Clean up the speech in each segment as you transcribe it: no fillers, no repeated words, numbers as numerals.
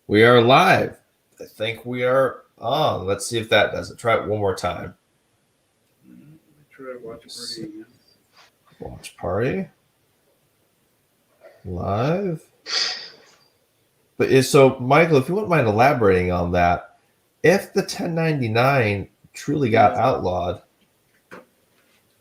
We are live. I think we are on. Let's see if that does it. Try it one more time. Let me try to watch party again. Watch party. Live. But so, Michael, if you wouldn't mind elaborating on that, if the 1099 truly got outlawed.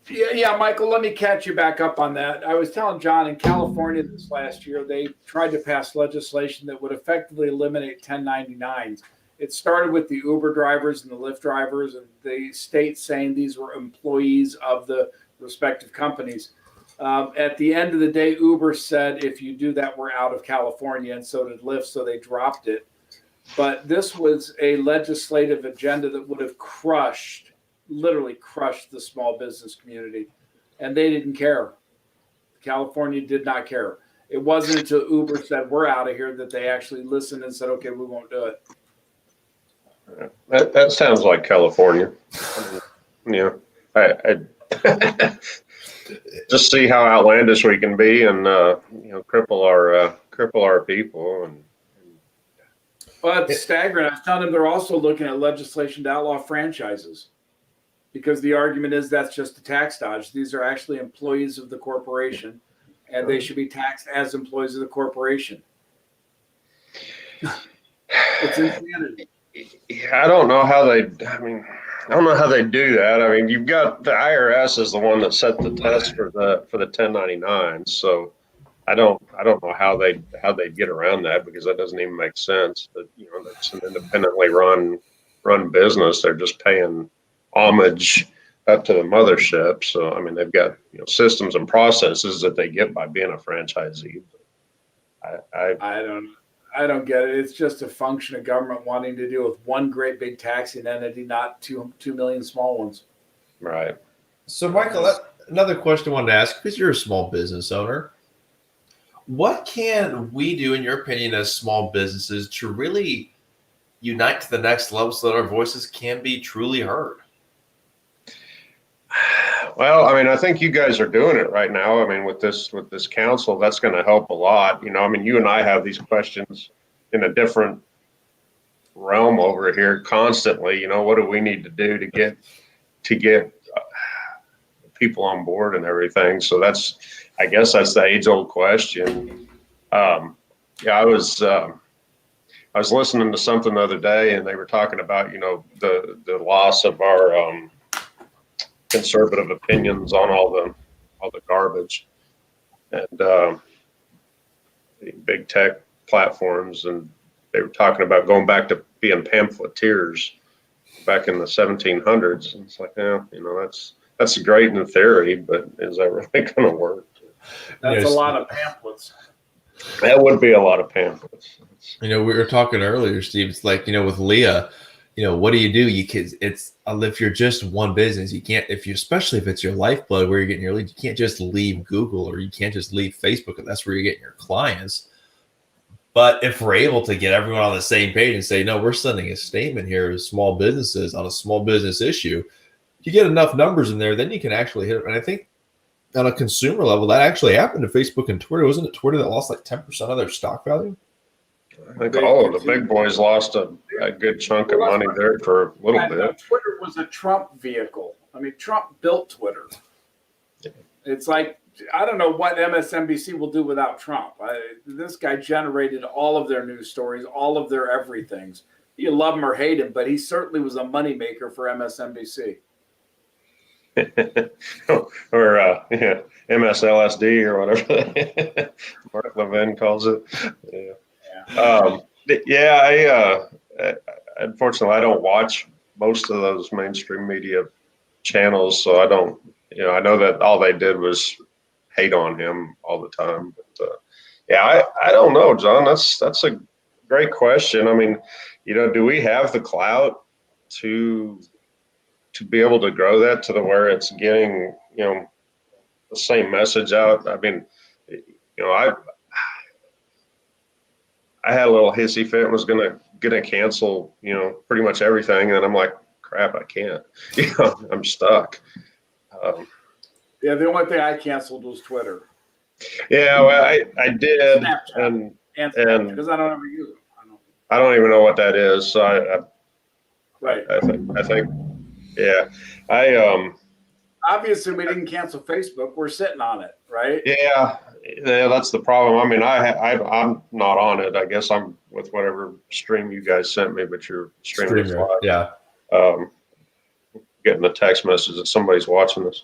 Yeah, Michael, let me catch you back up on that. I was telling John in California this last year, they tried to pass legislation that would effectively eliminate 1099s. It started with the Uber drivers and the Lyft drivers, and the state saying these were employees of the respective companies. At the end of the day, Uber said, if you do that, we're out of California, and so did Lyft, so they dropped it. But this was a legislative agenda that would have literally crushed the small business community. And they didn't care. California did not care. It wasn't until Uber said, we're out of here, that they actually listened and said, okay, we won't do it. That sounds like California. I just see how outlandish we can be, and cripple our people. And But it's staggering. I was telling them they're also looking at legislation to outlaw franchises, because the argument is that's just a tax dodge. These are actually employees of the corporation, and they should be taxed as employees of the corporation. It's insanity. Yeah, I don't know how they do that. I mean, you've got the IRS is the one that set the test for the 1099. So I don't know how they get around that, because that doesn't even make sense. That that's an independently run business. They're just paying homage up to the mothership. So I mean, they've got systems and processes that they get by being a franchisee. I don't get it. It's just a function of government wanting to deal with one great big taxing entity, not 2 million small ones. Right. So, Michael, another question I wanted to ask, because you're a small business owner. What can we do, in your opinion, as small businesses to really unite to the next level so that our voices can be truly heard? Well, I mean, I think you guys are doing it right now. I mean, with this council, that's going to help a lot. I mean, you and I have these questions in a different realm over here constantly. What do we need to do to get people on board and everything? So I guess that's the age-old question. I was listening to something the other day, and they were talking about the loss of our conservative opinions on all the garbage, and the big tech platforms, and they were talking about going back to being pamphleteers back in the 1700s. And it's like, that's great in theory, but is that really going to work? That's a lot of pamphlets. That would be a lot of pamphlets. We were talking earlier, Steve. It's like, with Leah, what do? If you're just one business, you can't, especially if it's your lifeblood where you're getting your leads, you can't just leave Google, or you can't just leave Facebook, and that's where you're getting your clients. But if we're able to get everyone on the same page and say, no, we're sending a statement here as small businesses on a small business issue, you get enough numbers in there, then you can actually hit it. And I think on a consumer level, that actually happened to Facebook and Twitter. Wasn't it Twitter that lost like 10% of their stock value? I think all of the big boys lost a good chunk of money there for a little bit. No, Twitter was a Trump vehicle. I mean, Trump built Twitter. It's like, I don't know what MSNBC will do without Trump. This guy generated all of their news stories, all of their everythings. You love him or hate him, but he certainly was a moneymaker for MSNBC. Or MSLSD or whatever Mark Levin calls it. Unfortunately, I don't watch most of those mainstream media channels, so I don't. I know that all they did was hate on him all the time. But I don't know, John. That's a great question. I mean, do we have the clout to be able to grow that to where it's getting the same message out? I mean, I had a little hissy fit and was gonna cancel pretty much everything, and I'm like, crap, I can't. I'm stuck. The only thing I canceled was Twitter. Yeah, well, I did, Snapchat. and Snapchat, because I don't ever use it. I don't even know what that is. So Right. I think, yeah, I Obviously, we didn't cancel Facebook. We're sitting on it, right? yeah, that's the problem. I mean, I'm not on it. I guess I'm with whatever stream you guys sent me, but you're streaming it Streamer. live. Yeah. Um, getting a text message that somebody's watching this.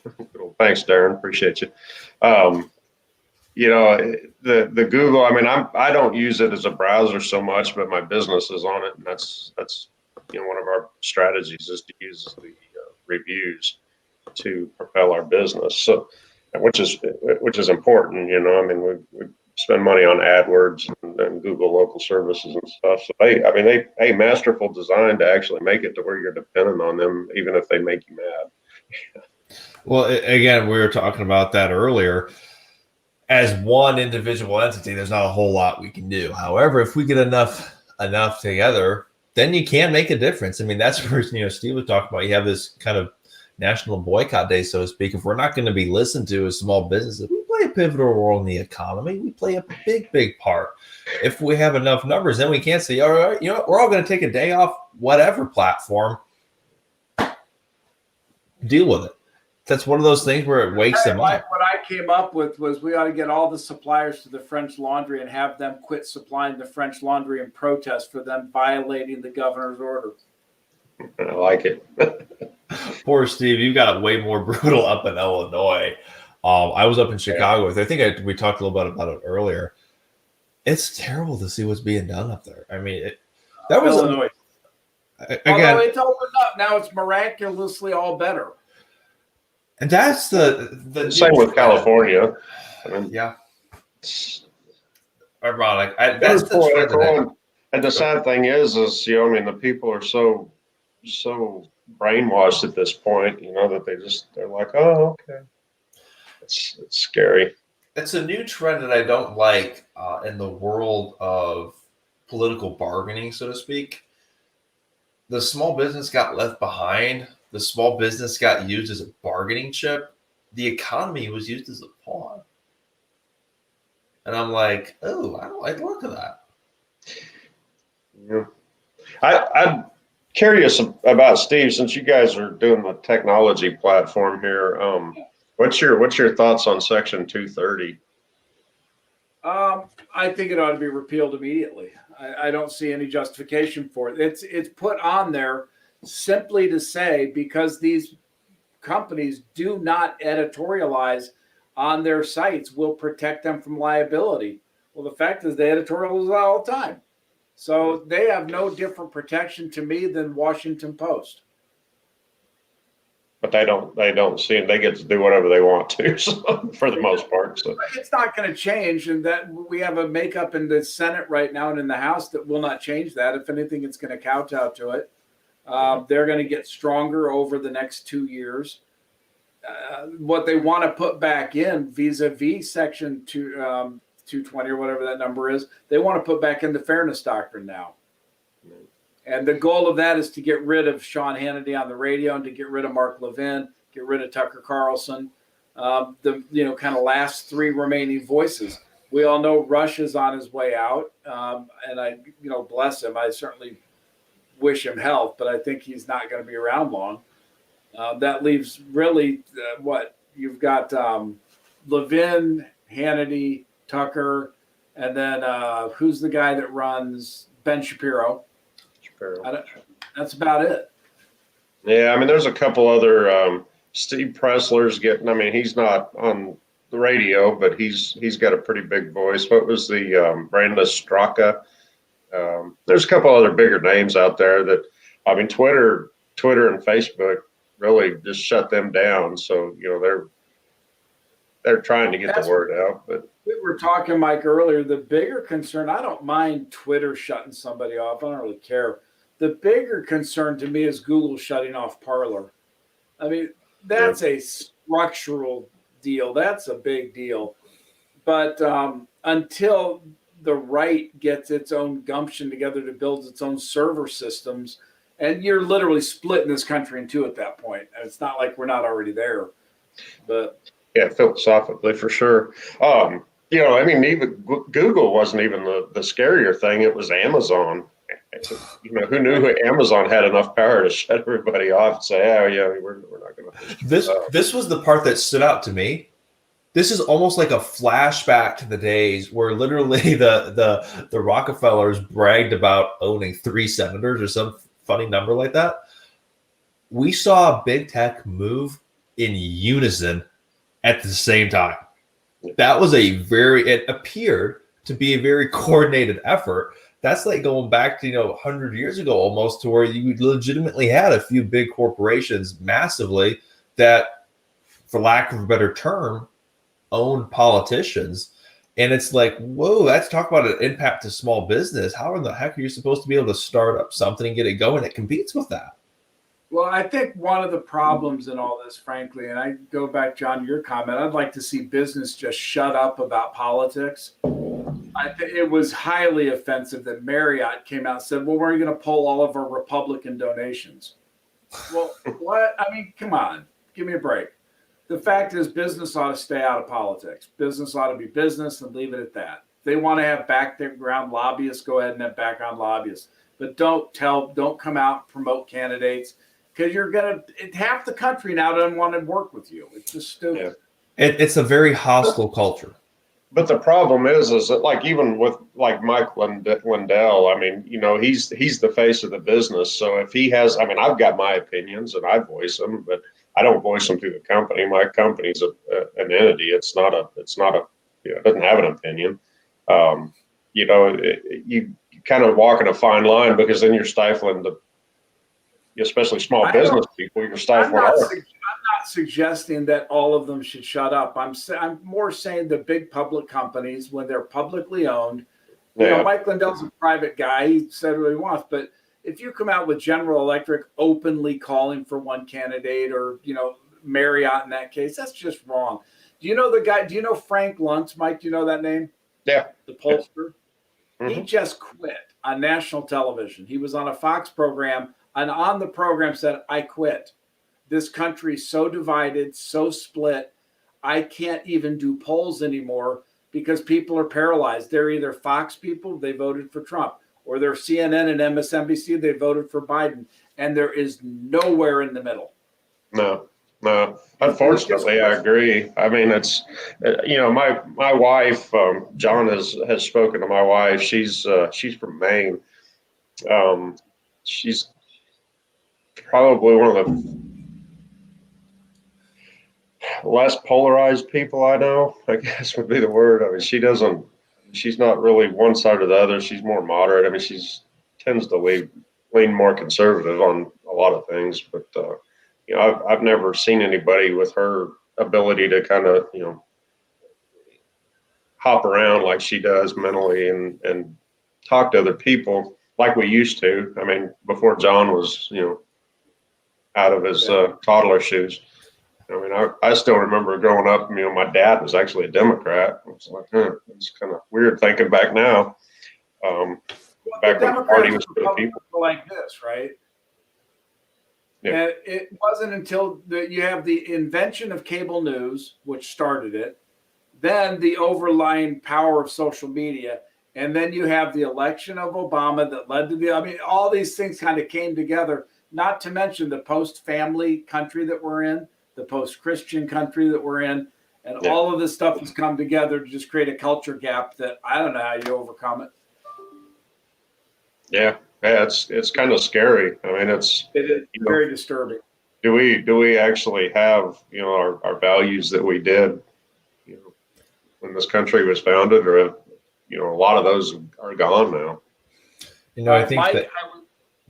Thanks, Darren. Appreciate you. You know, the Google. I mean, I don't use it as a browser so much, but my business is on it, and that's one of our strategies is to use the reviews to propel our business. So, which is important. You know, I mean, we spend money on AdWords and Google local services and stuff. So they masterful design to actually make it to where you're dependent on them, even if they make you mad. Well, again, we were talking about that earlier. As one individual entity, there's not a whole lot we can do. However, if we get enough together, then you can make a difference. I mean, that's where Steve was talking about. You have this kind of national boycott day, so to speak. If we're not going to be listened to as small businesses, we play a pivotal role in the economy. We play a big part. If we have enough numbers, then we can't say, all right, we're all going to take a day off, whatever platform. Deal with it. That's one of those things where it wakes them up. What I came up with was we ought to get all the suppliers to the French Laundry and have them quit supplying the French Laundry in protest for them violating the governor's order. I like it. Poor Steve, you got it way more brutal up in Illinois. I was up in Chicago. I think we talked a little bit about it earlier. It's terrible to see what's being done up there. I mean, that was Illinois. Again, although it's opened up now, it's miraculously all better. And that's the same with California. I mean, yeah, ironic. And the sad thing is I mean, the people are so brainwashed at this point, that they're like, oh, okay. It's scary. It's a new trend that I don't like in the world of political bargaining, so to speak. The small business got left behind. The small business got used as a bargaining chip. The economy was used as a pawn. And I'm like, oh, I don't like the look of that. Yeah. I'm curious about Steve, since you guys are doing the technology platform here. What's your thoughts on Section 230? I think it ought to be repealed immediately. I don't see any justification for it. It's put on there simply to say, because these companies do not editorialize on their sites, will protect them from liability. Well, the fact is they editorialize all the time. So they have no different protection to me than Washington Post. But they don't see it. They get to do whatever they want to, so, for the most part. So it's not going to change, and that we have a makeup in the Senate right now and in the House that will not change that. If anything, it's going to kowtow to it. They're going to get stronger over the next 2 years. What they want to put back in vis-a-vis Section 220 or whatever that number is, they want to put back in the fairness doctrine now. And the goal of that is to get rid of Sean Hannity on the radio and to get rid of Mark Levin, get rid of Tucker Carlson, the kind of last three remaining voices. We all know Rush is on his way out, and I bless him. I certainly wish him health, but I think he's not going to be around long. That leaves really what you've got: Levin, Hannity, Tucker, and then who's the guy that runs Ben Shapiro? That's about it. Yeah, I mean, there's a couple other Steve Pressler's getting. I mean, he's not on the radio, but he's got a pretty big voice. What was the Brandon Straka? There's a couple other bigger names out there that, I mean, Twitter and Facebook really just shut them down. So they're trying to get the word out. But we were talking, Mike, earlier. The bigger concern, I don't mind Twitter shutting somebody off. I don't really care. The bigger concern to me is Google shutting off Parler. I mean, that's a structural deal. That's a big deal. But until the right gets its own gumption together to build its own server systems, and you're literally splitting this country in two at that point. And it's not like we're not already there. But yeah, philosophically, for sure. I mean, even Google wasn't even the scarier thing. It was Amazon. who knew Amazon had enough power to shut everybody off and say, "Oh yeah, we're not going to." This was the part that stood out to me. This is almost like a flashback to the days where literally the Rockefellers bragged about owning 3 senators or some funny number like that. We saw big tech move in unison at the same time. That was it appeared to be a very coordinated effort. That's like going back to 100 years ago almost, to where you legitimately had a few big corporations massively that, for lack of a better term, owned politicians. And it's like, whoa, that's talk about an impact to small business. How in the heck are you supposed to be able to start up something and get it going that competes with that? Well, I think one of the problems in all this, frankly, and I go back, John, to your comment, I'd like to see business just shut up about politics. It was highly offensive that Marriott came out and said, well, we're going to pull all of our Republican donations. Well, what? I mean, come on, give me a break. The fact is, business ought to stay out of politics. Business ought to be business and leave it at that. If they want to have background lobbyists, go ahead and have background lobbyists. But don't come out and promote candidates, because you're going to, half the country now doesn't want to work with you. It's just stupid. Yeah. It's a very hostile culture. But the problem is that, like, even with like Mike Lindell, I mean, he's the face of the business. So if he has, I mean, I've got my opinions and I voice them, but I don't voice them through the company. My company's an entity. It doesn't have an opinion. You kind of walk in a fine line, because then you're stifling especially small business people. You're stifling. I'm not suggesting that all of them should shut up. I'm more saying the big public companies, when they're publicly owned, Mike Lindell's a private guy. He said what he wants, but if you come out with General Electric openly calling for one candidate, or Marriott in that case, that's just wrong. Do you know the guy? Do you know Frank Luntz, Mike? Do you know that name? Yeah, the pollster. Mm-hmm. He just quit on national television. He was on a Fox program, and on the program said, "I quit. This country's so divided, so split. I can't even do polls anymore because people are paralyzed. They're either Fox people, they voted for Trump, or they're CNN and MSNBC, they voted for Biden. And there is nowhere in the middle." No. Unfortunately, I agree. I mean, it's, my wife, John has spoken to my wife. She's from Maine. She's probably one of the less polarized people I know, I guess would be the word. I mean, she's not really one side or the other. She's more moderate. I mean, tends to lean more conservative on a lot of things, but, I've never seen anybody with her ability to kind of, hop around like she does mentally and talk to other people like we used to. I mean, before John was, out of his toddler shoes. I mean, I still remember growing up, my dad was actually a Democrat. I was like, it's kind of weird thinking back now. Back when the party was for the people. Like this, right? Yeah. And it wasn't until you have the invention of cable news, which started it, then the overlying power of social media, and then you have the election of Obama that led to all these things kind of came together, not to mention the post-family country that we're in, the post-Christian country that we're in, and all of this stuff has come together to just create a culture gap that I don't know how you overcome it. Yeah, it's kind of scary. I mean, it is very disturbing. Do we actually have our values that we did when this country was founded, or a lot of those are gone now? I think Mike,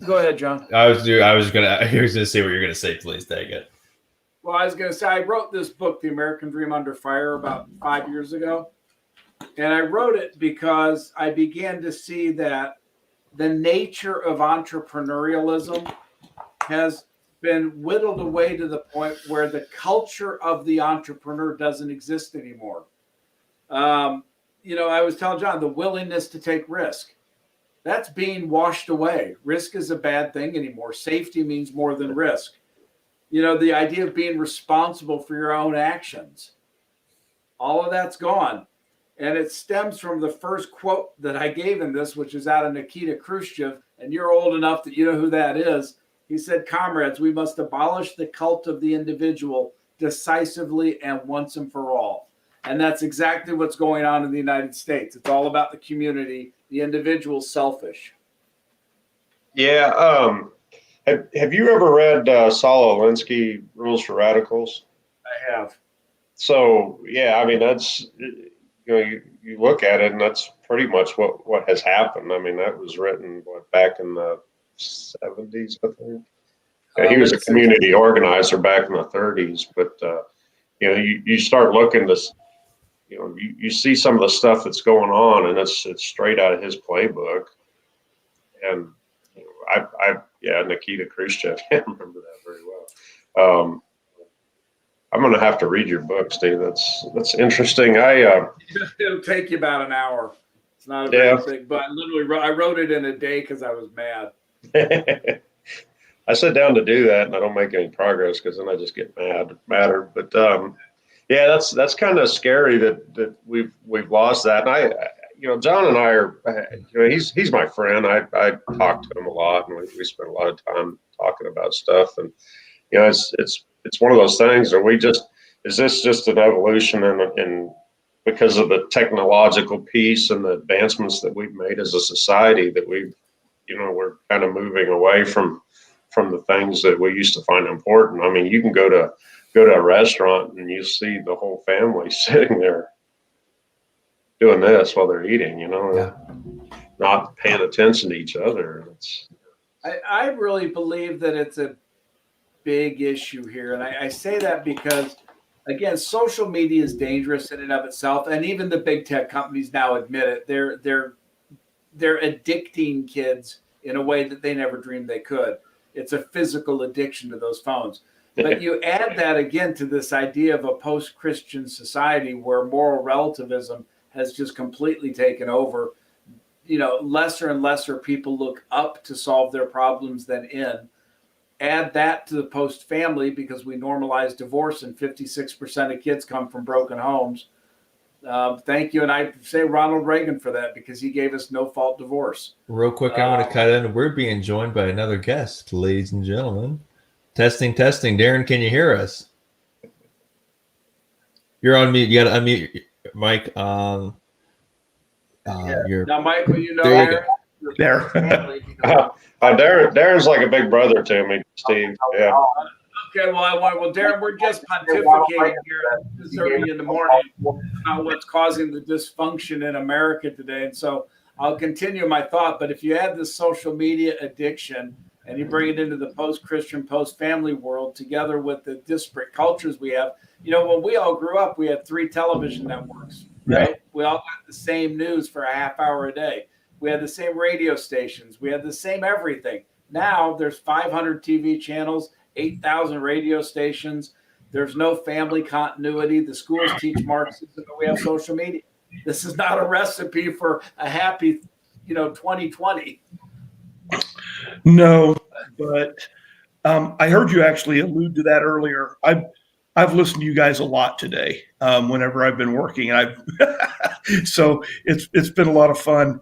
go ahead, John. I was gonna say what you're gonna say. Please take it. Well, I was gonna say, I wrote this book, The American Dream Under Fire, about 5 years ago, and I wrote it because I began to see that the nature of entrepreneurialism has been whittled away to the point where the culture of the entrepreneur doesn't exist anymore. I was telling John, the willingness to take risk, that's being washed away. Risk is a bad thing anymore. Safety means more than risk. The idea of being responsible for your own actions, all of that's gone. And it stems from the first quote that I gave in this, which is out of Nikita Khrushchev. And you're old enough that you know who that is. He said, "Comrades, we must abolish the cult of the individual decisively and once and for all." And that's exactly what's going on in the United States. It's all about the community. The individual's selfish. Yeah. Have you ever read Saul Alinsky, Rules for Radicals? I have. So, yeah, I mean, that's, you look at it and that's pretty much what has happened. I mean, that was written back in the 70s, I think. He was a community organizer back in the 30s, but, you start looking this, you see some of the stuff that's going on and it's straight out of his playbook. And Nikita Khrushchev, I remember that very well. I'm going to have to read your book, Steve. That's interesting. It'll take you about an hour. It's not a very big, but I wrote it in a day because I was mad. I sit down to do that and I don't make any progress because then I just get madder. But that's kind of scary that we've lost that. And John and I are, he's my friend. I talk to him a lot and we spend a lot of time talking about stuff. And it's one of those things that is this just an evolution and because of the technological piece and the advancements that we've made as a society that we're kind of moving away from the things that we used to find important. I mean, you can go to a restaurant and you see the whole family sitting there doing this while they're eating, not paying attention to each other. I really believe that it's a big issue here. And I say that because, again, social media is dangerous in and of itself. And even the big tech companies now admit it. They're addicting kids in a way that they never dreamed they could. It's a physical addiction to those phones. But you add that again to this idea of a post-Christian society where moral relativism has just completely taken over. Lesser and lesser people look up to solve their problems than in. Add that to the post-family because we normalize divorce and 56% of kids come from broken homes. Thank you. And I say Ronald Reagan for that because he gave us no-fault divorce. Real quick, I want to cut in. We're being joined by another guest, ladies and gentlemen. Testing. Darren, can you hear us? You're on mute. You got to unmute your mic. Now, Michael, there. Darren's like a big brother to me, Steve. Yeah. Okay, well, Darren, we're just pontificating here this early in the morning about what's causing the dysfunction in America today. And so I'll continue my thought. But if you add the social media addiction and you bring it into the post-Christian, post-family world together with the disparate cultures we have, when we all grew up, we had 3 television networks, right? Yeah. We all got the same news for a half hour a day. We had the same radio stations. We had the same everything. Now there's 500 TV channels, 8,000 radio stations. There's no family continuity. The schools teach Marxism, but we have social media. This is not a recipe for a happy, 2020. No, but I heard you actually allude to that earlier. I've listened to you guys a lot today whenever I've been working, and so it's been a lot of fun.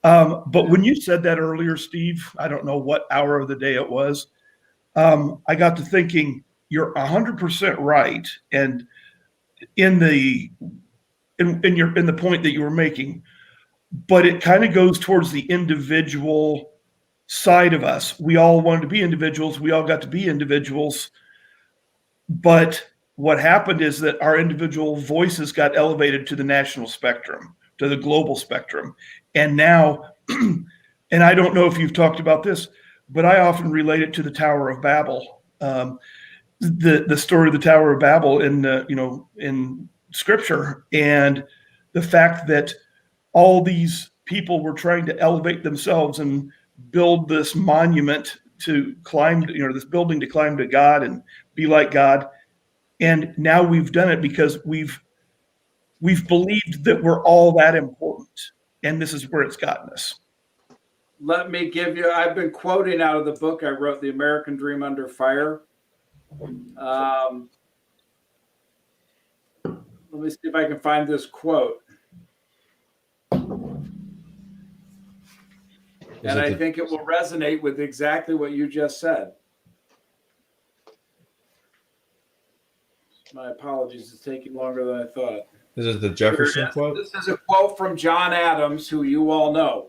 But when you said that earlier, Steve, I don't know what hour of the day it was. I got to thinking you're 100% right, and in the point that you were making, but it kind of goes towards the individual side of us. We all wanted to be individuals. We all got to be individuals. But what happened is that our individual voices got elevated to the national spectrum, to the global spectrum. And now, and I don't know if you've talked about this, but I often relate it to the Tower of Babel. The story of the Tower of Babel in Scripture, and the fact that all these people were trying to elevate themselves and build this monument to climb, this building to climb to God and be like God. And now we've done it because we've believed that we're all that important, and this is where it's gotten us. Let me give you, I've been quoting out of the book I wrote, The American Dream Under Fire. Let me see if I can find this quote. And I think it will resonate with exactly what you just said. My apologies, it's taking longer than I thought. This is the Jefferson quote. This is a quote from John Adams, who you all know.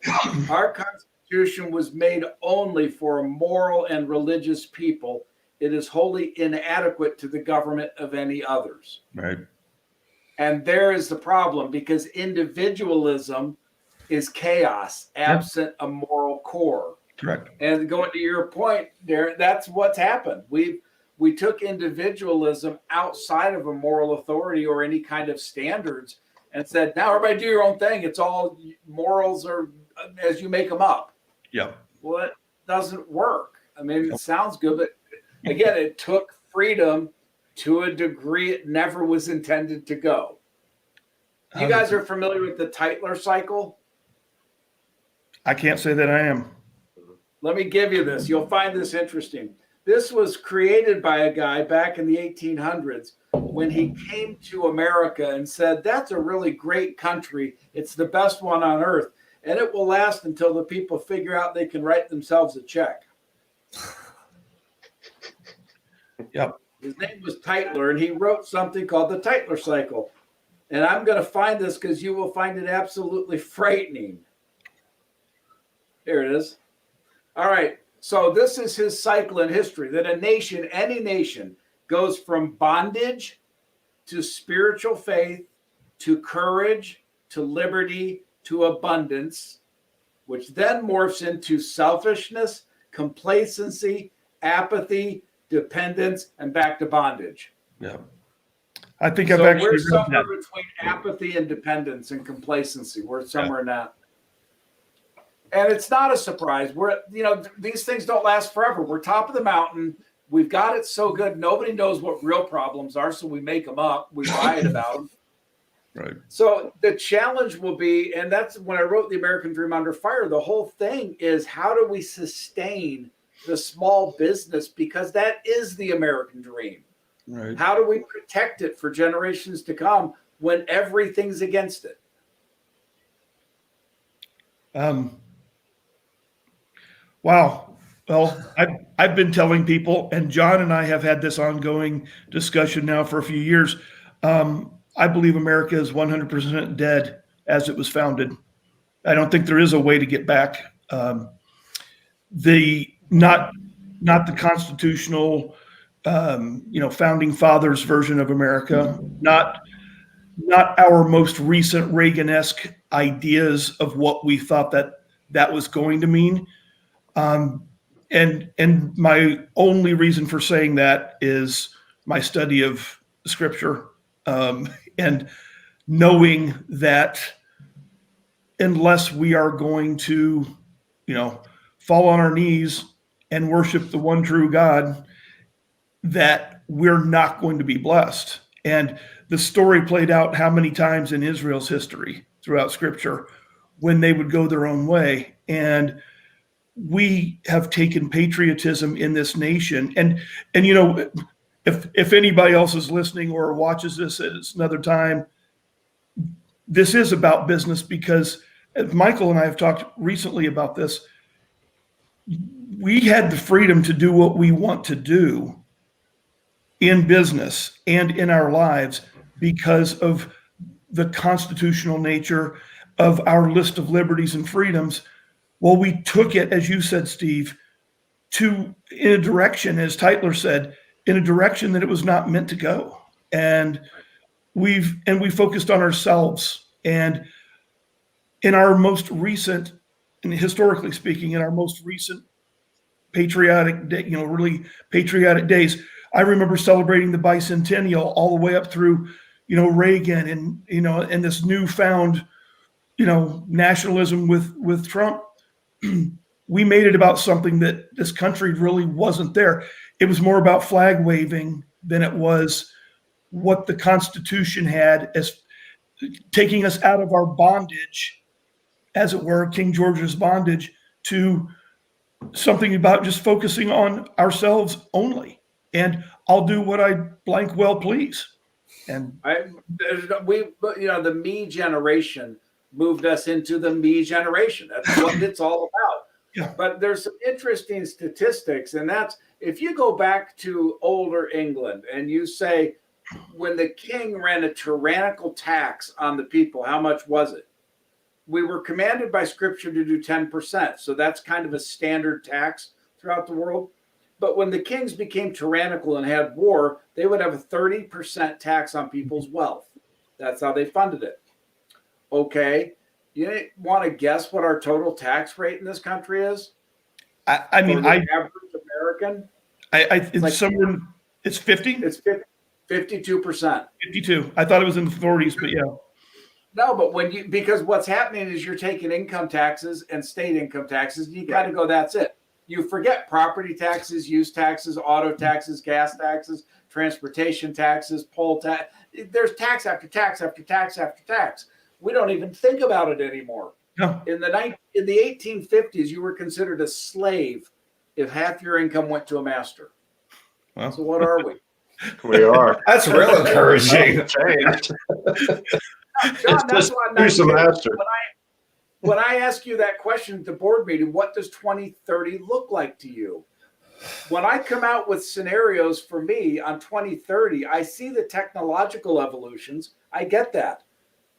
Our Constitution was made only for a moral and religious people. It is wholly inadequate to the government of any others. Right. And there is the problem, because individualism is chaos absent a moral core. Correct. And going to your point there, that's what's happened. We took individualism outside of a moral authority or any kind of standards and said, now everybody do your own thing. It's all morals are as you make them up. Yeah. Well, it doesn't work. I mean, it sounds good, but again, it took freedom to a degree it never was intended to go. You guys are familiar with the Tytler cycle? I can't say that I am. Let me give you this. You'll find this interesting. This was created by a guy back in the 1800s when he came to America and said, that's a really great country. It's the best one on earth. And it will last until the people figure out they can write themselves a check. Yep. His name was Tytler, and he wrote something called the Tytler cycle. And I'm going to find this because you will find it absolutely frightening. Here it is. All right. So this is his cycle in history, that a nation, any nation, goes from bondage to spiritual faith to courage to liberty to abundance, which then morphs into selfishness, complacency, apathy, dependence, and back to bondage. Yeah. I think I've So actually we're read somewhere that. between apathy and dependence and complacency. We're somewhere in that. And it's not a surprise. These things don't last forever. We're top of the mountain. We've got it so good. Nobody knows what real problems are, so we make them up. We riot about them. Right. So the challenge will be, and that's when I wrote The American Dream Under Fire, the whole thing is how do we sustain the small business, because that is the American dream. Right. How do we protect it for generations to come when everything's against it? Wow. Well, I've been telling people, and John and I have had this ongoing discussion now for a few years. I believe America is 100% dead as it was founded. I don't think there is a way to get back. Not the constitutional, founding fathers version of America, not our most recent Reagan-esque ideas of what we thought that was going to mean. And my only reason for saying that is my study of Scripture, and knowing that unless we are going to, fall on our knees and worship the one true God, that we're not going to be blessed. And the story played out how many times in Israel's history throughout Scripture when they would go their own way. And we have taken patriotism in this nation. And if anybody else is listening or watches this at another time, this is about business, because Michael and I have talked recently about this. We had the freedom to do what we want to do in business and in our lives because of the constitutional nature of our list of liberties and freedoms. Well, we took it, as you said, Steve, in a direction, as Tytler said, in a direction that it was not meant to go. And we focused on ourselves. And in our most recent, and historically speaking, in our most recent patriotic day, really patriotic days, I remember celebrating the bicentennial all the way up through, Reagan and this newfound, nationalism with Trump. We made it about something that this country really wasn't there. It was more about flag waving than it was what the Constitution had as taking us out of our bondage, as it were, King George's bondage, to something about just focusing on ourselves only. And I'll do what I blank well please. And the me generation moved us into the me generation. That's what it's all about. Yeah. But there's some interesting statistics, and that's if you go back to older England and you say, when the king ran a tyrannical tax on the people, how much was it? We were commanded by scripture to do 10%. So that's kind of a standard tax throughout the world. But when the kings became tyrannical and had war, they would have a 30% tax on people's wealth. That's how they funded it. Okay. You want to guess what our total tax rate in this country is? I mean, For the average American? it's like- somewhere, it's 50, It's 52%. 52. I thought it was in the 40s, but yeah. No, but because what's happening is you're taking income taxes and state income taxes, and you got to go, that's it. You forget property taxes, use taxes, auto taxes, gas taxes, transportation taxes, poll tax. There's tax after tax after tax after tax. We don't even think about it anymore. No. In the 1850s, you were considered a slave if half your income went to a master. Well. So what are we? We are. That's real encouraging. Changed. John, that's why I'm not Who's the kidding. master? When I ask you that question at the board meeting, what does 2030 look like to you? When I come out with scenarios for me on 2030, I see the technological evolutions. I get that.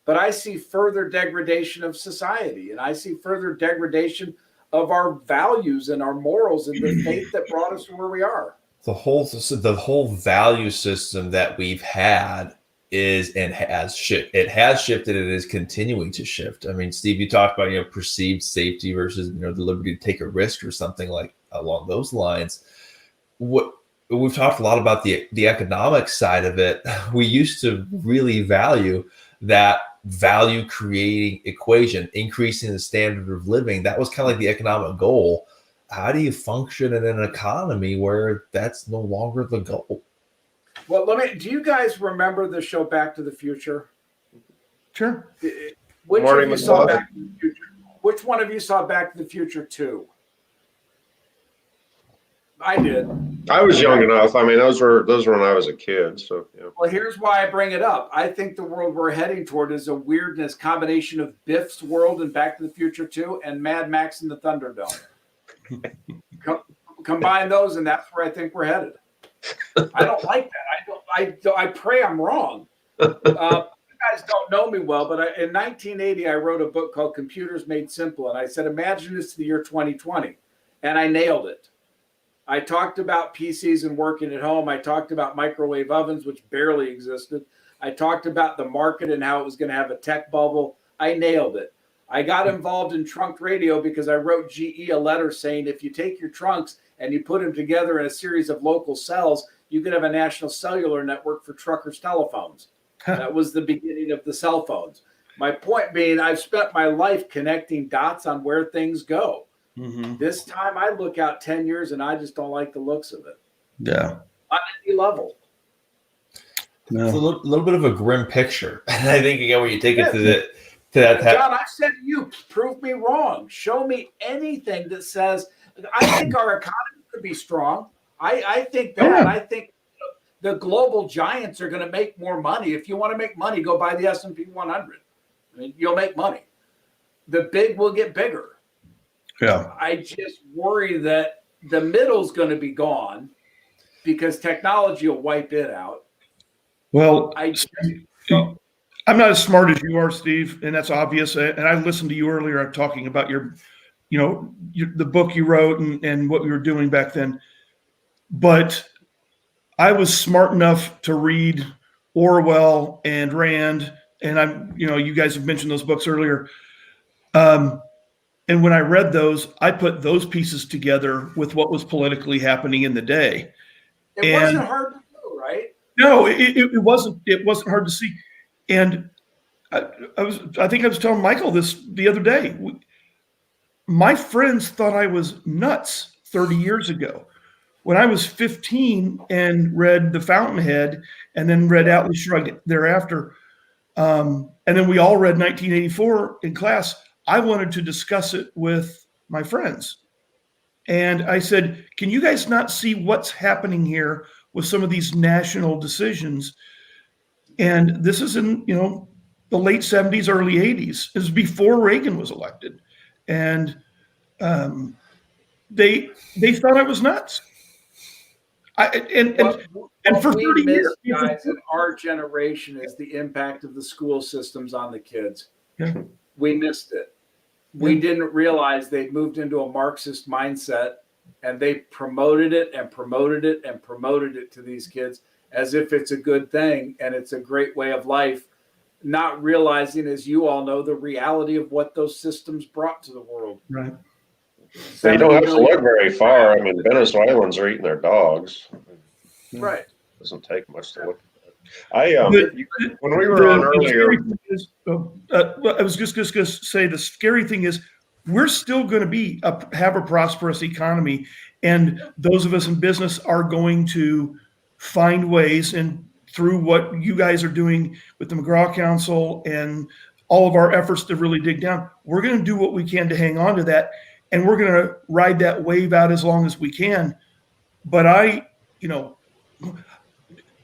But I see further degradation of society, and I see further degradation of our values and our morals and the faith that brought us to where we are. The whole value system that we've had is and has shifted. It has shifted and is continuing to shift. I mean, Steve, you talked about perceived safety versus the liberty to take a risk or something like along those lines. What we've talked a lot about the economic side of it. We used to really value that value creating equation, increasing the standard of living. That was kind of like the economic goal. How do you function in an economy where that's no longer the goal? Well, do you guys remember the show Back to the Future? Sure. Which Marty of you saw McFly. Back to the Future? Which one of you saw Back to the Future 2? I did. I was young enough. I mean, those were when I was a kid. So yeah. Well, here's why I bring it up. I think the world we're heading toward is a weirdness combination of Biff's World and Back to the Future 2 and Mad Max and the Thunderdome. Combine those, and that's where I think we're headed. I don't like that. I pray I'm wrong. You guys don't know me well, but in 1980, I wrote a book called Computers Made Simple, and I said, imagine this to the year 2020, and I nailed it. I talked about PCs and working at home. I talked about microwave ovens, which barely existed. I talked about the market and how it was going to have a tech bubble. I nailed it. I got involved in trunk radio because I wrote GE a letter saying if you take your trunks and you put them together in a series of local cells, you could have a national cellular network for truckers' telephones. That was the beginning of the cell phones. My point being, I've spent my life connecting dots on where things go. Mm-hmm. This time I look out 10 years and I just don't like the looks of it Yeah. on any level. It's a little bit of a grim picture. And I think again when you take it to that John, I've said to you, prove me wrong. Show me anything that says I think our economy could be strong. I think that. Yeah. I think the global giants are going to make more money. If you want to make money, go buy the S&P 100. I mean, you'll make money. The big will get bigger. Yeah. I just worry that the middle's going to be gone because technology will wipe it out. Well, I just, I'm not as smart as you are, Steve, and that's obvious. And I listened to you earlier talking about the book you wrote and what we were doing back then. But I was smart enough to read Orwell and Rand, and you guys have mentioned those books earlier. And when I read those, I put those pieces together with what was politically happening in the day. it wasn't hard to do, right? No, it wasn't. It wasn't hard to see. And I think I was telling Michael this the other day. My friends thought I was nuts 30 years ago. When I was 15 and read The Fountainhead and then read Atlas Shrugged thereafter, and then we all read 1984 in class, I wanted to discuss it with my friends. And I said, can you guys not see what's happening here with some of these national decisions? And this is in, the late 70s, early 80s. It was before Reagan was elected. And they thought I was nuts. And for 30 years, guys, in our generation is the impact of the school systems on the kids. Yeah. We missed it. We didn't realize they'd moved into a Marxist mindset, and they promoted it and promoted it and promoted it to these kids as if it's a good thing and it's a great way of life, not realizing, as you all know, the reality of what those systems brought to the world. Right. So you don't have to look very far. I mean, Venezuelans are eating their dogs. Right. Doesn't take much to look at. When we were on earlier, I was just going to say the scary thing is we're still going to have a prosperous economy, and those of us in business are going to find ways, and through what you guys are doing with the McGraw Council and all of our efforts to really dig down, we're going to do what we can to hang on to that, and we're going to ride that wave out as long as we can. But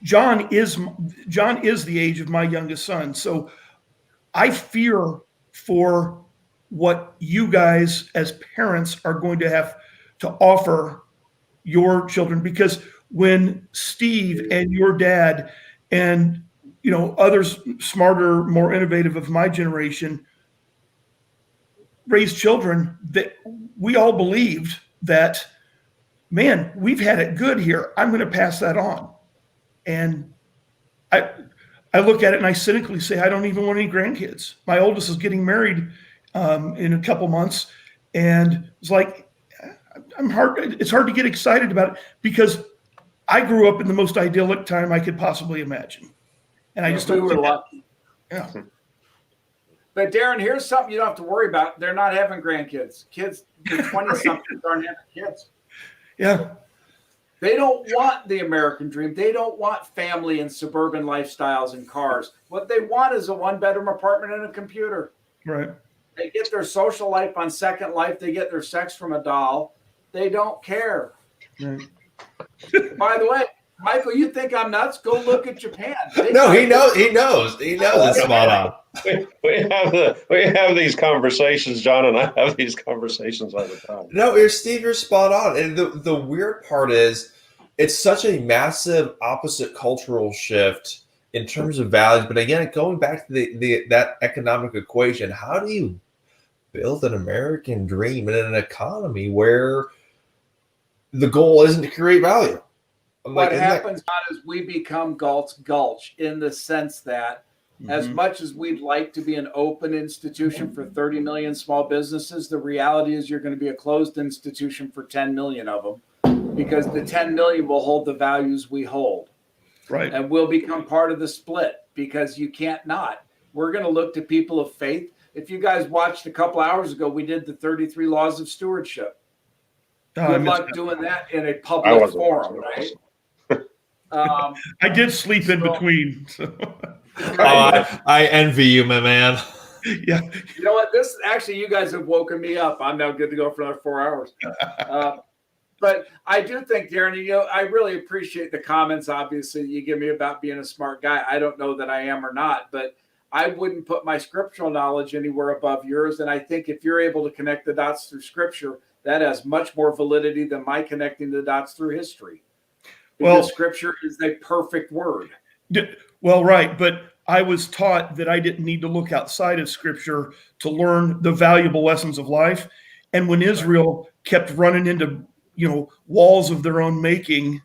John is the age of my youngest son. So I fear for what you guys as parents are going to have to offer your children, because when Steve and your dad and others smarter, more innovative of my generation raised children, that we all believed that, man, we've had it good here. I'm going to pass that on. And I look at it and I cynically say, I don't even want any grandkids. My oldest is getting married in a couple months. And it's like, it's hard to get excited about it because I grew up in the most idyllic time I could possibly imagine. And I just we were lucky. Yeah. But Darren, here's something you don't have to worry about. They're not having grandkids. Kids, the 20-somethings aren't having kids. Yeah. They don't want the American dream. They don't want family and suburban lifestyles and cars. What they want is a one-bedroom apartment and a computer. Right. They get their social life on Second Life. They get their sex from a doll. They don't care. Right. By the way, Michael, you think I'm nuts? Go look at Japan. No, he knows. He knows. It's spot on. we have these conversations. John and I have these conversations all the time. No, Steve, you're spot on. And the weird part is, it's such a massive opposite cultural shift in terms of values. But again, going back to that economic equation, how do you build an American dream in an economy where the goal isn't to create value? What happens is we become Gulch in the sense that as much as we'd like to be an open institution for 30 million small businesses, the reality is you're going to be a closed institution for 10 million of them, because the 10 million will hold the values we hold. Right. And we'll become part of the split, because you can't not. We're going to look to people of faith. If you guys watched a couple hours ago, we did the 33 Laws of Stewardship. Good luck doing that in a public forum, right? I did sleep in between. So. I envy you, my man. Yeah. You know what? This actually, you guys have woken me up. I'm now good to go for another 4 hours. But I do think, Darren, I really appreciate the comments, obviously, you give me about being a smart guy. I don't know that I am or not, but I wouldn't put my scriptural knowledge anywhere above yours. And I think if you're able to connect the dots through scripture, that has much more validity than my connecting the dots through history. Because scripture is the perfect word. Well, right. But I was taught that I didn't need to look outside of scripture to learn the valuable lessons of life. And when Israel kept running into, walls of their own making,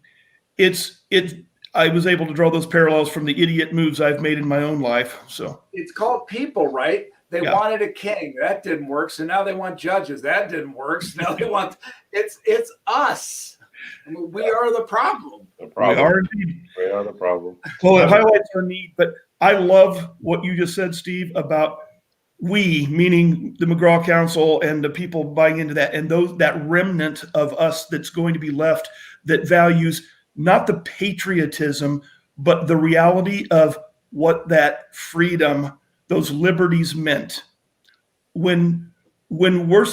I was able to draw those parallels from the idiot moves I've made in my own life. So it's called people, right? They wanted a king. That didn't work. So now they want judges. That didn't work. So now they want, it's us. I mean, we are the problem. We are indeed. We are the problem. Well, it highlights our need, but I love what you just said, Steve, about we, meaning the McGraw Council and the people buying into that, and that remnant of us that's going to be left that values not the patriotism, but the reality of what that freedom, those liberties meant. When we're,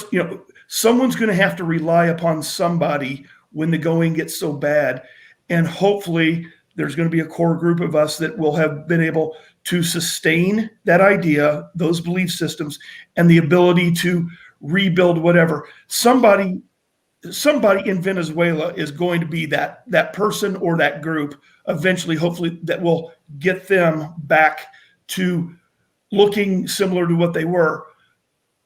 someone's going to have to rely upon somebody when the going gets so bad. And hopefully there's going to be a core group of us that will have been able to sustain that idea, those belief systems, and the ability to rebuild whatever. Somebody in Venezuela is going to be that person or that group eventually, hopefully, that will get them back to looking similar to what they were.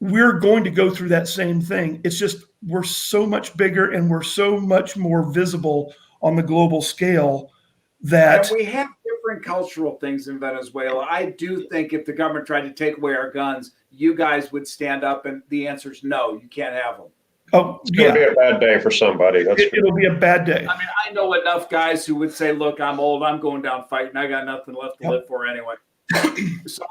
We're going to go through that same thing. It's just we're so much bigger and we're so much more visible on the global scale that and we have different cultural things in Venezuela. I do think if the government tried to take away our guns, you guys would stand up, and the answer is no, you can't have them. oh It's going to yeah, be a bad day for somebody. That's it'll be a bad day. I mean, I know enough guys who would say, look, I'm old, I'm going down fighting, I got nothing left to live for anyway. So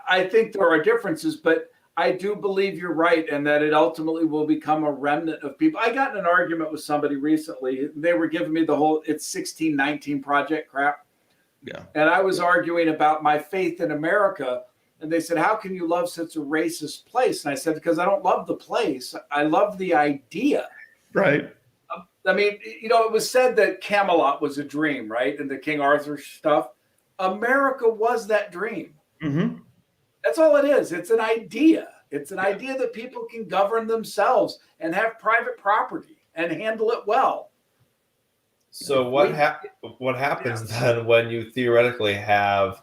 I think there are differences, but I do believe you're right, and that it ultimately will become a remnant of people. I got in an argument with somebody recently. They were giving me the whole it's 1619 project crap. Yeah. And I was arguing about my faith in America. And they said, how can you love such a racist place? And I said, because I don't love the place. I love the idea. Right. I mean, you know, it was said that Camelot was a dream, right? And the King Arthur stuff. America was that dream. Mm-hmm. That's all it is. It's an idea. It's an idea that people can govern themselves and have private property and handle it well. So what happens then when you theoretically have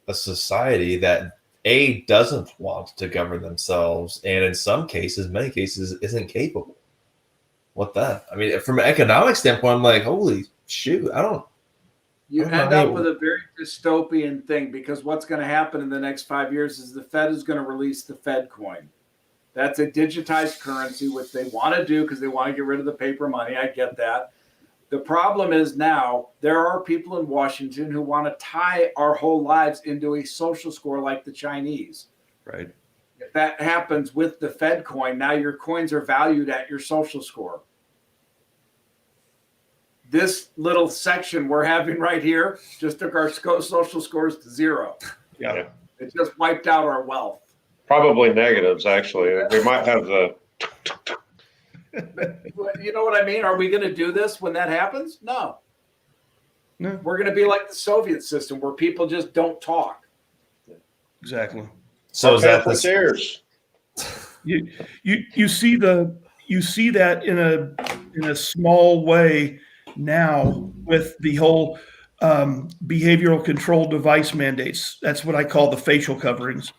a society that doesn't want to govern themselves, and in some cases, many cases, isn't capable? What then? I mean, from an economic standpoint, I'm like, holy shoot, You I don't end know. up with a very dystopian thing, because what's going to happen in the next 5 years is the Fed is going to release the Fed coin. That's a digitized currency, which they want to do because they want to get rid of the paper money. I get that. The problem is now there are people in Washington who want to tie our whole lives into a social score like the Chinese. Right. If that happens with the Fed coin, now your coins are valued at your social score. This little section we're having right here just took our social scores to zero. Yeah. It just wiped out our wealth. probably negatives, actually. We might have the You know what I mean? Are we going to do this when that happens? No. No. We're going to be like the Soviet system where people just don't talk. Exactly. So is that for tears. You see that in a small way now with the whole behavioral control device mandates. That's what I call the facial coverings.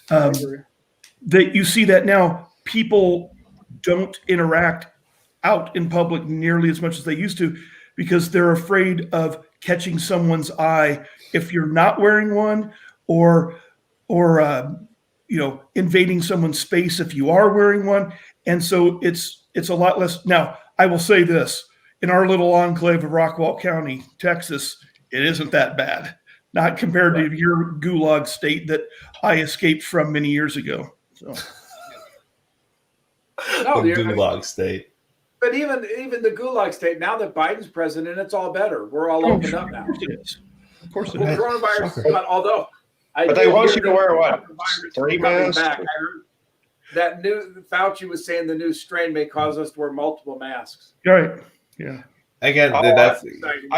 That you see that now people don't interact out in public nearly as much as they used to because they're afraid of catching someone's eye if you're not wearing one, or invading someone's space if you are wearing one. And so it's a lot less. Now, I will say this, in our little enclave of Rockwall County, Texas, it isn't that bad, not compared to your gulag state that I escaped from many years ago. So. No, the gulag state. But even the gulag state, now that Biden's president, it's all better. We're all opened up now. Of course it is. Of course it Well, is. coronavirus is not, although But they want you to wear what? 3 masks? I heard that new Fauci was saying the new strain may cause us to wear multiple masks. Right. Yeah. Again, Oh, that's Exciting.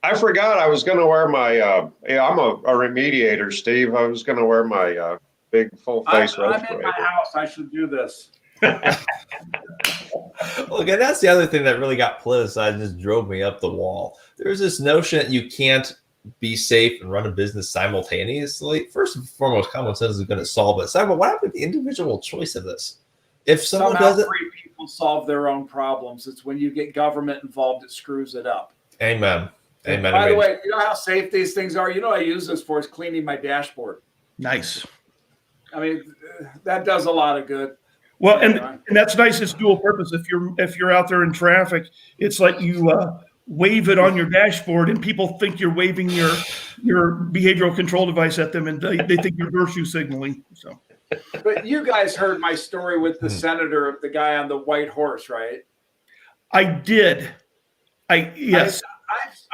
I forgot I was going to wear my, I'm a remediator, Steve. I was going to wear my big full face I'm in respirator. my house. I should do this. look, and that's the other thing that really got politicized and just drove me up the wall. There's this notion that you can't be safe and run a business simultaneously. First and foremost, common sense is going to solve it. Second, what happened to the individual choice of this? If someone Somehow does it, free people solve their own problems. It's when you get government involved, it screws it up. amen. Amen. By the Amen. way, you know how safe these things are? You know what I use this for is cleaning my dashboard. Nice. I mean, that does a lot of good. Well, and that's nice. It's dual purpose. If you're out there in traffic, it's like you wave it on your dashboard, and people think you're waving your behavioral control device at them, and they think you're virtue signaling. So, But you guys heard my story with the senator of the guy on the white horse, right? I did. Yes.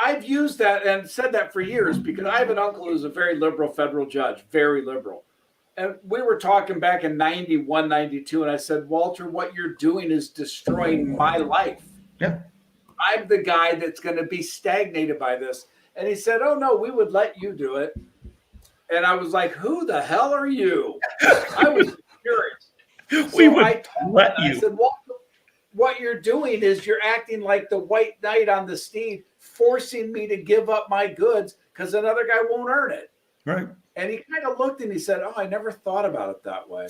I've used that and said that for years because I have an uncle who's a very liberal federal judge, very liberal. And we were talking back in 91, 92, and I said, Walter, what you're doing is destroying my life. Yeah. I'm the guy that's going to be stagnated by this. And he said, "Oh no, we would let you do it." And I was like, "Who the hell are you?" I was curious. We So would I told let him, you. I said, what you're doing is you're acting like the white knight on the steed, forcing me to give up my goods because another guy won't earn it. Right. And he kind of looked and he said, "Oh, I never thought about it that way."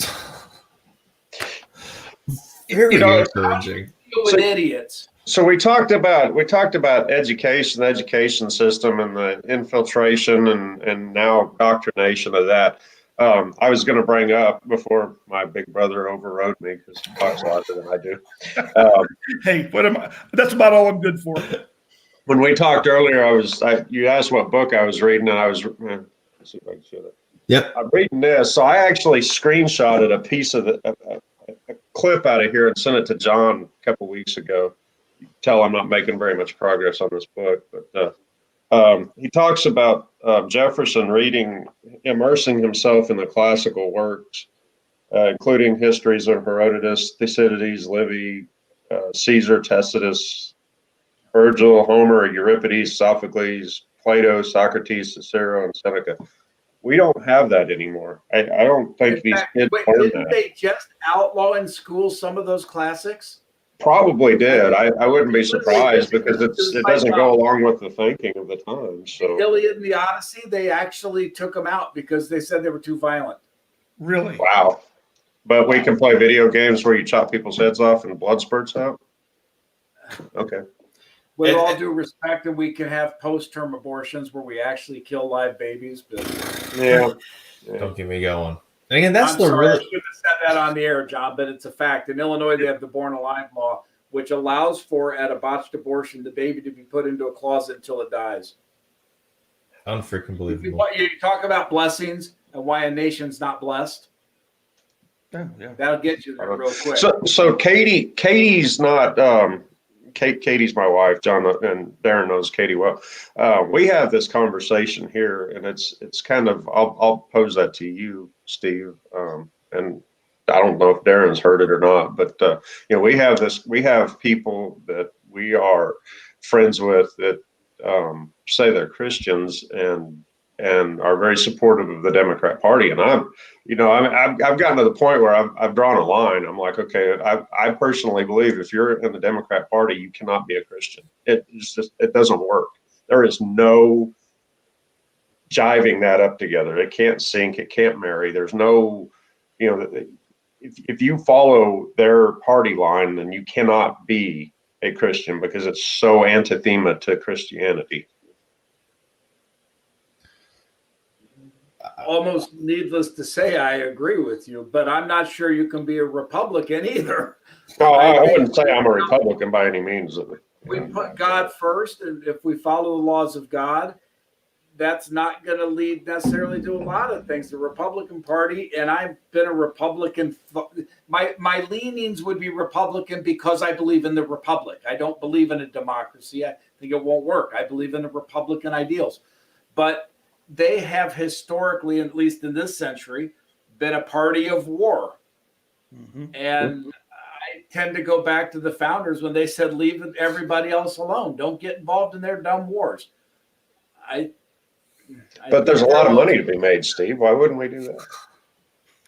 Very You know, encouraging. With idiots. So we talked about education, the education system, and the infiltration and now indoctrination of that. I was going to bring up before my big brother overrode me because he talks louder than I do. Hey, what am I? That's about all I'm good for. When we talked earlier, you asked what book I was reading, and let's see if I can show that. Yep. I'm reading this, so I actually screenshotted a piece of a clip out of here and sent it to John a couple weeks ago. You can tell I'm not making very much progress on this book, but he talks about Jefferson immersing himself in the classical works, including histories of Herodotus, Thucydides, Livy, Caesar, Tacitus, Virgil, Homer, Euripides, Sophocles, Plato, Socrates, Cicero, and Seneca. We don't have that anymore. I don't think these kids learn didn't that. they just outlaw in school some of those classics? Probably did. I wouldn't be surprised because it doesn't go along with the thinking of the time. So Iliad and the Odyssey, they actually took them out because they said they were too violent. Really? wow. But we can play video games where you chop people's heads off and blood spurts out. Okay. With all due respect, and we can have post-term abortions where we actually kill live babies. But Yeah. Don't get me going. And again, that's I'm the sorry, I really. shouldn't have said that on the air, John, but it's a fact. In Illinois, they have the Born Alive law, which allows for, at a botched abortion, the baby to be put into a closet until it dies. Unfreaking believable. You talk about blessings and why a nation's not blessed. Yeah. That'll get you there real quick. So Katie's not. Katie's my wife. John and Darren knows Katie well. We have this conversation here, and it's kind of. I'll pose that to you, Steve. And I don't know if Darren's heard it or not, but we have people that we are friends with that say they're Christians and are very supportive of the Democrat Party. And I've gotten to the point where I've drawn a line. I'm like, okay, I personally believe if you're in the Democrat Party, you cannot be a Christian. It doesn't work. There is no jiving that up together. It can't sync. It can't marry. There's no, if you follow their party line, then you cannot be a Christian because it's so anathema to Christianity. Almost needless to say, I agree with you, but I'm not sure you can be a Republican either. No, I wouldn't say I'm a Republican by any means. We put God first, and if we follow the laws of God, that's not going to lead necessarily to a lot of things. The Republican Party, and I've been a Republican, my leanings would be Republican because I believe in the Republic. I don't believe in a democracy. I think it won't work. I believe in the Republican ideals. But they have historically, at least in this century, been a party of war. Mm-hmm. And I tend to go back to the founders when they said, leave everybody else alone. Don't get involved in their dumb wars. But there's a lot of money to be made, Steve. Why wouldn't we do that?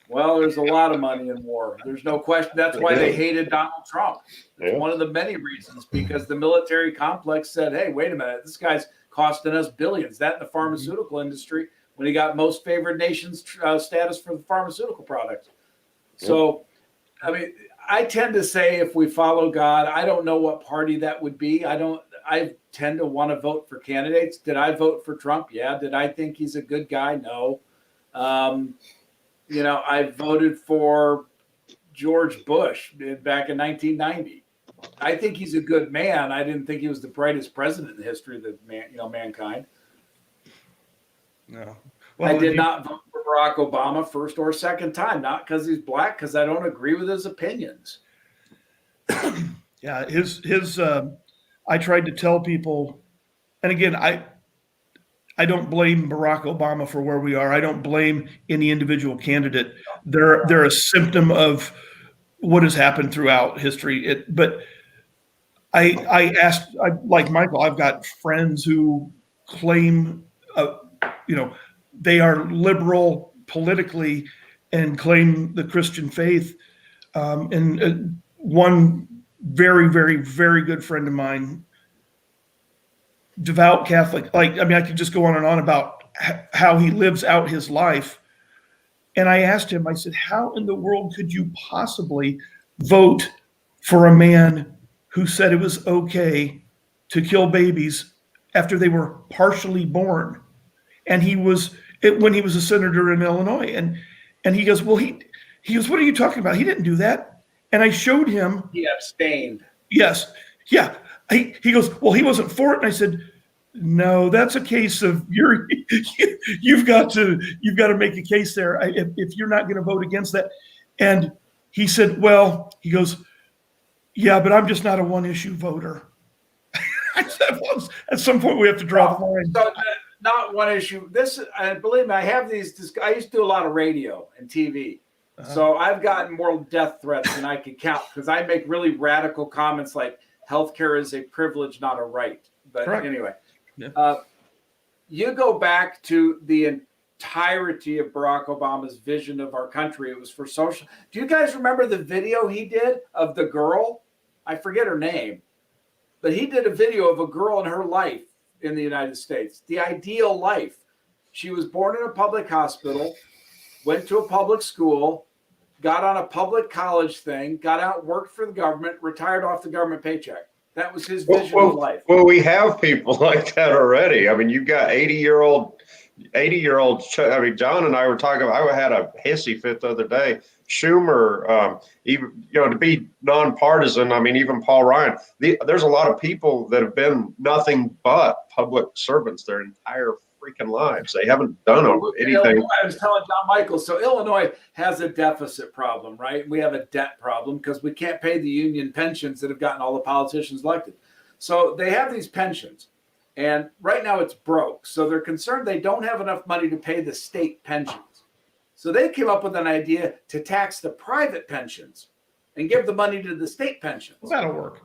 Well, there's a lot of money in war. There's no question. That's why they hated Donald Trump. It's one of the many reasons, because the military complex said, hey, wait a minute, this guy's costing us billions. That in the pharmaceutical industry, when he got most favored nations status for the pharmaceutical products. So, I mean, I tend to say if we follow God, I don't know what party that would be. I tend to want to vote for candidates. Did I vote for Trump? Yeah. Did I think he's a good guy? No. I voted for George Bush back in 1990. I think he's a good man. I didn't think he was the brightest president in the history of mankind. No. Well, I did not vote for Barack Obama first or second time, not because he's black, because I don't agree with his opinions. Yeah, his I tried to tell people, and again, I don't blame Barack Obama for where we are. I don't blame any individual candidate. They're a symptom of what has happened throughout history. But I asked, like Michael, I've got friends who claim, they are liberal politically and claim the Christian faith. And one very, very, very good friend of mine, devout Catholic, I could just go on and on about how he lives out his life. And I asked him, I said, how in the world could you possibly vote for a man who said it was okay to kill babies after they were partially born? And when he was a senator in Illinois. And he goes, well, he goes, what are you talking about? He didn't do that. And I showed him. He abstained. Yes. Yeah. He goes, well, he wasn't for it. And I said, no, that's a case of you've got to make a case there if you're not going to vote against that. And he said, well, he goes, yeah, but I'm just not a one issue voter. I said, well, at some point we have to draw the line. So, not one issue. Believe me, I have these. I used to do a lot of radio and TV. So I've gotten more death threats than I could count because I make really radical comments like healthcare is a privilege, not a right. But Correct. Anyway, Yeah. You go back to the entirety of Barack Obama's vision of our country. It was for social. Do you guys remember the video he did of the girl? I forget her name, but he did a video of a girl in her life in the United States, the ideal life. She was born in a public hospital, went to a public school, got on a public college thing, got out, worked for the government, retired off the government paycheck. That was his vision of life. Well, we have people like that already. I mean, you've got 80-year-old. I mean, John and I were talking about, I had a hissy fit the other day. Schumer, even, to be nonpartisan. I mean, even Paul Ryan, there's a lot of people that have been nothing but public servants their entire freaking lives. They haven't done anything. Illinois, I was telling John Michael, so Illinois has a deficit problem, right? We have a debt problem because we can't pay the union pensions that have gotten all the politicians elected. So they have these pensions. And right now it's broke. So they're concerned they don't have enough money to pay the state pensions. So they came up with an idea to tax the private pensions and give the money to the state pensions. Well, that'll work.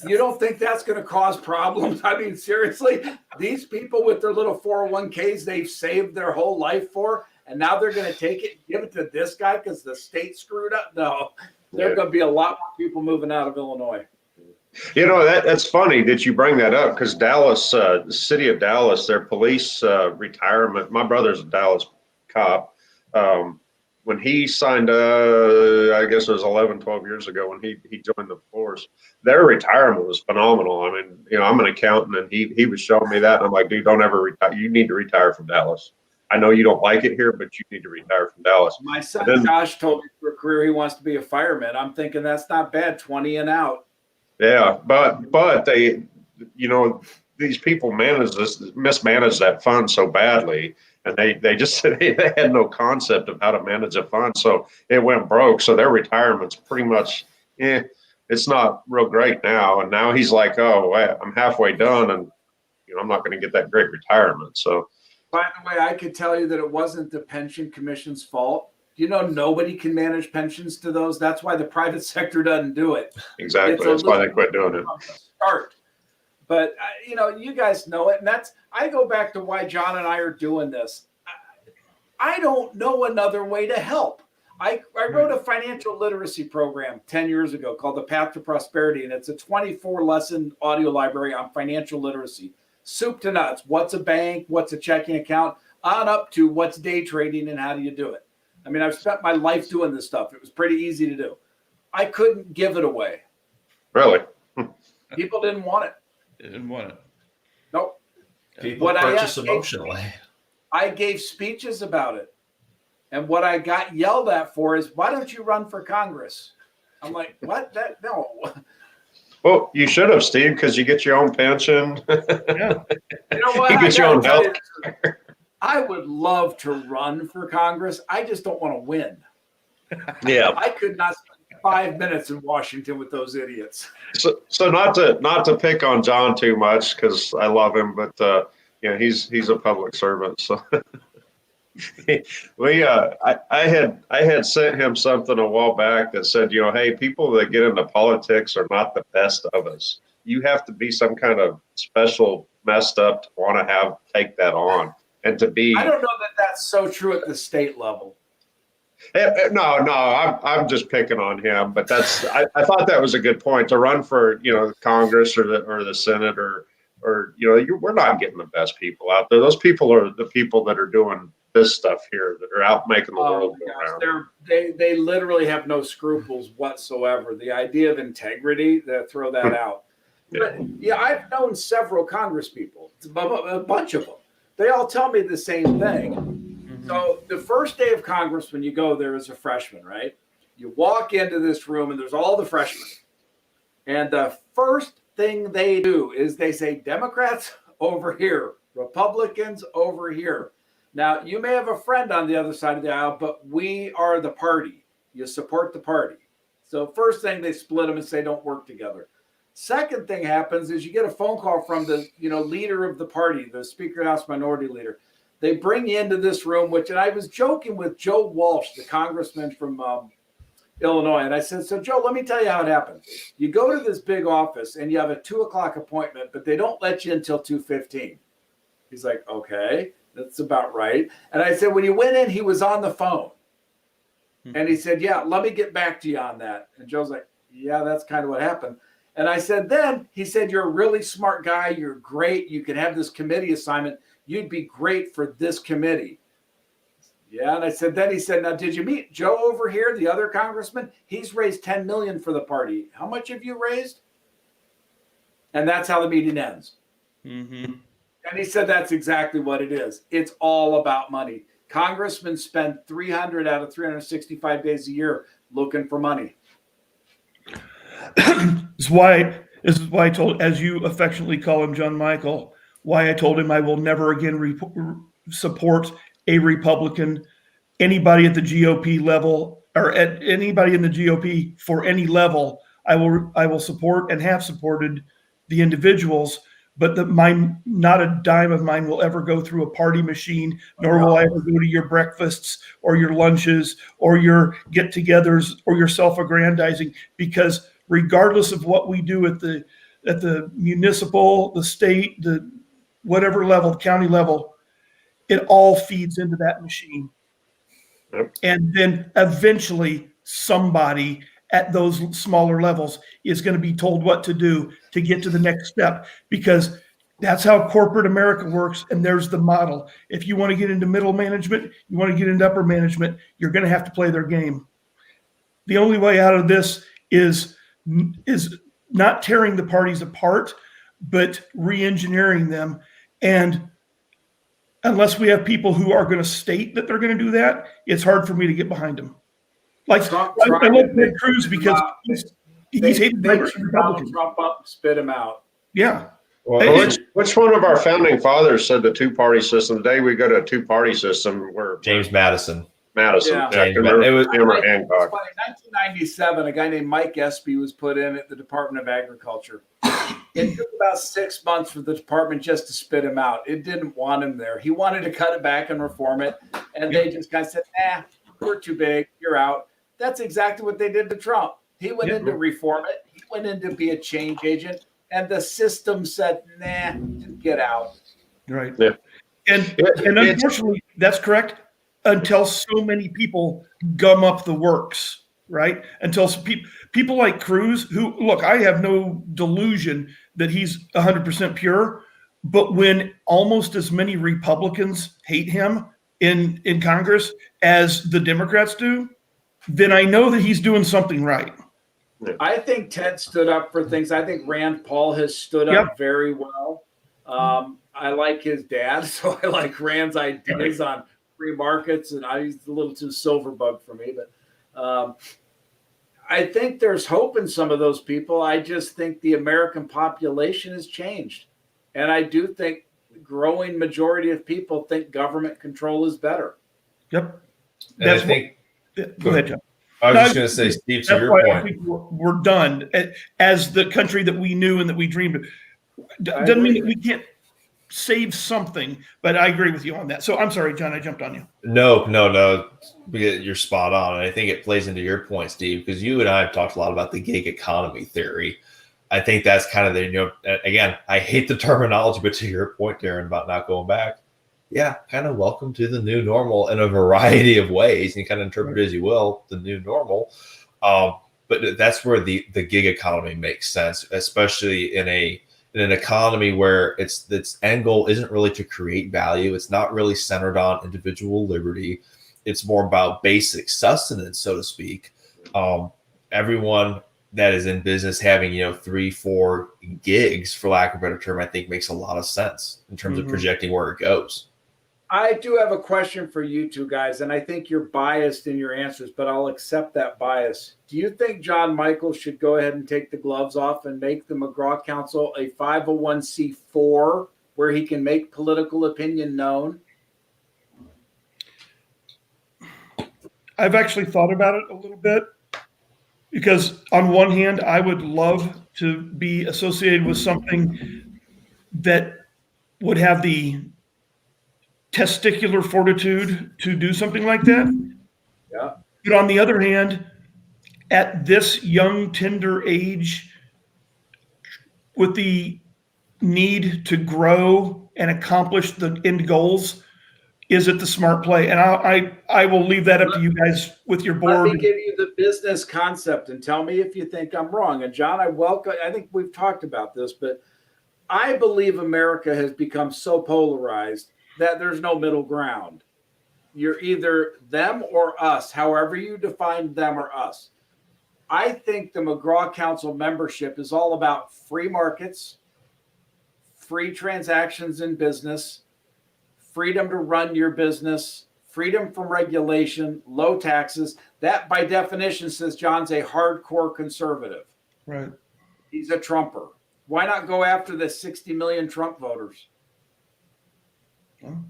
You don't think that's going to cause problems? I mean, seriously, these people with their little 401ks they've saved their whole life for, and now they're going to take it and give it to this guy because the state screwed up? No, there are going to be a lot more people moving out of Illinois. That's funny that you bring that up because Dallas, the city of Dallas, their police retirement. My brother's a Dallas cop. When he signed, I guess it was 11, 12 years ago when he joined the force, their retirement was phenomenal. I mean, I'm an accountant and he was showing me that. And I'm like, dude, don't ever retire. You need to retire from Dallas. I know you don't like it here, but you need to retire from Dallas. My son Josh told me for a career he wants to be a fireman. I'm thinking that's not bad, 20 and out. Yeah, but they, these people mismanage that fund so badly. And they just they had no concept of how to manage a fund, so it went broke. So their retirement's pretty much, it's not real great now. And now he's like, oh, I'm halfway done, and I'm not going to get that great retirement. So, by the way, I could tell you that it wasn't the pension commission's fault. Nobody can manage pensions to those. That's why the private sector doesn't do it. Exactly, that's why they quit doing it. Start. But, you guys know it. And I go back to why John and I are doing this. I don't know another way to help. I wrote a financial literacy program 10 years ago called The Path to Prosperity. And it's a 24-lesson audio library on financial literacy. Soup to nuts. What's a bank? What's a checking account? On up to what's day trading and how do you do it? I mean, I've spent my life doing this stuff. It was pretty easy to do. I couldn't give it away. Really? People didn't want it. Didn't want it. Nope. People purchase emotionally. I gave speeches about it. And what I got yelled at for is, why don't you run for Congress? I'm like, what? No. Well, you should have, Steve, because you get your own pension. Yeah. You know what? You get your own health. I would love to run for Congress. I just don't want to win. Yeah. I could not spend 5 minutes in Washington with those idiots. So not to pick on John too much because I love him, but he's a public servant. So I had sent him something a while back that said, hey, people that get into politics are not the best of us. You have to be some kind of special messed up to want to take that on and to be. I don't know that that's so true at the state level. No, I'm just picking on him, but I thought that was a good point to run for, Congress or the Senate or we're not getting the best people out there. Those people are the people that are doing this stuff here that are out making the world go round. They literally have no scruples whatsoever. The idea of integrity, they throw that out. Yeah. But yeah, I've known several Congress people, a bunch of them. They all tell me the same thing. So the first day of Congress, when you go there as a freshman, right? You walk into this room and there's all the freshmen. And the first thing they do is they say, Democrats over here, Republicans over here. Now, you may have a friend on the other side of the aisle, but we are the party. You support the party. So first thing, they split them and say, don't work together. Second thing happens is you get a phone call from the leader of the party, the Speaker of the House Minority Leader. They bring you into this room, and I was joking with Joe Walsh, the congressman from Illinois. And I said, so Joe, let me tell you how it happened. You go to this big office and you have a 2:00 appointment, but they don't let you until 2:15. He's like, okay, that's about right. And I said, when you went in, he was on the phone. And he said, yeah, let me get back to you on that. And Joe's like, yeah, that's kind of what happened. And I said, he said, you're a really smart guy. You're great. You can have this committee assignment. You'd be great for this committee. Yeah. And I said, he said, now, did you meet Joe over here, the other congressman? He's raised $10 million for the party. How much have you raised? And that's how the meeting ends. Mm-hmm. And he said, that's exactly what it is. It's all about money. Congressmen spend 300 out of 365 days a year looking for money. This is why I told, as you affectionately call him, John Michael, why I told him I will never again support a Republican, anybody at the GOP level, or at anybody in the GOP for any level. I will support and have supported the individuals, but not a dime of mine will ever go through a party machine, nor will I ever go to your breakfasts or your lunches or your get-togethers or your self-aggrandizing, because regardless of what we do at the municipal, the state, the whatever level, the county level, it all feeds into that machine. Yep. And then eventually somebody at those smaller levels is going to be told what to do to get to the next step, because that's how corporate America works. And there's the model. If you want to get into middle management, you want to get into upper management, you're going to have to play their game. The only way out of this is not tearing the parties apart, but re-engineering them. And unless we have people who are going to state that they're going to do that, it's hard for me to get behind them. Like, I love Ted Cruz because he's hated by Republicans. Trump up, spit him out. Yeah. Well, which one of our founding fathers said the two-party system? Today we go to a two-party system where James Madison. Yeah. It was Hancock. 1997, a guy named Mike Espy was put in at the Department of Agriculture. It took about 6 months for the department just to spit him out. It didn't want him there. He wanted to cut it back and reform it. And they just kind of said, we're too big. You're out. That's exactly what they did to Trump. He went in to reform it. He went in to be a change agent. And the system said, just get out. Right. Yeah. And unfortunately, that's correct, until so many people gum up the works, right? Until people like Cruz, who, look, I have no delusion that he's 100% pure, but when almost as many Republicans hate him in Congress as the Democrats do, then I know that he's doing something right. I think Ted stood up for things. I think Rand Paul has stood up very well. I like his dad, so I like Rand's ideas on free markets, and he's a little too silverbug for me. But I think there's hope in some of those people. I just think the American population has changed. And I do think the growing majority of people think government control is better. Yep. And I think Go ahead, John. I was just going to say, Steve, to your point. I think we're done as the country that we knew and that we dreamed of. Doesn't mean that we can't save something, but I agree with you on that. So I'm sorry, John, I jumped on you. No. You're spot on. And I think it plays into your point, Steve, because you and I have talked a lot about the gig economy theory. I think that's kind of the, again, I hate the terminology, but to your point, Darren, about not going back, yeah, kind of welcome to the new normal in a variety of ways. You kind of interpret it as you will, the new normal. But that's where the gig economy makes sense, especially in an economy where its end goal isn't really to create value. It's not really centered on individual liberty. It's more about basic sustenance, so to speak. Everyone that is in business having 3-4 gigs, for lack of a better term, I think makes a lot of sense in terms of projecting where it goes. I do have a question for you two guys, and I think you're biased in your answers, but I'll accept that bias. Do you think John Michael should go ahead and take the gloves off and make the McGraw Council a 501c4 where he can make political opinion known? I've actually thought about it a little bit, because on one hand, I would love to be associated with something that would have the testicular fortitude to do something like that. Yeah. But on the other hand, at this young, tender age, with the need to grow and accomplish the end goals, is it the smart play? And I will leave that up to you guys with your board. Let me give you the business concept and tell me if you think I'm wrong. And John, I think we've talked about this, but I believe America has become so polarized that there's no middle ground. You're either them or us, however you define them or us. I think the McGraw Council membership is all about free markets, free transactions in business, freedom to run your business, freedom from regulation, low taxes. That by definition says John's a hardcore conservative. Right. He's a Trumper. Why not go after the 60 million Trump voters? Well,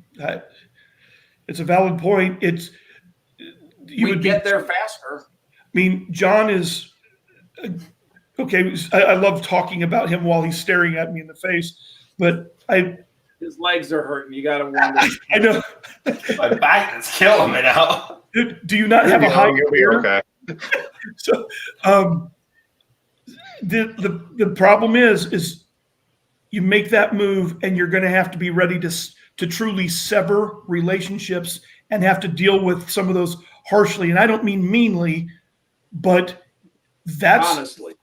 it's a valid point. We get there faster. I mean, John is okay. I love talking about him while he's staring at me in the face, but his legs are hurting. You got to wonder. I know My back is killing me now. Do you not have a high You'll be career? okay. So, the problem is you make that move, and you're going to have to be ready to truly sever relationships and have to deal with some of those harshly. And I don't mean meanly, but that's Honestly.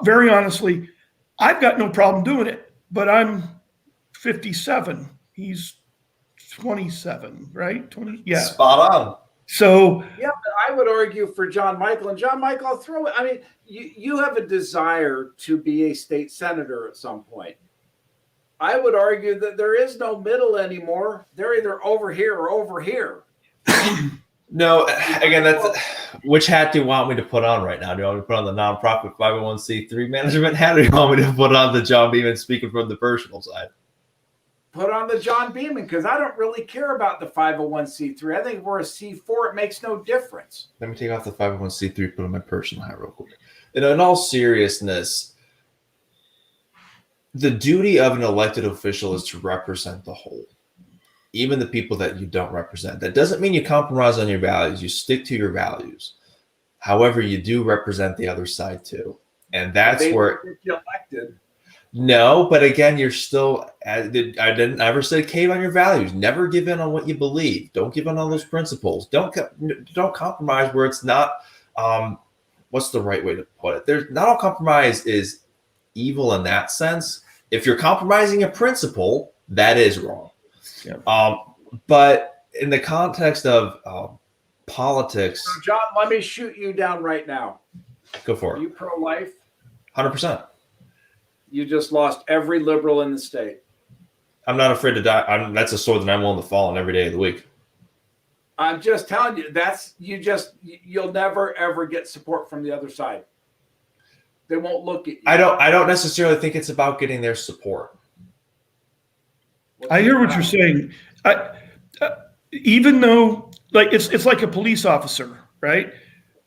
Very honestly, I've got no problem doing it, but I'm 57. He's 27, right? 20. Yeah. Spot on. So Yeah, but I would argue for John Michael. And John Michael, I'll throw it. I mean, you have a desire to be a state senator at some point. I would argue that there is no middle anymore. They're either over here or over here. No, again, that's which hat do you want me to put on right now? Do you want me to put on the nonprofit 501c3 management hat, or do you want me to put on the John Beeman speaking from the personal side? Put on the John Beeman, because I don't really care about the 501c3. I think if we're a C4, it makes no difference. Let me take off the 501c3, put on my personal hat real quick. And in all seriousness, the duty of an elected official is to represent the whole, even the people that you don't represent. That doesn't mean you compromise on your values. You stick to your values. However, you do represent the other side too. And that's They where get you elected. No, but again, you're still. I didn't ever say cave on your values. Never give in on what you believe. Don't give in on those principles. Don't compromise where it's not. What's the right way to put it? There's not all compromise is evil in that sense. If you're compromising a principle, that is wrong. Yeah. But in the context of politics, So John, let me shoot you down right now. go for Are it. you pro-life? 100%. You just lost every liberal in the state. I'm not afraid to die. That's a sword that I'm willing to fall on every day of the week. I'm just telling you, you'll never ever get support from the other side. They won't look at you. I don't necessarily think it's about getting their support. I hear what you're saying. Even though, like, it's like a police officer, right?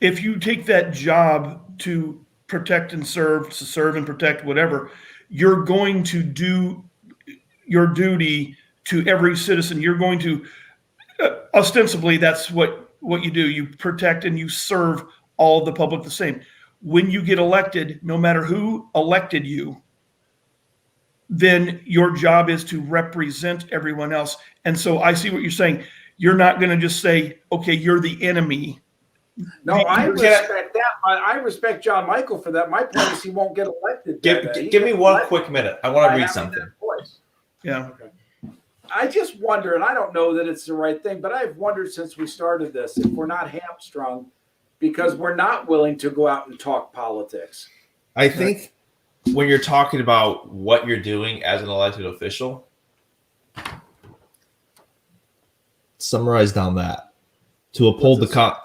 If you take that job to protect and serve, to serve and protect, whatever, you're going to do your duty to every citizen. You're going to, ostensibly, that's what you do. You protect and you serve all of the public the same. when you get elected, no matter who elected you, then your job is to represent everyone else. And so I see what you're saying. You're not going to just say, okay, you're the enemy. No, I respect that. I respect John Michael for that. My point is he won't get elected. Give me one quick minute. I want to read something. Yeah. Okay. I just wonder, and I don't know that it's the right thing, but I've wondered since we started this if we're not hamstrung because we're not willing to go out and talk politics. I think when you're talking about what you're doing as an elected official, summarized on that to uphold the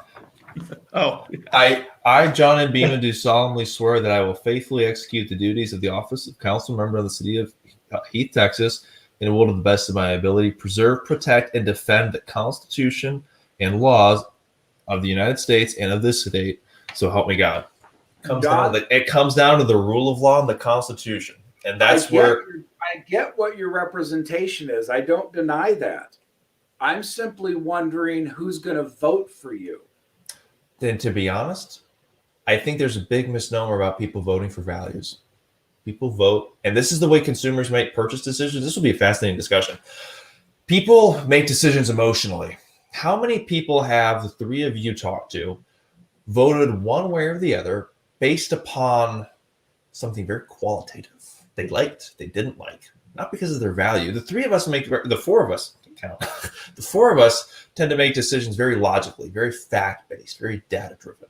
Oh, I, John and Beeman, do solemnly swear that I will faithfully execute the duties of the office of council member of the city of Heath, Texas, and will to the best of my ability preserve, protect, and defend the Constitution and laws of the United States and of this state. So help me God. It comes down to the rule of law and the Constitution, and that's where I get what your representation is. I don't deny that. I'm simply wondering who's going to vote for you. Then, to be honest, I think there's a big misnomer about people voting for values. People vote, and this is the way consumers make purchase decisions. This will be a fascinating discussion. People make decisions emotionally. How many people have the three of you talked to voted one way or the other based upon something very qualitative? They liked, they didn't like, not because of their value. The four of us tend to make decisions very logically, very fact-based, very data-driven.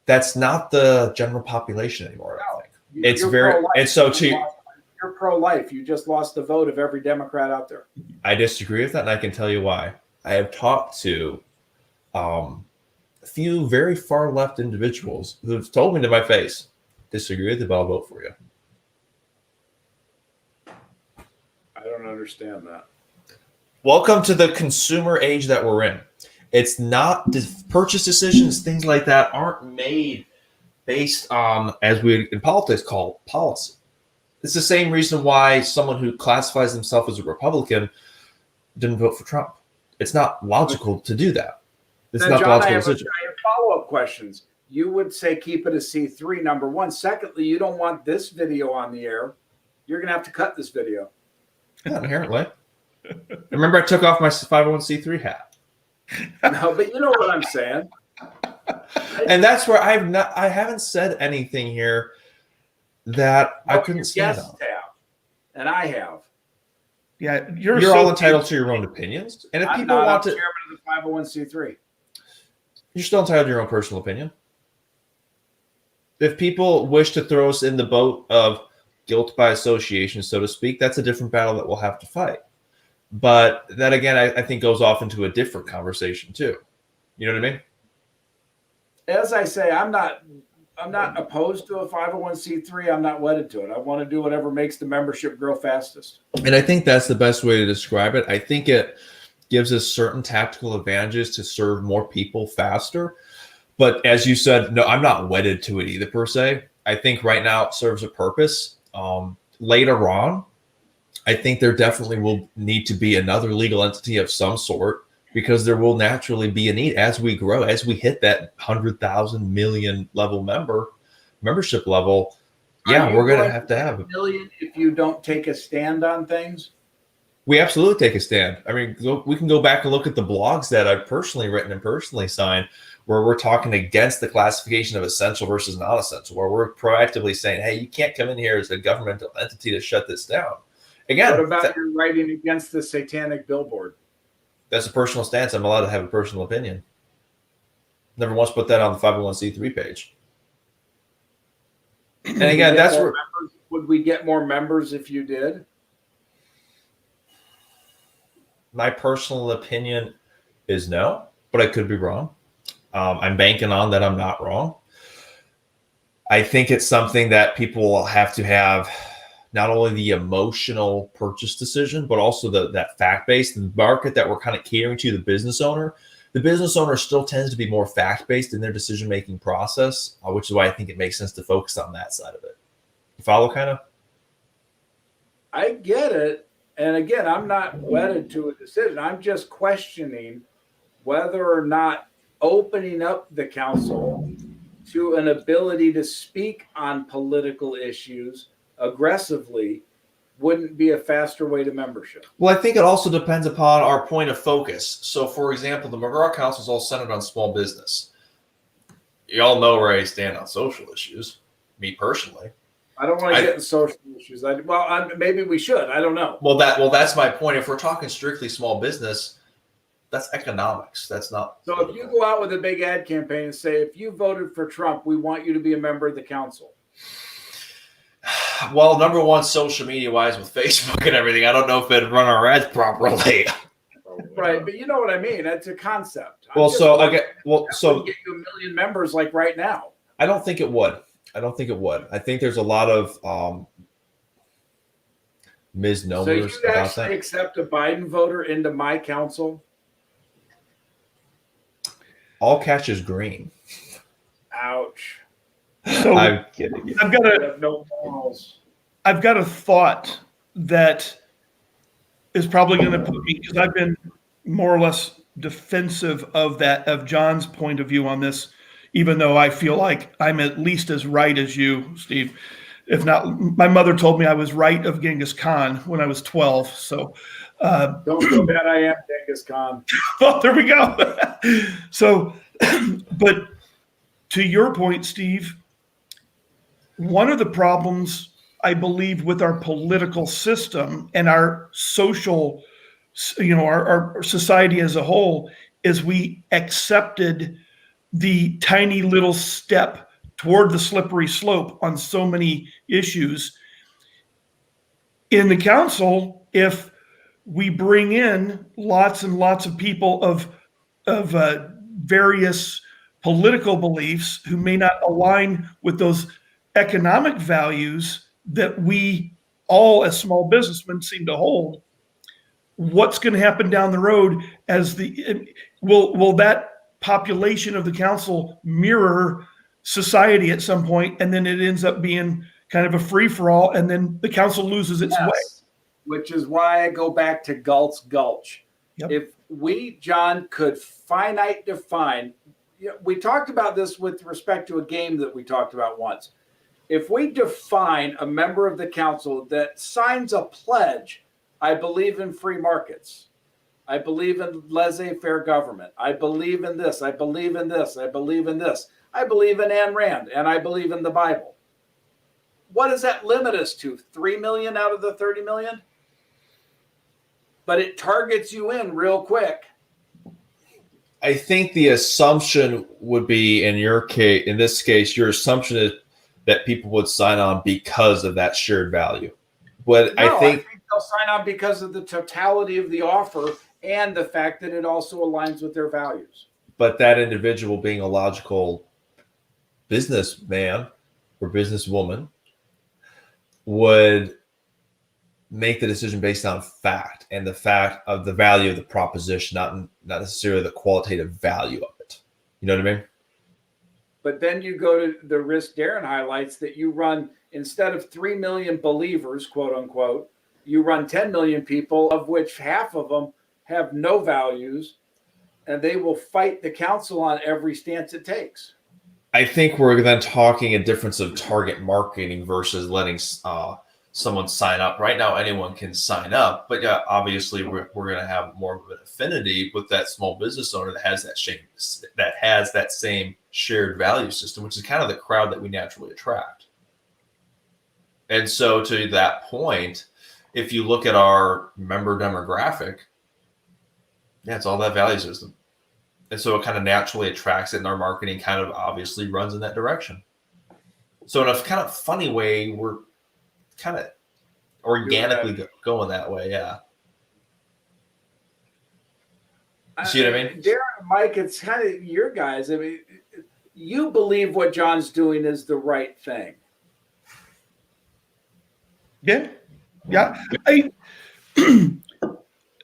That's not the general population anymore, I think. It's very, pro-life. And so you're pro-life. You just lost the vote of every Democrat out there. I disagree with that, and I can tell you why. I have talked to a few very far left individuals who have told me to my face, disagree with it, but I'll vote for you. I don't understand that. Welcome to the consumer age that we're in. It's not purchase decisions, things like that aren't made based on, as we in politics call policy. It's the same reason why someone who classifies themselves as a Republican didn't vote for Trump. It's not logical to do that. It's then, not John, logical I have decision. follow-up questions. You would say keep it a C3, number one. Secondly, you don't want this video on the air. You're going to have to cut this video. Yeah, inherently. Remember, I took off my 501c3 hat. No, but you know what I'm saying. And that's where I haven't said anything here that I couldn't stand on. And I have. Yeah, you're all entitled to your own opinions, and if people want to, chairman of the 501c3. You're still entitled to your own personal opinion. If people wish to throw us in the boat of guilt by association, so to speak, that's a different battle that we'll have to fight. But that, again, I think goes off into a different conversation too. You know what I mean? As I say, I'm not opposed to a 501c3. I'm not wedded to it. I want to do whatever makes the membership grow fastest. And I think that's the best way to describe it. I think it gives us certain tactical advantages to serve more people faster. But as you said, no, I'm not wedded to it either per se. I think right now it serves a purpose. Later on, I think there definitely will need to be another legal entity of some sort, because there will naturally be a need as we grow, as we hit that 100,000 million level membership level. Yeah, we're going to have a million if you don't take a stand on things. We absolutely take a stand. I mean, we can go back and look at the blogs that I've personally written and personally signed, where we're talking against the classification of essential versus non-essential, where we're proactively saying, hey, you can't come in here as a governmental entity to shut this down. Again, what about your writing against the satanic billboard? That's a personal stance. I'm allowed to have a personal opinion. Never once put that on the 501c3 page. And again, that's where would we get more members if you did? My personal opinion is no, but I could be wrong. I'm banking on that I'm not wrong. I think it's something that people will have to have not only the emotional purchase decision, but also that fact-based. The market that we're kind of catering to, the business owner still tends to be more fact-based in their decision-making process, which is why I think it makes sense to focus on that side of it. You follow kind of? I get it. And again, I'm not wedded to a decision. I'm just questioning whether or not opening up the council to an ability to speak on political issues aggressively wouldn't be a faster way to membership? Well, I think it also depends upon our point of focus. So, for example, the McGraw Council is all centered on small business. You all know where I stand on social issues, me personally. I don't want to get into social issues. Maybe we should. I don't know. Well, that's my point. If we're talking strictly small business, that's economics. That's not. So if you go out with a big ad campaign and say, if you voted for Trump, we want you to be a member of the council. Well, number one, social media wise with Facebook and everything, I don't know if it'd run our ads properly. Right, but you know what I mean. It's a concept. Well, so get you a million members like right now. I don't think it would. I think there's a lot of misnomers So you about actually that. accept a Biden voter into my council? All cash is green. Ouch. So I'm kidding. I've got I a have no morals. I've got a thought that is probably going to put me, because I've been more or less defensive of John's point of view on this, even though I feel like I'm at least as right as you, Steve. If not, my mother told me I was right of Genghis Khan when I was 12. So Don't feel bad. I am Genghis Khan. well, there we go. So, but to your point, Steve, one of the problems I believe with our political system and our social, our society as a whole, is we accepted the tiny little step toward the slippery slope on so many issues. In the council, if we bring in lots and lots of people of various political beliefs who may not align with those economic values that we all as small businessmen seem to hold, what's going to happen down the road will that population of the council mirror society at some point, and then it ends up being kind of a free-for-all, and then the council loses its way. Which is why I go back to Galt's Gulch. Yep. If we, John, could finite define, we talked about this with respect to a game that we talked about once. If we define a member of the council that signs a pledge, I believe in free markets, I believe in laissez-faire government, I believe in this, I believe in this, I believe in this, I believe in Ayn Rand, and I believe in the Bible. What does that limit us to? 3 million out of the 30 million? But it targets you in real quick. I think the assumption would be in this case, your assumption is that people would sign on because of that shared value. But No, I think they'll sign on because of the totality of the offer and the fact that it also aligns with their values. but that individual being a logical businessman or businesswoman would make the decision based on fact and the fact of the value of the proposition, not necessarily the qualitative value of it. You know what I mean? But then you go to the risk Darren highlights that you run, instead of 3 million believers, quote unquote, you run 10 million people, of which half of them have no values, and they will fight the council on every stance it takes. I think we're then talking a difference of target marketing versus letting someone sign up. Right now, anyone can sign up, but yeah, obviously we're going to have more of an affinity with that small business owner that has that same shared value system, which is kind of the crowd that we naturally attract. And so to that point, if you look at our member demographic, yeah, it's all that value system. And so it kind of naturally attracts it, and our marketing kind of obviously runs in that direction. So in a kind of funny way, we're kind of organically going that way, yeah. You see what I mean? Darren and Mike, it's kind of your guys. I mean, you believe what John's doing is the right thing. Yeah.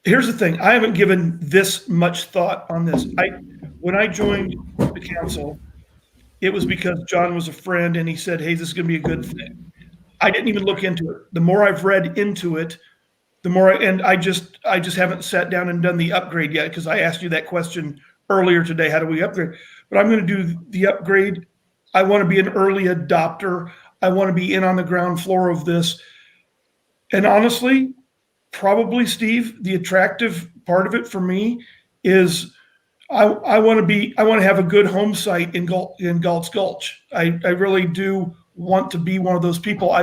Here's the thing. I haven't given this much thought on this. When I joined the council, it was because John was a friend and he said, hey, this is going to be a good thing. I didn't even look into it. The more I've read into it, the more, I just haven't sat down and done the upgrade yet, because I asked you that question earlier today. How do we upgrade? But I'm going to do the upgrade I want to be an early adopter. I want to be in on the ground floor of this. And honestly, probably, Steve, the attractive part of it for me is I want to have a good home site in Galt's Gulch. I really do want to be one of those people.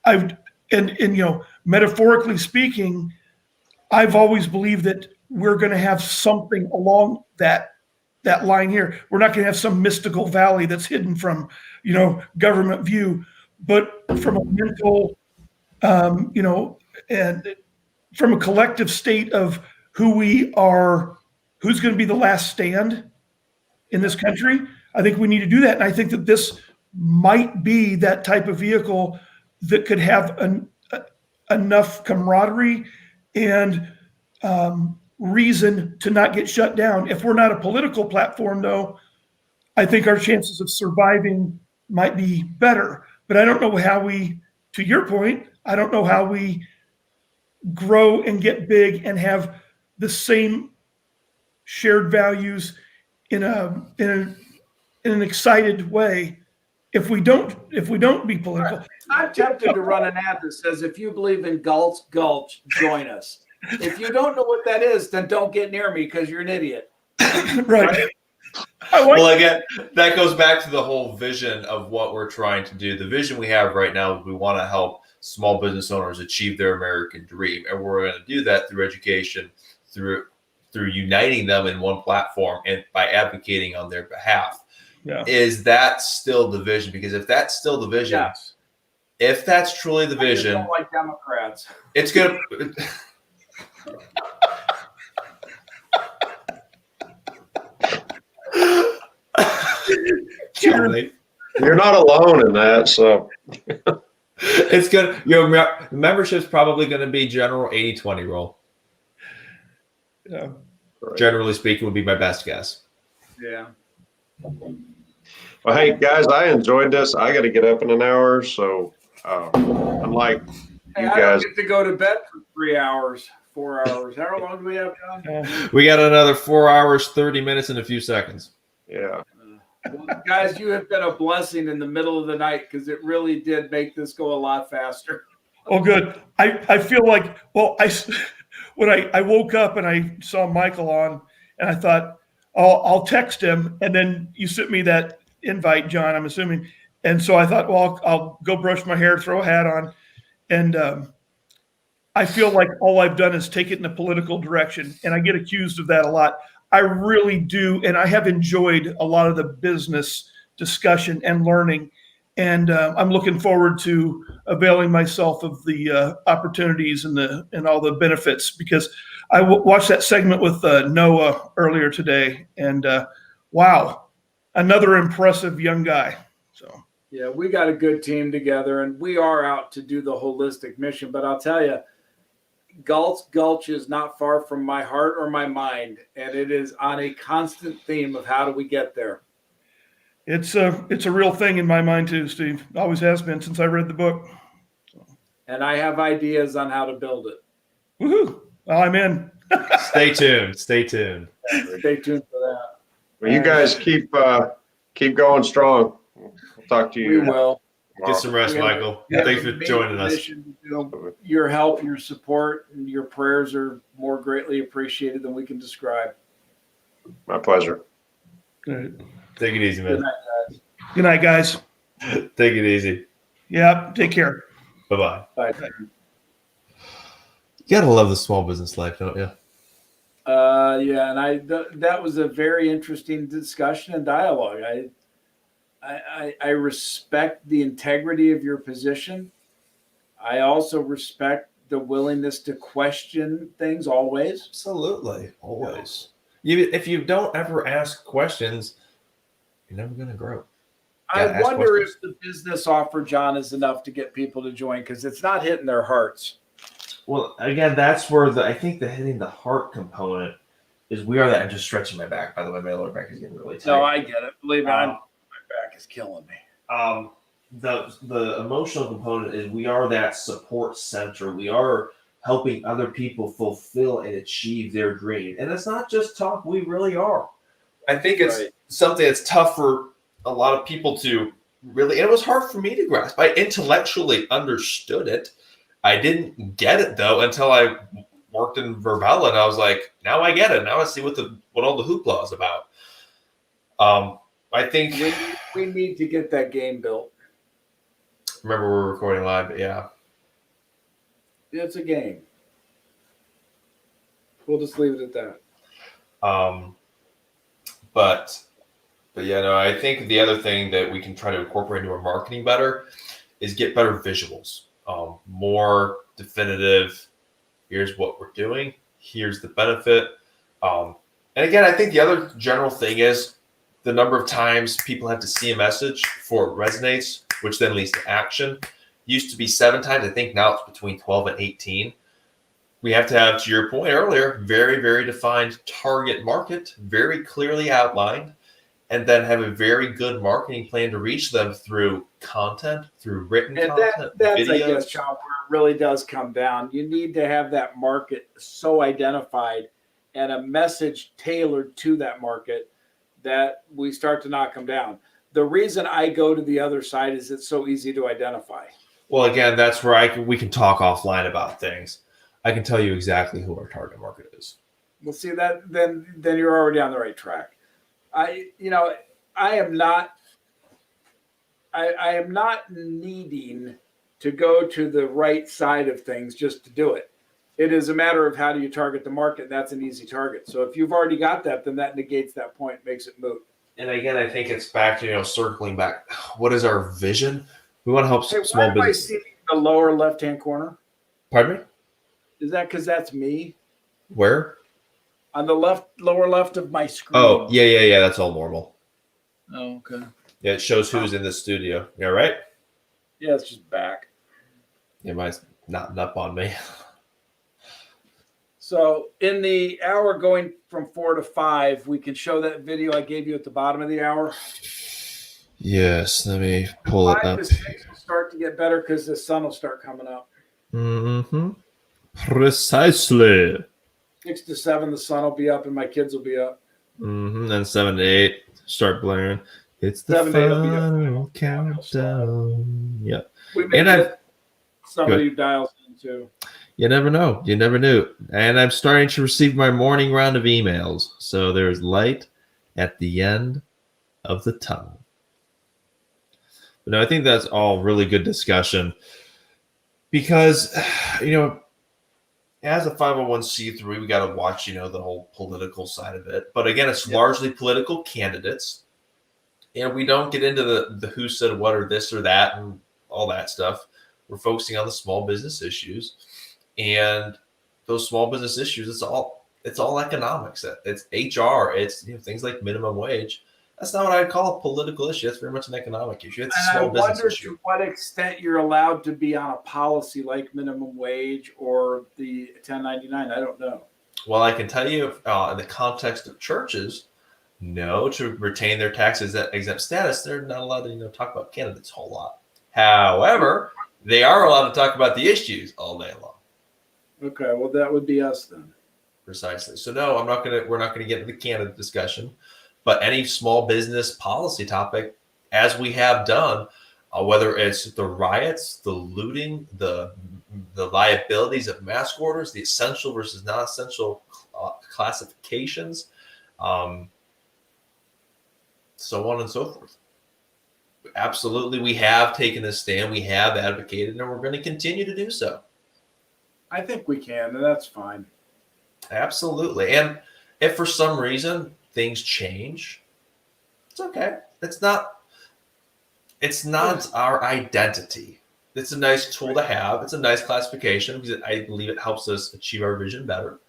I've and metaphorically speaking, I've always believed that we're going to have something along that line here. We're not going to have some mystical valley that's hidden from government view, but from a mental and from a collective state of who we are, who's going to be the last stand in this country. I think we need to do that. And I think that this might be that type of vehicle that could have enough camaraderie and reason to not get shut down. If we're not a political platform, though, I think our chances of surviving might be better. But I don't know how we, to your point, I don't know how we grow and get big and have the same shared values in an excited way if we don't be political. I'm tempted to run an ad that says, if you believe in Galt's Gulch, join us. If you don't know what that is, then don't get near me because you're an idiot. Right. Well, again, that goes back to the whole vision of what we're trying to do. The vision we have right now, we want to help small business owners achieve their American dream. And we're going to do that through education, through uniting them in one platform and by advocating on their behalf. Yeah. Is that still the vision? Because if that's still the vision, Yes. if that's truly the I just vision, don't like Democrats. it's going to... You're not alone in that. So It's good. Your membership's probably going to be general 80-20 rule. Yeah. Generally speaking, would be my best guess. Yeah. Well, hey guys, I enjoyed this. I got to get up in an hour, so unlike Hey, you I guys, don't get to go to bed for 3 hours, 4 hours. How long do we have, John? We got another 4 hours, 30 minutes, and a few seconds. yeah. Well, guys, you have been a blessing in the middle of the night because it really did make this go a lot faster. Oh, good. I feel like, well, when I woke up and I saw Michael on, and I thought, I'll text him, and then you sent me that invite, John, I'm assuming. And so I thought, well, I'll go brush my hair, throw a hat on. And I feel like all I've done is take it in a political direction, and I get accused of that a lot. I really do, and I have enjoyed a lot of the business discussion and learning, and I'm looking forward to availing myself of the opportunities and all the benefits, because I watched that segment with Noah earlier today, and wow, another impressive young guy. So Yeah, we got a good team together, and we are out to do the holistic mission. But I'll tell you, Galt's Gulch is not far from my heart or my mind, and it is on a constant theme of how do we get there. it's a real thing in my mind too, Steve. Always has been since I read the book. And I have ideas on how to build it. Woohoo! Well, I'm in. Stay tuned. Stay tuned. Stay tuned for that. Well, you guys keep going strong. We'll talk to We you. will. Get some rest, Michael. We have Thanks a for big joining us. mission to do. Your help, your support, and your prayers are more greatly appreciated than we can describe. My pleasure. Good Take it easy, Good man. night, guys. night, guys. Take it easy. Yeah, take care. Bye-bye. Bye. You gotta love the small business life, don't you? Yeah, and that was a very interesting discussion and dialogue. I respect the integrity of your position. I also respect the willingness to question things always. Absolutely. Always. If you don't ever ask questions, you're never gonna grow. I Ask wonder questions. if the business offer, John, is enough to get people to join because it's not hitting their hearts. Well, again, that's where I think the hitting the heart component is. We are that. I'm just stretching my back. By the way, my lower back is getting really tight. No, I get it. Believe me, my back is killing me. The emotional component is we are that support center. We are helping other people fulfill and achieve their dream. And it's not just talk. We really are. I think it's Right. something that's tough for a lot of people to really, and it was hard for me to grasp. I intellectually understood it. I didn't get it though until I worked in Verbella, and I was like, now I get it. Now I see what all the hoopla is about. I think we need to get that game built. remember we're recording live, but yeah. It's a game. We'll just leave it at that. But yeah, no, I think the other thing that we can try to incorporate into our marketing better is get better visuals, more definitive. Here's what we're doing. Here's the benefit. And again, I think the other general thing is the number of times people have to see a message before it resonates, which then leads to action. Used to be 7 times. I think now it's between 12 and 18. We have to have, to your point earlier, very, very defined target market, very clearly outlined, and then have a very good marketing plan to reach them through content, through written And content, that's, videos. I guess, John, where it really does come down. You need to have that market so identified and a message tailored to that market that we start to knock them down. The reason I go to the other side is it's so easy to identify. Well, again, that's where we can talk offline about things. I can tell you exactly who our target market is. Well, see that then you're already on the right track. I am not needing to go to the right side of things just to do it. It is a matter of how do you target the market. That's an easy target. So if you've already got that, then that negates that point, makes it moot. And again, I think it's back to, circling back. What is our vision? We want to help Hey, small why do I business. see the lower left-hand corner? Pardon me? Is that because that's me Where? on the lower left of my screen? Oh, yeah. That's all normal. Oh, okay. Yeah, it shows who's in the studio. Yeah, right? Yeah, it's just back. Yeah, mine's not up on me. So in the hour going from 4 to 5, we can show that video I gave you at the bottom of the hour. Yes, let me pull it 5 up. to 6 will start to get better because the sun will start coming up. Mm-hmm. Precisely. 6 to 7, the sun will be up and my kids will be up. Mm-hmm. Then 7 to 8 start blaring. It's the 7 to 8 will be up. final countdown. Yep. We may And I've- get somebody who dials in too. You never know. You never knew. And I'm starting to receive my morning round of emails. So there's light at the end of the tunnel. But no, I think that's all really good discussion because, as a 501c3, we got to watch, the whole political side of it. But again, it's largely political candidates. And we don't get into the who said what or this or that and all that stuff. We're focusing on the small business issues. And those small business issues, it's all economics. It's HR. It's things like minimum wage. That's not what I'd call a political issue. That's very much an economic issue. It's a small business issue. To what extent you're allowed to be on a policy like minimum wage or the 1099. I don't know. Well, I can tell you in the context of churches, no, to retain their tax exempt status, they're not allowed to talk about candidates a whole lot. However, they are allowed to talk about the issues all day long. Okay, well, that would be us then. Precisely. So no, we're not gonna get into the candidate discussion, but any small business policy topic, as we have done, whether it's the riots, the looting, the liabilities of mask orders, the essential versus non-essential classifications, so on and so forth. Absolutely, we have taken a stand, we have advocated, and we're going to continue to do so. I think we can, and that's fine. Absolutely. And if for some reason things change, it's okay. It's not our identity. It's a nice tool to have. It's a nice classification because I believe it helps us achieve our vision better.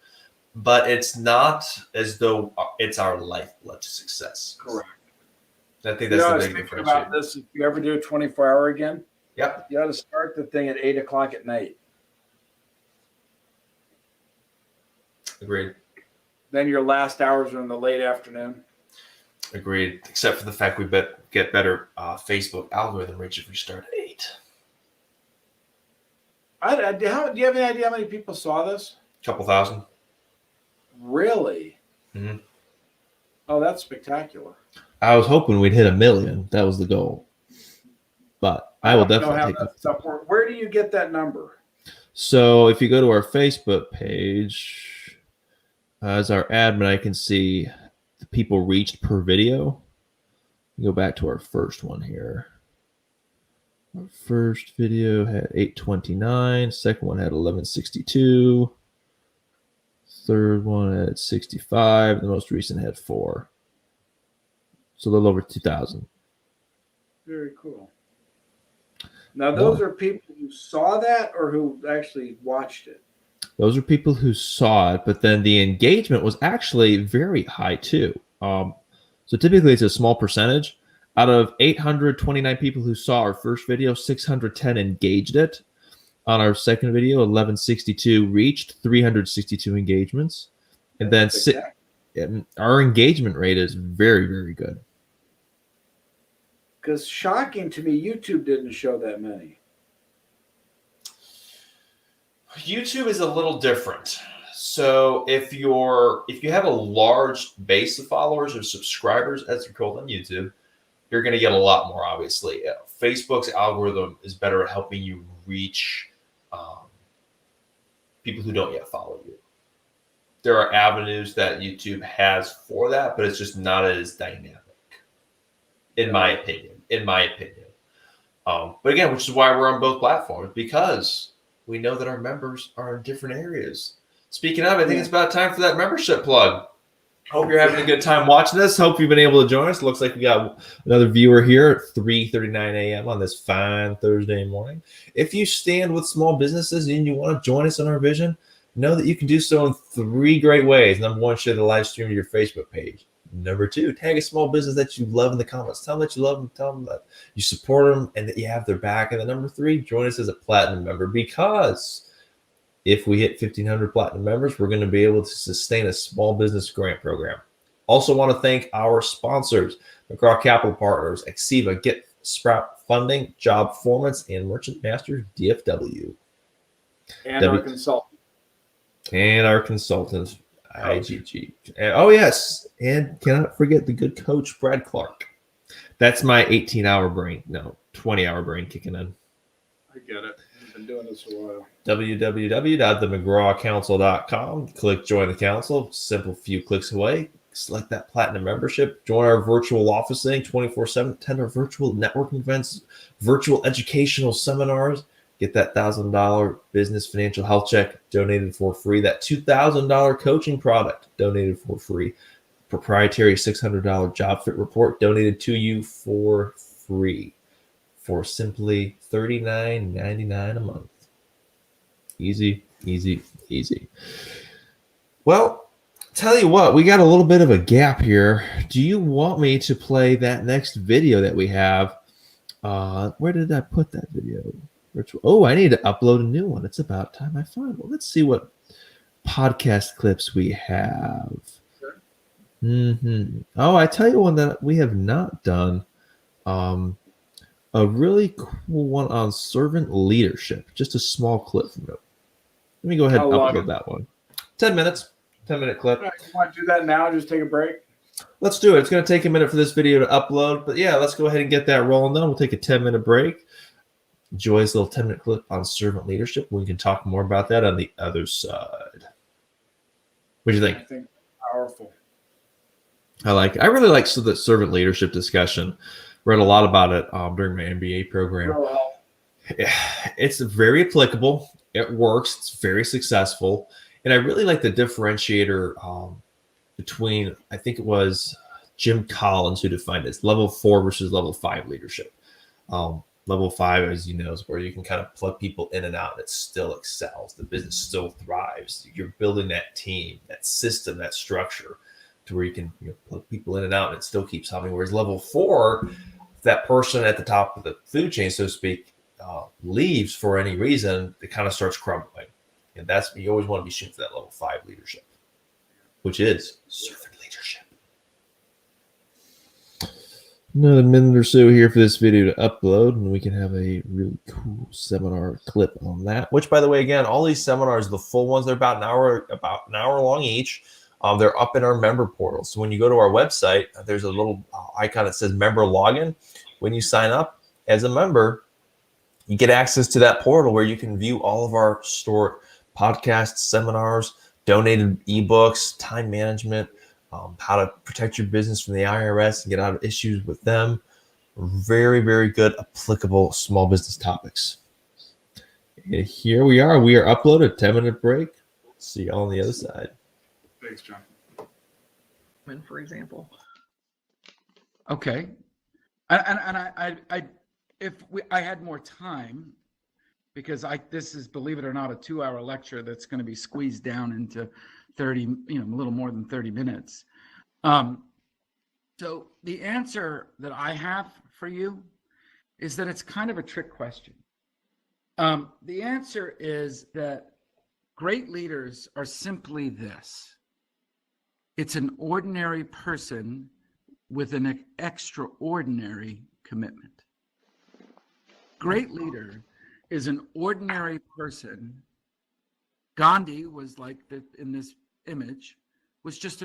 But it's not as though it's our lifeblood to success. Correct. I think that's I the was big thinking difference. about this. If you ever do a 24-hour again, Yep. you ought to start the thing at 8 o'clock at night. Agreed. Then your last hours are in the late afternoon. Agreed. Except for the fact we get better Facebook algorithm reach if we start at 8. Do you have any idea how many people saw this? Couple thousand. Really? Mhm. Oh, that's spectacular. I was hoping we'd hit 1 million. That was the goal. But I will don't know definitely how take that it. stuff works. Where do you get that number? So if you go to our Facebook page, as our admin, I can see the people reached per video. Go back to our first one here. Our first video had 829. Second one had 1162. Third one had 65. The most recent had 4. So a little over 2,000. Very cool. Now, those are people who saw that or who actually watched it? Those are people who saw it, but then the engagement was actually very high too. So typically it's a small percentage. Out of 829 people who saw our first video, 610 engaged it. On our second video, 1162 reached 362 engagements. And then our engagement rate is very, very good. Because shocking to me, YouTube didn't show that many. YouTube is a little different. So if you have a large base of followers or subscribers, as they're called on YouTube, you're going to get a lot more, obviously. Facebook's algorithm is better at helping you reach people who don't yet follow you. There are avenues that YouTube has for that, but it's just not as dynamic, in my opinion. But again, which is why we're on both platforms, because we know that our members are in different areas. Speaking of, I think it's about time for that membership plug. Hope you're having a good time watching this. Hope you've been able to join us. Looks like we got another viewer here at 3:39 a.m. on this fine Thursday morning. If you stand with small businesses and you want to join us on our vision, know that you can do so in 3 great ways. Number 1, share the live stream to your Facebook page. Number 2, tag a small business that you love in the comments. Tell them that you love them. Tell them that you support them and that you have their back. And then number 3, join us as a platinum member, because if we hit 1,500 platinum members, we're going to be able to sustain a small business grant program. Also want to thank our sponsors, McGraw Capital Partners, Exiva, Get Sprout Funding, Job Formance, and Merchant Masters DFW. And our consultant. And our consultants, IGG. Oh, yes. And cannot forget the good coach, Brad Clark. That's my 18-hour brain. No, 20-hour brain kicking in. I get it. I've been doing this a while. www.themcgrawcouncil.com. Click join the council. Simple few clicks away. Select that platinum membership. Join our virtual officing 24/7. Attend our virtual networking events, virtual educational seminars. Get that $1,000 business financial health check donated for free. That $2,000 coaching product donated for free. Proprietary $600 job fit report donated to you for free for simply $39.99 a month. Easy, easy, easy. Well, tell you what, we got a little bit of a gap here. Do you want me to play that next video that we have? Where did I put that video? Oh, I need to upload a new one. It's about time I find one. Let's see what podcast clips we have. Sure. Oh, I tell you one that we have not done. A really cool one on servant leadership. Just a small clip from it. Let me go ahead and upload that one. 10 minutes. 10-minute clip. All right, you want to do that now? Just take a break? Let's do it. It's going to take a minute for this video to upload. But yeah, let's go ahead and get that rolling then. We'll take a 10-minute break. Enjoy this little 10-minute clip on servant leadership. We can talk more about that on the other side. What do you think? I think powerful. I really like the servant leadership discussion. Read a lot about it during my MBA program. It's very applicable. It works. It's very successful. And I really like the differentiator between, I think it was Jim Collins who defined it, level 4 versus level 5 leadership. Level 5, as you know, is where you can kind of plug people in and out and it still excels. The business still thrives. You're building that team, that system, that structure to where you can plug people in and out and it still keeps happening. Whereas level 4, if that person at the top of the food chain, so to speak, leaves for any reason, it kind of starts crumbling. And that's, you always want to be shooting for that level 5 leadership, which is servant leadership. Another minute or so here for this video to upload, and we can have a really cool seminar clip on that. Which, by the way, again, all these seminars, the full ones, they're about an hour long each. They're up in our member portal. So when you go to our website, there's a little icon that says member login. When you sign up as a member, you get access to that portal where you can view all of our stored podcasts, seminars, donated ebooks, time management, how to protect your business from the IRS and get out of issues with them. Very, very good, applicable small business topics. And here we are. We are uploaded. 10-minute break. See you all on the other side. Thanks, John. For example. Okay. And I had more time, because this is, believe it or not, a 2-hour lecture that's going to be squeezed down into 30, a little more than 30 minutes. So the answer that I have for you is that it's kind of a trick question. The answer is that great leaders are simply this. It's an ordinary person with an extraordinary commitment. Great leader is an ordinary person. Gandhi was like in this image, was just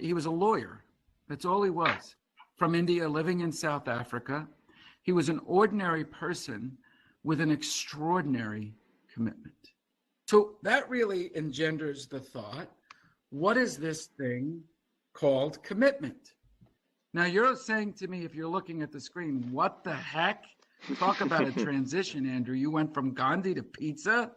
he was a lawyer. That's all he was. From India, living in South Africa. He was an ordinary person with an extraordinary commitment. So that really engenders the thought, what is this thing called commitment? Now you're saying to me, if you're looking at the screen, what the heck? Talk about a transition, Andrew. You went from Gandhi to pizza?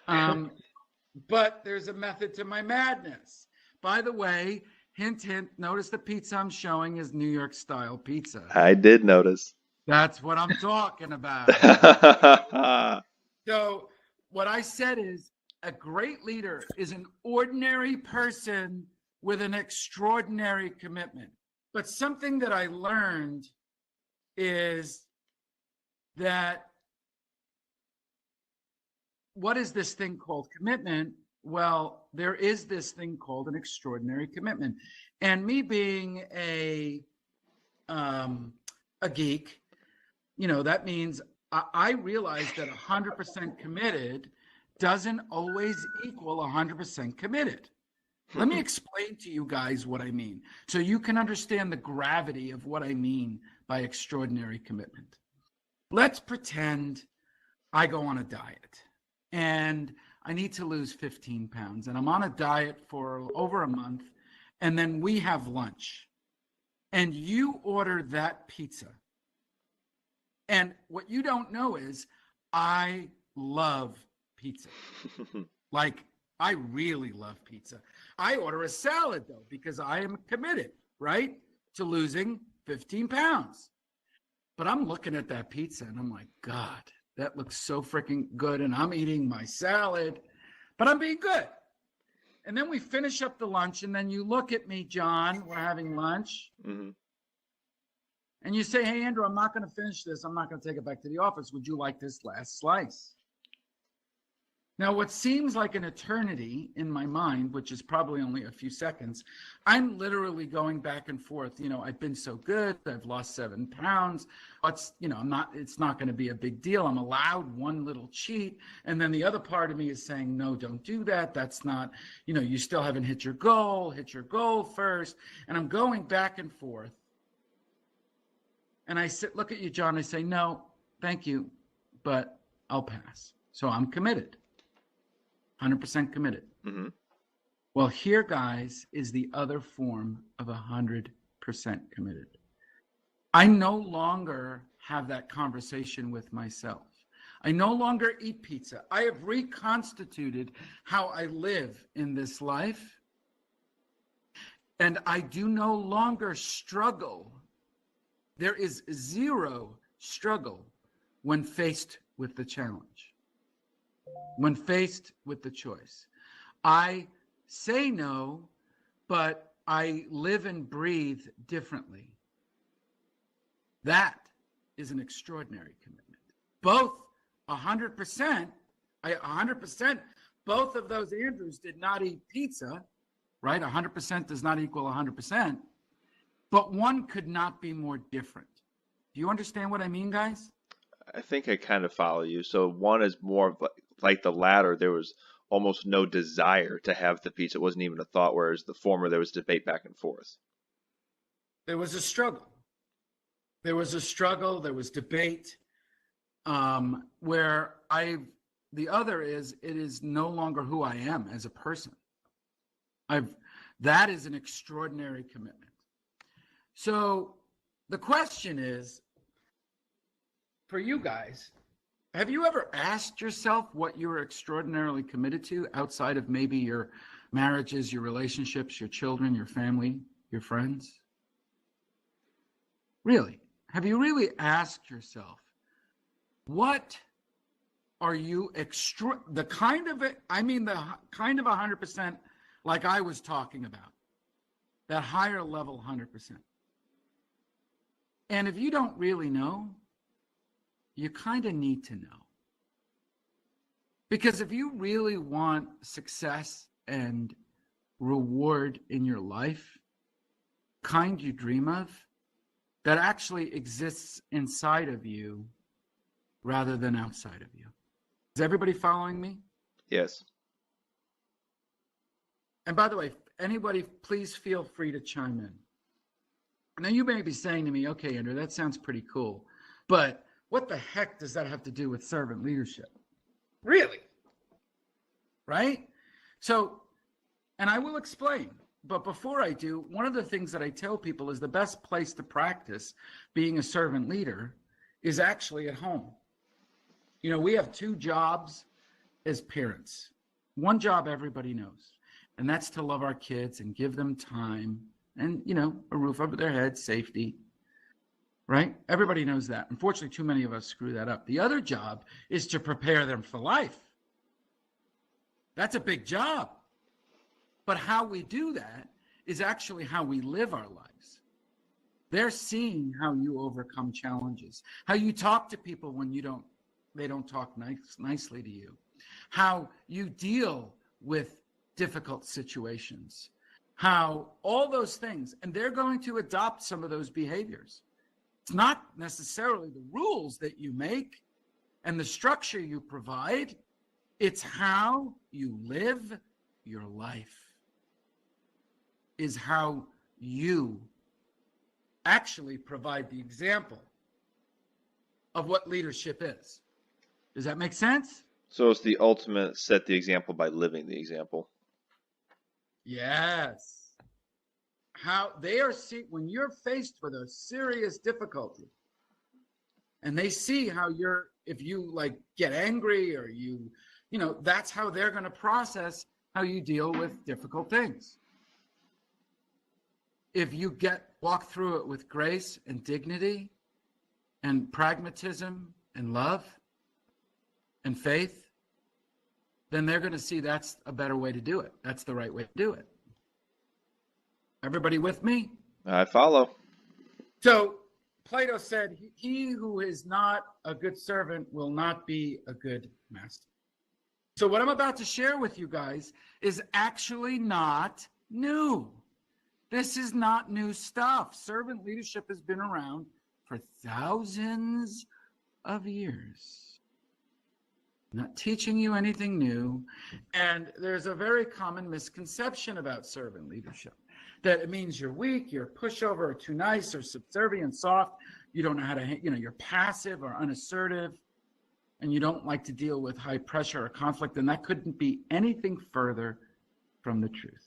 But there's a method to my madness. By the way, hint, hint, notice the pizza I'm showing is New York style pizza. I did notice. That's what I'm talking about. So what I said is, a great leader is an ordinary person with an extraordinary commitment. But something that I learned is that, what is this thing called commitment? Well, there is this thing called an extraordinary commitment. And me being a geek, that means I realize that 100% committed doesn't always equal 100% committed. Let me explain to you guys what I mean, so you can understand the gravity of what I mean by extraordinary commitment. Let's pretend I go on a diet and I need to lose 15 pounds, and I'm on a diet for over a month, and then we have lunch and you order that pizza. And what you don't know is I love pizza. Like, I really love pizza. I order a salad though, because I am committed, right, to losing 15 pounds. But I'm looking at that pizza and I'm like, God, that looks so freaking good. And I'm eating my salad, but I'm being good. And then we finish up the lunch, and then you look at me, John, we're having lunch. Mm-hmm. And you say, hey, Andrew, I'm not going to finish this. I'm not going to take it back to the office. Would you like this last slice? Now, what seems like an eternity in my mind, which is probably only a few seconds, I'm literally going back and forth. I've been so good. I've lost 7 pounds. It's not going to be a big deal. I'm allowed one little cheat. And then the other part of me is saying, no, don't do that. That's not, you still haven't hit your goal first. And I'm going back and forth. And I look at you, John, I say, no, thank you, but I'll pass. So I'm committed. 100% committed. Mm-hmm. Well, here, guys, is the other form of 100% committed. I no longer have that conversation with myself. I no longer eat pizza. I have reconstituted how I live in this life. And I do no longer struggle. There is zero struggle when faced with the challenge. When faced with the choice, I say no, but I live and breathe differently. That is an extraordinary commitment. Both 100%, both of those Andrews did not eat pizza, right? 100% does not equal 100%, but one could not be more different. Do you understand what I mean, guys? I think I kind of follow you. So one is more like the latter. There was almost no desire to have the peace. It wasn't even a thought, whereas the former, there was debate back and forth. There was a struggle. There was a struggle. There was debate. The other is, it is no longer who I am as a person. That is an extraordinary commitment. So the question is, for you guys, have you ever asked yourself what you're extraordinarily committed to outside of maybe your marriages, your relationships, your children, your family, your friends? Really? Have you really asked yourself, what are you the kind of 100% like I was talking about, that higher level 100%. And if you don't really know, you kind of need to know. Because if you really want success and reward in your life, kind you dream of, that actually exists inside of you rather than outside of you. Is everybody following me? Yes. And by the way, anybody, please feel free to chime in. Now, you may be saying to me, okay, Andrew, that sounds pretty cool, but what the heck does that have to do with servant leadership? Really? Right? So, and I will explain, but before I do, one of the things that I tell people is the best place to practice being a servant leader is actually at home. You know, we have two jobs as parents. One job everybody knows, and that's to love our kids and give them time and, you know, a roof over their head, safety, right? Everybody knows that. Unfortunately, too many of us screw that up. The other job is to prepare them for life. That's a big job. But how we do that is actually how we live our lives. They're seeing how you overcome challenges, how you talk to people when they don't talk nicely to you, how you deal with difficult situations, how all those things, and they're going to adopt some of those behaviors. It's not necessarily the rules that you make and the structure you provide. It's how you live your life, is how you actually provide the example of what leadership is. Does that make sense? So it's the ultimate set the example by living the example. Yes. How they are when you're faced with a serious difficulty and they see how if you like get angry or you know, that's how they're going to process how you deal with difficult things. If you walk through it with grace and dignity and pragmatism and love and faith, then they're going to see that's a better way to do it. That's the right way to do it. Everybody with me? I follow. So Plato said, he who is not a good servant will not be a good master. So what I'm about to share with you guys is actually not new. This is not new stuff. Servant leadership has been around for thousands of years. Not teaching you anything new. And there's a very common misconception about servant leadership, that it means you're weak, you're pushover, or too nice, or subservient, soft. You don't know how to, you're passive or unassertive, and you don't like to deal with high pressure or conflict. And that couldn't be anything further from the truth.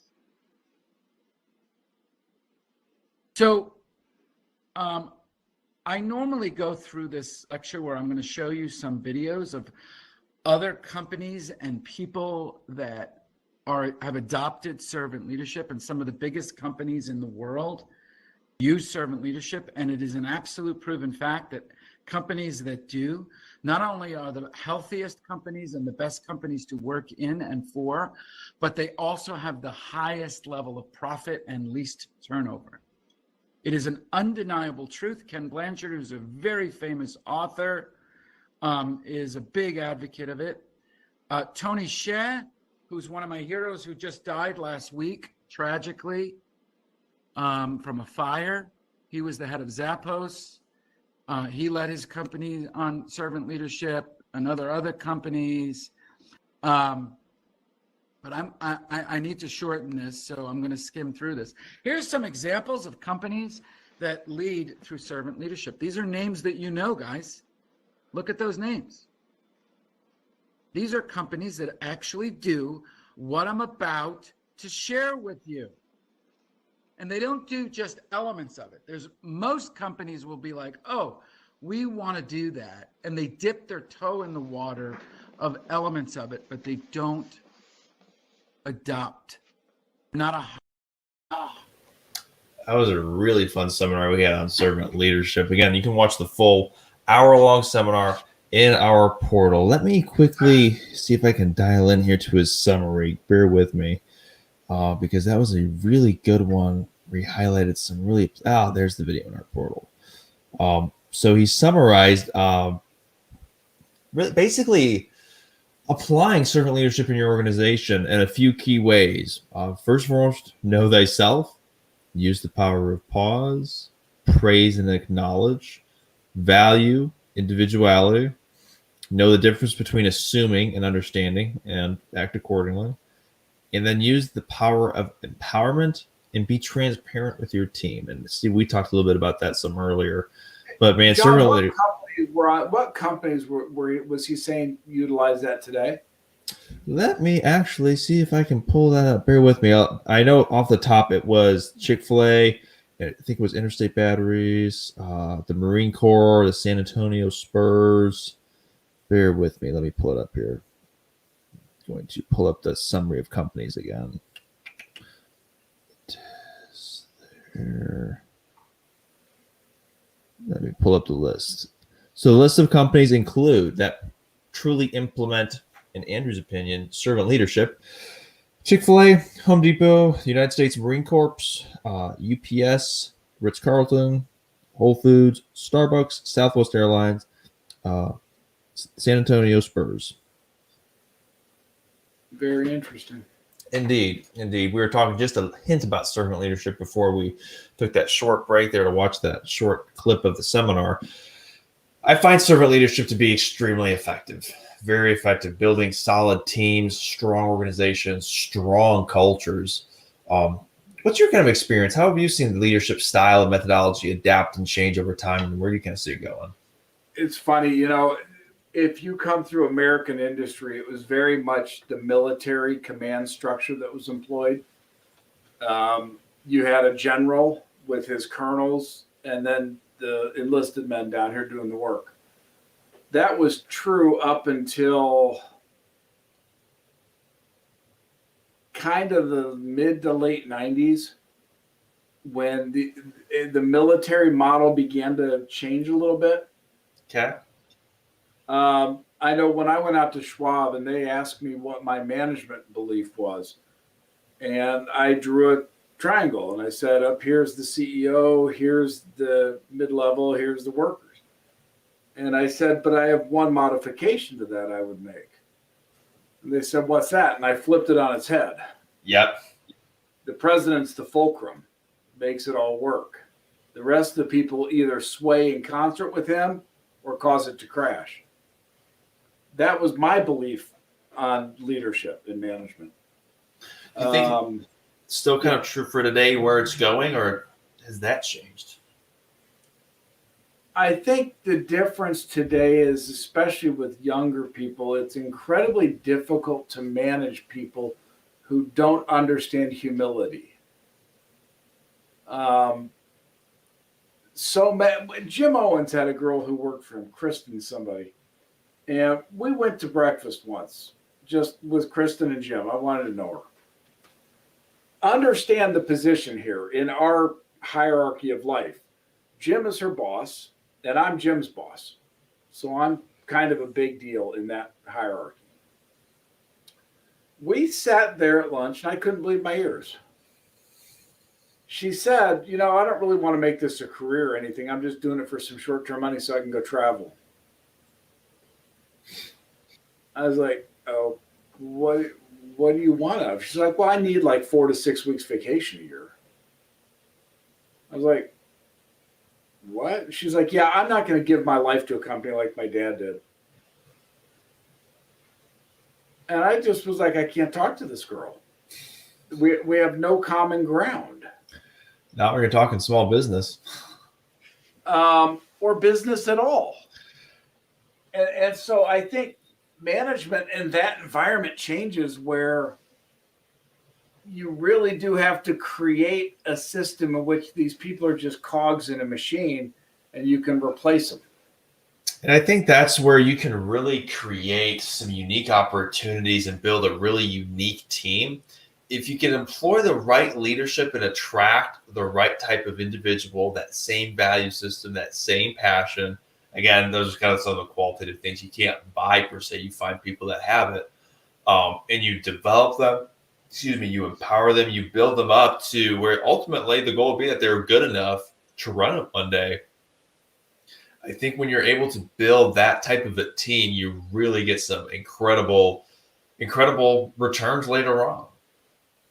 So I normally go through this lecture where I'm going to show you some videos of other companies and people that have adopted servant leadership, and some of the biggest companies in the world use servant leadership. And it is an absolute proven fact that companies that do not only are the healthiest companies and the best companies to work in and for, but they also have the highest level of profit and least turnover. It is an undeniable truth. Ken Blanchard, who's a very famous author, is a big advocate of it. Tony Hsieh, who's one of my heroes, who just died last week, tragically, from a fire. He was the head of Zappos. He led his company on servant leadership and other companies. but I need to shorten this, so I'm going to skim through this. Here's some examples of companies that lead through servant leadership. These are names that you know, guys. Look at those names. These are companies that actually do what I'm about to share with you. And they don't do just elements of it. Most companies will be like, oh, we want to do that. And they dip their toe in the water of elements of it, but they don't adopt. Not a. That was a really fun seminar we had on servant leadership. Again, you can watch the full hour-long seminar in our portal. Let me quickly see if I can dial in here to his summary. Bear with me, because that was a really good one. We highlighted some really. There's the video in our portal. So he summarized basically applying servant leadership in your organization in a few key ways. First and foremost, know thyself. Use the power of pause, praise and acknowledge, value individuality, know the difference between assuming and understanding, and act accordingly. And then use the power of empowerment and be transparent with your team. And see, we talked a little bit about that some earlier. But man, John, servant what leadership. companies was he saying utilize that today? Let me actually see if I can pull that up. Bear with me. I know off the top it was Chick-fil-A. I think it was Interstate Batteries, the Marine Corps, the San Antonio Spurs. Bear with me. Let me pull it up here. I'm going to pull up the summary of companies again. There. Let me pull up the list. So the list of companies include that truly implement, in Andrew's opinion, servant leadership. Chick-fil-A, Home Depot, the United States Marine Corps, UPS, Ritz-Carlton, Whole Foods, Starbucks, Southwest Airlines, San Antonio Spurs. Very interesting. Indeed. We were talking just a hint about servant leadership before we took that short break there to watch that short clip of the seminar. I find servant leadership to be extremely effective. Very effective, building solid teams, strong organizations, strong cultures. What's your kind of experience? How have you seen the leadership style and methodology adapt and change over time, and where do you kind of see it going? It's funny, if you come through American industry, it was very much the military command structure that was employed. You had a general with his colonels, and then the enlisted men down here doing the work. That was true up until kind of the mid to late 90s, when the military model began to change a little bit. Okay. I know when I went out to Schwab and they asked me what my management belief was, and I drew a triangle and I said, up here's the CEO, here's the mid-level, here's the workers. And I said, but I have one modification to that I would make. And they said, what's that? And I flipped it on its head. Yep. The president's the fulcrum, makes it all work. The rest of the people either sway in concert with him or cause it to crash. That was my belief on leadership and management. Do you think it's still kind of true for today where it's going, or has that changed? I think the difference today is, especially with younger people, it's incredibly difficult to manage people who don't understand humility. Jim Owens had a girl who worked for him, Kristen somebody, and we went to breakfast once, just with Kristen and Jim. I wanted to know her. Understand the position here in our hierarchy of life. Jim is her boss, and I'm Jim's boss. So I'm kind of a big deal in that hierarchy. We sat there at lunch, and I couldn't believe my ears. She said, I don't really want to make this a career or anything. I'm just doing it for some short-term money so I can go travel. I was like, oh, what do you want out of it? She's like, well, I need like 4 to 6 weeks vacation a year. I was like, what? She's like, yeah, I'm not going to give my life to a company like my dad did. And I just was like, I can't talk to this girl. We have no common ground. Now we're talking small business. Or business at all. And so I think management in that environment changes where you really do have to create a system in which these people are just cogs in a machine and you can replace them. And I think that's where you can really create some unique opportunities and build a really unique team. If you can employ the right leadership and attract the right type of individual, that same value system, that same passion. Again, those are kind of some of the qualitative things you can't buy per se. You find people that have it, and you develop them. You empower them, you build them up to where ultimately the goal will be that they're good enough to run it one day. I think when you're able to build that type of a team, you really get some incredible returns later on.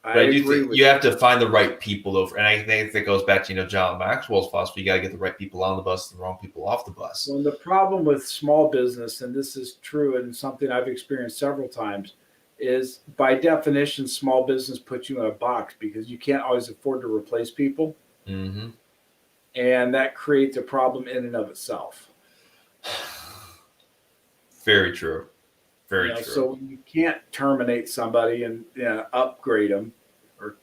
But I do think you have to find the right people though. And I think that goes back to, John Maxwell's philosophy. You got to get the right people on the bus and the wrong people off the bus. Well, the problem with small business, and this is true and something I've experienced several times, is by definition, small business puts you in a box because you can't always afford to replace people. Mm-hmm. And that creates a problem in and of itself. Very true. Very true. So you can't terminate somebody and upgrade them, or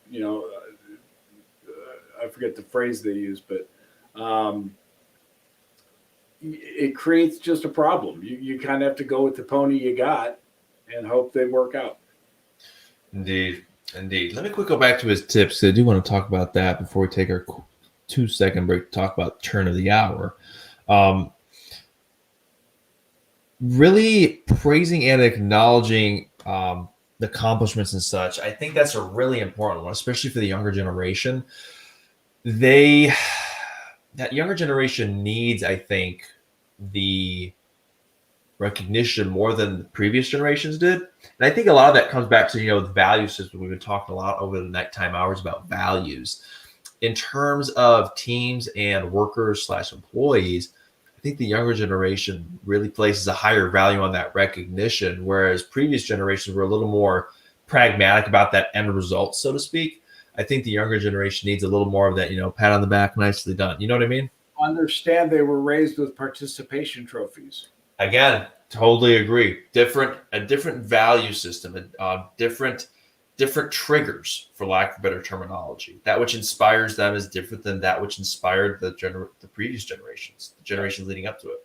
I forget the phrase they use, but it creates just a problem. You kind of have to go with the pony you got and hope they work out. Indeed. Let me quick go back to his tips. I do want to talk about that before we take our 2-second break to talk about turn of the hour. Really praising and acknowledging the accomplishments and such. I think that's a really important one, especially for the younger generation. That younger generation needs, I think, the recognition more than the previous generations did. And I think a lot of that comes back to, the value system. We've been talking a lot over the nighttime hours about values. In terms of teams and workers/employees, I think the younger generation really places a higher value on that recognition, whereas previous generations were a little more pragmatic about that end result, so to speak. I think the younger generation needs a little more of that, pat on the back, nicely done. You know what I mean? Understand they were raised with participation trophies. Again, totally agree. A different value system, different triggers, for lack of better terminology. That which inspires them is different than that which inspired the previous generations, the generations leading up to it.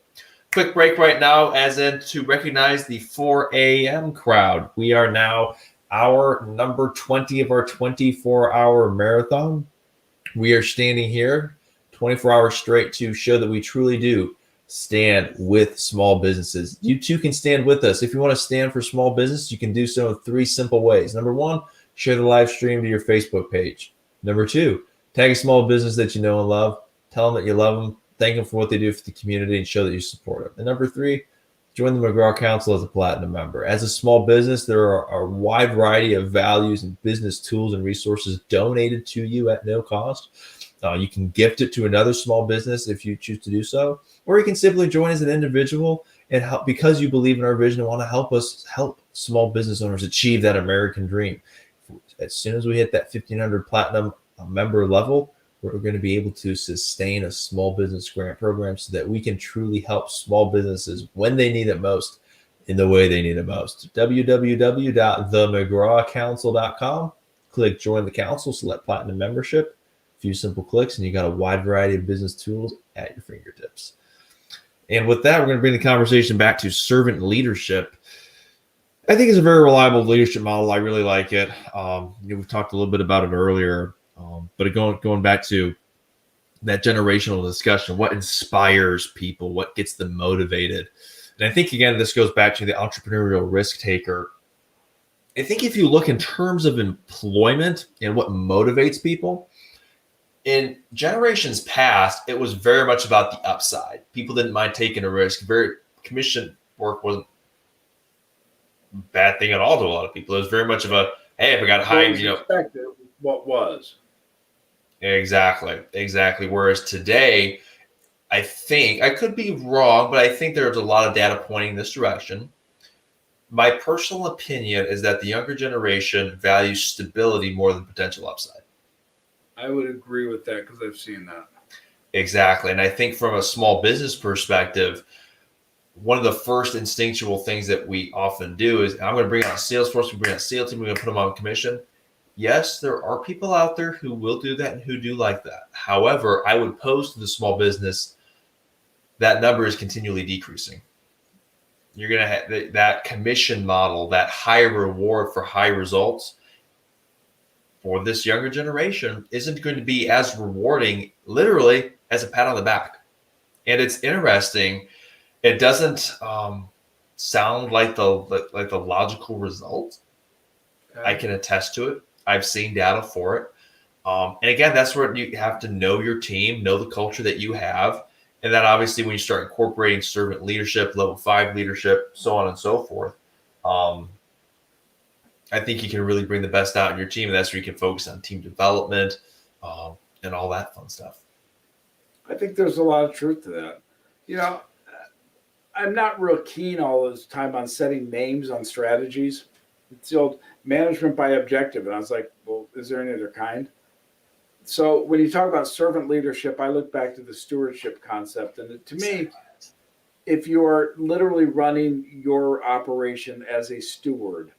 Quick break right now, as in to recognize the 4 a.m. crowd. We are now hour number 20 of our 24-hour marathon. We are standing here 24 hours straight to show that we truly do stand with small businesses. You too can stand with us. If you want to stand for small business, you can do so in 3 simple ways. Number 1, share the live stream to your Facebook page. Number 2, tag a small business that you know and love. Tell them that you love them. Thank them for what they do for the community and show that you support them. And number 3, join the McGraw Council as a platinum member. As a small business, there are a wide variety of values and business tools and resources donated to you at no cost. You can gift it to another small business if you choose to do so, or you can simply join as an individual and help because you believe in our vision and want to help us help small business owners achieve that American dream. As soon as we hit that 1,500 platinum member level, we're going to be able to sustain a small business grant program so that we can truly help small businesses when they need it most in the way they need it most. www.themcgrawcouncil.com. Click join the council, select platinum membership. A few simple clicks, and you got a wide variety of business tools at your fingertips. And with that, we're going to bring the conversation back to servant leadership. I think it's a very reliable leadership model. I really like it. We've talked a little bit about it earlier, but going back to that generational discussion, what inspires people, what gets them motivated. And I think, again, this goes back to the entrepreneurial risk taker. I think if you look in terms of employment and what motivates people, in generations past, it was very much about the upside. People didn't mind taking a risk. Commission work wasn't a bad thing at all to a lot of people. It was very much of a, hey, if I got hired, what was. Exactly. Whereas today, I think, I could be wrong, but I think there's a lot of data pointing this direction. My personal opinion is that the younger generation values stability more than potential upside. I would agree with that because I've seen that. Exactly. And I think from a small business perspective, one of the first instinctual things that we often do is I'm going to bring on a sales force, we bring on a sales team, we're going to put them on commission. Yes, there are people out there who will do that and who do like that. However, I would pose to the small business that number is continually decreasing. You're going to have that commission model, that high reward for high results for this younger generation isn't going to be as rewarding, literally, as a pat on the back. And it's interesting. It doesn't sound like the logical result. Okay. I can attest to it. I've seen data for it. And again, that's where you have to know your team, know the culture that you have. And then obviously when you start incorporating servant leadership, level 5 leadership, so on and so forth, I think you can really bring the best out in your team. And that's where you can focus on team development and all that fun stuff. I think there's a lot of truth to that. You know, I'm not real keen all this time on setting names on strategies. It's the old management by objective. And I was like, well, is there any other kind? So when you talk about servant leadership, I look back to the stewardship concept. And to me, if you are literally running your operation as a steward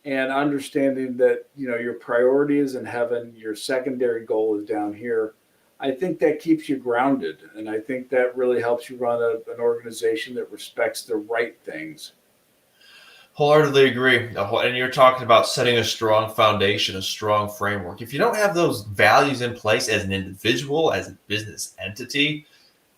and understanding that, you know, your priority is in heaven, your secondary goal is down here, I think that keeps you grounded. And I think that really helps you run an organization that respects the right things. Wholeheartedly agree. And you're talking about setting a strong foundation, a strong framework. If you don't have those values in place as an individual, as a business entity,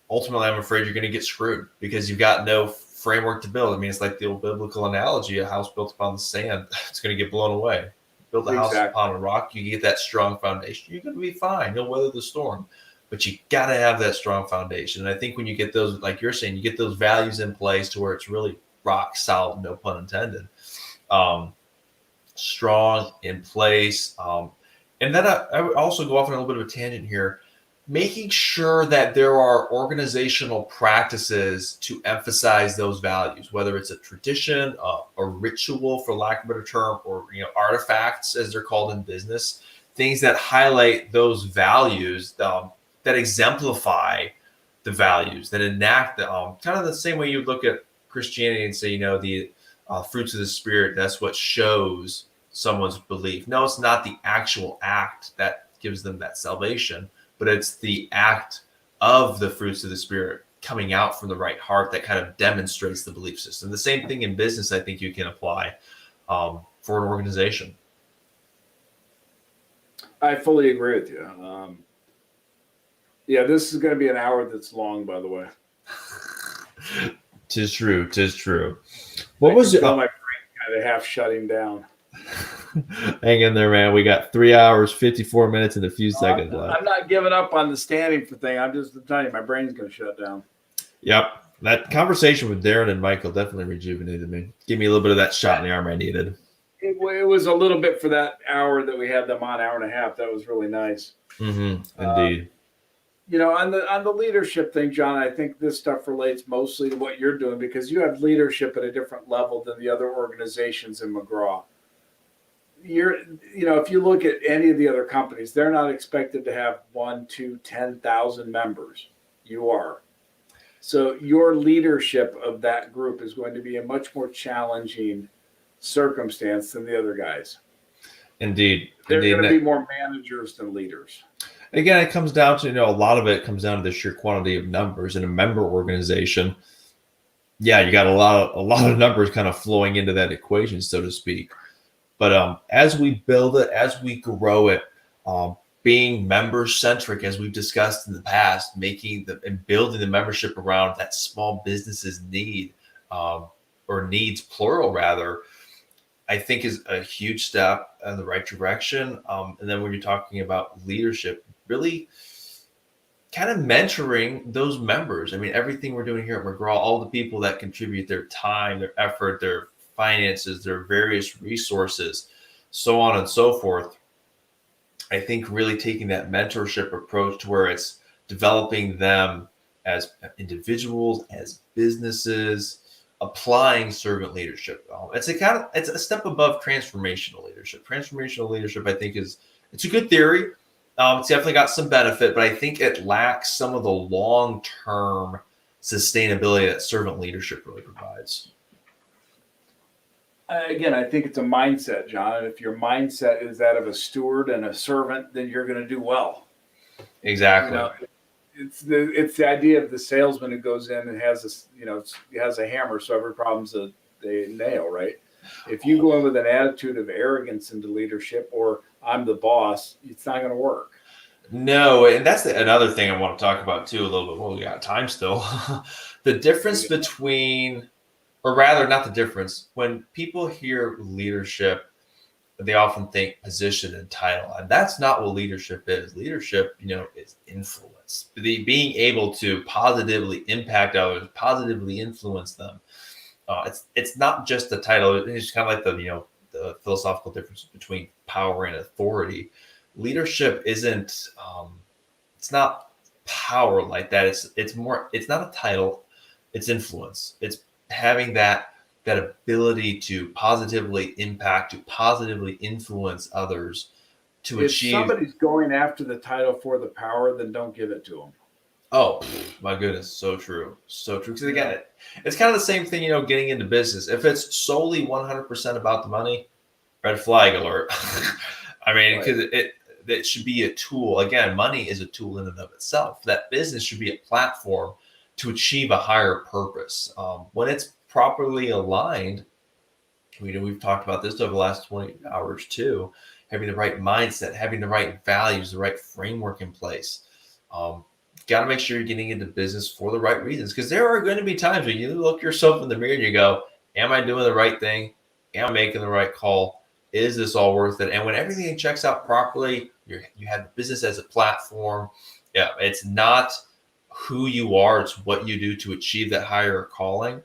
ultimately, I'm afraid you're going to get screwed because you've got no framework to build. I mean, it's like the old biblical analogy, a house built upon the sand, it's going to get blown away. Build a house upon a rock, you get that strong foundation, you're going to be fine. You'll weather the storm. But you got to have that strong foundation. And I think when you get those, like you're saying, you get those values in place to where it's really rock solid, no pun intended, strong in place. And then I would also go off on a little bit of a tangent here, making sure that there are organizational practices to emphasize those values, whether it's a tradition, a ritual, for lack of a better term, or artifacts, as they're called in business, things that highlight those values, that exemplify the values, that enact kind of the same way you would look at Christianity and say, the fruits of the Spirit, that's what shows someone's belief. No, it's not the actual act that gives them that salvation, but it's the act of the fruits of the Spirit coming out from the right heart that kind of demonstrates the belief system. The same thing in business, I think you can apply for an organization. I fully agree with you. Yeah, this is going to be an hour that's long, by the way. Tis true. What was it? My brain kind of half shutting down. Hang in there, man. We got 3 hours, 54 minutes, and a few seconds left. I'm not giving up on the standing for thing. I'm just telling you, my brain's going to shut down. Yep. That conversation with Darren and Michael definitely rejuvenated me. Give me a little bit of that shot in the arm I needed. It was a little bit for that hour that we had them on, hour and a half. That was really nice. Mm-hmm. Indeed. On the leadership thing, John, I think this stuff relates mostly to what you're doing because you have leadership at a different level than the other organizations in McGraw. If you look at any of the other companies, they're not expected to have 1, 2, 10,000 members. You are. So your leadership of that group is going to be a much more challenging circumstance than the other guys. Indeed. They're going to be more managers than leaders. Again, it comes down to, a lot of it comes down to the sheer quantity of numbers in a member organization. Yeah, you got a lot of numbers kind of flowing into that equation, so to speak. But as we build it, as we grow it, being member centric, as we've discussed in the past, and building the membership around that small businesses need, or needs plural rather, I think is a huge step in the right direction. And then when you're talking about leadership, really kind of mentoring those members. I mean, everything we're doing here at McGraw, all the people that contribute their time, their effort, their finances, their various resources, so on and so forth. I think really taking that mentorship approach to where it's developing them as individuals, as businesses, applying servant leadership. It's a step above transformational leadership. Transformational leadership, I think, it's a good theory. It's definitely got some benefit, but I think it lacks some of the long-term sustainability that servant leadership really provides. Again, I think it's a mindset, John. If your mindset is that of a steward and a servant, then you're going to do well. Exactly. You know, it's the idea of the salesman who goes in and has a hammer, so every problem's a nail, right? If you go in with an attitude of arrogance into leadership, or I'm the boss, it's not going to work. No, and that's another thing I want to talk about too a little bit. Well, we got time still. The difference between, or rather, not the difference. When people hear leadership, they often think position and title, and that's not what leadership is. Leadership, is influence. Being able to positively impact others, positively influence them. It's not just the title. It's kind of like the philosophical difference between power and authority. Leadership isn't. It's not power like that. It's more. It's not a title. It's influence. It's having that ability to positively impact, to positively influence others, to achieve. If somebody's going after the title for the power, then don't give it to them. Oh my goodness, so true, so true. Because again, it's kind of the same thing, getting into business. If it's solely 100% about the money, red flag alert. I mean, because it should be a tool. Again, money is a tool in and of itself. That business should be a platform to achieve a higher purpose. When it's properly aligned, we've talked about this over the last 20 hours too. Having the right mindset, having the right values, the right framework in place. Got to make sure you're getting into business for the right reasons, because there are going to be times when you look yourself in the mirror and you go, am I doing the right thing? Am I making the right call? Is this all worth it? And when everything checks out properly, you have the business as a platform. Yeah, it's not who you are, it's what you do to achieve that higher calling.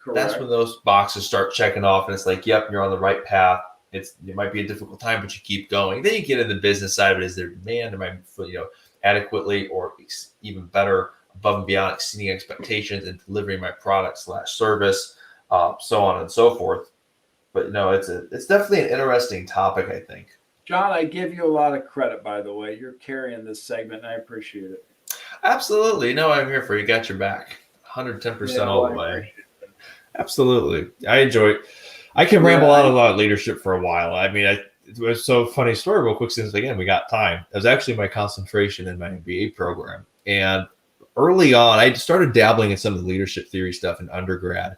Correct. That's when those boxes start checking off, and it's like, yep, you're on the right path. It might be a difficult time, but you keep going. Then you get in the business side of it. Is there demand? Am I, adequately or even better, above and beyond exceeding expectations and delivering my product/service, so on and so forth. But it's definitely an interesting topic, I think. John, I give you a lot of credit, by the way. You're carrying this segment, and I appreciate it. Absolutely. No, I'm here for you. Got your back. 110% all the way. Absolutely. I enjoy it. I can ramble on about leadership for a while. I mean, it was so funny story real quick, since again we got time. It was actually my concentration in my MBA program, and early on I started dabbling in some of the leadership theory stuff in undergrad,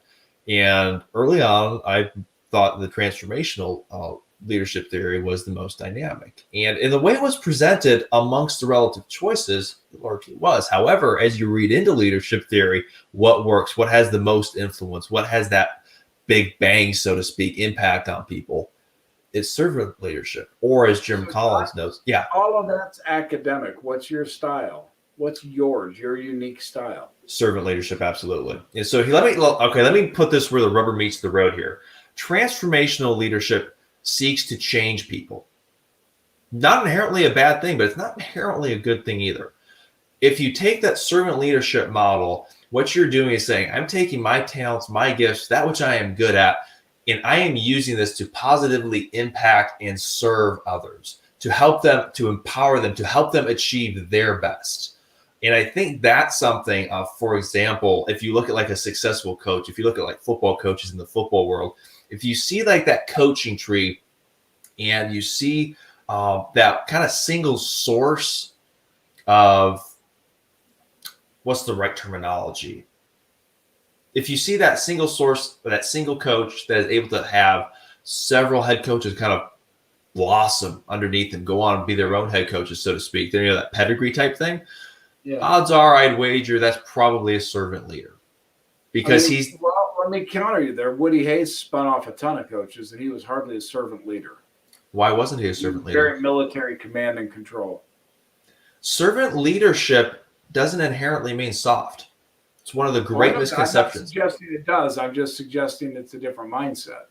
and early on I thought the transformational leadership theory was the most dynamic, and in the way it was presented amongst the relative choices, it largely was. However, as you read into leadership theory, what works, what has the most influence, what has that big bang, so to speak, impact on people, is servant leadership, or as Jim Collins knows. Yeah. All of that's academic. What's your style? What's yours? Your unique style? Servant leadership, absolutely. And so let me put this where the rubber meets the road here. Transformational leadership seeks to change people. Not inherently a bad thing, but it's not inherently a good thing either. If you take that servant leadership model, what you're doing is saying, I'm taking my talents, my gifts, that which I am good at, and I am using this to positively impact and serve others, to help them, to empower them, to help them achieve their best. And I think that's something, for example, if you look at like a successful coach, if you look at like football coaches in the football world, if you see like that coaching tree and you see that kind of single source of, what's the right terminology? If you see that single source, that single coach that is able to have several head coaches kind of blossom underneath them, go on and be their own head coaches, so to speak, then that pedigree type thing. Yeah. Odds are, I'd wager that's probably a servant leader, because Well, let me counter you there. Woody Hayes spun off a ton of coaches, and he was hardly a servant leader. Why wasn't he a servant leader? Very military command and control. Servant leadership doesn't inherently mean soft. It's one of the great misconceptions. I'm not suggesting it does. I'm just suggesting it's a different mindset.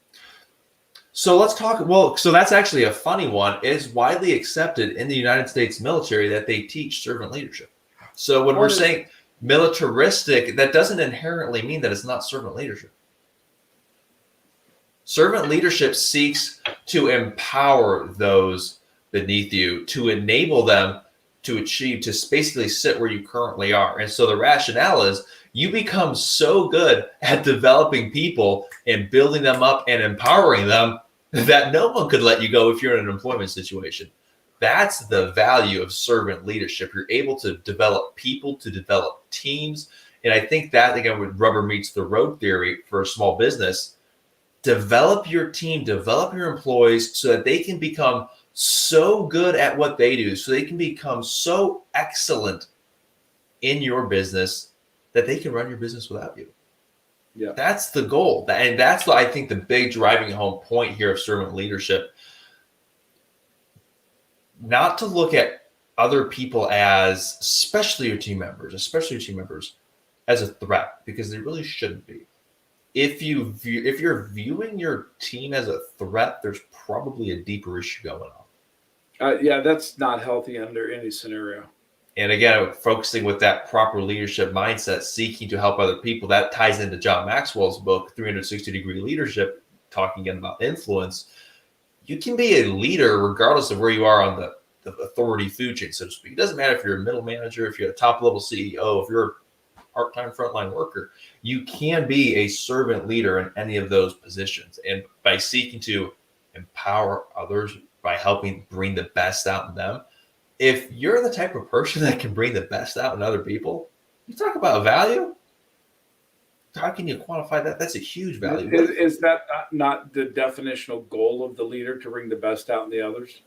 So let's talk. Well, so that's actually a funny one. It is widely accepted in the United States military that they teach servant leadership. So when we're saying militaristic, that doesn't inherently mean that it's not servant leadership. Servant leadership seeks to empower those beneath you, to enable them to achieve, to basically sit where you currently are. And so the rationale is you become so good at developing people and building them up and empowering them that no one could let you go if you're in an employment situation. That's the value of servant leadership. You're able to develop people, to develop teams. And I think that, again, with rubber meets the road theory for a small business, develop your team, develop your employees so that they can become so good at what they do, so they can become so excellent in your business that they can run your business without you. Yeah. That's the goal. And that's what I think the big driving home point here of servant leadership. Not to look at other people as, especially your team members, as a threat, because they really shouldn't be. If you're viewing your team as a threat, there's probably a deeper issue going on. Yeah, that's not healthy under any scenario. And again, focusing with that proper leadership mindset, seeking to help other people, that ties into John Maxwell's book, 360-Degree Leadership, talking again about influence. You can be a leader regardless of where you are on the authority food chain, so to speak. It doesn't matter if you're a middle manager, if you're a top-level CEO, if you're a part-time frontline worker. You can be a servant leader in any of those positions. And by seeking to empower others, by helping bring the best out in them, if you're the type of person that can bring the best out in other people, you talk about value. How can you quantify that? That's a huge value. Is that not the definitional goal of the leader, to bring the best out in the others?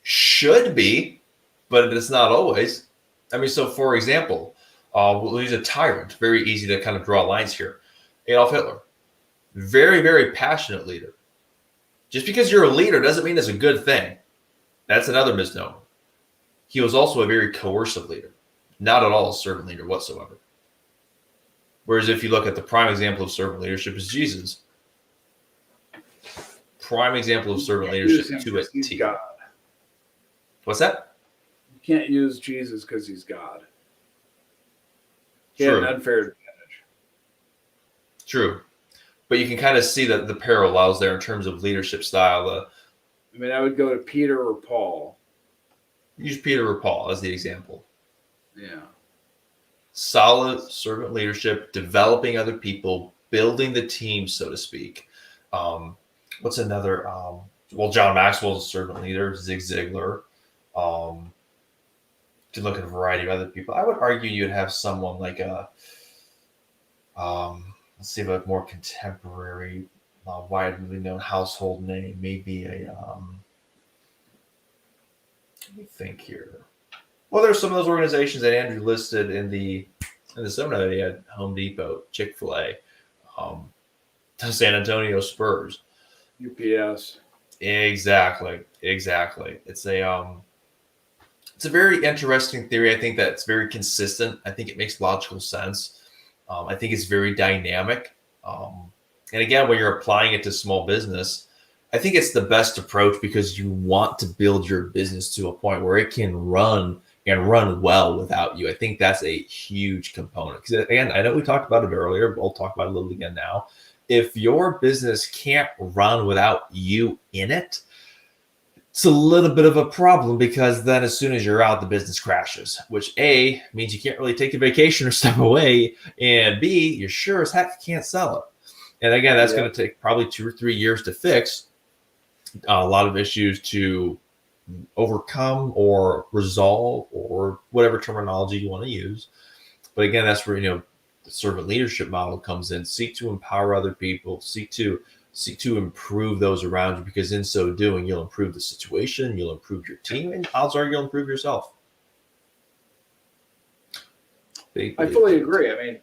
Should be, but it's not always. I mean, so for example, he's a tyrant. Very easy to kind of draw lines here. Adolf Hitler, very, very passionate leader. Just because you're a leader doesn't mean it's a good thing. That's another misnomer. He was also a very coercive leader, not at all a servant leader whatsoever. Whereas if you look at the prime example of servant leadership is Jesus. Prime example of servant leadership to a T. God. What's that? You can't use Jesus because he's God. He had an unfair advantage. True. But you can kind of see that the parallels there in terms of leadership style. I mean, I would go to Peter or Paul. Use Peter or Paul as the example. Yeah. Solid servant leadership, developing other people, building the team, so to speak. What's another? Well, John Maxwell's a servant leader. Zig Ziglar. You can look at a variety of other people. I would argue you'd have someone like a, let's see, a more contemporary, widely known household name. Maybe a, let me think here. Well, there's some of those organizations that Andrew listed in the seminar. He had Home Depot, Chick-fil-A, San Antonio Spurs, UPS. Exactly. It's a very interesting theory. I think that's very consistent. I think it makes logical sense. I think it's very dynamic. And again, when you're applying it to small business, I think it's the best approach because you want to build your business to a point where it can run and run well without you. I think that's a huge component. Because again, I know we talked about it earlier, but we'll talk about it a little again now. If your business can't run without you in it, it's a little bit of a problem because then as soon as you're out, the business crashes, which A, means you can't really take a vacation or step away, and B, you sure as heck can't sell it. And again, that's going to take probably 2 or 3 years to fix. A lot of issues to overcome or resolve or whatever terminology you want to use. But again, that's where, the servant leadership model comes in. Seek to empower other people, seek to improve those around you, because in so doing, you'll improve the situation, you'll improve your team, and odds are you'll improve yourself. I fully agree. I mean,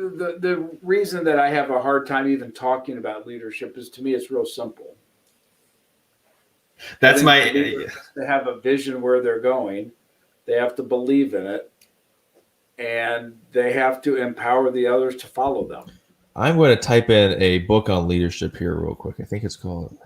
the reason that I have a hard time even talking about leadership is, to me, it's real simple. That's they have a vision where they're going. They have to believe in it, and they have to empower the others to follow them. I'm going to type in a book on leadership here real quick. I think it's called.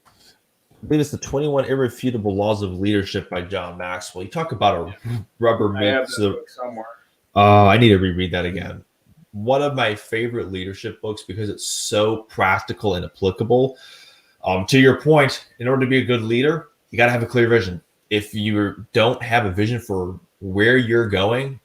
I believe it's the 21 Irrefutable Laws of Leadership by John Maxwell. You talk about a rubber I have meets that book somewhere. I need to reread that again. One of my favorite leadership books because it's so practical and applicable. To your point, in order to be a good leader, you got to have a clear vision. If you don't have a vision for where you're going,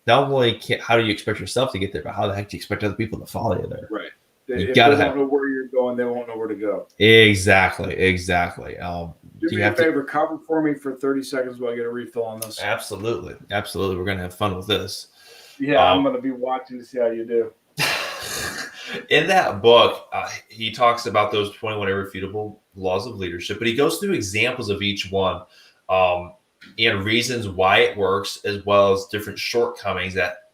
not only how do you expect yourself to get there, but how the heck do you expect other people to follow you there? Right. You If gotta they have- don't know where you're going, they won't know where to go. Exactly. Do You me a have to- favor, cover for me for 30 seconds while I get a refill on this. Absolutely. We're gonna have fun with this. Yeah, I'm going to be watching to see how you do. In that book, he talks about those 21 irrefutable laws of leadership, but he goes through examples of each one and reasons why it works, as well as different shortcomings that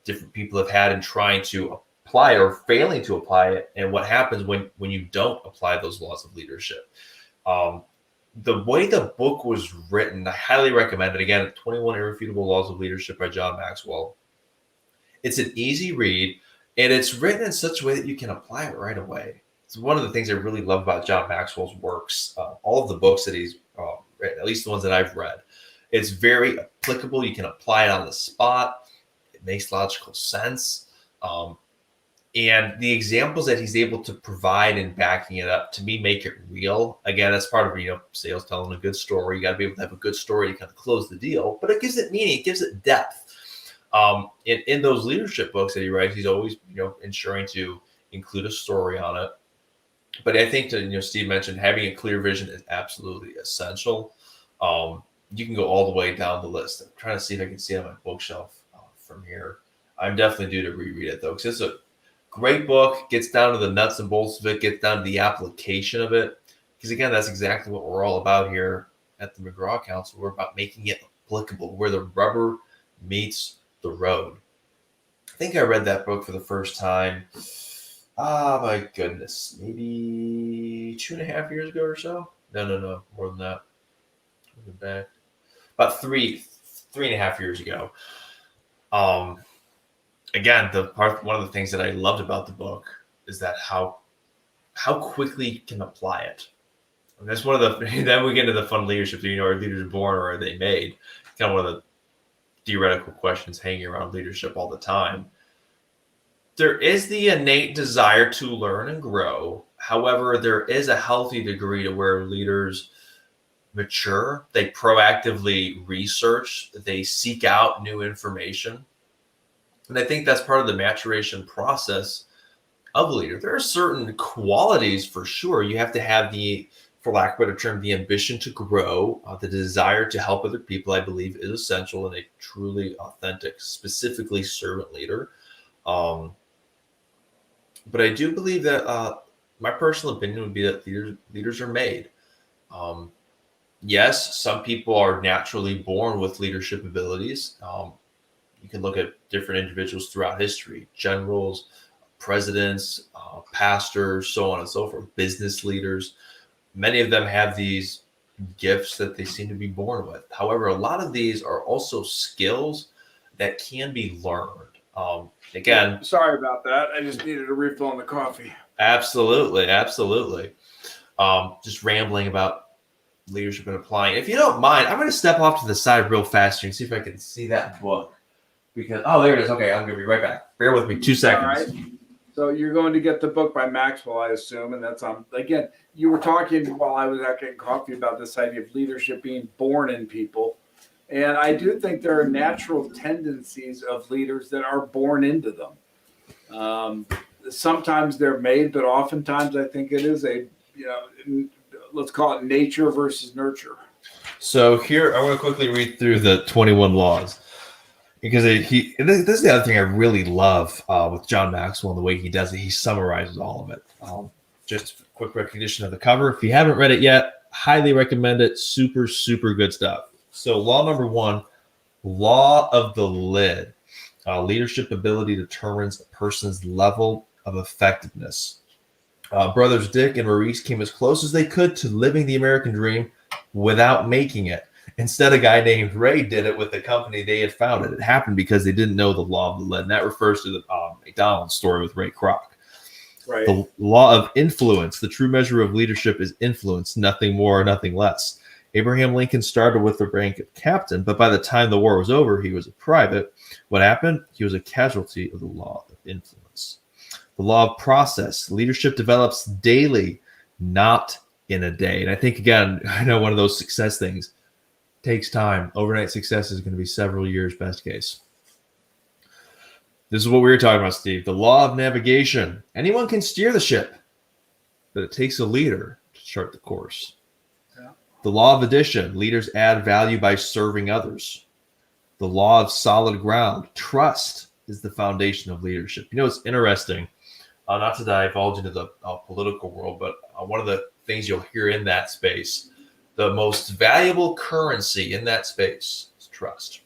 different people have had in trying to apply it or failing to apply it, and what happens when you don't apply those laws of leadership. The way the book was written, I highly recommend it. Again, 21 Irrefutable Laws of Leadership by John Maxwell. It's an easy read, and it's written in such a way that you can apply it right away. It's one of the things I really love about John Maxwell's works. All of the books that he's written, at least the ones that I've read, it's very applicable. You can apply it on the spot. It makes logical sense. And the examples that he's able to provide in backing it up, to me, make it real. Again, that's part of, sales, telling a good story. You got to be able to have a good story to kind of close the deal, but it gives it meaning. It gives it depth. In those leadership books that he writes, he's always, ensuring to include a story on it. But I think Steve mentioned having a clear vision is absolutely essential. You can go all the way down the list. I'm trying to see if I can see it on my bookshelf from here. I'm definitely due to reread it though, because it's a great book, gets down to the nuts and bolts of it, gets down to the application of it. Because again, that's exactly what we're all about here at the McGraw Council. We're about making it applicable, where the rubber meets the road. I think I read that book for the first time. My goodness, maybe 2.5 years ago or so. No, more than that. Back about 3.5 years ago. Again, one of the things that I loved about the book is that how quickly you can apply it. And that's one of the. Then we get into the fun leadership. Are leaders born or are they made? Kind of one of the theoretical questions hanging around leadership all the time. There is the innate desire to learn and grow. However, there is a healthy degree to where leaders mature. They proactively research. They seek out new information. And I think that's part of the maturation process of a leader. There are certain qualities for sure. You have to have for lack of a better term, the ambition to grow, the desire to help other people, I believe, is essential in a truly authentic, specifically servant leader. But I do believe that my personal opinion would be that leaders are made. Yes, some people are naturally born with leadership abilities. You can look at different individuals throughout history, generals, presidents, pastors, so on and so forth, business leaders. Many of them have these gifts that they seem to be born with. However, a lot of these are also skills that can be learned. Again, Sorry about that. I just needed a refill on the coffee. absolutely. Just rambling about leadership and applying. If you don't mind, I'm going to step off to the side real fast here and see if I can see that book. Because there it is. Okay, I'm going to be right back. Bear with me 2 seconds. All right. So you're going to get the book by Maxwell, I assume, and that's on. Again, you were talking while I was out getting coffee about this idea of leadership being born in people, and I do think there are natural tendencies of leaders that are born into them. Sometimes they're made, but oftentimes I think it is let's call it nature versus nurture. So here, I want to quickly read through the 21 laws. Because this is the other thing I really love with John Maxwell and the way he does it. He summarizes all of it. Just a quick recognition of the cover. If you haven't read it yet, highly recommend it. Super, super good stuff. So law number 1, law of the lid. Leadership ability determines a person's level of effectiveness. Brothers Dick and Maurice came as close as they could to living the American dream without making it. Instead, a guy named Ray did it with the company they had founded. It happened because they didn't know the law of the lid. And that refers to the McDonald's story with Ray Kroc. Right. The law of influence. The true measure of leadership is influence, nothing more, nothing less. Abraham Lincoln started with the rank of captain, but by the time the war was over, he was a private. What happened? He was a casualty of the law of influence. The law of process. Leadership develops daily, not in a day. And I think, again, I know one of those success things takes time. Overnight success is going to be several years, best case. This is what we were talking about, Steve. The law of navigation. Anyone can steer the ship, but it takes a leader to chart the course. Yeah. The law of addition. Leaders add value by serving others. The law of solid ground. Trust is the foundation of leadership. You know, it's interesting, not to divulge into the political world, but one of the things you'll hear in that space, the most valuable currency in that space is trust.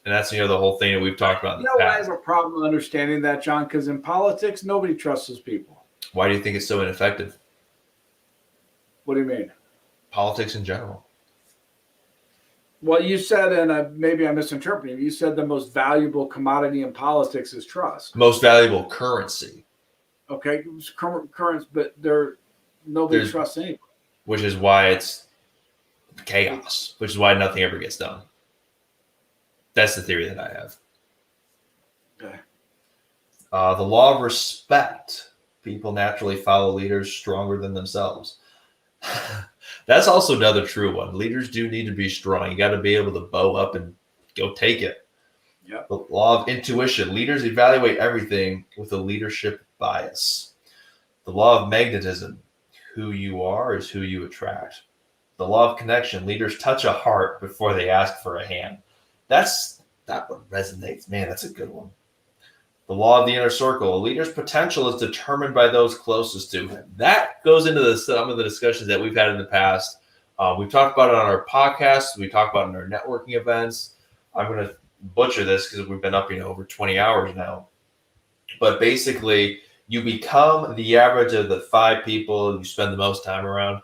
And that's, the whole thing that we've talked about in the I past. have a problem understanding that, John, because in politics, nobody trusts those people. Why do you think it's so ineffective? What do you mean? Politics in general. Well, you said, and maybe I'm misinterpreting, you said the most valuable commodity in politics is trust. Most valuable currency, Okay, currents, but nobody There's- trusts anybody. which is why it's chaos, which is why nothing ever gets done. That's the theory that I have. Okay. The law of respect. People naturally follow leaders stronger than themselves. That's also another true one. Leaders do need to be strong. You got to be able to bow up and go take it. Yep. The law of intuition. Leaders evaluate everything with a leadership bias. The law of magnetism. Who you are is who you attract. The law of connection. Leaders touch a heart before they ask for a hand. That one resonates. Man, that's a good one. The law of the inner circle. A leader's potential is determined by those closest to him. That goes into some of the discussions that we've had in the past. We've talked about it on our podcast. We talked about it in our networking events. I'm going to butcher this because we've been up, over 20 hours now. But basically, you become the average of the 5 people you spend the most time around.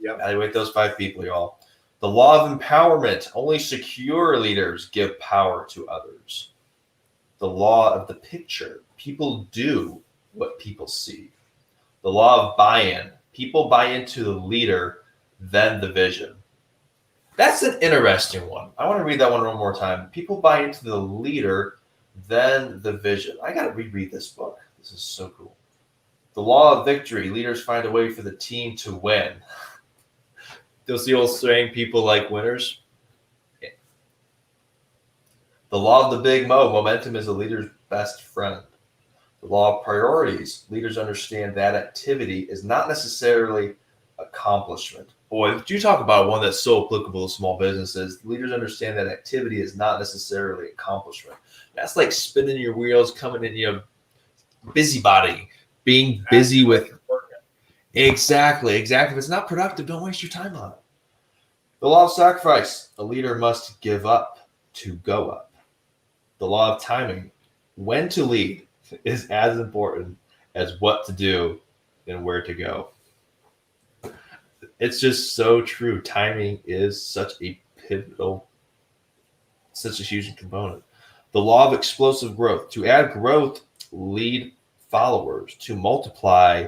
Yep. Evaluate those 5 people, y'all. The law of empowerment. Only secure leaders give power to others. The law of the picture. People do what people see. The law of buy-in. People buy into the leader, then the vision. That's an interesting one. I want to read that one more time. People buy into the leader, then the vision. I got to reread this book. This is so cool. The law of victory. Leaders find a way for the team to win. You'll see old saying, people like winners. Yeah. The law of the big mo. Momentum is a leader's best friend. The law of priorities. Leaders understand that activity is not necessarily accomplishment. Boy, you talk about one that's so applicable to small businesses. Leaders understand that activity is not necessarily accomplishment. That's like spinning your wheels, coming in, busybody, being busy with. Exactly. If it's not productive, don't waste your time on it. The law of sacrifice. A leader must give up to go up. The law of timing. When to lead is as important as what to do and where to go. It's just so true. Timing is such a pivotal, such a huge component. The law of explosive growth. To add growth, lead followers. To multiply,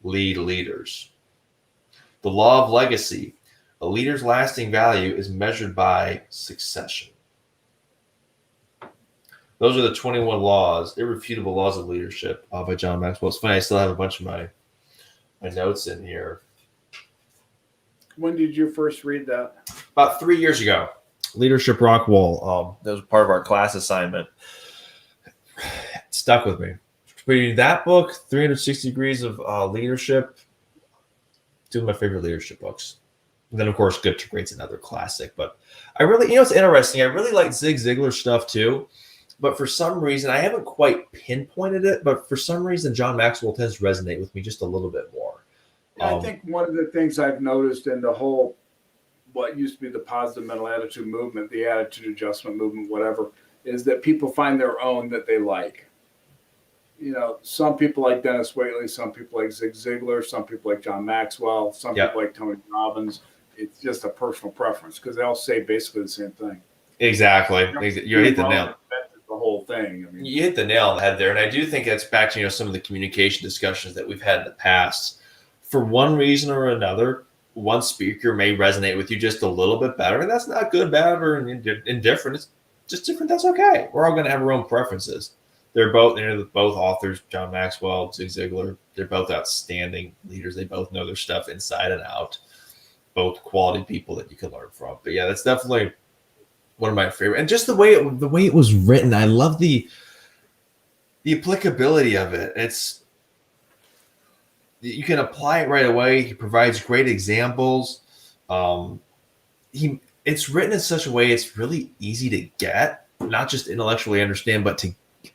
lead leaders. The law of legacy. A leader's lasting value is measured by succession. Those are the 21 laws, irrefutable laws of leadership by John Maxwell. It's funny, I still have a bunch of my notes in here. When did you first read that? About 3 years ago. Leadership Rockwall. That was part of our class assignment. It stuck with me. Reading that book, 360 Degrees of Leadership, two of my favorite leadership books. And then, of course, Good to Great's another classic. But I really, it's interesting. I really like Zig Ziglar's stuff too. But for some reason, I haven't quite pinpointed it. But for some reason, John Maxwell tends to resonate with me just a little bit more. I think one of the things I've noticed in the whole, what used to be the positive mental attitude movement, the attitude adjustment movement, whatever, is that people find their own that they like. Some people like Dennis Waitley, some people like Zig Ziglar, some people like John Maxwell, some people like Tony Robbins. It's just a personal preference because they all say basically the same thing. Exactly. You hit the nail. The whole thing. You hit the nail on the head there. And I do think that's back to, some of the communication discussions that we've had in the past. For one reason or another, one speaker may resonate with you just a little bit better, and that's not good, bad, or indifferent. It's just different. That's okay. We're all going to have our own preferences. They're both authors, John Maxwell, Zig Ziglar. They're both outstanding leaders. They both know their stuff inside and out. Both quality people that you can learn from. But yeah, that's definitely one of my favorite. And just the way it was written, I love the applicability of it. You can apply it right away. He provides great examples. It's written in such a way it's really easy to get, not just intellectually understand, but to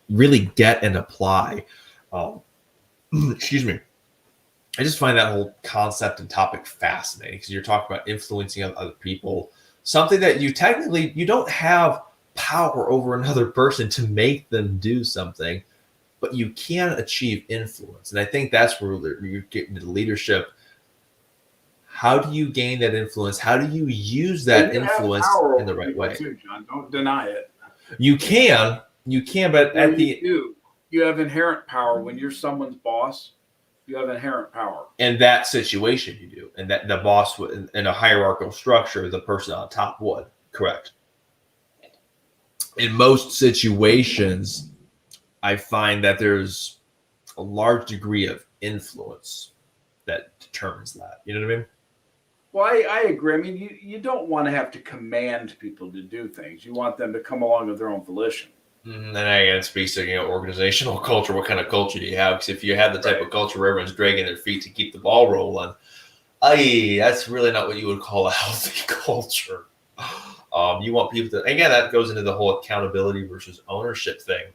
really get and apply. Excuse me. I just find that whole concept and topic fascinating because you're talking about influencing other people, something that you don't have power over another person to make them do something, but you can achieve influence. And I think that's where you're getting to leadership. How do you gain that influence? How do you use that influence in the right way? Too, John. Don't deny it. You can, but you have inherent power when you're someone's boss. You have inherent power. In that situation, you do. And that the boss would, in a hierarchical structure, the person on top would. Correct. In most situations, I find that there's a large degree of influence that determines that. You know what I mean? Well, I agree. I mean, you don't want to have to command people to do things. You want them to come along of their own volition. And again, it speaks to organizational culture. What kind of culture do you have? Because if you have the type of culture where everyone's dragging their feet to keep the ball rolling, that's really not what you would call a healthy culture. You want people to, again, that goes into the whole accountability versus ownership thing.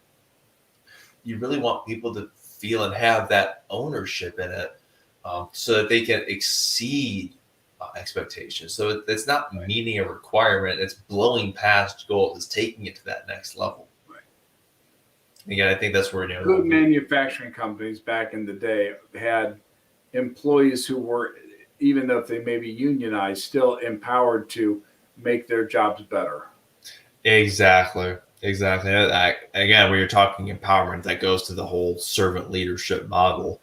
You really want people to feel and have that ownership in it, so that they can exceed expectations. So it's not meeting a requirement; it's blowing past goals. It's taking it to that next level. Again, I think that's where good manufacturing companies back in the day had employees who were, even though they may be unionized, still empowered to make their jobs better. Exactly. Again, when you're talking empowerment, that goes to the whole servant leadership model.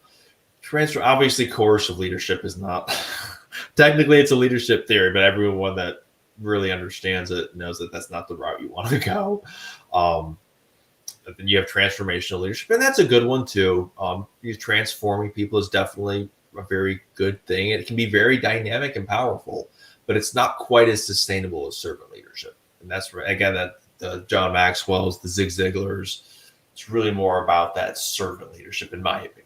Obviously, coercive leadership is not. Technically, it's a leadership theory, but everyone that really understands it knows that that's not the route you want to go. But then you have transformational leadership, and that's a good one too. Transforming people is definitely a very good thing. It can be very dynamic and powerful, but it's not quite as sustainable as servant leadership. And that's where, again, that the John Maxwell's, the Zig Ziglars, it's really more about that servant leadership, in my opinion.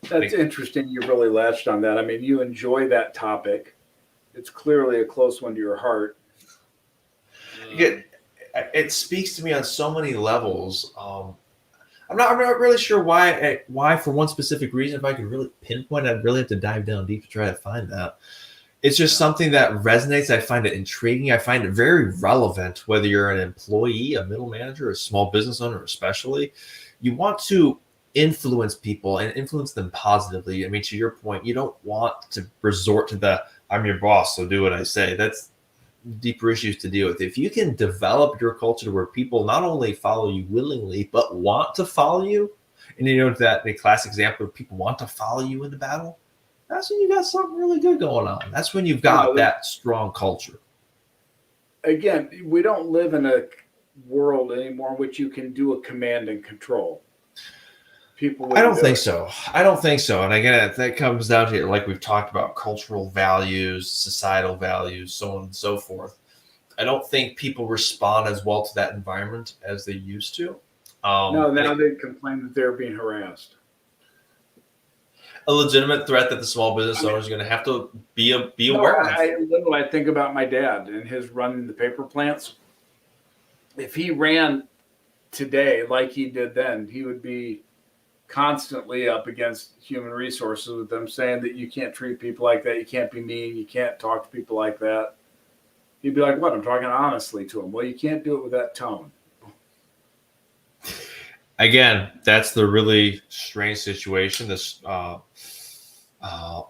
That's interesting. You really latched on that. I mean, you enjoy that topic. It's clearly a close one to your heart. It speaks to me on so many levels. I'm not really sure why for one specific reason. If I could really pinpoint, I'd really have to dive down deep to try to find that. It's just something that resonates. I find it intriguing. I find it very relevant, whether you're an employee, a middle manager, a small business owner, especially. You want to influence people and influence them positively. I mean, to your point, you don't want to resort to the "I'm your boss, so do what I say." That's deeper issues to deal with. If you can develop your culture to where people not only follow you willingly, but want to follow you, and that the classic example of people want to follow you in the battle, that's when you got something really good going on. That's when you've got that strong culture. Again, we don't live in a world anymore in which you can do a command and control. I don't think so. And again, that comes down to, like we've talked about, cultural values, societal values, so on and so forth. I don't think people respond as well to that environment as they used to. Now they complain that they're being harassed. A legitimate threat that the small business owner is going to have to be aware of. I think about my dad and his running the paper plants. If he ran today like he did then, he would be constantly up against human resources with them saying that you can't treat people like that. You can't be mean. You can't talk to people like that. He'd be like, what? I'm talking honestly to him. Well, you can't do it with that tone. Again, that's the really strange situation, this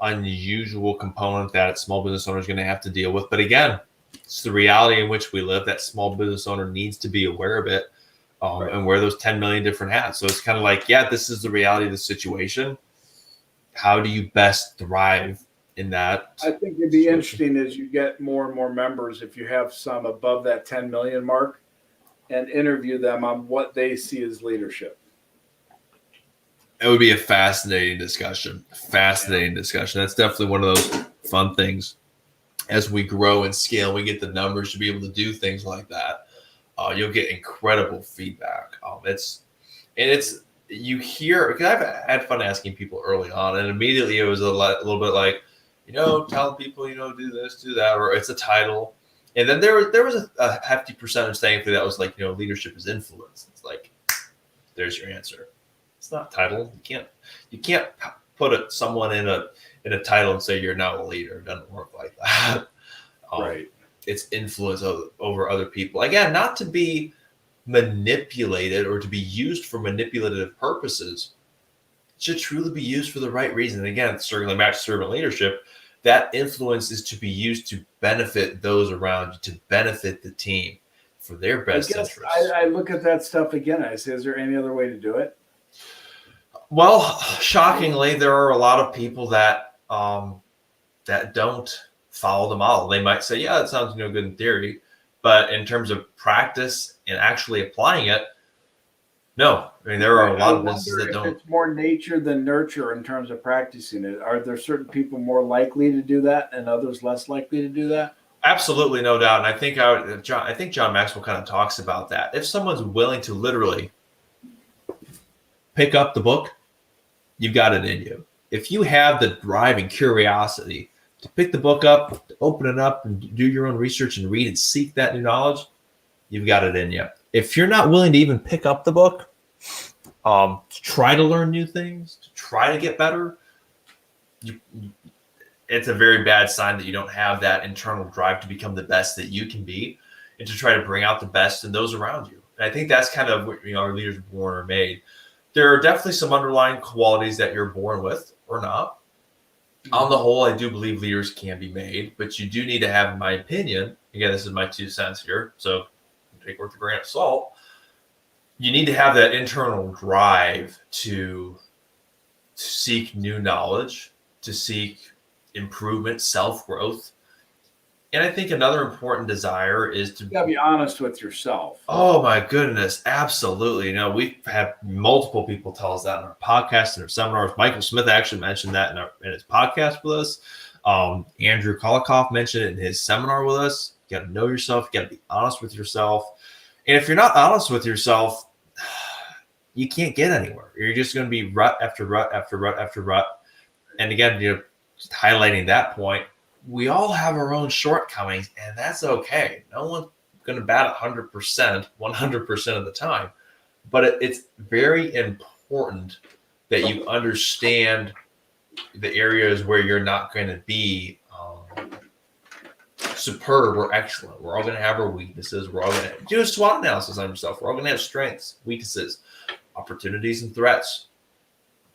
unusual component that small business owner is going to have to deal with. But again, it's the reality in which we live. That small business owner needs to be aware of it. And wear those 10 million different hats. So it's kind of like, yeah, this is the reality of the situation. how do you best thrive in that? I think it'd be interesting as you get more and more members, if you have some above that 10 million mark, and interview them on what they see as leadership. It would be a fascinating discussion. Fascinating discussion. That's definitely one of those fun things. As we grow and scale, we get the numbers to be able to do things like that. You'll get incredible feedback. You hear, because I've had fun asking people early on, and immediately it was a little bit like, telling people, do this, do that, or it's a title. And then there was a hefty percentage saying that was like, leadership is influence. It's like, there's your answer. It's not title. You can't put someone in a title and say you're now a leader. It doesn't work like that. Right. It's influence over other people. Again, not to be manipulated or to be used for manipulative purposes. It should truly be used for the right reason. And again, circling back to servant leadership, that influence is to be used to benefit those around you, to benefit the team for their best interests. I look at that stuff again. I say, is there any other way to do it? Well, shockingly, there are a lot of people that don't follow the model. They might say, yeah, that sounds good in theory, but in terms of practice and actually applying it, no. I mean, there are a lot of businesses that don't. It's more nature than nurture in terms of practicing it. Are there certain people more likely to do that and others less likely to do that? Absolutely, no doubt. And I think John Maxwell kind of talks about that. If someone's willing to literally pick up the book, you've got it in you. If you have the drive and curiosity to pick the book up, to open it up and do your own research and read and seek that new knowledge, you've got it in you. If you're not willing to even pick up the book, to try to learn new things, to try to get better, it's a very bad sign that you don't have that internal drive to become the best that you can be and to try to bring out the best in those around you. And I think that's kind of what our leaders are born or made. There are definitely some underlying qualities that you're born with or not. On the whole, I do believe leaders can be made, but you do need to have, in my opinion, again, this is my 2 cents here, so take it with a grain of salt. You need to have that internal drive to seek new knowledge, to seek improvement, self-growth. And I think another important desire is to You gotta be honest with yourself. Oh my goodness, absolutely. We've had multiple people tell us that in our podcast and our seminars. Michael Smith actually mentioned that in his podcast with us. Andrew Kolikoff mentioned it in his seminar with us. You got to know yourself. You got to be honest with yourself. And if you're not honest with yourself, you can't get anywhere. You're just going to be rut after rut after rut after rut. And again, just highlighting that point, we all have our own shortcomings, and that's okay. No one's going to bat 100%, 100% of the time. But it's very important that you understand the areas where you're not going to be superb or excellent. We're all going to have our weaknesses. We're all going to do a SWOT analysis on yourself. We're all going to have strengths, weaknesses, opportunities, and threats.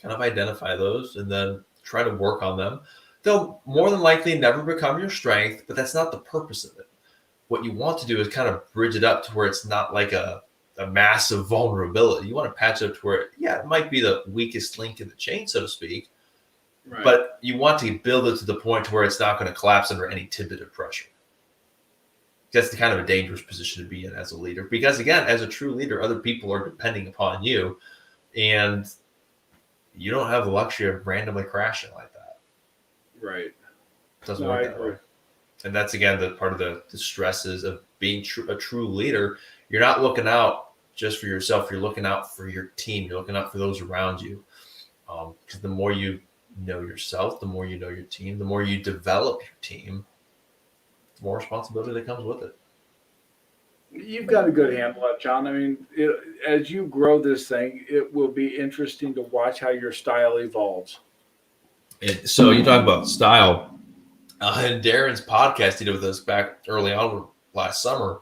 Kind of identify those and then try to work on them. They'll more than likely never become your strength, but that's not the purpose of it. What you want to do is kind of bridge it up to where it's not like a massive vulnerability. You want to patch it up to where, it might be the weakest link in the chain, so to speak, Right. but you want to build it to the point to where it's not going to collapse under any tidbit of pressure. That's the kind of a dangerous position to be in as a leader. Because again, as a true leader, other people are depending upon you, and you don't have the luxury of randomly crashing like that. Right. It doesn't No, work I that agree. way. And that's, again, the part of the stresses of being a true leader. You're not looking out just for yourself. You're looking out for your team. You're looking out for those around you. Because the more you know yourself, the more you know your team, the more you develop your team, the more responsibility that comes with it. You've got a good handle on it, John. I mean, as you grow this thing, it will be interesting to watch how your style evolves. So you talk about style. In Darren's podcast he did with us back early on last summer,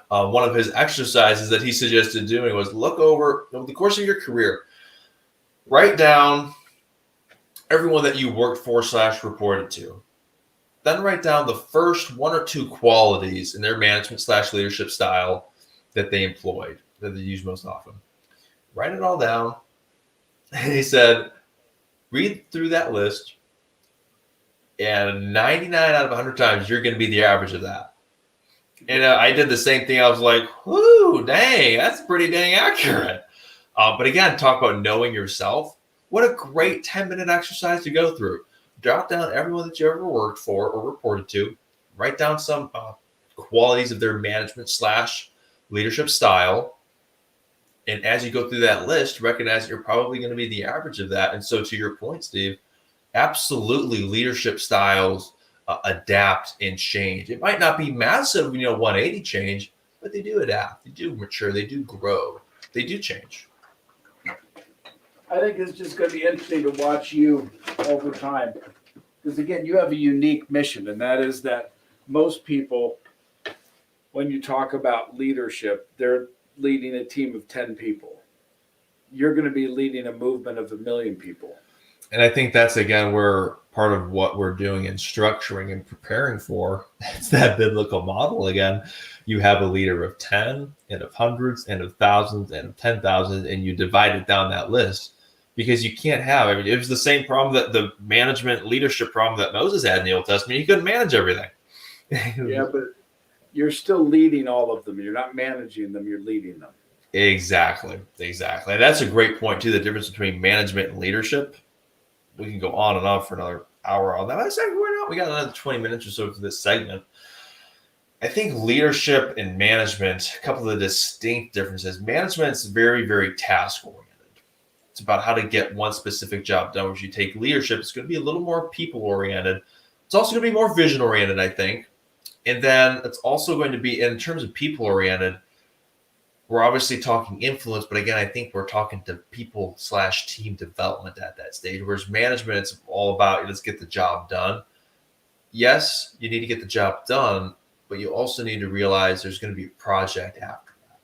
one of his exercises that he suggested doing was look over the course of your career, write down everyone that you worked for / reported to. Then write down the first 1 or 2 qualities in their management / leadership style that they employed, that they use most often. Write it all down. And he said, read through that list, and 99 out of 100 times, you're going to be the average of that. And I did the same thing. I was like, whoo, dang, that's pretty dang accurate. But again, talk about knowing yourself. What a great 10-minute exercise to go through. Jot down everyone that you ever worked for or reported to. Write down some qualities of their management / leadership style. And as you go through that list, recognize that you're probably going to be the average of that. And so to your point, Steve, absolutely leadership styles adapt and change. It might not be massive, 180 change, but they do adapt. They do mature. They do grow. They do change. I think it's just going to be interesting to watch you over time. Because again, you have a unique mission, and that is that most people, when you talk about leadership, they're leading a team of 10 people. You're going to be leading a movement of 1 million people. And I think that's, again, where part of what we're doing and structuring and preparing for, it's that biblical model again. You have a leader of 10 and of hundreds and of thousands and of 10,000, and you divide it down that list. Because you can't have, it was the same problem that the management leadership problem that Moses had in the Old Testament. He couldn't manage everything. Yeah, but you're still leading all of them. You're not managing them, you're leading them. Exactly. And that's a great point, too, the difference between management and leadership. We can go on and on for another hour on that. I said, we're not. We got another 20 minutes or so for this segment. I think leadership and management, a couple of the distinct differences. Management's very, very task-oriented. It's about how to get one specific job done. Whereas you take leadership, it's going to be a little more people-oriented. It's also going to be more vision-oriented, I think. And then it's also going to be, in terms of people-oriented, we're obviously talking influence, but again, I think we're talking to people / team development at that stage. Whereas management, it's all about, let's get the job done. Yes, you need to get the job done, but you also need to realize there's going to be a project after that.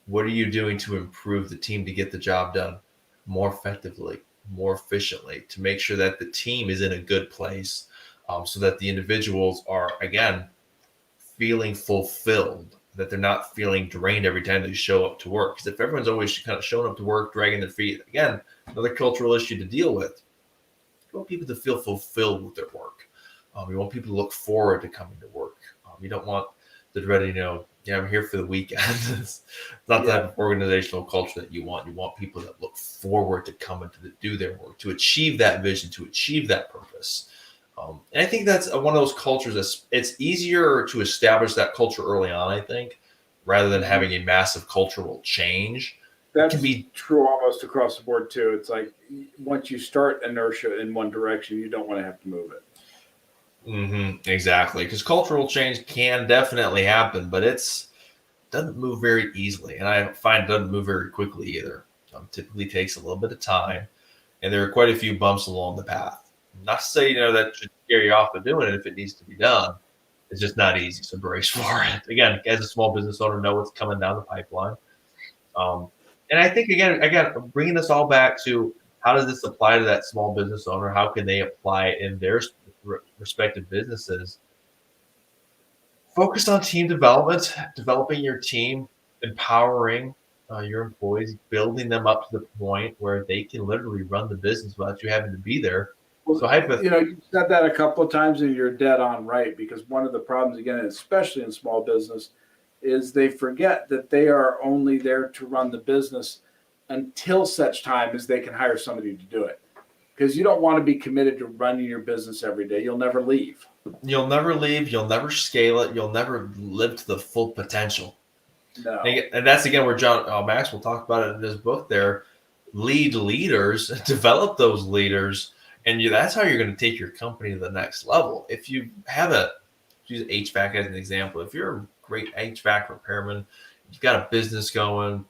What are you doing to improve the team to get the job done more effectively, more efficiently, to make sure that the team is in a good place, so that the individuals are, again, feeling fulfilled, that they're not feeling drained every time they show up to work. Because if everyone's always kind of showing up to work, dragging their feet, again, another cultural issue to deal with. You want people to feel fulfilled with their work. You want people to look forward to coming to work. You don't want the dreaded, I'm here for the weekend. It's not the type of organizational culture that you want. You want people that look forward to coming to do their work, to achieve that vision, to achieve that purpose. And I think that's one of those cultures that's, it's easier to establish that culture early on, I think, rather than having a massive cultural change. That can can be- be true almost across the board too. It's like once you start inertia in one direction, you don't want to have to move it. Exactly. Because cultural change can definitely happen, but doesn't move very easily. And I find it doesn't move very quickly either. Typically takes a little bit of time. And there are quite a few bumps along the path. Not to say, that should scare you off of doing it if it needs to be done. It's just not easy. So brace for it. Again, as a small business owner, know what's coming down the pipeline. And I think, again, bringing this all back to how does this apply to that small business owner? How can they apply it in their respective businesses? Focus on team development, developing your team, empowering your employees, building them up to the point where they can literally run the business without you having to be there. So You said that a couple of times and you're dead on right, because one of the problems, again, especially in small business, is they forget that they are only there to run the business until such time as they can hire somebody to do it. Because you don't want to be committed to running your business every day. You'll never leave. You'll never leave. You'll never scale it. You'll never live to the full potential. No. And that's, again, where John Maxwell talked about it in his book there. Lead leaders, develop those leaders. And that's how you're going to take your company to the next level. If you have use HVAC as an example, if you're a great HVAC repairman, you've got a business going,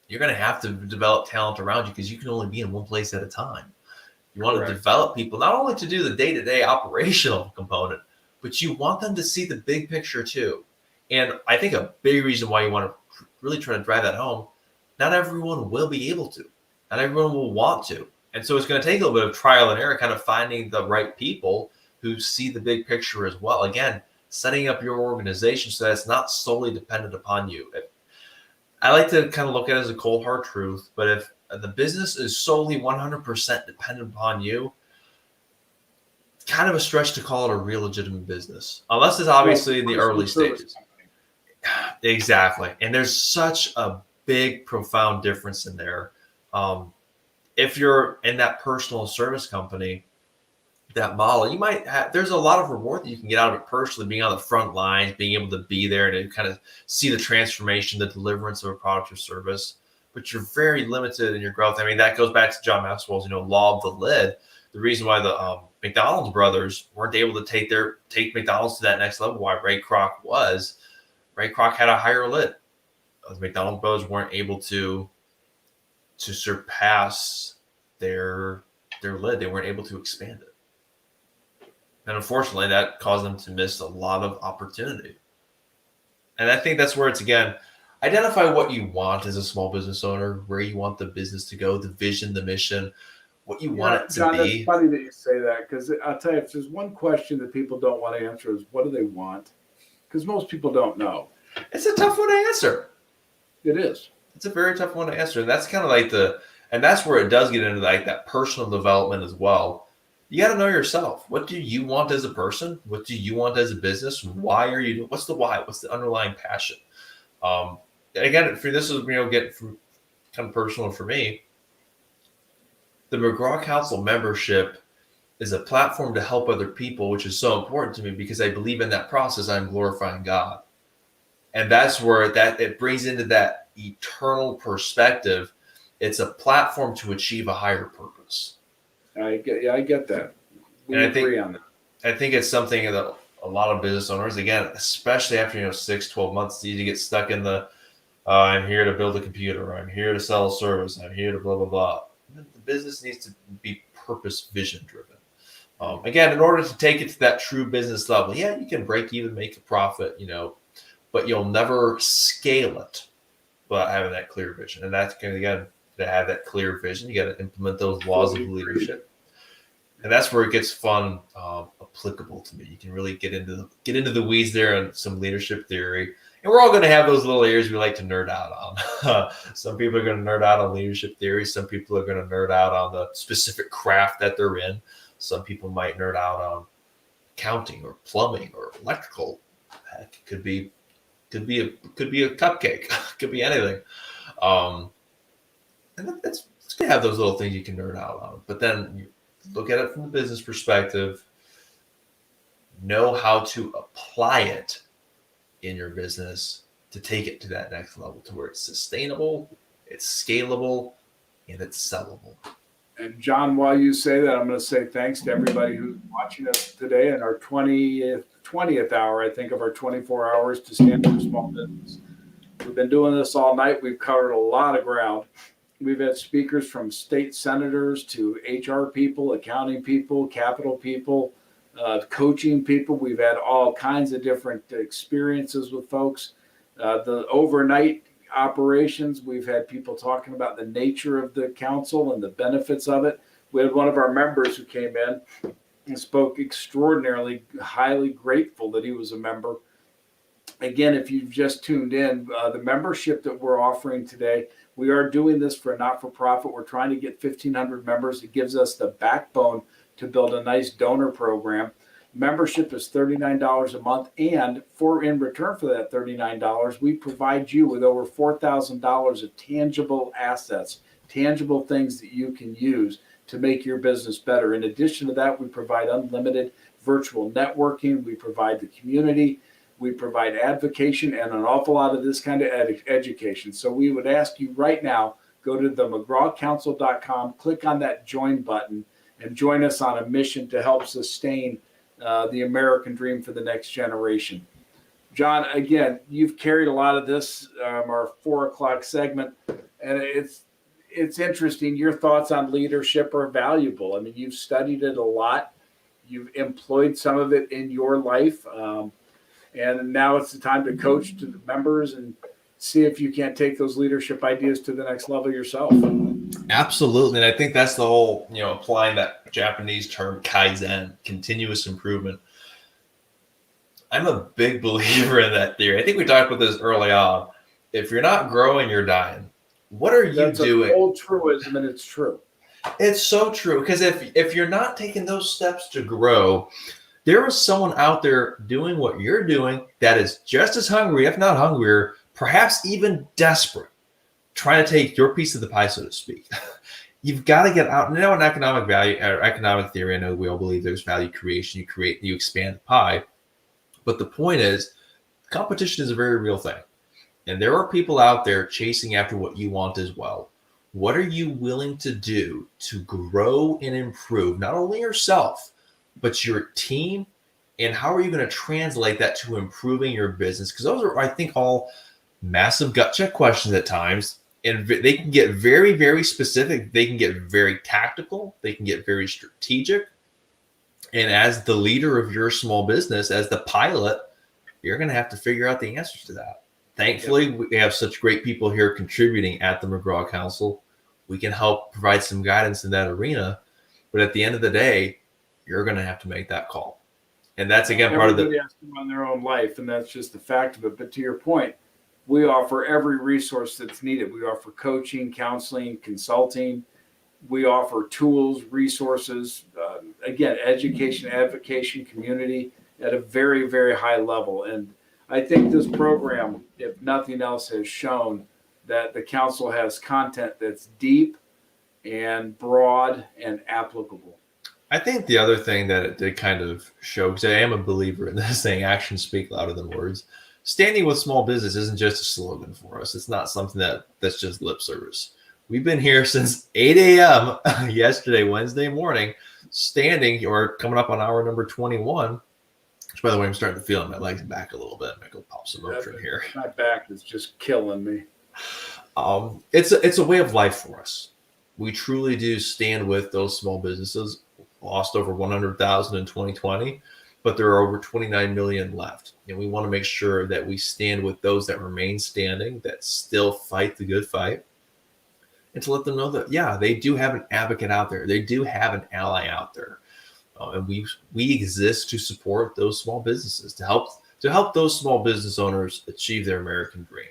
you're going to have to develop talent around you because you can only be in one place at a time. You want Correct. to develop people, not only to do the day-to-day operational component, but you want them to see the big picture too. And I think a big reason why you want to really try to drive that home, not everyone will be able to. Not everyone will want to. And so it's going to take a little bit of trial and error, kind of finding the right people who see the big picture as well. Again, setting up your organization so that it's not solely dependent upon you. I like to kind of look at it as a cold hard truth, but if and the business is solely 100% dependent upon you, kind of a stretch to call it a real legitimate business, unless it's obviously in the early stages. Exactly. And there's such a big, profound difference in there. If you're in that personal service company, that model, you might have, there's a lot of reward that you can get out of it personally, being on the front lines, being able to be there and kind of see the transformation, the deliverance of a product or service, but you're very limited in your growth. I mean, that goes back to John Maxwell's, law of the lid. The reason why the McDonald's brothers weren't able to take McDonald's to that next level, why Ray Kroc had a higher lid. The McDonald's brothers weren't able to surpass their lid. They weren't able to expand it. And unfortunately, that caused them to miss a lot of opportunity. And I think that's where it's, again, identify what you want as a small business owner, where you want the business to go, the vision, the mission, what you want it to John, be. That's funny that you say that, because I'll tell you, if there's one question that people don't want to answer is, what do they want? Because most people don't know. It's a tough one to answer. It is. It's a very tough one to answer. And that's kind of like and that's where it does get into like that personal development as well. You got to know yourself. What do you want as a person? What do you want as a business? Why are you? What's the why? What's the underlying passion? Again, for this is get from kind of personal for me. The McGraw Council membership is a platform to help other people, which is so important to me because I believe in that process. I'm glorifying God, and that's where it brings into that eternal perspective. It's a platform to achieve a higher purpose. I get that. We And agree on that. I think it's something that a lot of business owners, again, especially after 6, 12 months, you get stuck in the I'm here to build a computer, or I'm here to sell a service, I'm here to blah blah blah. The business needs to be purpose, vision driven. Again, in order to take it to that true business level, yeah, you can break even, make a profit, but you'll never scale it without having that clear vision. And that's again, to have that clear vision, you got to implement those laws of leadership, and that's where it gets fun, applicable to me. You can really get into the weeds there on some leadership theory, and we're all going to have those little areas we like to nerd out on. Some people are going to nerd out on leadership theory. Some people are going to nerd out on the specific craft that they're in. Some people might nerd out on accounting or plumbing or electrical. Heck, it could be a cupcake. Could be anything. And it's going to have those little things you can nerd out on. But then you look at it from the business perspective, know how to apply it in your business to take it to that next level, to where it's sustainable, it's scalable, and it's sellable. And John, while you say that, I'm going to say thanks to everybody who's watching us today in our 20th hour, I think, of our 24 hours to stand for small business. We've been doing this all night. We've covered a lot of ground. We've had speakers from state senators to HR people, accounting people, capital people, coaching people. We've had all kinds of different experiences with folks. The overnight operations, we've had people talking about the nature of the council and the benefits of it. We had one of our members who came in and spoke extraordinarily highly grateful that he was a member. Again, if you've just tuned in, the membership that we're offering today, we are doing this for a not-for-profit. We're trying to get 1,500 members. It gives us the backbone to build a nice donor program. Membership is $39 a month, and in return for that $39, we provide you with over $4,000 of tangible assets, tangible things that you can use to make your business better. In addition to that, we provide unlimited virtual networking. We provide the community. We provide advocacy and an awful lot of this kind of education. So we would ask you right now, go to the McGrawCouncil.com, click on that join button, and join us on a mission to help sustain the American dream for the next generation. John, again, you've carried a lot of this, our 4 o'clock segment, and it's interesting. Your thoughts on leadership are valuable. I mean, you've studied it a lot. You've employed some of it in your life. And now it's the time to coach to the members and see if you can't take those leadership ideas to the next level yourself. Absolutely. And I think that's the whole, applying that Japanese term Kaizen, continuous improvement. I'm a big believer in that theory. I think we talked about this early on. If you're not growing, you're dying. what are you That's doing? an old truism, and it's true. It's so true, because if you're not taking those steps to grow, there is someone out there doing what you're doing that is just as hungry, if not hungrier, perhaps even desperate, trying to take your piece of the pie, so to speak. You've got to get out. Now, in economic value or economic theory, I know we all believe there's value creation. You create, you expand the pie. But the point is, competition is a very real thing. And there are people out there chasing after what you want as well. What are you willing to do to grow and improve not only yourself, but your team? And how are you going to translate that to improving your business? Because those are, I think, all massive gut check questions at times. And they can get very, very specific. They can get very tactical. They can get very strategic. And as the leader of your small business, as the pilot, you're going to have to figure out the answers to that. Thankfully, we have such great people here contributing at the McGraw Council. We can help provide some guidance in that arena. But at the end of the day, you're going to have to make that call. And that's, again, part of the... Everybody has to run their own life, and that's just the fact of it. But to your point, we offer every resource that's needed. We offer coaching, counseling, consulting. We offer tools, resources, again, education, advocacy, community at a very, very high level. And I think this program, if nothing else, has shown that the council has content that's deep and broad and applicable. I think the other thing that it did kind of show, because I am a believer in this saying, actions speak louder than words. Standing with small business isn't just a slogan for us. It's not something that's just lip service. We've been here since 8 a.m. yesterday, Wednesday morning, standing or coming up on hour number 21. Which, by the way, I'm starting to feel my legs back a little bit. I might go pop some Motrin here. My back is just killing me. It's a way of life for us. We truly do stand with those small businesses. Lost over 100,000 in 2020, but there are over 29 million left. And we want to make sure that we stand with those that remain standing, that still fight the good fight, and to let them know that, yeah, they do have an advocate out there. They do have an ally out there. And we exist to support those small businesses, to help those small business owners achieve their American dream.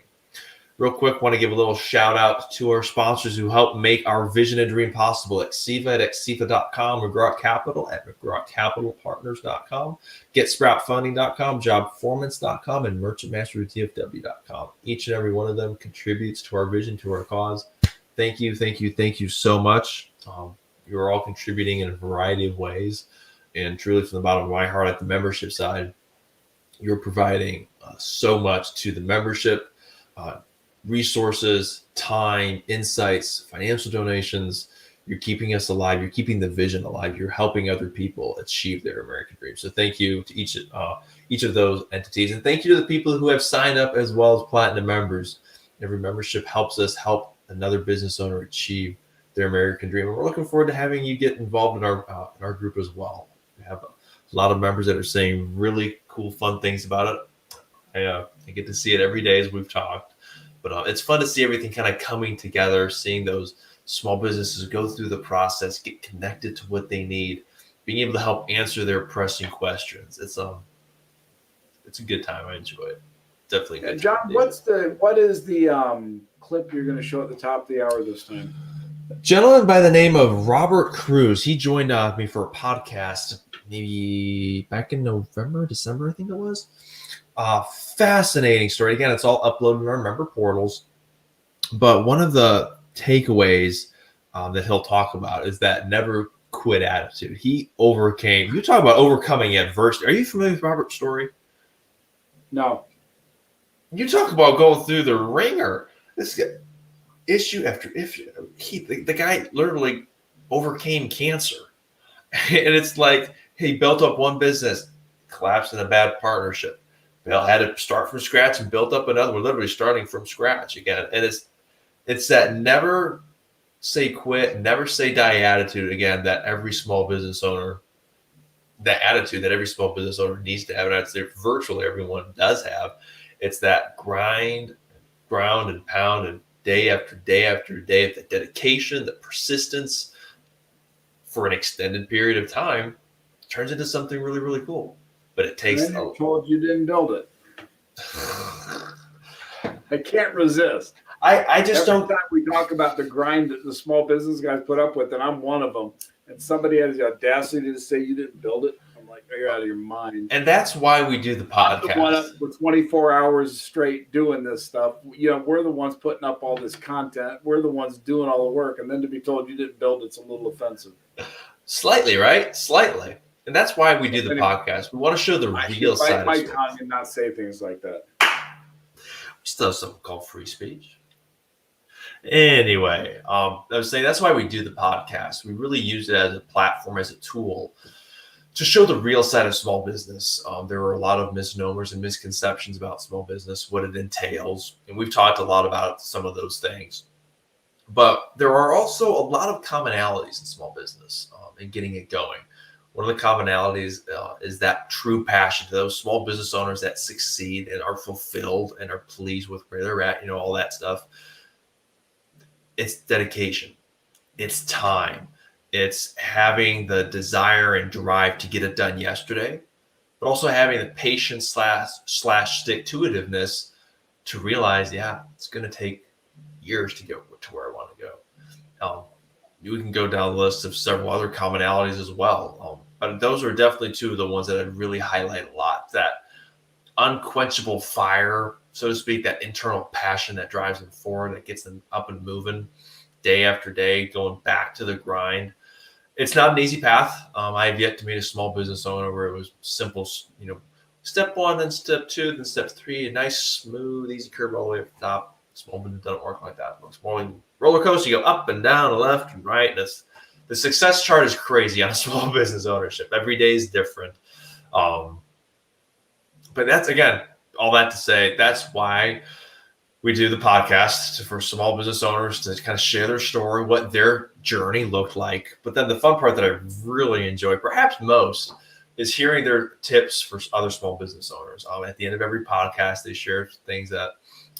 Real quick, want to give a little shout out to our sponsors who help make our vision and dream possible at CEFA at CEFA.com, McGraw Capital at McGrawCapitalPartners.com, GetSproutFunding.com, JobPerformance.com, and MerchantMasteryTFW.com. Each and every one of them contributes to our vision, to our cause. Thank you so much. You're all contributing in a variety of ways. And truly, from the bottom of my heart, at the membership side, you're providing so much to the membership. Resources, time, insights, financial donations. You're keeping us alive. You're keeping the vision alive. You're helping other people achieve their American dream. So thank you to each of those entities. And thank you to the people who have signed up as well as Platinum members. Every membership helps us help another business owner achieve their American dream. And we're looking forward to having you get involved in our group as well. We have a lot of members that are saying really cool, fun things about it. I get to see it every day as we've talked. But it's fun to see everything kind of coming together, seeing those small businesses go through the process, get connected to what they need, being able to help answer their pressing questions. It's a good time. I enjoy it. Definitely good. And John, what is the clip you're going to show at the top of the hour this time? A gentleman by the name of Robert Cruz. He joined me for a podcast maybe back in November, December, I think it was. Fascinating story. Again, it's all uploaded in our member portals. But one of the takeaways that he'll talk about is that never quit attitude. He overcame. You talk about overcoming adversity. Are you familiar with Robert's story? No. You talk about going through the ringer. This guy, issue after issue. The guy literally overcame cancer, and it's like he built up one business, collapsed in a bad partnership. Bill had to start from scratch and built up another. We're literally starting from scratch again. And it's that never say quit, never say die attitude again that every small business owner, that attitude that every small business owner needs to have, and I'd say virtually everyone does have. It's that ground and pound and day after day after day, the dedication, the persistence for an extended period of time turns into something really, really cool. But it takes. I told you didn't build it. I can't resist. I just Every don't. time we talk about the grind that the small business guys put up with, and I'm one of them, and somebody has the audacity to say you didn't build it, I'm like, you're out of your mind. And that's why we do the I'm the one up podcast. for 24 hours straight doing this stuff. We're the ones putting up all this content. We're the ones doing all the work, and then to be told you didn't build it's a little offensive. Slightly, right? Slightly. And that's why we do the Anyway, podcast. We want to show the I real should side bite of my small. tongue and not say things like that. We still have something called free speech. Anyway, I was saying that's why we do the podcast. We really use it as a platform, as a tool to show the real side of small business. There are a lot of misnomers and misconceptions about small business, what it entails. And we've talked a lot about some of those things. But there are also a lot of commonalities in small business and getting it going. One of the commonalities is that true passion to those small business owners that succeed and are fulfilled and are pleased with where they're at, all that stuff. It's dedication. It's time. It's having the desire and drive to get it done yesterday, but also having the patience slash stick-to-itiveness to realize, it's going to take years to get to where I want to go. We can go down the list of several other commonalities as well. But those are definitely two of the ones that I'd really highlight a lot. That unquenchable fire, so to speak, that internal passion that drives them forward, that gets them up and moving day after day, going back to the grind. It's not an easy path. I have yet to meet a small business owner where it was simple, step one, then step two, then step three, a nice, smooth, easy curve all the way up the top. Small business doesn't work like that. It's more like roller coaster. You go up and down, left and right. The success chart is crazy on a small business ownership. Every day is different. But that's, again, all that to say, that's why we do the podcast for small business owners to kind of share their story, what their journey looked like. But then the fun part that I really enjoy, perhaps most, is hearing their tips for other small business owners. At the end of every podcast, they share things that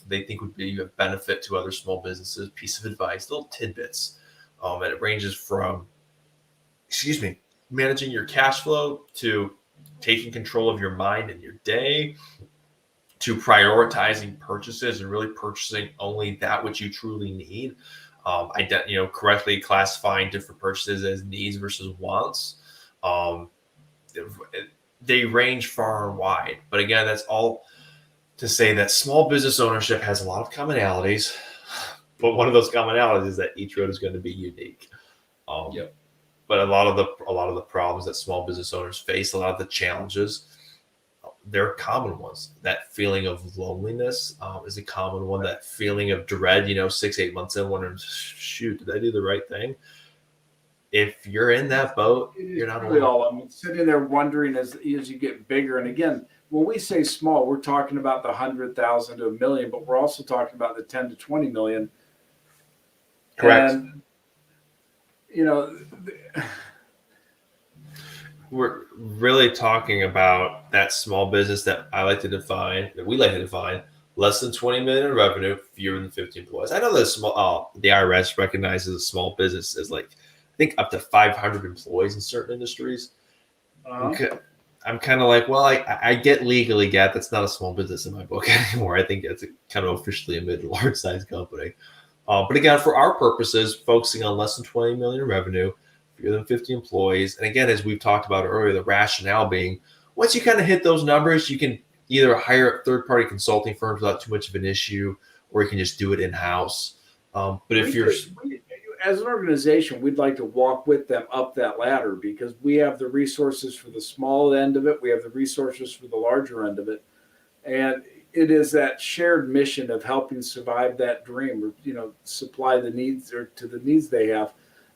they think would be of benefit to other small businesses, piece of advice, little tidbits. And it ranges from, managing your cash flow to taking control of your mind and your day, to prioritizing purchases and really purchasing only that which you truly need. Correctly classifying different purchases as needs versus wants. They range far and wide. But again, that's all to say that small business ownership has a lot of commonalities. But one of those commonalities is that each road is going to be unique. But a lot of the problems that small business owners face, a lot of the challenges, they're common ones. That feeling of loneliness is a common one. That feeling of dread, 6-8 months in, wondering, shoot, did I do the right thing? If you're in that boat, you're not alone. Sitting there wondering as you get bigger. And again, when we say small, we're talking about the 100,000 to 1 million, but we're also talking about the 10 to 20 million. Correct. And, we're really talking about that small business that I like to define, that we like to define, less than 20 million in revenue, fewer than 50 employees. I know that the IRS recognizes a small business as I think up to 500 employees in certain industries. I'm kind of like, well, I get legally that's not a small business in my book anymore. I think it's kind of officially a mid to large size company. But again, for our purposes, focusing on less than 20 million in revenue, fewer than 50 employees. And again, as we've talked about earlier, the rationale being once you kind of hit those numbers, you can either hire third-party consulting firms without too much of an issue, or you can just do it in-house. But if you're as an organization, we'd like to walk with them up that ladder because we have the resources for the small end of it. We have the resources for the larger end of it. And it is that shared mission of helping survive that dream or, supply the needs or to the needs they have.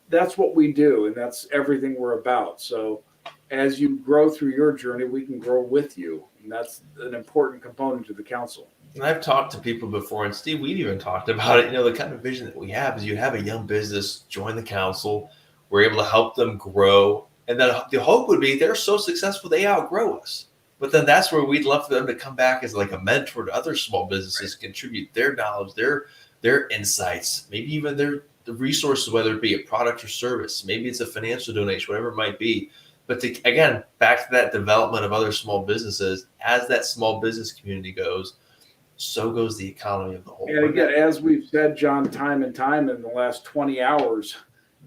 That's what we do. And that's everything we're about. So as you grow through your journey, we can grow with you. And that's an important component to the council. And I've talked to people before, and Steve, we've even talked about it. The kind of vision that we have is you have a young business join the council. We're able to help them grow. And then the hope would be they're so successful, they outgrow us. But then that's where we'd love for them to come back as like a mentor to other small businesses, contribute their knowledge, their insights, maybe even the resources, whether it be a product or service. Maybe it's a financial donation, whatever it might be. But again, back to that development of other small businesses, as that small business community goes, so goes the economy of the whole. And again, as we've said, John, time and time in the last 20 hours,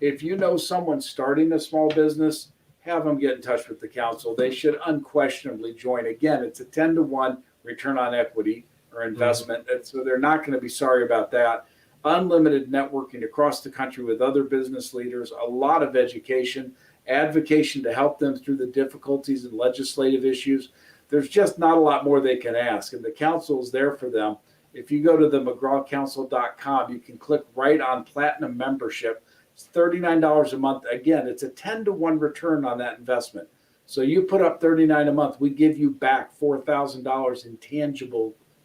if you know someone starting a small business, have them get in touch with the council. They should unquestionably join. Again, it's a 10-to-1 return on equity or investment. And so they're not going to be sorry about that. Unlimited networking across the country with other business leaders, a lot of education, advocacy to help them through the difficulties and legislative issues. There's just not a lot more they can ask. And the council is there for them. If you go to the McGrawCouncil.com, you can click right on Platinum membership. It's $39 a month. Again, it's a 10-to-1 return on that investment. So you put up $39 a month, we give you back $4,000 in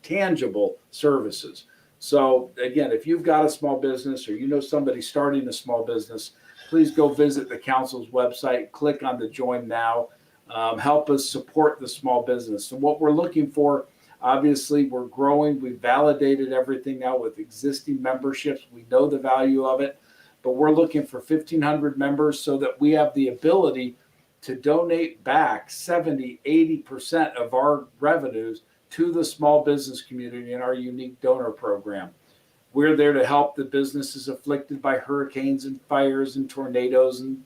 tangible services. So again, if you've got a small business or you know somebody starting a small business, please go visit the council's website, click on the Join Now, help us support the small business. And what we're looking for, obviously, we're growing. We've validated everything now with existing memberships. We know the value of it, but we're looking for 1,500 members so that we have the ability to donate back 70, 80% of our revenues to the small business community in our unique donor program. We're there to help the businesses afflicted by hurricanes and fires and tornadoes and,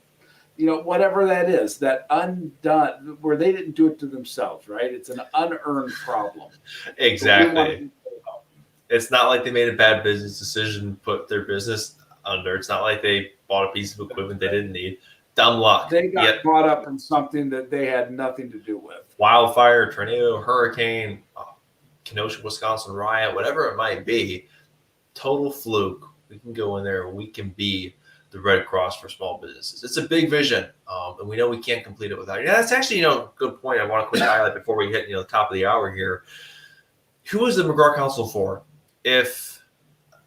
whatever that is, that undone, where they didn't do it to themselves, right? It's an unearned problem. Exactly. It's not like they made a bad business decision, put their business under. It's not like they bought a piece of equipment they didn't need. Dumb luck. They got caught up in something that they had nothing to do with. Wildfire, tornado, hurricane, Kenosha, Wisconsin riot, whatever it might be, total fluke. We can go in there and we can be the Red Cross for small businesses. It's a big vision, and we know we can't complete it without you. Yeah, that's actually, a good point. I want to quick highlight before we hit, the top of the hour here. Who is the McGraw Council for? If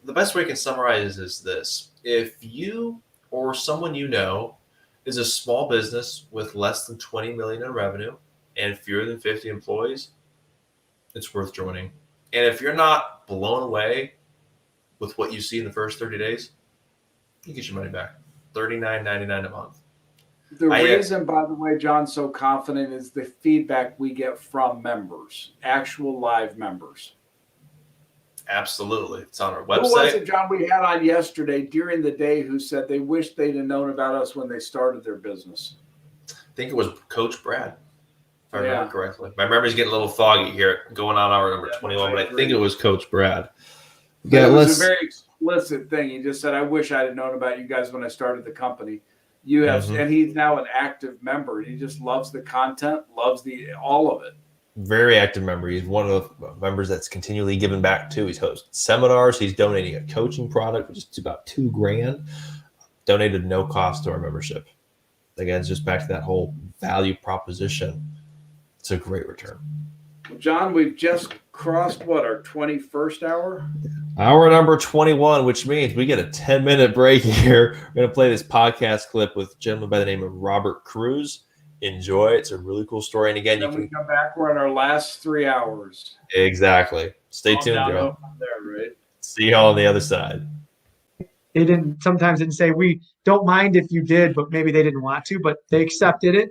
the best way I can summarize is this: if you or someone you know is a small business with less than 20 million in revenue and fewer than 50 employees, it's worth joining. And if you're not blown away with what you see in the first 30 days, you get your money back. $39.99 a month. The reason, by the way, John's so confident is the feedback we get from members, actual live members. Absolutely. It's on our Who was website. it, John, we had on yesterday during the day who said they wished they'd have known about us when they started their business? I think it was Coach Brad, if I Yeah. remember correctly. My memory's getting a little foggy here, going on hour number 21, but I think it was Coach Brad. Yeah, it was a very explicit thing. He just said, I wish I'd have known about you guys when I started the company. You have, and he's now an active member. He just loves the content, loves all of it. Very active member. He's one of the members that's continually giving back too. He's hosting seminars. He's donating a coaching product, which is about $2,000, donated no cost to our membership. Again, it's just back to that whole value proposition. It's a great return. Well, John, we've just crossed our 21st hour? Hour number 21, which means we get a 10-minute break here. We're going to play this podcast clip with a gentleman by the name of Robert Cruz. Enjoy. It's a really cool story. And again, we come back. We're in our last 3 hours. Exactly. Stay tuned, Joe. Right? See y'all on the other side. They sometimes didn't say, we don't mind if you did, but maybe they didn't want to, but they accepted it.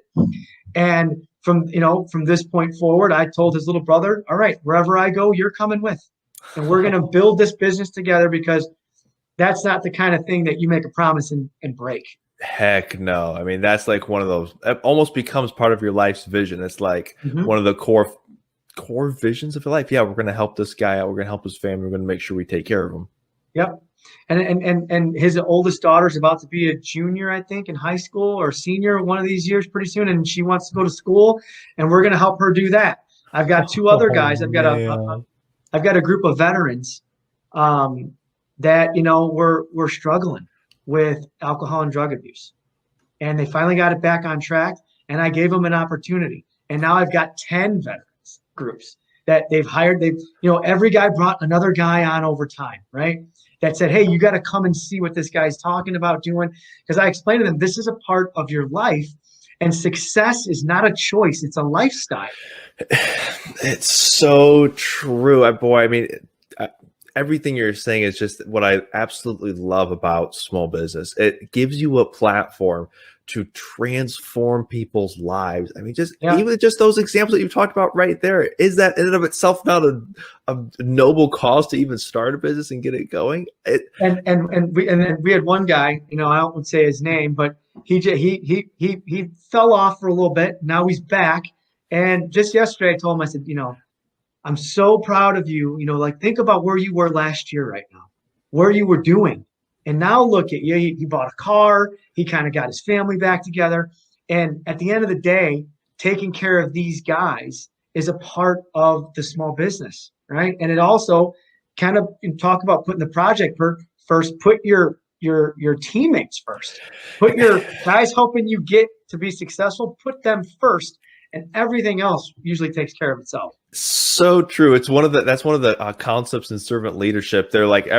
And from this point forward, I told his little brother, all right, wherever I go, you're coming with. And we're going to build this business together, because that's not the kind of thing that you make a promise and break. Heck no. I mean, that's like one of those, it almost becomes part of your life's vision. It's like one of the core visions of your life. Yeah, we're going to help this guy out. We're going to help his family. We're going to make sure we take care of him. Yep. And his oldest daughter's about to be a junior, I think, in high school, or senior one of these years pretty soon. And she wants to go to school, and we're going to help her do that. I've got two other guys. I've got a group of veterans that, we're struggling with alcohol and drug abuse, and they finally got it back on track. And I gave them an opportunity. And now I've got 10 veterans groups that they've hired. Every guy brought another guy on over time, right? That said, hey, you got to come and see what this guy's talking about doing. Because I explained to them, this is a part of your life, and success is not a choice. It's a lifestyle. It's so true. everything you're saying is just what I absolutely love about small business. It gives you a platform to transform people's lives. I mean, just even just those examples that you talked about right there, is that in and of itself not a noble cause to even start a business and get it going? And we had one guy, you know, I won't say his name, but he fell off for a little bit. Now he's back. And just yesterday I told him, I said, you know, I'm so proud of you. You know, like, think about where you were last year right now, where you were doing. And now look at you. He bought a car. He kind of got his family back together. And at the end of the day, taking care of these guys is a part of the small business, right? And it also kind of talk about putting the project first, put your teammates first, put your guys helping you get to be successful, put them first, and everything else usually takes care of itself. So true. It's that's one of the concepts in servant leadership. They're like,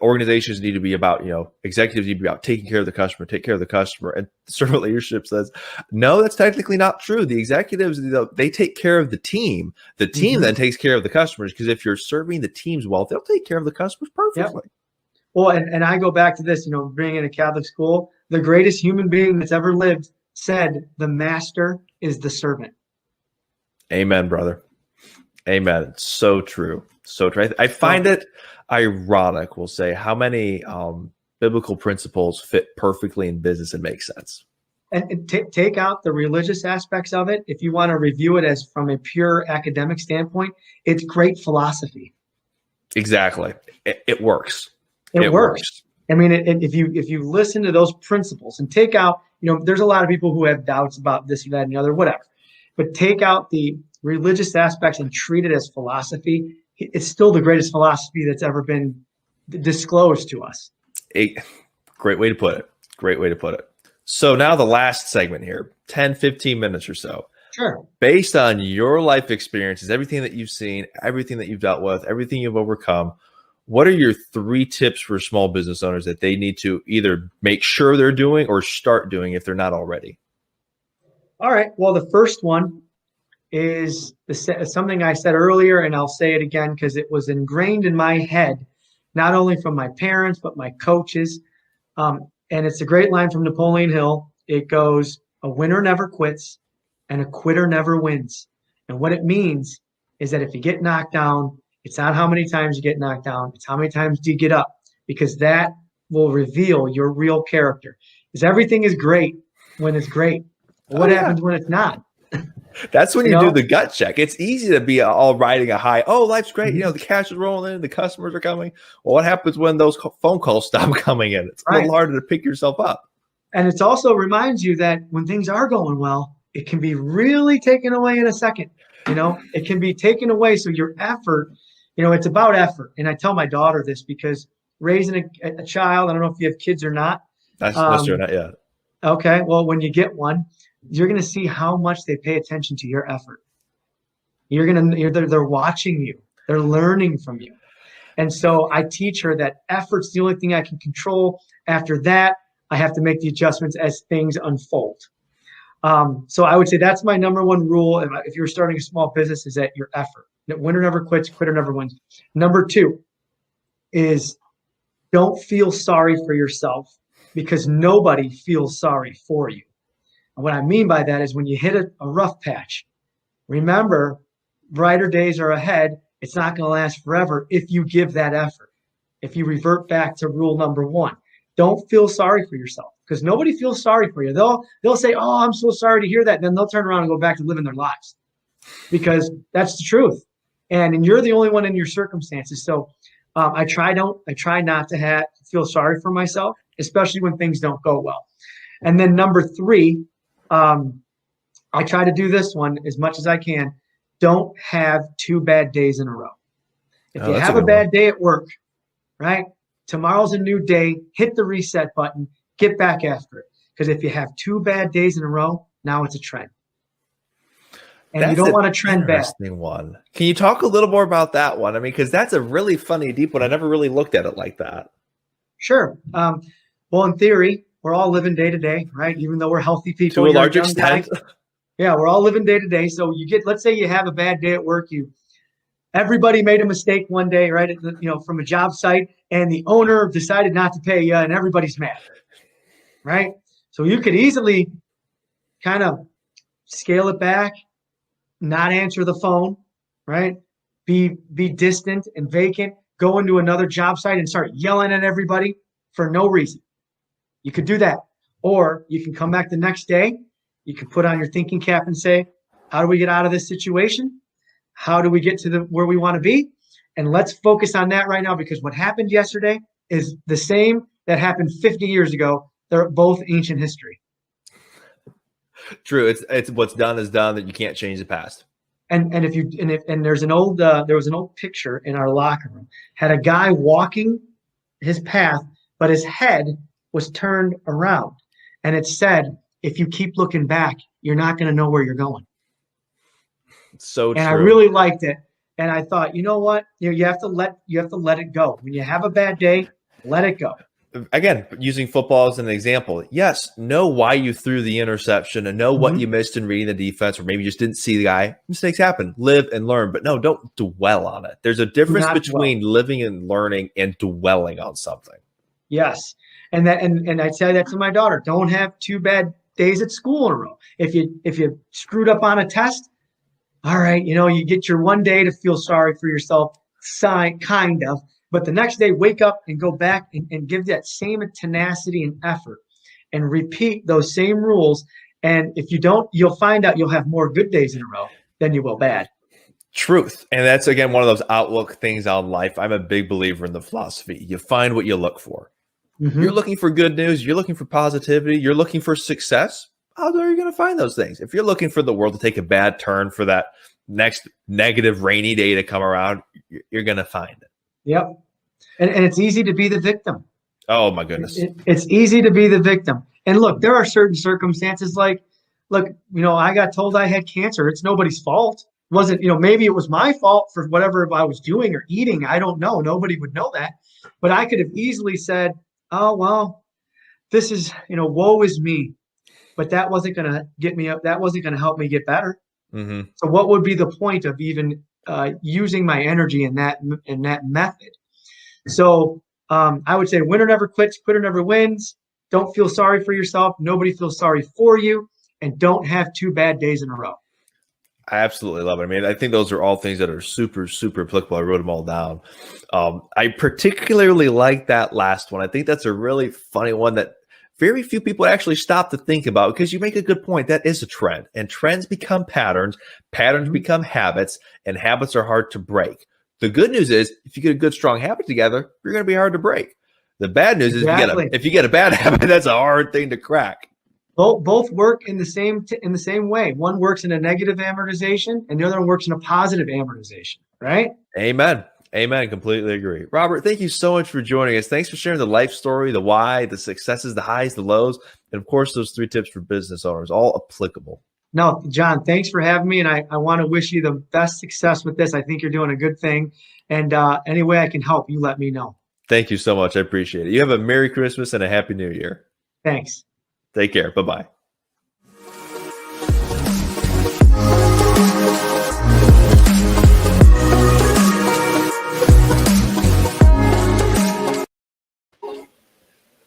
organizations need to be about, you know, executives need to be about taking care of the customer, take care of the customer. And servant leadership says, no, that's technically not true. The executives, you know, they take care of the team. The team then takes care of the customers, because if you're serving the teams well, they'll take care of the customers perfectly. Yep. Well, and I go back to this, you know, being in a Catholic school, the greatest human being that's ever lived said, the master is the servant. Amen, brother. Amen. So true. So true. I find it ironic, we'll say, how many biblical principles fit perfectly in business and make sense. And take out the religious aspects of it. If you want to review it as from a pure academic standpoint, it's great philosophy. Exactly. It works. It works. I mean, if you listen to those principles and take out, you know, there's a lot of people who have doubts about this or that and the other, whatever, but take out the religious aspects and treat it as philosophy. It's still the greatest philosophy that's ever been disclosed to us. Great way to put it. Great way to put it. So now the last segment here, 10, 15 minutes or so. Sure. Based on your life experiences, everything that you've seen, everything that you've dealt with, everything you've overcome, what are your 3 tips for small business owners that they need to either make sure they're doing or start doing if they're not already? All right. Well, the first one is something I said earlier, and I'll say it again because it was ingrained in my head, not only from my parents, but my coaches. And it's a great line from Napoleon Hill. It goes, a winner never quits and a quitter never wins. And what it means is that if you get knocked down, it's not how many times you get knocked down, it's how many times do you get up, because that will reveal your real character. Because everything is great when it's great. What happens when it's not? That's when you do the gut check. It's easy to be all riding a high. Oh, life's great. You know, the cash is rolling in, the customers are coming. Well, what happens when those phone calls stop coming in? It's a little harder to pick yourself up. And it also reminds you that when things are going well, it can be really taken away in a second. You know, it can be taken away. So your effort, you know, it's about effort. And I tell my daughter this because raising a child, I don't know if you have kids or not. That's true, not yet. Okay. Well, when you get one, you're going to see how much they pay attention to your effort. They're watching you. They're learning from you. And so I teach her that effort's the only thing I can control. After that, I have to make the adjustments as things unfold. So I would say that's my number one rule. If you're starting a small business, is that your effort. That winner never quits, quitter never wins. Number 2 is don't feel sorry for yourself, because nobody feels sorry for you. And what I mean by that is when you hit a rough patch, remember, brighter days are ahead. It's not going to last forever if you give that effort. If you revert back to rule number 1, don't feel sorry for yourself, because nobody feels sorry for you. They'll say, oh, I'm so sorry to hear that. And then they'll turn around and go back to living their lives, because that's the truth. And you're the only one in your circumstances. So I try not to feel sorry for myself, especially when things don't go well. And then number 3, I try to do this one as much as I can. Don't have 2 bad days in a row. If you have a bad day at work, right? Tomorrow's a new day. Hit the reset button. Get back after it. Because if you have 2 bad days in a row, now it's a trend. And you don't want to trend back. One. Can you talk a little more about that one? I mean, because that's a really funny, deep one. I never really looked at it like that. Sure. Well, in theory, we're all living day to day, right? Even though we're healthy people. To a large extent. Yeah, we're all living day to day. So let's say you have a bad day at work. You everybody made a mistake one day, right? From a job site, and the owner decided not to pay you, and everybody's mad, right? So you could easily kind of scale it back, not answer the phone, right? Be distant and vacant, go into another job site and start yelling at everybody for no reason. You could do that. Or you can come back the next day, you can put on your thinking cap and say, how do we get out of this situation? How do we get to where we want to be? And let's focus on that right now, because what happened yesterday is the same that happened 50 years ago. They're both ancient history. True. It's what's done is done, that you can't change the past. And there's an old there was an old picture in our locker room, had a guy walking his path, but his head was turned around, and it said, if you keep looking back, you're not going to know where you're going. So true. And I really liked it. And I thought, you know what? You have to let it go. When you have a bad day, let it go. Again, using football as an example, yes, know why you threw the interception and know what you missed in reading the defense, or maybe you just didn't see the guy. Mistakes happen. Live and learn, but no, don't dwell on it. There's a difference between living and learning and dwelling on something. Yes. And I tell that to my daughter, don't have 2 bad days at school in a row. If you screwed up on a test, all right, you get your one day to feel sorry for yourself, kind of. But the next day, wake up and go back and give that same tenacity and effort and repeat those same rules. And if you don't, you'll find out you'll have more good days in a row than you will bad. Truth. And that's, again, one of those outlook things on life. I'm a big believer in the philosophy. You find what you look for. You're looking for good news. You're looking for positivity. You're looking for success. How are you going to find those things? If you're looking for the world to take a bad turn, for that next negative rainy day to come around, you're going to find it. Yep. And it's easy to be the victim. Oh, my goodness. It's easy to be the victim. And look, there are certain circumstances like, I got told I had cancer. It's nobody's fault. It wasn't, maybe it was my fault for whatever I was doing or eating. I don't know. Nobody would know that. But I could have easily said, oh, well, this is, woe is me. But that wasn't going to get me up. That wasn't going to help me get better. So what would be the point of even using my energy in that method? So I would say winner never quits, quitter never wins. Don't feel sorry for yourself. Nobody feels sorry for you. And don't have 2 bad days in a row. I absolutely love it. I mean, I think those are all things that are super, super applicable. I wrote them all down. I particularly like that last one. I think that's a really funny one that very few people actually stop to think about, because you make a good point. That is a trend, and trends become patterns. Patterns become habits, and habits are hard to break. The good news is, if you get a good, strong habit together, you're going to be hard to break. The bad news is, if you get a bad habit, that's a hard thing to crack. Both work in the same way. One works in a negative amortization, and the other one works in a positive amortization. Right? Amen. Amen. Completely agree. Robert, thank you so much for joining us. Thanks for sharing the life story, the why, the successes, the highs, the lows, and of course, those 3 tips for business owners, all applicable. No, John, thanks for having me. And I want to wish you the best success with this. I think you're doing a good thing. And any way I can help, you let me know. Thank you so much. I appreciate it. You have a Merry Christmas and a Happy New Year. Thanks. Take care. Bye-bye.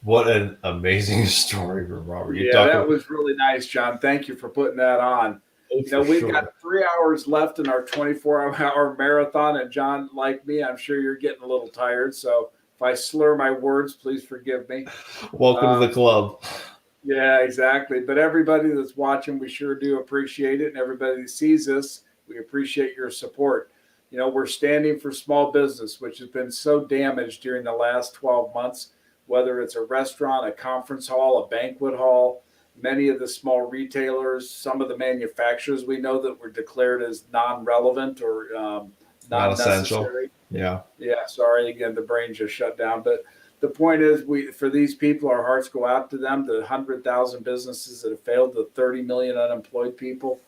What an amazing story from Robert. That was really nice, John. Thank you for putting that on. We've got 3 hours left in our 24-hour marathon, and John, like me, I'm sure you're getting a little tired. So if I slur my words, please forgive me. Welcome to the club. Yeah, exactly. But everybody that's watching, we sure do appreciate it. And everybody that sees us, we appreciate your support. We're standing for small business, which has been so damaged during the last 12 months, whether it's a restaurant, a conference hall, a banquet hall, many of the small retailers, some of the manufacturers we know that were declared as non-relevant or not essential. Yeah, sorry. Again, the brain just shut down. But the point is, for these people, our hearts go out to them, the 100,000 businesses that have failed, the 30 million unemployed people.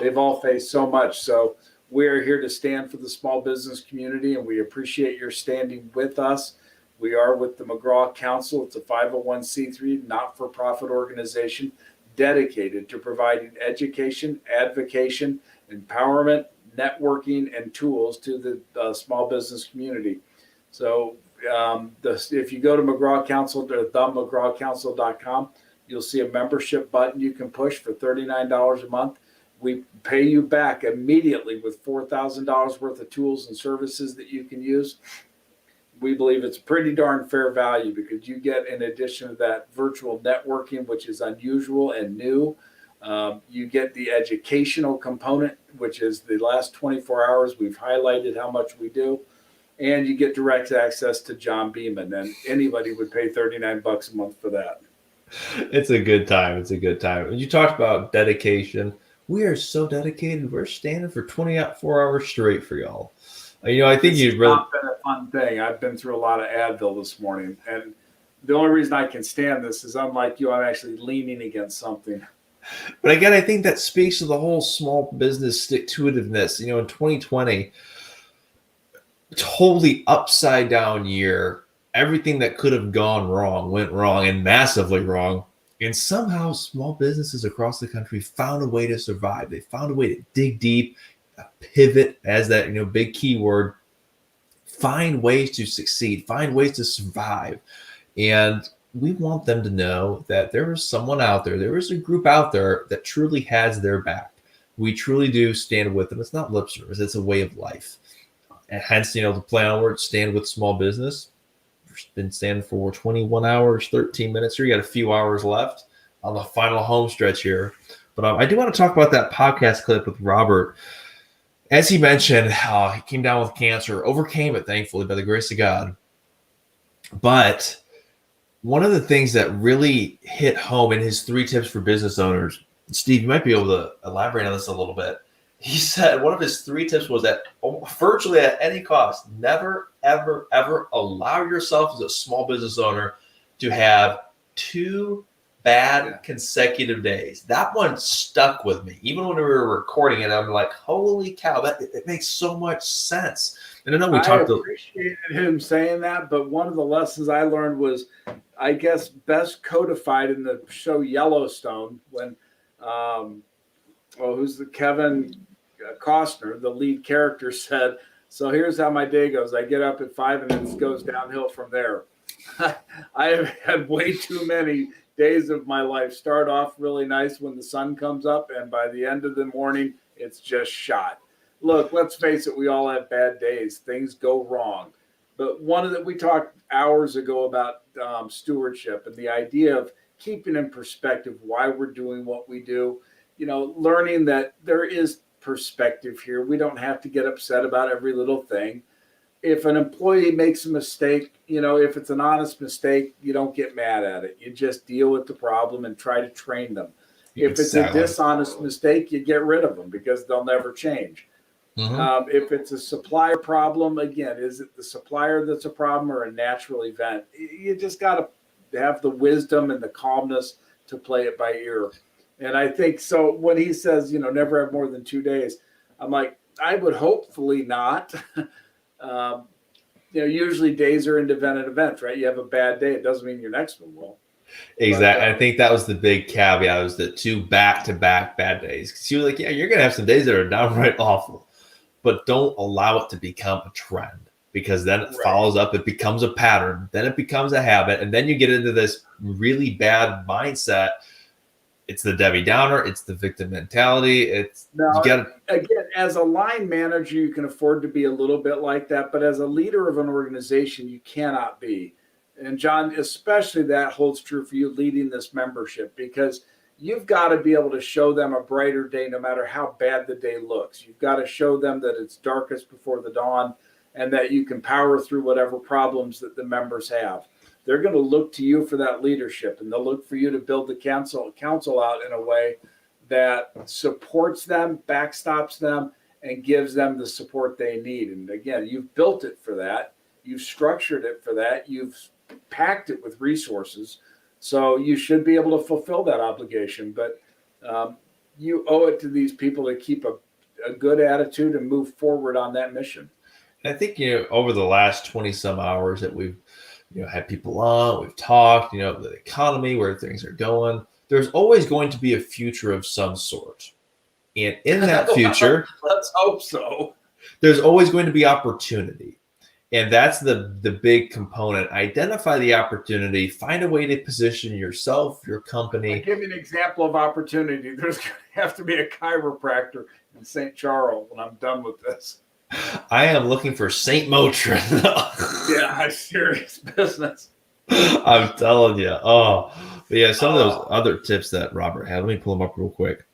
They've all faced so much. So we are here to stand for the small business community, and we appreciate your standing with us. We are with the McGraw Council. It's a 501c3 not-for-profit organization dedicated to providing education, advocacy, empowerment, networking and tools to the small business community. So if you go to McGraw Council, to themcgrawcouncil.com, you'll see a membership button you can push for $39 a month. We pay you back immediately with $4,000 worth of tools and services that you can use. We believe it's pretty darn fair value because you get, in addition to that, virtual networking, which is unusual and new. You get the educational component, which is the last 24 hours. We've highlighted how much we do. And you get direct access to John Beeman. And anybody would pay $39 a month for that. It's a good time. It's a good time. You talked about dedication. We are so dedicated. We're standing for 24 hours straight for y'all. I think you'd really. It's not been a fun thing. I've been through a lot of Advil this morning. And the only reason I can stand this is, unlike you, I'm actually leaning against something. But again, I think that speaks to the whole small business stick-to-itiveness. In 2020, totally upside down year. Everything that could have gone wrong went wrong, and massively wrong. And somehow small businesses across the country found a way to survive. They found a way to dig deep, pivot as that big keyword, find ways to succeed, find ways to survive. And we want them to know that there is someone out there is a group out there that truly has their back. We truly do stand with them. It's not lip service, it's a way of life. And hence, the play on words, stand with small business. We've been standing for 21 hours, 13 minutes here. You got a few hours left on the final home stretch here. But I do want to talk about that podcast clip with Robert. As he mentioned, he came down with cancer, overcame it, thankfully, by the grace of God. But one of the things that really hit home in his 3 tips for business owners, Steve, you might be able to elaborate on this a little bit. He said one of his 3 tips was that virtually at any cost, never, ever, ever allow yourself as a small business owner to have 2 bad consecutive days. That one stuck with me. Even when we were recording it, I'm like, holy cow, it makes so much sense. And I know I appreciated him saying that, but one of the lessons I learned was, I guess, best codified in the show Yellowstone when, who's the Kevin Costner, the lead character, said, so here's how my day goes. I get up at 5 and then it goes downhill from there. I have had way too many days of my life start off really nice when the sun comes up, and by the end of the morning, it's just shot. Look, let's face it, we all have bad days. Things go wrong. But we talked hours ago about stewardship and the idea of keeping in perspective why we're doing what we do, learning that there is perspective here. We don't have to get upset about every little thing. If an employee makes a mistake, if it's an honest mistake, you don't get mad at it. You just deal with the problem and try to train them. If it's a dishonest mistake, you get rid of them because they'll never change. Mm-hmm. If it's a supplier problem, again, is it the supplier that's a problem or a natural event? You just got to have the wisdom and the calmness to play it by ear. And I think so when he says, never have more than 2 days, I'm like, I would hopefully not. Usually days are independent events, right? You have a bad day. It doesn't mean your next one will. Exactly. I think that was the big caveat, was the 2 back-to-back bad days. Because you were like, yeah, you're going to have some days that are downright awful, but don't allow it to become a trend, because then it follows up. It becomes a pattern. Then it becomes a habit. And then you get into this really bad mindset. It's the Debbie Downer. It's the victim mentality. Again, as a line manager, you can afford to be a little bit like that. But as a leader of an organization, you cannot be. And John, especially that holds true for you leading this membership, because you've got to be able to show them a brighter day no matter how bad the day looks. You've got to show them that it's darkest before the dawn and that you can power through whatever problems that the members have. They're going to look to you for that leadership, and they'll look for you to build the council out in a way that supports them, backstops them, and gives them the support they need. And again, you've built it for that. You've structured it for that. You've packed it with resources. So you should be able to fulfill that obligation. But you owe it to these people to keep a good attitude and move forward on that mission. And I think, over the last 20 some hours that we've had people on, we've talked, the economy, where things are going. There's always going to be a future of some sort. And in that future, Let's hope so. there's always going to be opportunity. And that's the big component. Identify the opportunity, find a way to position yourself, your I'll company. give you an example of opportunity. There's going to have to be a chiropractor in St. Charles when I'm done with this. I am looking for St. Motrin. Yeah, serious business. I'm telling you. Oh, but yeah, some of those other tips that Robert had. Let me pull them up real quick.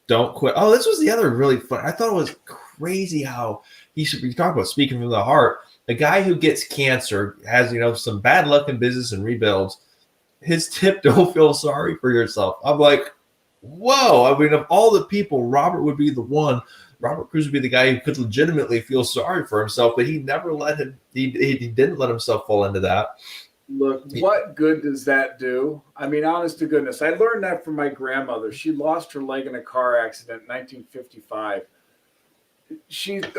Don't quit. Oh, this was the other really fun. I thought it was crazy how he should be talking about speaking from the heart. A guy who gets cancer has, some bad luck in business and rebuilds. His tip: don't feel sorry for yourself. I'm like, whoa. I mean, of all the people, Robert would be the one. Robert Cruz would be the guy who could legitimately feel sorry for himself, but he never let him. He didn't let himself fall into that. Look, what good does that do? I mean, honest to goodness, I learned that from my grandmother. She lost her leg in a car accident in 1955.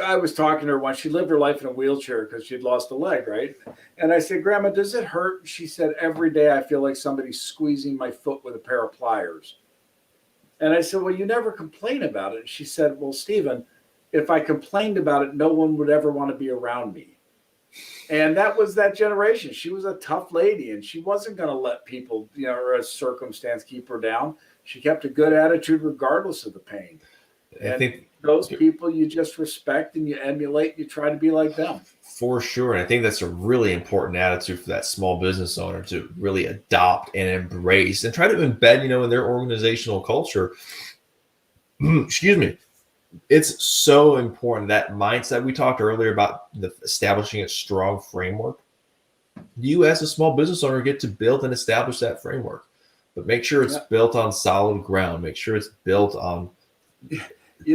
I was talking to her once. She lived her life in a wheelchair because she'd lost a leg, right? And I said, Grandma, does it hurt? She said, every day I feel like somebody's squeezing my foot with a pair of pliers. And I said, well, you never complain about it. And she said, well, Stephen, if I complained about it, no one would ever want to be around me. And that was that generation. She was a tough lady, and she wasn't going to let people, or a circumstance keep her down. She kept a good attitude regardless of the pain. I think those people you just respect and you emulate, you try to be like them. for sure. And I think that's a really important attitude for that small business owner to really adopt and embrace and try to embed, in their organizational culture. Excuse me. It's so important, that mindset. We talked earlier about establishing a strong framework. You as a small business owner get to build and establish that framework, but make sure it's built on solid ground. Make sure it's built on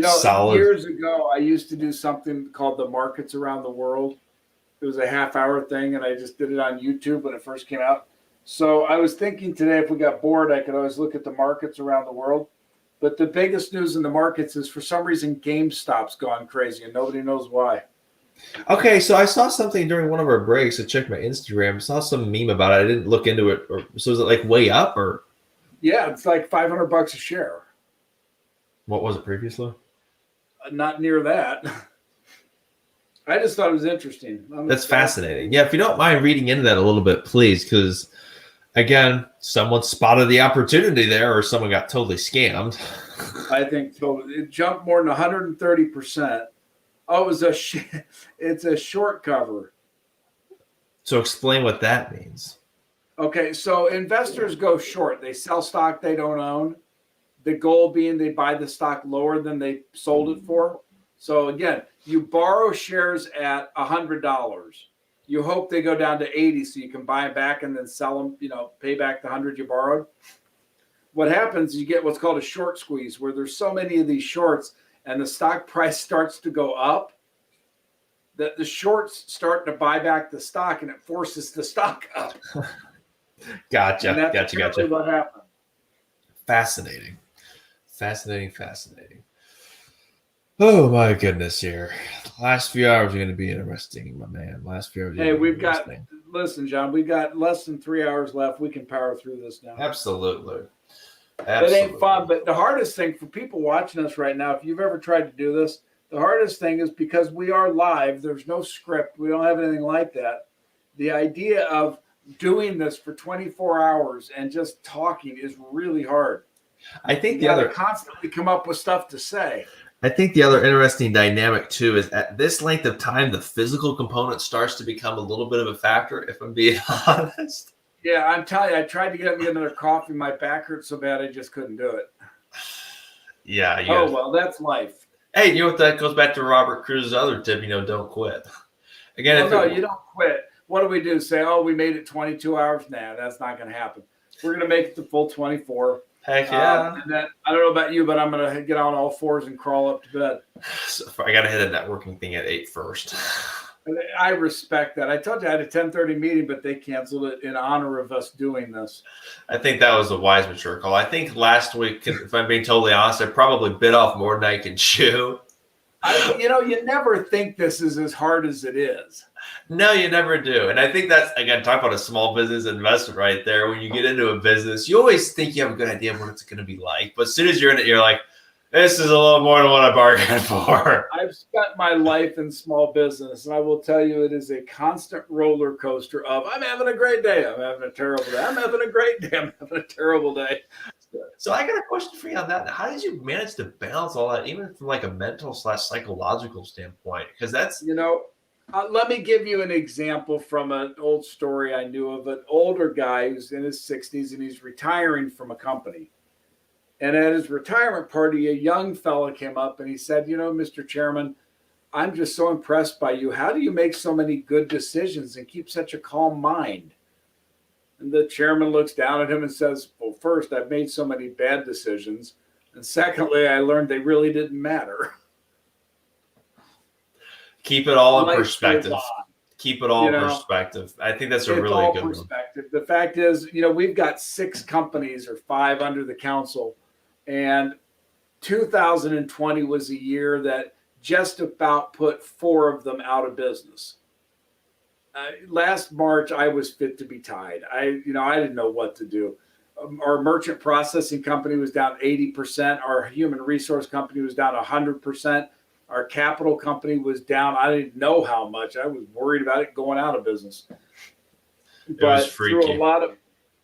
solid. Years ago, I used to do something called the Markets Around the World. It was a half-hour thing, and I just did it on YouTube when it first came out. So I was thinking today, if we got bored, I could always look at the markets around the world. But the biggest news in the markets is, for some reason, GameStop's gone crazy, and nobody knows why. Okay, so I saw something during one of our breaks. I checked my Instagram. I saw some meme about it. I didn't look into it. So is it like way up, or Yeah, it's like $500 a share. what was it previously? Not near that. I just thought it was interesting. That's fascinating. Yeah, if you don't mind reading into that a little bit, please, because again, someone spotted the opportunity there, or someone got totally scammed. I think so. It jumped more than 130%. Oh, it's a short cover. So explain what that means. Okay, so investors go short. They sell stock they don't own. The goal being they buy the stock lower than they sold it for. So again, you borrow shares at $100. You hope they go down to 80 so you can buy them back and then sell them, pay back the 100 you borrowed. What happens is you get what's called a short squeeze, where there's so many of these shorts and the stock price starts to go up that the shorts start to buy back the stock, and it forces the stock up. Gotcha. And that's Gotcha. what happened. Fascinating. Oh my goodness, here. Last few hours are going to be interesting, my man. Last few hours. Hey, listen, John, we've got less than 3 hours left. We can power through this now. Absolutely. It ain't fun, but the hardest thing for people watching us right now, if you've ever tried to do this, the hardest thing is because we are live, there's no script, we don't have anything like that. The idea of doing this for 24 hours and just talking is really hard. I think you gotta constantly come up with stuff to say. I think the other interesting dynamic too is at this length of time, the physical component starts to become a little bit of a factor, if I'm being honest. Yeah, I'm telling you, I tried to get another coffee. My back hurt so bad I just couldn't do it. Yeah. Well, that's life. Hey, you know what? That goes back to Robert Cruz's other tip. Don't quit. Again, you don't quit. What do we do? Say, we made it 22 hours? Nah, that's not going to happen. We're going to make it the full 24. Heck yeah. And then, I don't know about you, but I'm going to get on all fours and crawl up to bed. So I got to hit a networking thing at 8 first. I respect that. I told you I had a 10:30 meeting, but they canceled it in honor of us doing this. I think that was a wise, mature call. I think last week, if I'm being totally honest, I probably bit off more than I can chew. You never think this is as hard as it is. No, you never do. And I think that's, again, talk about a small business investment right there. When you get into a business, you always think you have a good idea of what it's going to be like. But as soon as you're in it, you're like, This is a little more than what I bargained for. I've spent my life in small business, and I will tell you it is a constant roller coaster of I'm having a great day, I'm having a terrible day, I'm having a great day, I'm having a terrible day. So I got a question for you on that. How did you manage to balance all that, even from like a mental / psychological standpoint? Because that's Let me give you an example from an old story I knew of an older guy who's in his 60s and he's retiring from a company. And at his retirement party, a young fella came up and he said, Mr. Chairman, I'm just so impressed by you. How do you make so many good decisions and keep such a calm mind? And the chairman looks down at him and says, well, first, I've made so many bad decisions. And secondly, I learned they really didn't matter. keep it all in Life perspective. goes on. Keep it all in perspective. I think that's a It's really all good one. perspective. The fact is, we've got 6 companies or 5 under the council, and 2020 was a year that just about put 4 of them out of business. Last March, I was fit to be tied. I didn't know what to do. Our merchant processing company was down 80%. Our human resource company was down 100%. Our capital company was down. I didn't know how much. I was worried about it going out of business. was freaky. Through a lot of,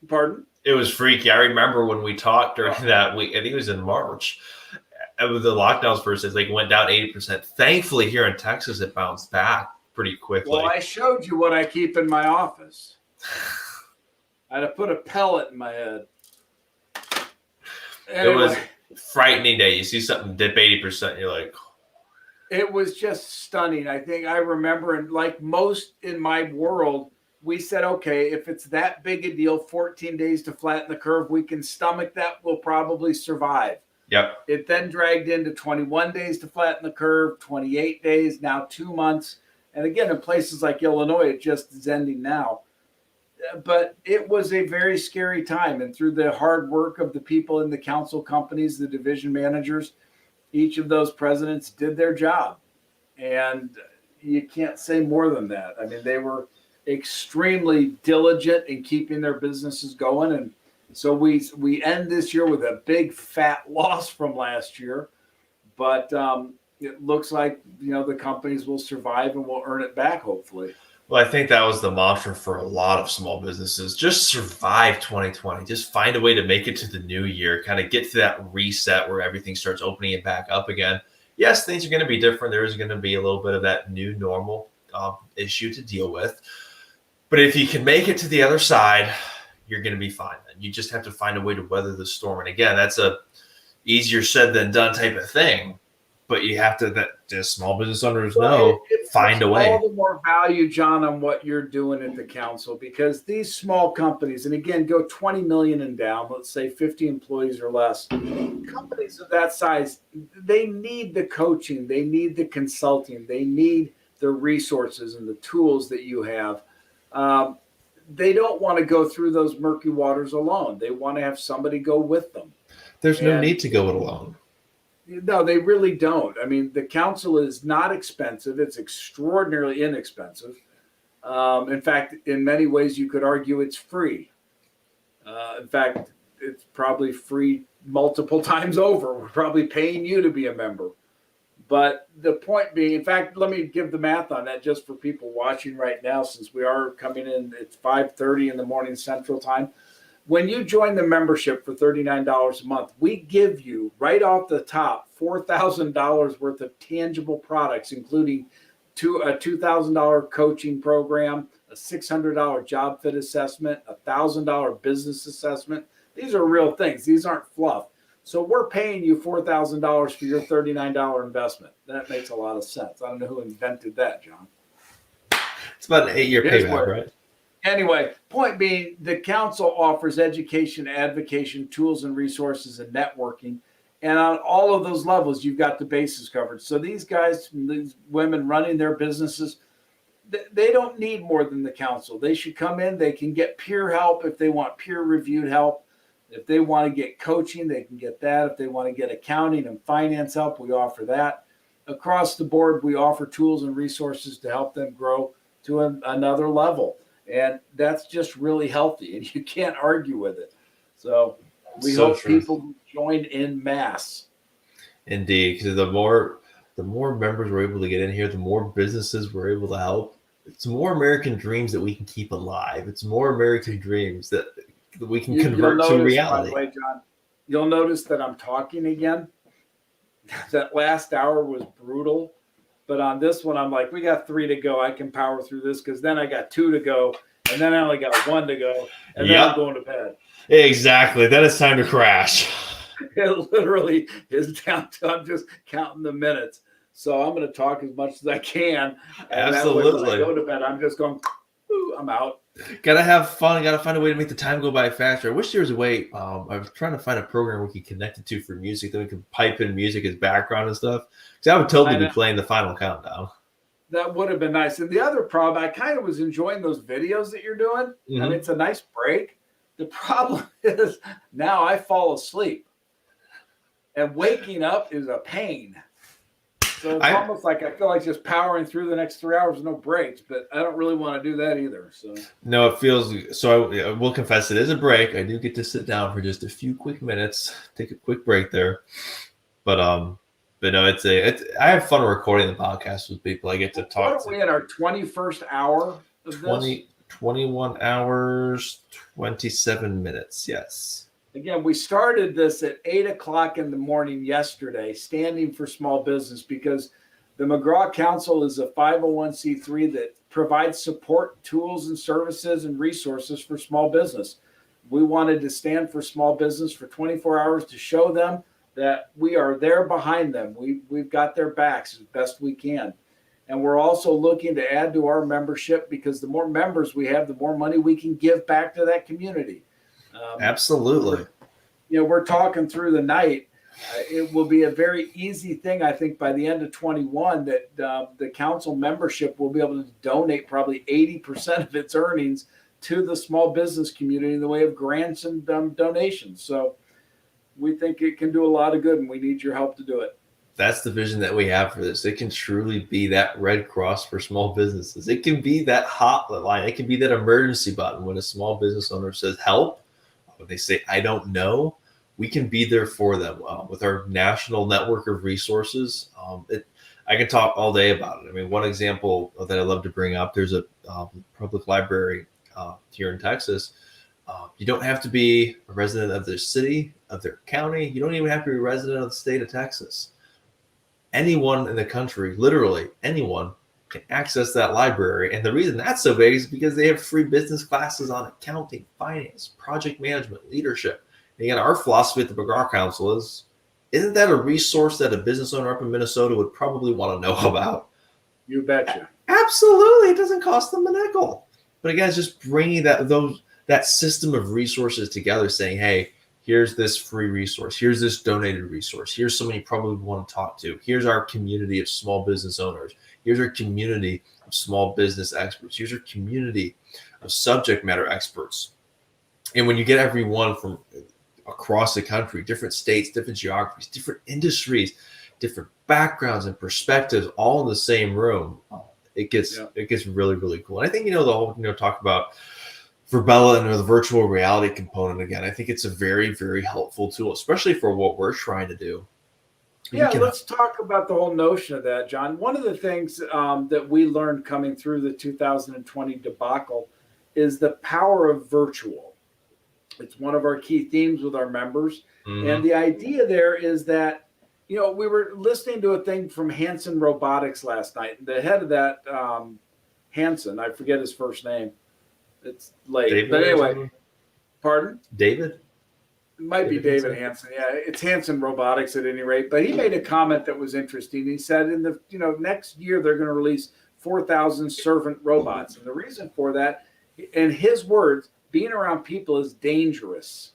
pardon? It was freaky. I remember when we talked during that week, I think it was in March, with the lockdowns first, it went down 80%. Thankfully, here in Texas, it bounced back pretty quickly. Well, I showed you what I keep in my office. I had to put a pellet in my head. It was frightening day. You see something dip 80%, you're like, it was just stunning. I remember, and like most in my world, we said, okay, if it's that big a deal, 14 days to flatten the curve, we can stomach that. We'll probably survive. Yep. It then dragged into 21 days to flatten the curve, 28 days, now 2 months. And again, in places like Illinois, it just is ending now. But it was a very scary time. And through the hard work of the people in the council companies, the division managers, each of those presidents did their job. And you can't say more than that. I mean, they were extremely diligent in keeping their businesses going. And so we end this year with a big fat loss from last year. But it looks like, the companies will survive and will earn it back, hopefully. Well, I think that was the mantra for a lot of small businesses. Just survive 2020. Just find a way to make it to the new year, kind of get to that reset where everything starts opening it back up again. Yes, things are going to be different. There is going to be a little bit of that new normal issue to deal with. But if you can make it to the other side, you're going to be fine. Then you just have to find a way to weather the storm. And again, that's a easier said than done type of thing. But you have to, that just small business owners know, find a way. All the more value, John, on what you're doing at the council, because these small companies, and again, go 20 million and down, let's say 50 employees or less. Companies of that size, they need the coaching, they need the consulting, they need the resources and the tools that you have. They don't want to go through those murky waters alone. They want to have somebody go with them. There's no need to go it alone. No, they really don't. I mean, the council is not expensive. It's extraordinarily inexpensive. In fact, in many ways, you could argue it's free. In fact, it's probably free multiple times over. We're probably paying you to be a member. But the point being, in fact, let me give the math on that just for people watching right now, since we are coming in, it's 5:30 in the morning Central Time. When you join the membership for $39 a month, we give you right off the top $4,000 worth of tangible products, including a $2,000 coaching program, a $600 job fit assessment, a $1,000 business assessment. These are real things. These aren't fluff. So we're paying you $4,000 for your $39 investment. That makes a lot of sense. I don't know who invented that, John. It's about an 8-year Here's payback, right? Anyway, point being, the council offers education, advocacy, tools and resources, and networking. And on all of those levels, you've got the bases covered. So these guys, these women running their businesses, they don't need more than the council. They should come in. They can get peer help if they want peer-reviewed help. If they want to get coaching, they can get that. If they want to get accounting and finance help, we offer that. Across the board, we offer tools and resources to help them grow to another level. And that's just really healthy, and you can't argue with it. So we hope people join in mass. Indeed, because the more members we're able to get in here, the more businesses we're able to help. It's more American dreams that we can keep alive. It's more American dreams that we can You'll convert notice, to by the reality. way, John, you'll notice that I'm talking again. That last hour was brutal. But on this one, I'm like, we got 3 to go. I can power through this because then I got 2 to go. And then I only got 1 to go. And then Yep. I'm going to bed. Exactly. Then it's time to crash. It literally is down to, I'm just counting the minutes. So I'm going to talk as much as I can. And that way when Absolutely. I go to bed, I'm just going, "Ooh, I'm out." Gotta have fun. Gotta find a way to make the time go by faster. I wish there was a way. I was trying to find a program we could connect it to for music, then we could pipe in music as background and stuff. Because I would totally I be know. playing the final countdown. That would have been nice. And the other problem, I kind of was enjoying those videos that you're doing. I Mhm. mean, it's a nice break. The problem is now I fall asleep. And waking up is a pain. So it's almost like I feel like just powering through the next 3 hours with no breaks, but I don't really want to do that either. So No, it feels so. I will confess it is a break. I do get to sit down for just a few quick minutes, take a quick break there. But no, I have fun recording the podcast with people. I get to what talk are we to in our 21st hour of this? 21 hours, 27 minutes. Yes. Again, we started this at 8 o'clock in the morning yesterday, standing for small business, because the McGraw Council is a 501c3 that provides support, tools, and services and resources for small business. We wanted to stand for small business for 24 hours to show them that we are there behind them. We've got their backs as best we can. And we're also looking to add to our membership, because the more members we have, the more money we can give back to that community. Absolutely. We're talking through the night. It will be a very easy thing, I think, by the end of 21 that the council membership will be able to donate probably 80% of its earnings to the small business community in the way of grants and donations. So we think it can do a lot of good, and we need your help to do it. That's the vision that we have for this. It can truly be that Red Cross for small businesses. It can be that hotline. It can be that emergency button when a small business owner says help. When they say, I don't know, we can be there for them with our national network of resources. I can talk all day about it. I mean, one example that I love to bring up, there's a public library here in Texas. You don't have to be a resident of their city, of their county. You don't even have to be a resident of the state of Texas. Anyone in the country, literally anyone, can access that library. And the reason that's so big is because they have free business classes on accounting, finance, project management, leadership. And again, our philosophy at the McGraw Council isn't that a resource that a business owner up in Minnesota would probably want to know about? You betcha. Absolutely. It doesn't cost them a nickel. But again, it's just bringing that system of resources together, saying, hey, here's this free resource. Here's this donated resource. Here's someone you probably want to talk to. Here's our community of small business owners. Here's our community of small business experts. Here's our community of subject matter experts. And when you get everyone from across the country, different states, different geographies, different industries, different backgrounds and perspectives, all in the same room, it gets really, really cool. And I think, the whole, talk about Virbela and the virtual reality component again, I think it's a very, very helpful tool, especially for what we're trying to do. Yeah, let's talk about the whole notion of that, John. One of the things that we learned coming through the 2020 debacle is the power of virtual. It's one of our key themes with our members. Mm-hmm. And the idea there is that, we were listening to a thing from Hanson Robotics last night. The head of that, Hanson, I forget his first name. It's late. David, but anyway, pardon? David? It might be David Hanson. Yeah, it's Hanson Robotics at any rate. But he made a comment that was interesting. He said in the next year they're going to release 4,000 servant robots. And the reason for that, in his words, being around people is dangerous.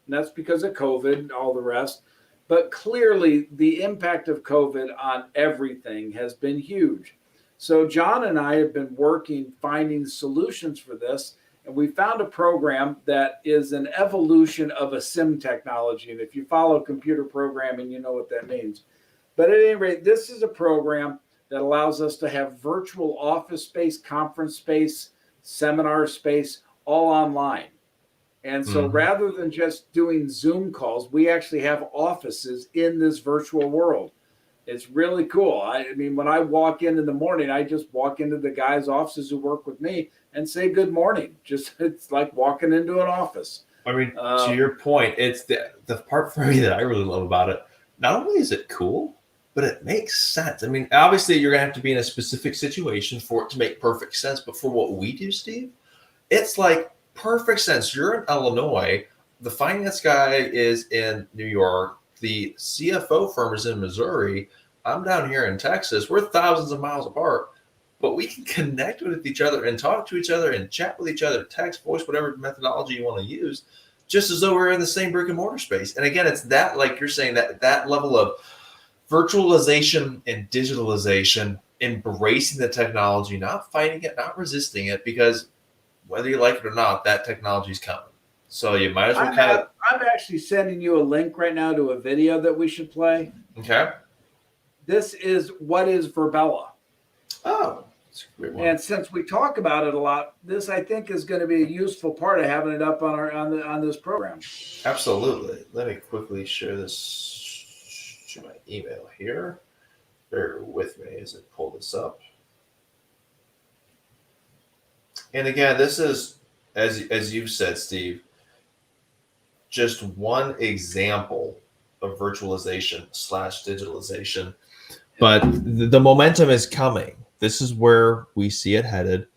And that's because of COVID and all the rest. But clearly the impact of COVID on everything has been huge. So John and I have been finding solutions for this. And we found a program that is an evolution of a SIM technology. And if you follow computer programming, you know what that means. But at any rate, this is a program that allows us to have virtual office space, conference space, seminar space, all online. And so Mhm. rather than just doing Zoom calls, we actually have offices in this virtual world. It's really cool. I mean, when I walk in the morning, I just walk into the guys' offices who work with me and say good morning. Just it's like walking into an office. I mean, to your point, it's the part for me that I really love about it. Not only is it cool, but it makes sense. I mean, obviously, you're gonna have to be in a specific situation for it to make perfect sense. But for what we do, Steve, it's like perfect sense. You're in Illinois. The finance guy is in New York. The CFO firm is in Missouri. I'm down here in Texas. We're thousands of miles apart, but we can connect with each other and talk to each other and chat with each other, text, voice, whatever methodology you want to use, just as though we're in the same brick and mortar space. And again, it's that, like you're saying, that level of virtualization and digitalization, embracing the technology, not fighting it, not resisting it, because whether you like it or not, that technology is coming. So you might as well I'm actually sending you a link right now to a video that we should play. okay. This is what is Verbella. Oh, that's a great one. And since we talk about it a lot, this I think is going to be a useful part of having it up on this program. Absolutely. Let me quickly share this to my email here. Bear with me as I pull this up. And again, this is, as you've said, Steve, just one example of virtualization / digitalization. But the momentum is coming. This is where we see it headed.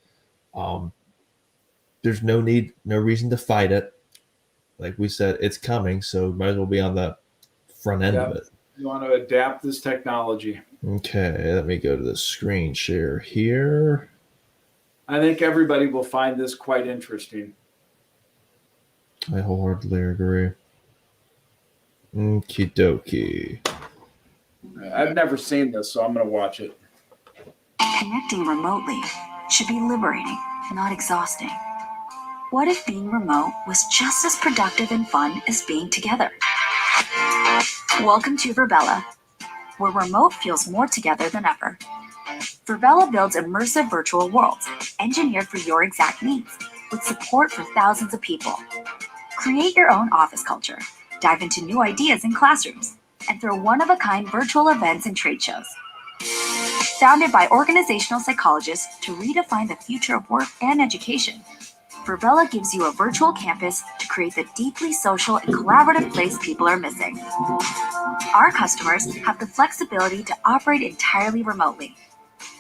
There's no reason to fight it. Like we said, it's coming, so might as well be on the front end of it. You want to adapt this technology. Okay, let me go to the screen share here. I think everybody will find this quite interesting. I wholeheartedly agree. Okie dokie. I've never seen this, so I'm going to watch it. Connecting remotely should be liberating, not exhausting. What if being remote was just as productive and fun as being together? Welcome to Verbella, where remote feels more together than ever. Verbella builds immersive virtual worlds, engineered for your exact needs, with support for thousands of people. Create your own office culture, dive into new ideas in classrooms, and throw one-of-a-kind virtual events and trade shows. Founded by organizational psychologists to redefine the future of work and education, Verbella gives you a virtual campus to create the deeply social and collaborative place people are missing. Our customers have the flexibility to operate entirely remotely.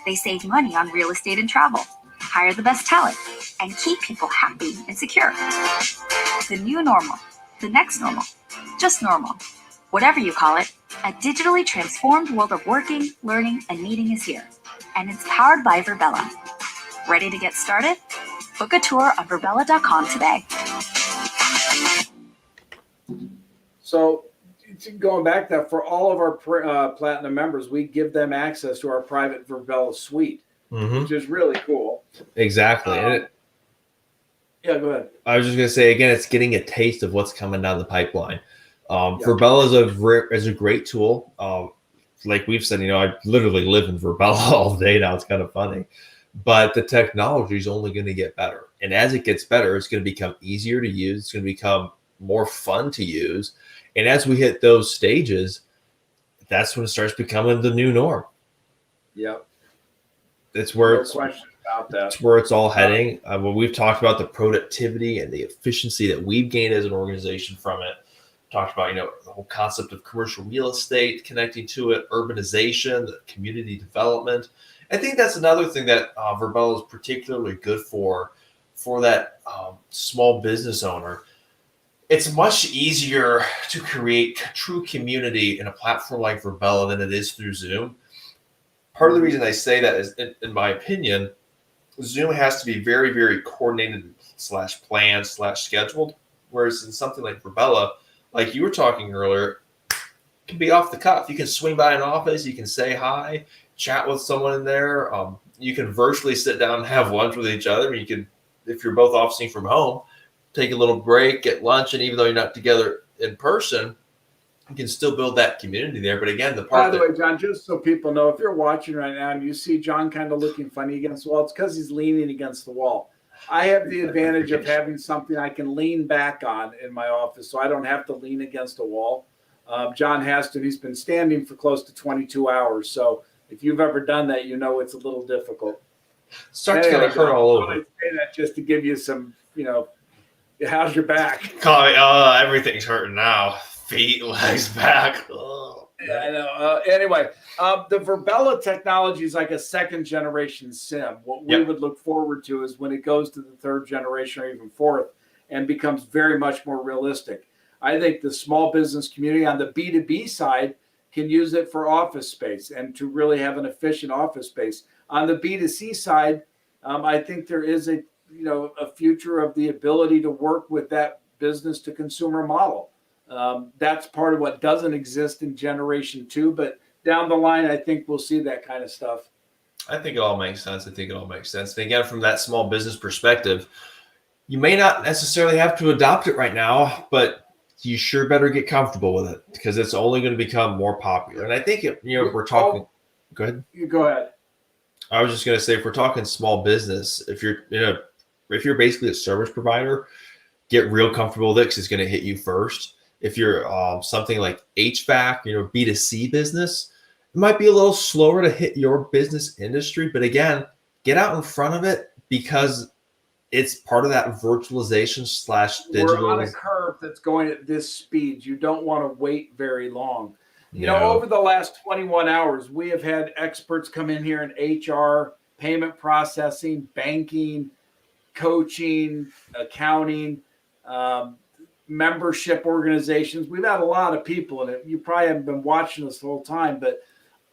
They save money on real estate and travel, hire the best talent, and keep people happy and secure. The new normal, the next normal, just normal. Whatever you call it, a digitally transformed world of working, learning, and meeting is here. And it's powered by Verbella. Ready to get started? Book a tour on Verbella.com today. So going back to that, for all of our Platinum members, we give them access to our private Verbella suite, which is really cool. Exactly. And Yeah, go ahead. I was just going to say, again, it's getting a taste of what's coming down the pipeline. Verbella is a great tool. Like we've said, I literally live in Verbella all day now. It's kind of funny. But the technology is only going to get better. And as it gets better, it's going to become easier to use. It's going to become more fun to use. And as we hit those stages, that's when it starts becoming the new norm. Yep. It's where No question about that. That's where it's all heading. When we've talked about the productivity and the efficiency that we've gained as an organization from it, talked about the whole concept of commercial real estate, connecting to it, urbanization, the community development. I think that's another thing that Verbella is particularly good for that small business owner. It's much easier to create true community in a platform like Verbella than it is through Zoom. Part of the reason I say that is, in my opinion, Zoom has to be very, very coordinated / planned / scheduled. Whereas in something like Verbella, like you were talking earlier, it can be off the cuff. You can swing by an office, you can say hi, chat with someone in there. You can virtually sit down and have lunch with each other. You can, if you're both officing from home, take a little break, get lunch, and even though you're not together in person, you can still build that community there. But again, By the way, John, just so people know, if you're watching right now and you see John kind of looking funny against the wall, it's because he's leaning against the wall. I have the advantage of having something I can lean back on in my office, so I don't have to lean against a wall. John Haston, he's been standing for close to 22 hours. So if you've ever done that, you know it's a little difficult. Starts to hurt all over. I say that just to give you some, how's your back? Everything's hurting now. Feet, legs, back. Yeah, I know. Anyway, the Verbella technology is like a second generation SIM. What we would look forward to is when it goes to the third generation or even fourth and becomes very much more realistic. I think the small business community on the B2B side can use it for office space and to really have an efficient office space. On the B2C side, I think there is a future of the ability to work with that business to consumer model. That's part of what doesn't exist in generation 2, but down the line, I think we'll see that kind of stuff. I think it all makes sense. And again, from that small business perspective, you may not necessarily have to adopt it right now, but you sure better get comfortable with it because it's only going to become more popular. And I think, we're talking, go ahead. You go ahead. I was just going to say, if we're talking small business, if you're basically a service provider, get real comfortable with it because it's going to hit you first. If you're something like HVAC, B2C business, it might be a little slower to hit your business industry. But again, get out in front of it because it's part of that virtualization / digital. We're on a curve that's going at this speed. You don't want to wait very long. Over the last 21 hours, we have had experts come in here in HR, payment processing, banking, coaching, accounting, membership organizations. We've had a lot of people in it. You probably haven't been watching this the whole time, but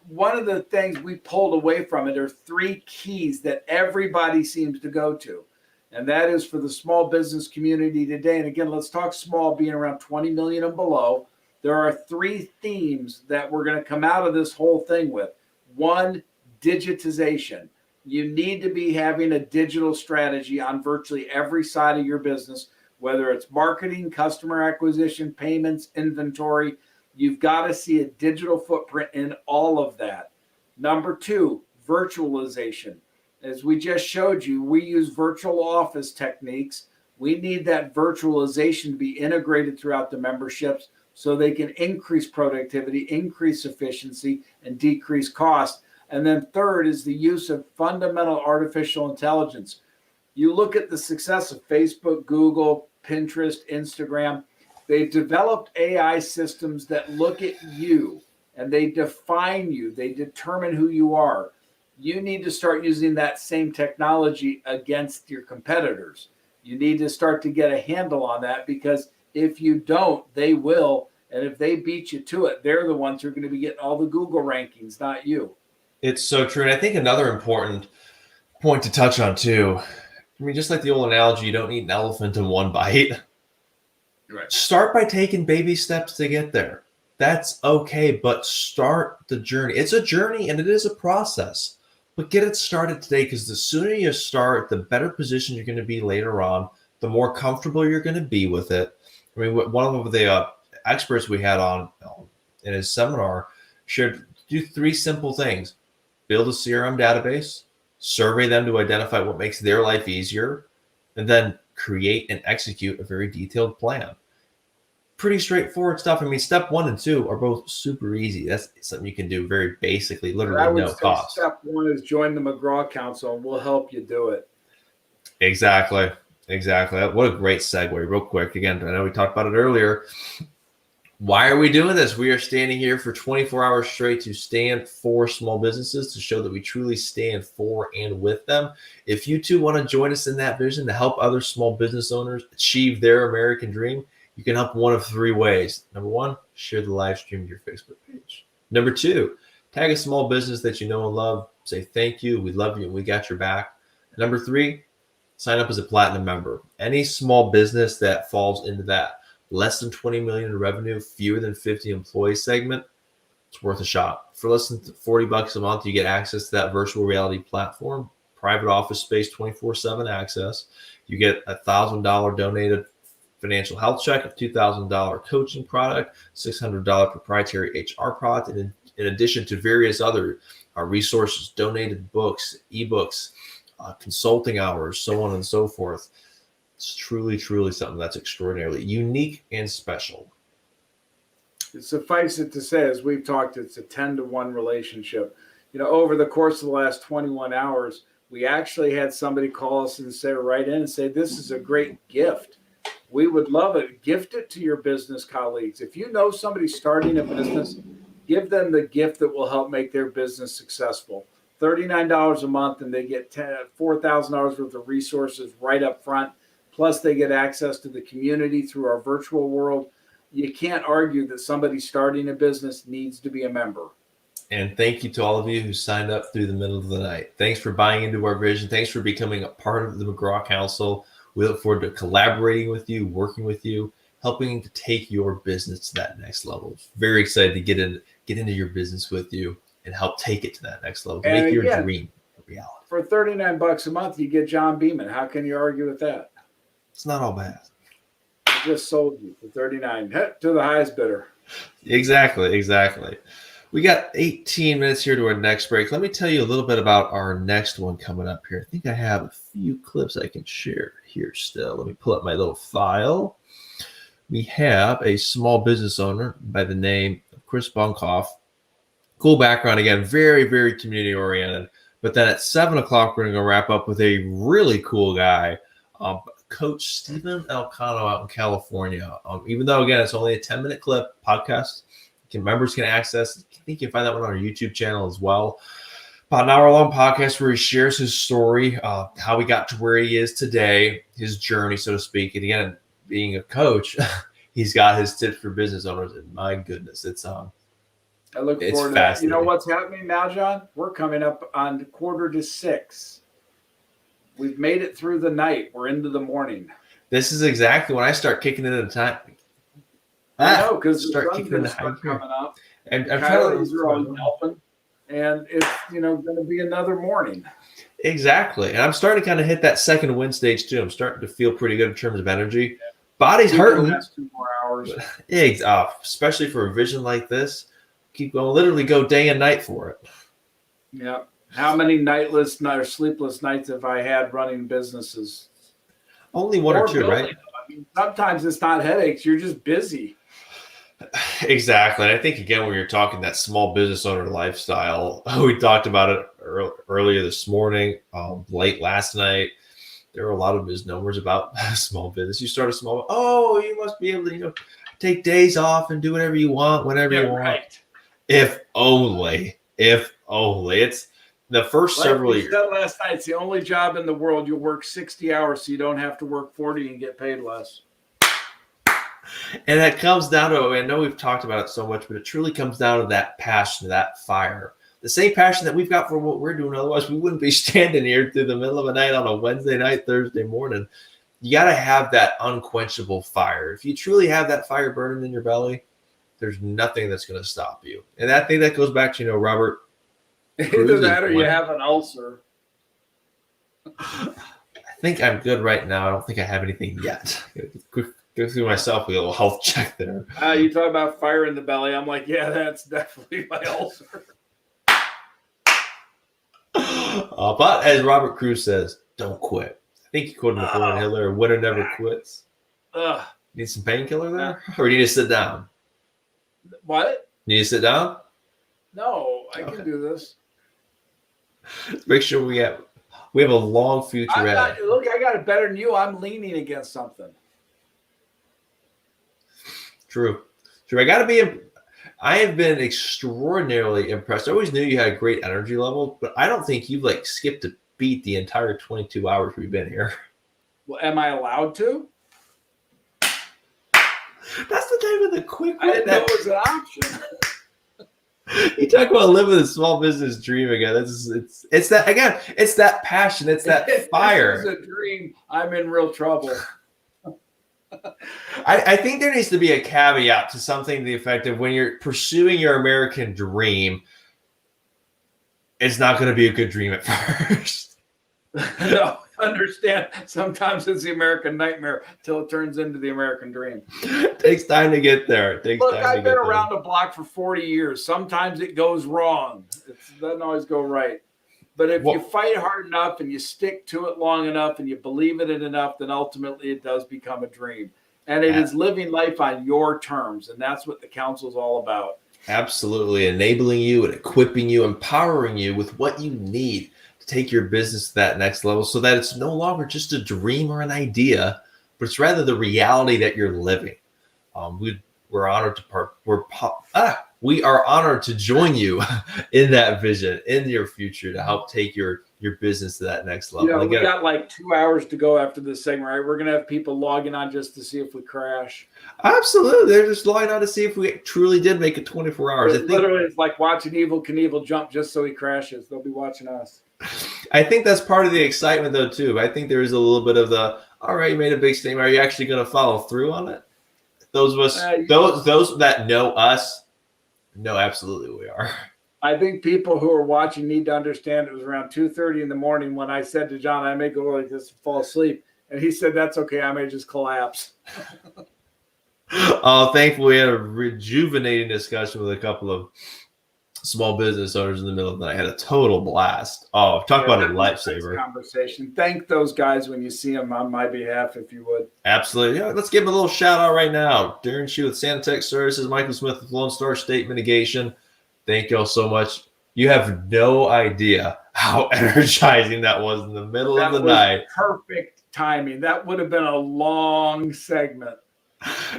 one of the things we pulled away from it are 3 keys that everybody seems to go to. And that is for the small business community today. And again, let's talk small, being around 20 million and below. There are 3 themes that we're going to come out of this whole thing with. 1, digitization. You need to be having a digital strategy on virtually every side of your business, whether it's marketing, customer acquisition, payments, inventory. You've got to see a digital footprint in all of that. Number 2, virtualization. As we just showed you, we use virtual office techniques. We need that virtualization to be integrated throughout the memberships so they can increase productivity, increase efficiency, and decrease cost. And then third is the use of fundamental artificial intelligence. You look at the success of Facebook, Google, Pinterest, Instagram. They've developed AI systems that look at you and they define you. They determine who you are. You need to start using that same technology against your competitors. You need to start to get a handle on that because if you don't, they will. And if they beat you to it, they're the ones who are going to be getting all the Google rankings, not you. It's so true. And I think another important point to touch on too, just like the old analogy, you don't need an elephant in one bite. Right. Start by taking baby steps to get there. That's okay, but start the journey. It's a journey and it is a process. But get it started today because the sooner you start, the better position you're going to be later on, the more comfortable you're going to be with it. One of the experts we had on in his seminar shared do 3 simple things. Build a CRM database, survey them to identify what makes their life easier, and then create and execute a very detailed plan. Pretty straightforward stuff. Step 1 and 2 are both super easy. That's something you can do very basically, literally no cost. Step 1 is join the McGraw Council and we'll help you do it. Exactly. What a great segue. Real quick. Again, I know we talked about it earlier. Why are we doing this? We are standing here for 24 hours straight to stand for small businesses, to show that we truly stand for and with them. If you too want to join us in that vision to help other small business owners achieve their American dream, you can help one of 3 ways. Number 1, share the live stream to your Facebook page. Number 2, tag a small business that you know and love. Say thank you, we love you, and we got your back. And number 3, sign up as a platinum member. Any small business that falls into that less than 20 million in revenue, fewer than 50 employees segment, it's worth a shot. For less than $40 a month, you get access to that virtual reality platform, private office space, 24/7 access. You get a $1,000 donated financial health check, a $2,000 coaching product, $600 proprietary HR product, and in addition to various other resources, donated books, ebooks, consulting hours, so on and so forth. It's truly, truly something that's extraordinarily unique and special. Suffice it to say, as we've talked, it's a 10-to-1 relationship. Over the course of the last 21 hours, we actually had somebody call us and say, write in and say, this is a great gift. We would love it. Gift it to your business colleagues. If you know somebody starting a business, give them the gift that will help make their business successful. $39 a month, and they get $4,000 worth of resources right up front. Plus, they get access to the community through our virtual world. You can't argue that somebody starting a business needs to be a member. And thank you to all of you who signed up through the middle of the night. Thanks for buying into our vision. Thanks for becoming a part of the McGraw Council. We look forward to collaborating with you, working with you, helping to take your business to that next level. Very excited to get into your business with you and help take it to that next level, to make your dream a reality. For $39 a month, you get John Beeman. How can you argue with that? It's not all bad. I just sold you for $39 to the highest bidder. Exactly. We got 18 minutes here to our next break. Let me tell you a little bit about our next one coming up here. I think I have a few clips I can share here still. Let me pull up my little file. We have a small business owner by the name of Chris Bunkoff. Cool background again, very, very community oriented. But then at 7 o'clock, we're going to go wrap up with a really cool guy, Coach Stephen Elcano out in California. Even though, again, it's only a 10-minute clip podcast, members can access. I think you can find that one on our YouTube channel as well. About an hour-long podcast where he shares his story, how he got to where he is today, his journey, so to speak. And again, being a coach, he's got his tips for business owners. And my goodness, I look forward to that. You know what's happening now, John? We're coming up on 5:45. We've made it through the night. We're into the morning. This is exactly when I start kicking into the time. I know, because the start sun's kicking going in to the start high coming up. And Coyotes are all yelping. And it's, going to be another morning. Exactly. And I'm starting to kind of hit that second wind stage too. I'm starting to feel pretty good in terms of energy. Body's hurting. Last 2 more hours. Especially for a vision like this. Keep going. Literally go day and night for it. Yeah. How many nightless or sleepless nights have I had running businesses? Only one or two, building. right? I mean, sometimes it's not headaches. You're just busy. Exactly. And I think, again, when you're talking that small business owner lifestyle, we talked about it earlier this morning, late last night. There were a lot of misnomers about small business. You start a small, you must be able to, take days off and do whatever you want, whenever you want. Right. If only. It's the first several years. Said last night, it's the only job in the world you'll work 60 hours so you don't have to work 40 and get paid less. And that comes down to, I know we've talked about it so much, but it truly comes down to that passion, that fire. The same passion that we've got for what we're doing. Otherwise, we wouldn't be standing here through the middle of the night on a Wednesday night, Thursday morning. You got to have that unquenchable fire. If you truly have that fire burning in your belly, there's nothing that's going to stop you. And I think that goes back to, Robert. Either that or you have an ulcer. I think I'm good right now. I don't think I have anything yet. Go through myself with a little health check there. You talk about fire in the belly. I'm like, yeah, that's definitely my ulcer. But as Robert Cruz says, don't quit. I think he quoted Napoleon Hill, a winner never quits. Need some painkiller there? Or you need to sit down? What? Need to sit down? No, I can do this. Make sure we have a long future ahead. Look, I got it better than you. I'm leaning against something. True. I have been extraordinarily impressed. I always knew you had a great energy level, but I don't think you've skipped a beat the entire 22 hours we've been here. Well, am I allowed to? That's the time of the quick I didn't know it was an option. You talk about living a small business dream again. It's that passion. It's that fire. If this is a dream, I'm in real trouble. I think there needs to be a caveat to something to the effect of when you're pursuing your American dream, it's not going to be a good dream at first. No, understand. Sometimes it's the American nightmare till it turns into the American dream. It takes time to get there. Look, I've been around the block for 40 years. Sometimes it goes wrong. It doesn't always go right. But if you Well- fight hard enough and you stick to it long enough and you believe in it enough, then ultimately it does become a dream. And it Yeah. is living life on your terms. And that's what the council is all about. Absolutely. Enabling you and equipping you, empowering you with what you need to take your business to that next level so that it's no longer just a dream or an idea, but it's rather the reality that you're living. We're honored to we are honored to join you in that vision, in your future, to help take your business to that next level. You know, we Again, got like 2 hours to go after this segment, right? We're going to have people logging on just to see if we crash. absolutely. They're just logging on to see if we truly did make it 24 hours. I think, Literally, it's like watching Evel Knievel jump just so he crashes. They'll be watching us. I think that's part of the excitement, though, too. I think there is a little bit of the, all right, you made a big statement. Are you actually going to follow through on it? Those of us, those that know us, know absolutely we are. I think people who are watching need to understand it was around 2:30 in the morning when I said to John, I may go like this and fall asleep. And he said, that's okay. I may just collapse. Oh, thankfully, we had a rejuvenating discussion with a couple of small business owners in the middle of the night. I had a total blast. Oh, talk about a That was a nice lifesaver. conversation. Thank those guys when you see them on my behalf, if you would. Absolutely. Yeah, let's give them a little shout out right now. Darren Shue with Sanitech Services, Michael Smith with Lone Star State Mitigation. Thank y'all so much. You have no idea how energizing that was in the middle of the night. Perfect timing. That would have been a long segment.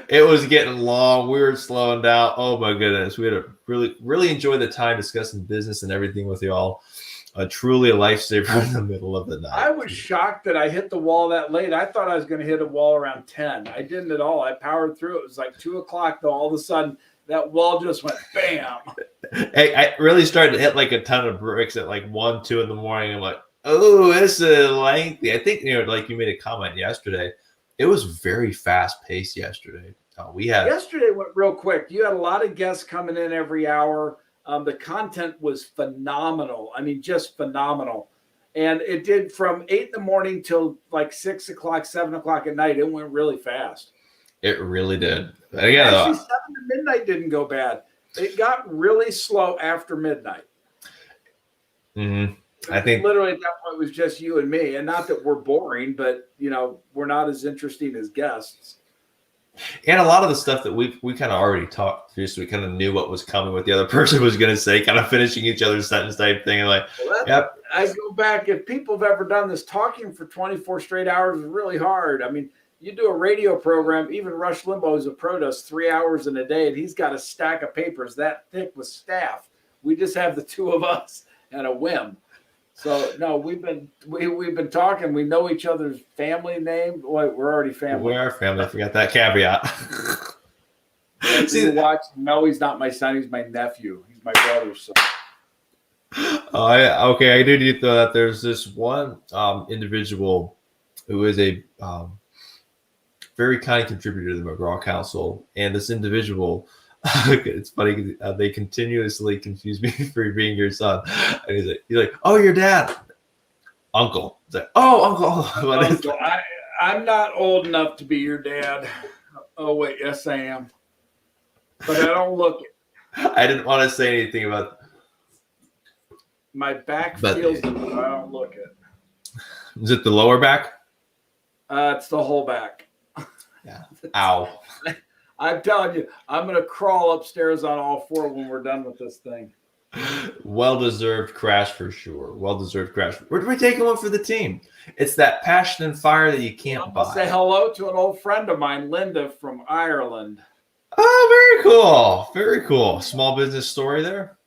It was getting long. We were slowing down. Oh my goodness. We had a really enjoyed the time discussing business and everything with y'all. Truly a lifesaver in the middle of the night. I was shocked that I hit the wall that late. I thought I was going to hit a wall around 10. I didn't at all. I powered through. It was like 2 o'clock though. All of a sudden that wall just went bam. I really started to hit like a ton of bricks at like 1, 2 in the morning. I'm like, oh, this is lengthy. I think, like you made a comment yesterday. It was very fast paced yesterday. Yesterday went real quick. You had a lot of guests coming in every hour. The content was phenomenal. I mean, just phenomenal. And it did from 8 in the morning till like 6 o'clock, 7 o'clock at night. It went really fast. It really did. Actually, 7 to midnight didn't go bad. It got really slow after midnight. Mm-hmm. I think literally at that point it was just you and me, and not that we're boring, but we're not as interesting as guests. And a lot of the stuff that we kind of already talked through, so we kind of knew what was coming, what the other person was going to say, kind of finishing each other's sentence type thing. And yep. I go back. If people have ever done this, talking for 24 straight hours is really hard. I mean, you do a radio program. Even Rush Limbaugh, who's a pro, does 3 hours in a day, and he's got a stack of papers that thick with staff. We just have the two of us and a whim. So no, we've been talking. We know each other's family name. Wait, we're already family. We are family. I forgot that caveat. See, watch. No, he's not my son. He's my nephew. He's my brother's son. Okay, I do need to throw that. There's this one individual who is a very kind contributor to the McGraw Council, and this individual. It's funny because they continuously confuse me for being your son, and he's like, oh, your dad, uncle. It's like, oh, uncle. Uncle. I'm not old enough to be your dad. Oh wait, yes I am, but I don't look it. I didn't want to say anything about my back feels it, but I don't look it. Is it the lower back? It's the whole back. Yeah. Ow. I'm telling you, I'm going to crawl upstairs on all four when we're done with this thing. Well-deserved crash for sure. Well-deserved crash. We're taking one for the team. It's that passion and fire that you can't buy. Say hello to an old friend of mine, Linda from Ireland. Oh, very cool. Very cool. Small business story there?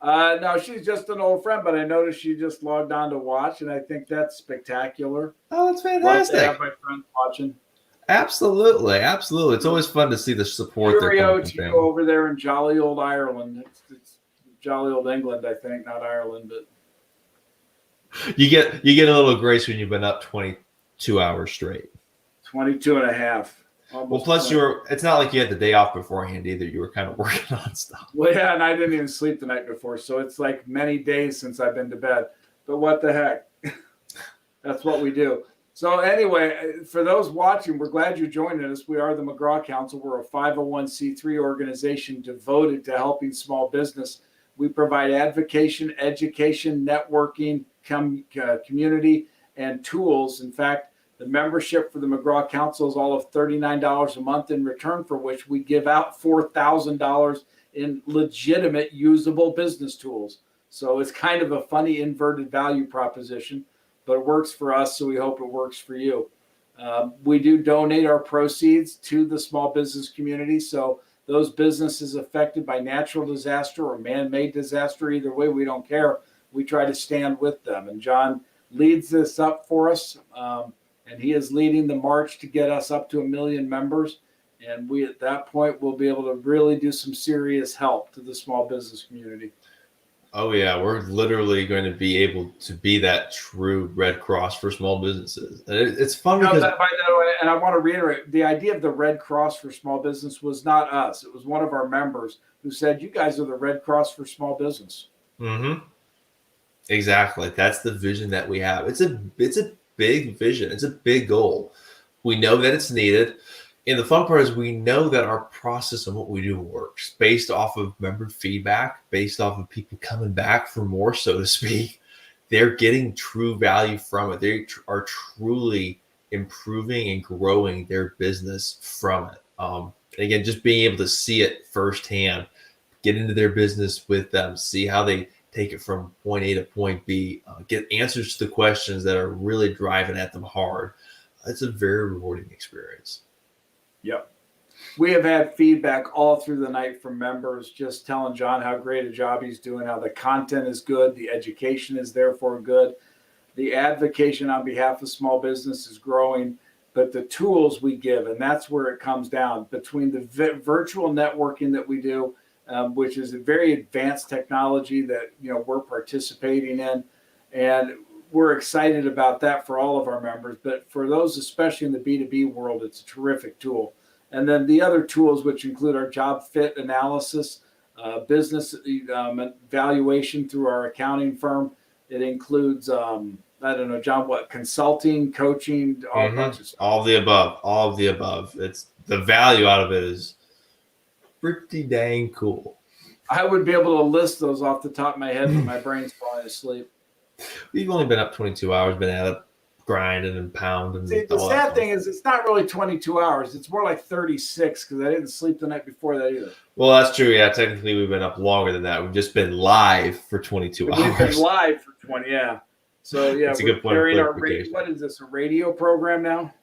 No, she's just an old friend, but I noticed she just logged on to watch, and I think that's spectacular. Oh, that's fantastic. Love to have my friends watching. Absolutely, absolutely. It's always fun to see the support. Cheerio to you over there in jolly old Ireland. It's jolly old England, I think, not Ireland, but you get a little grace when you've been up 22 hours straight. 22 and a half. Well, plus it's not like you had the day off beforehand either. You were kind of working on stuff. Well, yeah, and I didn't even sleep the night before, so it's like many days since I've been to bed. But what the heck? That's what we do. So anyway, for those watching, we're glad you're joining us. We are the McGraw Council. We're a 501c3 organization devoted to helping small business We provide advocacy, education, networking, community, and tools. In fact, the membership for the McGraw Council is all of $39 a month, in return for which we give out $4,000 in legitimate usable business tools. So it's kind of a funny inverted value proposition, but it works for us, so we hope it works for you. We do donate our proceeds to the small business community. So those businesses affected by natural disaster or man-made disaster, either way, we don't care. We try to stand with them. And John leads this up for us. And he is leading the march to get us up to 1 million members. And we, at that point, will be able to really do some serious help to the small business community. Oh yeah, we're literally going to be able to be that true Red Cross for small businesses. And it's fun because, by the way, and I want to reiterate, the idea of the Red Cross for small business was not us. It was one of our members who said, "You guys are the Red Cross for small business." mm-hmm. Exactly. That's the vision that we have. It's a big vision. It's a big goal. We know that it's needed. And the fun part is we know that our process and what we do works based off of member feedback, based off of people coming back for more, so to speak. They're getting true value from it. They are truly improving and growing their business from it. And again, just being able to see it firsthand, get into their business with them, see how they take it from point A to point B, get answers to the questions that are really driving at them hard. It's a very rewarding experience. Yep. We have had feedback all through the night from members just telling John how great a job he's doing, how the content is good, the education is therefore good, the advocacy on behalf of small business is growing, but the tools we give, and that's where it comes down, between the virtual networking that we do, which is a very advanced technology that we're participating in, and we're excited about that for all of our members. But for those, especially in the B2B world, it's a terrific tool. And then the other tools, which include our job fit analysis, business valuation through our accounting firm. It includes, I don't know, John, what, consulting, coaching, all bunch of stuff. All of the above. All of the above. It's the value out of it is pretty dang cool. I would be able to list those off the top of my head, but my brain's falling asleep. We've only been up 22 hours, been at it, grinding and pounding. See, the sad thing is it's not really 22 hours. It's more like 36 because I didn't sleep the night before that either. Well, that's true. Yeah, technically we've been up longer than that. We've just been live for 22 hours. We've been live for 20, yeah. So, yeah, that's a we're good point of carrying our clarification. what is this, a radio program now?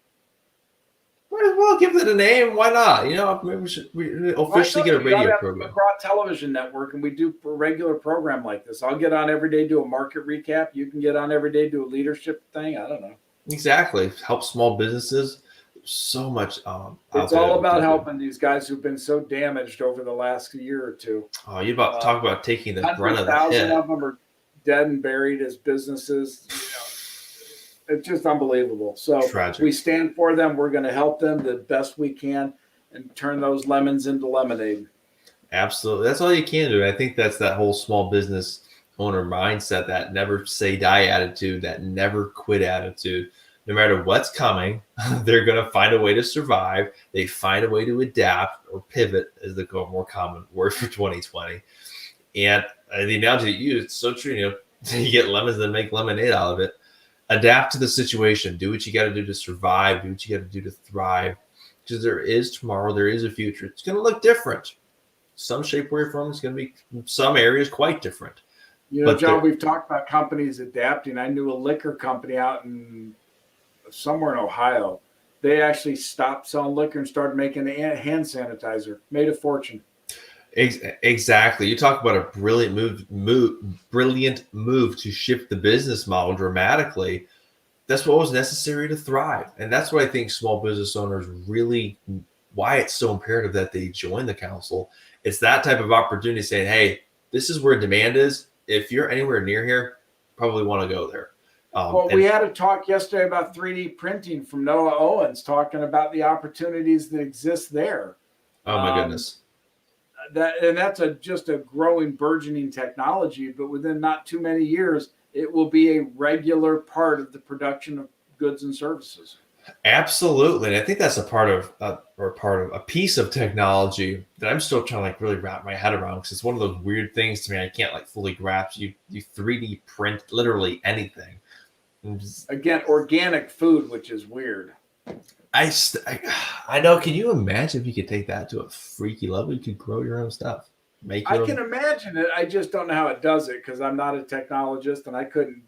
Well, give it a name. Why not? Maybe we should officially get a radio program. McGraw Television Network, and we do a regular program like this. I'll get on every day, do a market recap. You can get on every day, do a leadership thing. I don't know. Exactly. Help small businesses. So much. It's all about helping these guys who've been so damaged over the last year or two. Oh, you talk about taking the brunt of the 100,000 hit. of them are dead and buried as businesses. It's just unbelievable. So Tragic. We stand for them. We're going to help them the best we can and turn those lemons into lemonade. Absolutely. That's all you can do. I think that's that whole small business owner mindset, that never say die attitude, that never quit attitude. No matter what's coming, they're going to find a way to survive. They find a way to adapt or pivot, is the more common word for 2020. And the analogy that you use, it's so true. You get lemons and make lemonade out of it. Adapt to the situation. Do what you got to do to survive. Do what you got to do to thrive. Because there is tomorrow. There is a future. It's going to look different. Some shape, way, form. It's going to be some areas quite different. John, we've talked about companies adapting. I knew a liquor company out in somewhere in Ohio. They actually stopped selling liquor and started making hand sanitizer. Made a fortune. Exactly. You talk about a brilliant move to shift the business model dramatically. That's what was necessary to thrive. And that's what I think small business owners really, why it's so imperative that they join the council. It's that type of opportunity saying, hey, this is where demand is. If you're anywhere near here, probably want to go there. We had a talk yesterday about 3D printing from Noah Owens, talking about the opportunities that exist there. Oh my goodness. That's just a growing, burgeoning technology, but within not too many years, it will be a regular part of the production of goods and services. Absolutely. And I think that's a part of a piece of technology that I'm still trying to like really wrap my head around, because it's one of those weird things to me. I can't like fully grasp. You 3D print literally anything. Again, organic food, which is weird. I know. Can you imagine if you could take that to a freaky level? You could grow your own stuff. Make I your can own. imagine it. I just don't know how it does it because I'm not a technologist and I couldn't,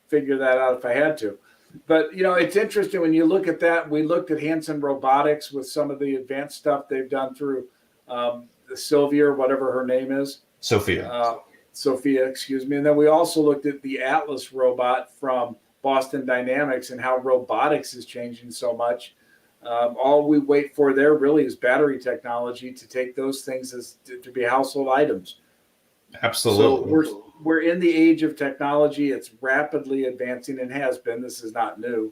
figure that out if I had to. But, it's interesting when you look at that. We looked at Hanson Robotics with some of the advanced stuff they've done through the Sylvia or whatever her name is. Sophia, excuse me. And then we also looked at the Atlas robot from Boston Dynamics and how robotics is changing so much. All we wait for there really is battery technology to take those things to be household items. Absolutely. So we're in the age of technology. It's rapidly advancing and has been. This is not new.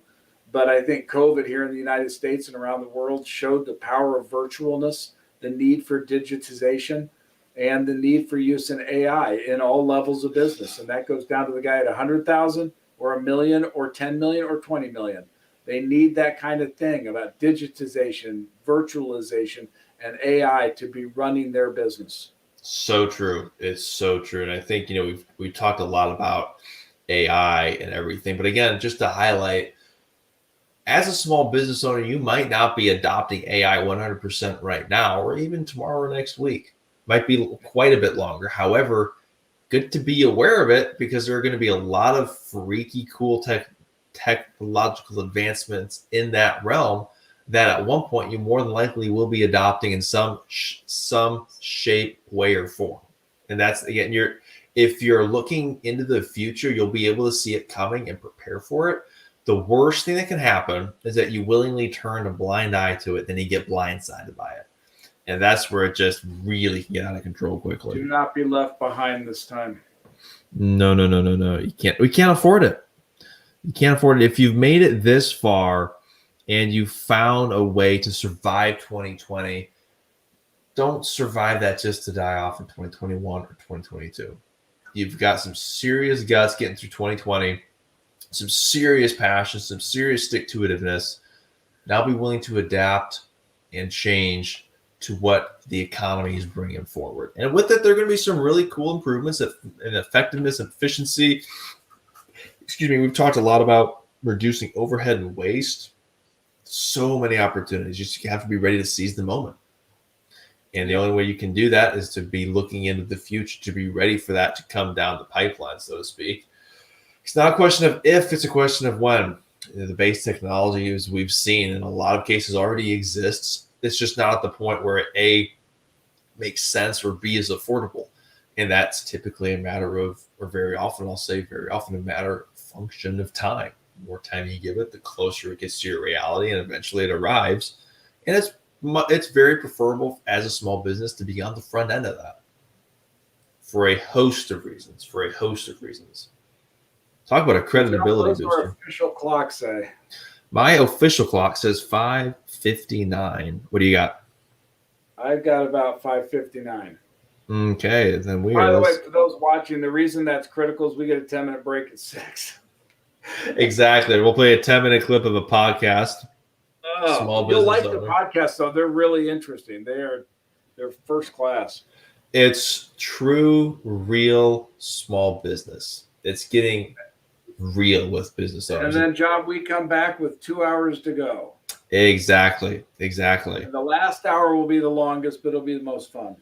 But I think COVID here in the United States and around the world showed the power of virtualness, the need for digitization, and the need for use in AI in all levels of business. And that goes down to the guy at 100,000 or $1 million or 10 million or 20 million. They need that kind of thing about digitization, virtualization, and AI to be running their business. So true. It's so true. And I think, we've talked a lot about AI and everything, but again, just to highlight, as a small business owner, you might not be adopting AI 100% right now, or even tomorrow or next week. Might be quite a bit longer. However, good to be aware of it, because there are going to be a lot of freaky cool technological advancements in that realm that at one point you more than likely will be adopting in some shape, way, or form. And that's, again, if you're looking into the future, you'll be able to see it coming and prepare for it. The worst thing that can happen is that you willingly turn a blind eye to it, then you get blindsided by it. And that's where it just really can get out of control quickly. Do not be left behind this time. No. You can't. We can't afford it. You can't afford it. If you've made it this far and you found a way to survive 2020, don't survive that just to die off in 2021 or 2022. You've got some serious guts getting through 2020, some serious passion, some serious stick-to-itiveness. Now be willing to adapt and change to what the economy is bringing forward. And with it, there are going to be some really cool improvements in effectiveness and efficiency. Excuse me. We've talked a lot about reducing overhead and waste. So many opportunities. You have to be ready to seize the moment. And the only way you can do that is to be looking into the future, to be ready for that to come down the pipeline, so to speak. It's not a question of if, it's a question of when. The base technology, as we've seen in a lot of cases, already exists. It's just not at the point where it, A, makes sense, or B, is affordable. And that's typically a matter of, or very often, I'll say very often, a matter of function of time. The more time you give it, the closer it gets to your reality, and eventually it arrives. And it's very preferable as a small business to be on the front end of that for a host of reasons. Talk about a credibility What does our booster. official clock say? My official clock says 5:59. What do you got? I've got about 5:59. Okay, then we By are. the way, for those watching, the reason that's critical is we get a 10-minute break at 6. Exactly. We'll play a 10-minute clip of a podcast. Small You'll business like the owner. podcast, though. They're really interesting. They're first class. It's true, real small business. It's getting real with business And owners. then, John, we come back with 2 hours to go. Exactly. And the last hour will be the longest, but it'll be the most fun.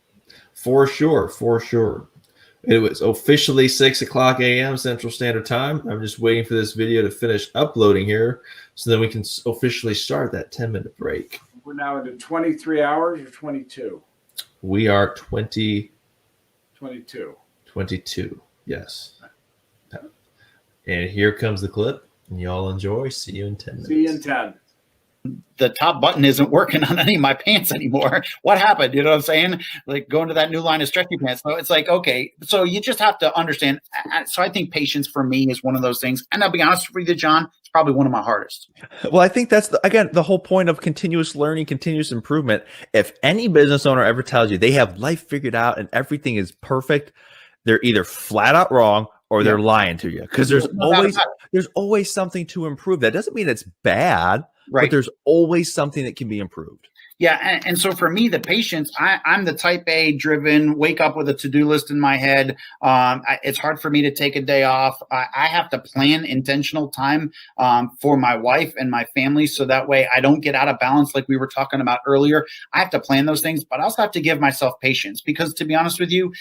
For sure. It was officially 6:00 a.m. Central Standard Time. I'm just waiting for this video to finish uploading here, so then we can officially start that 10-minute break. We're now into 23 hours or 22? We are 22. 22. Yes. And here comes the clip, and y'all enjoy. See you in 10 minutes. See you in 10. The top button isn't working on any of my pants anymore. What happened? You know what I'm saying? Like going to that new line of stretchy pants. So it's like, okay, so you just have to understand. So I think patience for me is one of those things. And I'll be honest with you, John, it's probably one of my hardest. Well, I think that's, again, the whole point of continuous learning, continuous improvement. If any business owner ever tells you they have life figured out and everything is perfect, they're either flat out wrong or they're lying to you, because there's No doubt always about it. there's always something to improve. That doesn't mean it's bad, Right. but there's always something that can be improved. Yeah, and so for me, the patience, I'm the type A driven, wake up with a to-do list in my head. It's hard for me to take a day off. I have to plan intentional time for my wife and my family, so that way I don't get out of balance like we were talking about earlier. I have to plan those things, but I also have to give myself patience, because to be honest with you,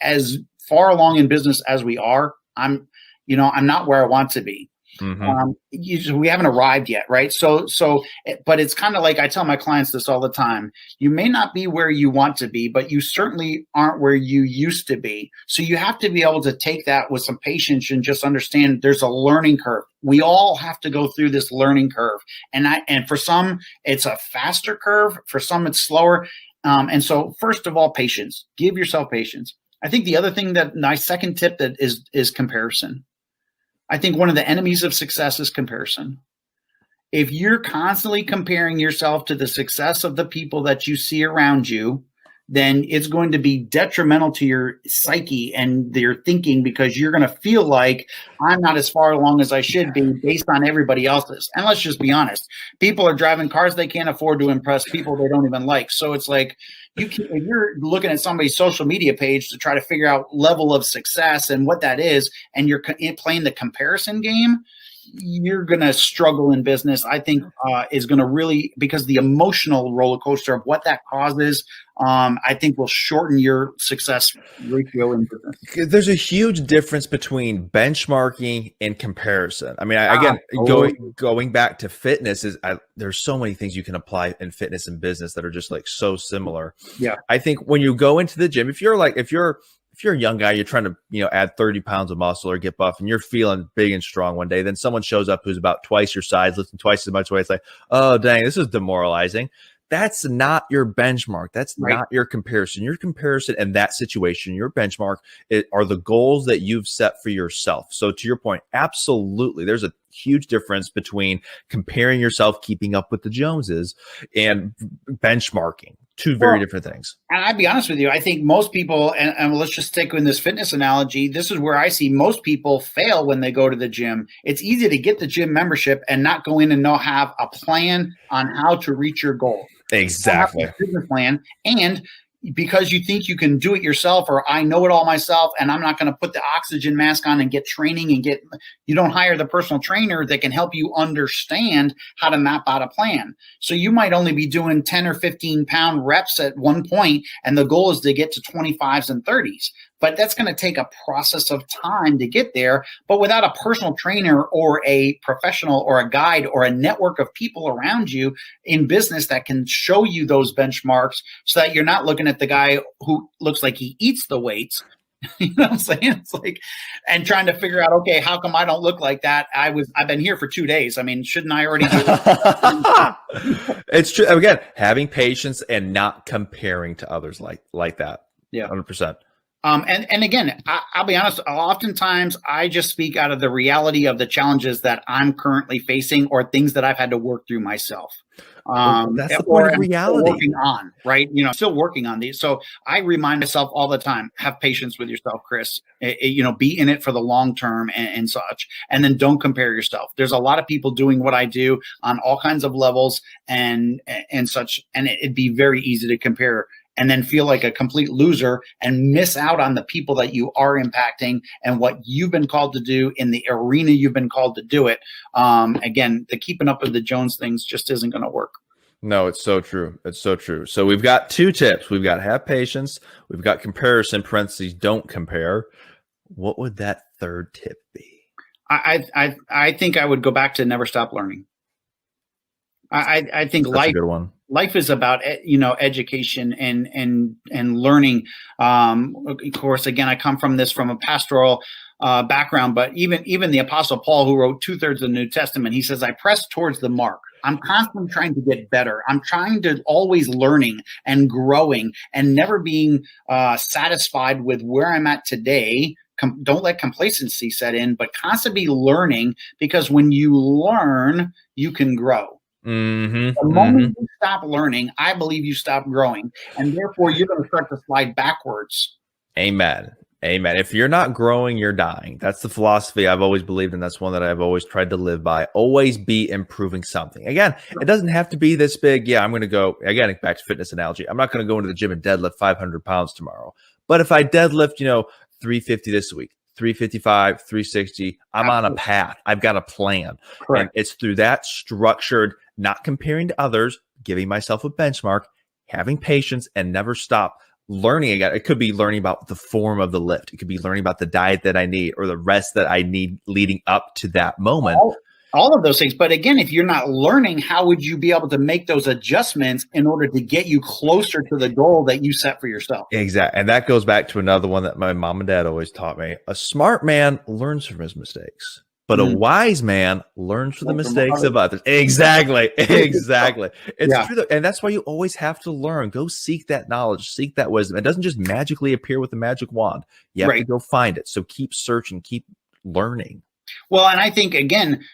as far along in business as we are, I'm not where I want to be. We haven't arrived yet, right? But it's kind of like, I tell my clients this all the time. You may not be where you want to be, but you certainly aren't where you used to be. So you have to be able to take that with some patience and just understand there's a learning curve. We all have to go through this learning curve. And for some, it's a faster curve. For some, it's slower. And so first of all, patience. Give yourself patience. I think the other thing that my second tip that is comparison. I think one of the enemies of success is comparison. If you're constantly comparing yourself to the success of the people that you see around you, then it's going to be detrimental to your psyche and your thinking, because you're going to feel like I'm not as far along as I should be based on everybody else's. And let's just be honest. People are driving cars they can't afford to impress people they don't even like. So it's like, if you're looking at somebody's social media page to try to figure out level of success and what that is, and you're playing the comparison game, you're going to struggle in business. I think is going to really, because the emotional roller coaster of what that causes, I think will shorten your success ratio in business. There's a huge difference between benchmarking and comparison. I mean, again, going back to fitness, there's so many things you can apply in fitness and business that are just like so similar. Yeah. I think when you go into the gym, if you're a young guy, you're trying to, add 30 pounds of muscle or get buff, and you're feeling big and strong one day, then someone shows up who's about twice your size, lifting twice as much weight. It's like, oh, dang, this is demoralizing. That's not your benchmark. That's not your comparison. Your comparison in that situation, your benchmark are the goals that you've set for yourself. So to your point, absolutely, there's a huge difference between comparing yourself, keeping up with the Joneses, and benchmarking. Two very different things. And I'd be honest with you, I think most people, and let's just stick with this fitness analogy, this is where I see most people fail when they go to the gym. It's easy to get the gym membership and not go in and have a plan on how to reach your goal. Exactly. Have a business plan, and because you think you can do it yourself, or I know it all myself, and I'm not going to put the oxygen mask on and get training you don't hire the personal trainer that can help you understand how to map out a plan. So you might only be doing 10 or 15 pound reps at one point, and the goal is to get to 25s and 30s. But that's going to take a process of time to get there. But without a personal trainer or a professional or a guide or a network of people around you in business that can show you those benchmarks, so that you're not looking at the guy who looks like he eats the weights, you know what I'm saying? It's like, and trying to figure out, okay, how come I don't look like that? I've been here for 2 days. I mean, shouldn't I already do it? It's true. Again, having patience and not comparing to others like that. Yeah. 100%. And again, I'll be honest, oftentimes I just speak out of the reality of the challenges that I'm currently facing, or things that I've had to work through myself. That's the point of reality. Working on, right? Still working on these. So I remind myself all the time, have patience with yourself, Chris. Be in it for the long term and such. And then don't compare yourself. There's a lot of people doing what I do on all kinds of levels and such. And it'd be very easy to compare and then feel like a complete loser and miss out on the people that you are impacting and what you've been called to do in the arena you've been called to do it. Again, the keeping up with the Jones things just isn't going to work. No, it's so true. It's so true. So we've got 2 tips. We've got have patience. We've got comparison, parentheses, don't compare. What would that third tip be? I think I would go back to never stop learning. I think That's a good one. Life is about, education and learning. Of course, again, I come from a pastoral background, but even the Apostle Paul, who wrote 2/3 of the New Testament, he says, I press towards the mark. I'm constantly trying to get better. I'm trying to always learning and growing and never being satisfied with where I'm at today. Don't let complacency set in, but constantly learning, because when you learn, you can grow. Mm-hmm. The moment you stop learning, I believe you stop growing, and therefore you're going to start to slide backwards. Amen. Amen. If you're not growing, you're dying. That's the philosophy I've always believed in. That's one that I've always tried to live by. Always be improving something. Again, it doesn't have to be this big. Yeah, I'm going to go, again, back to fitness analogy. I'm not going to go into the gym and deadlift 500 pounds tomorrow. But if I deadlift, 350 this week, 355, 360, I'm on a path. I've got a plan. Correct. And it's through that structured, not comparing to others, giving myself a benchmark, having patience, and never stop learning again. It could be learning about the form of the lift. It could be learning about the diet that I need or the rest that I need leading up to that moment. All of those things. But again, if you're not learning, how would you be able to make those adjustments in order to get you closer to the goal that you set for yourself? Exactly. And that goes back to another one that my mom and dad always taught me. A smart man learns from his mistakes, but a wise man learns from the mistakes of others. Exactly. Exactly. It's true. And that's why you always have to learn. Go seek that knowledge, seek that wisdom. It doesn't just magically appear with a magic wand. You have to go find it. So keep searching, keep learning. Well, and I think, again,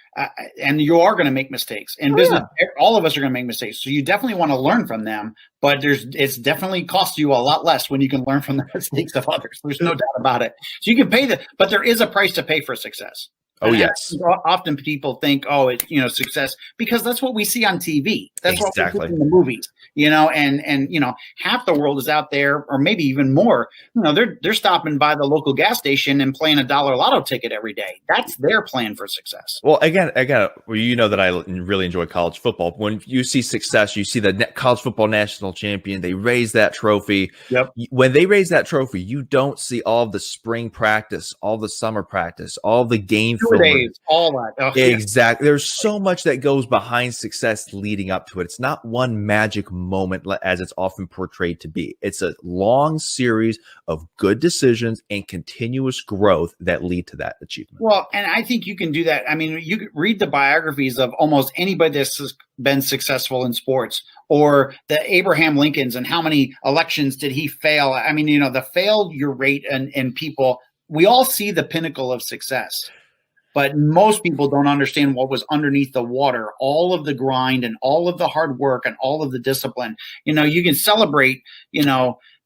and you are going to make mistakes in business. All of us are going to make mistakes. So you definitely want to learn from them, but it's definitely cost you a lot less when you can learn from the mistakes of others. There's no doubt about it. So you can pay but there is a price to pay for success. Oh, yes. Often people think, it's, success, because that's what we see on TV. That's what we see in the movies, and half the world is out there, or maybe even more, they're stopping by the local gas station and playing a $1 lotto ticket every day. That's their plan for success. Well, again, that I really enjoy college football. When you see success, you see the college football national champion, they raise that trophy. Yep. When they raise that trophy, you don't see all the spring practice, all the summer practice, all the game days, all that. Oh, exactly. There's so much that goes behind success leading up to it. It's not one magic moment as it's often portrayed to be. It's a long series of good decisions and continuous growth that lead to that achievement. Well, and I think you can do that. I mean, you read the biographies of almost anybody that's been successful in sports, or the Abraham Lincolns, and how many elections did he fail? I mean, the failure rate and people, we all see the pinnacle of success. But most people don't understand what was underneath the water, all of the grind and all of the hard work and all of the discipline. You can celebrate,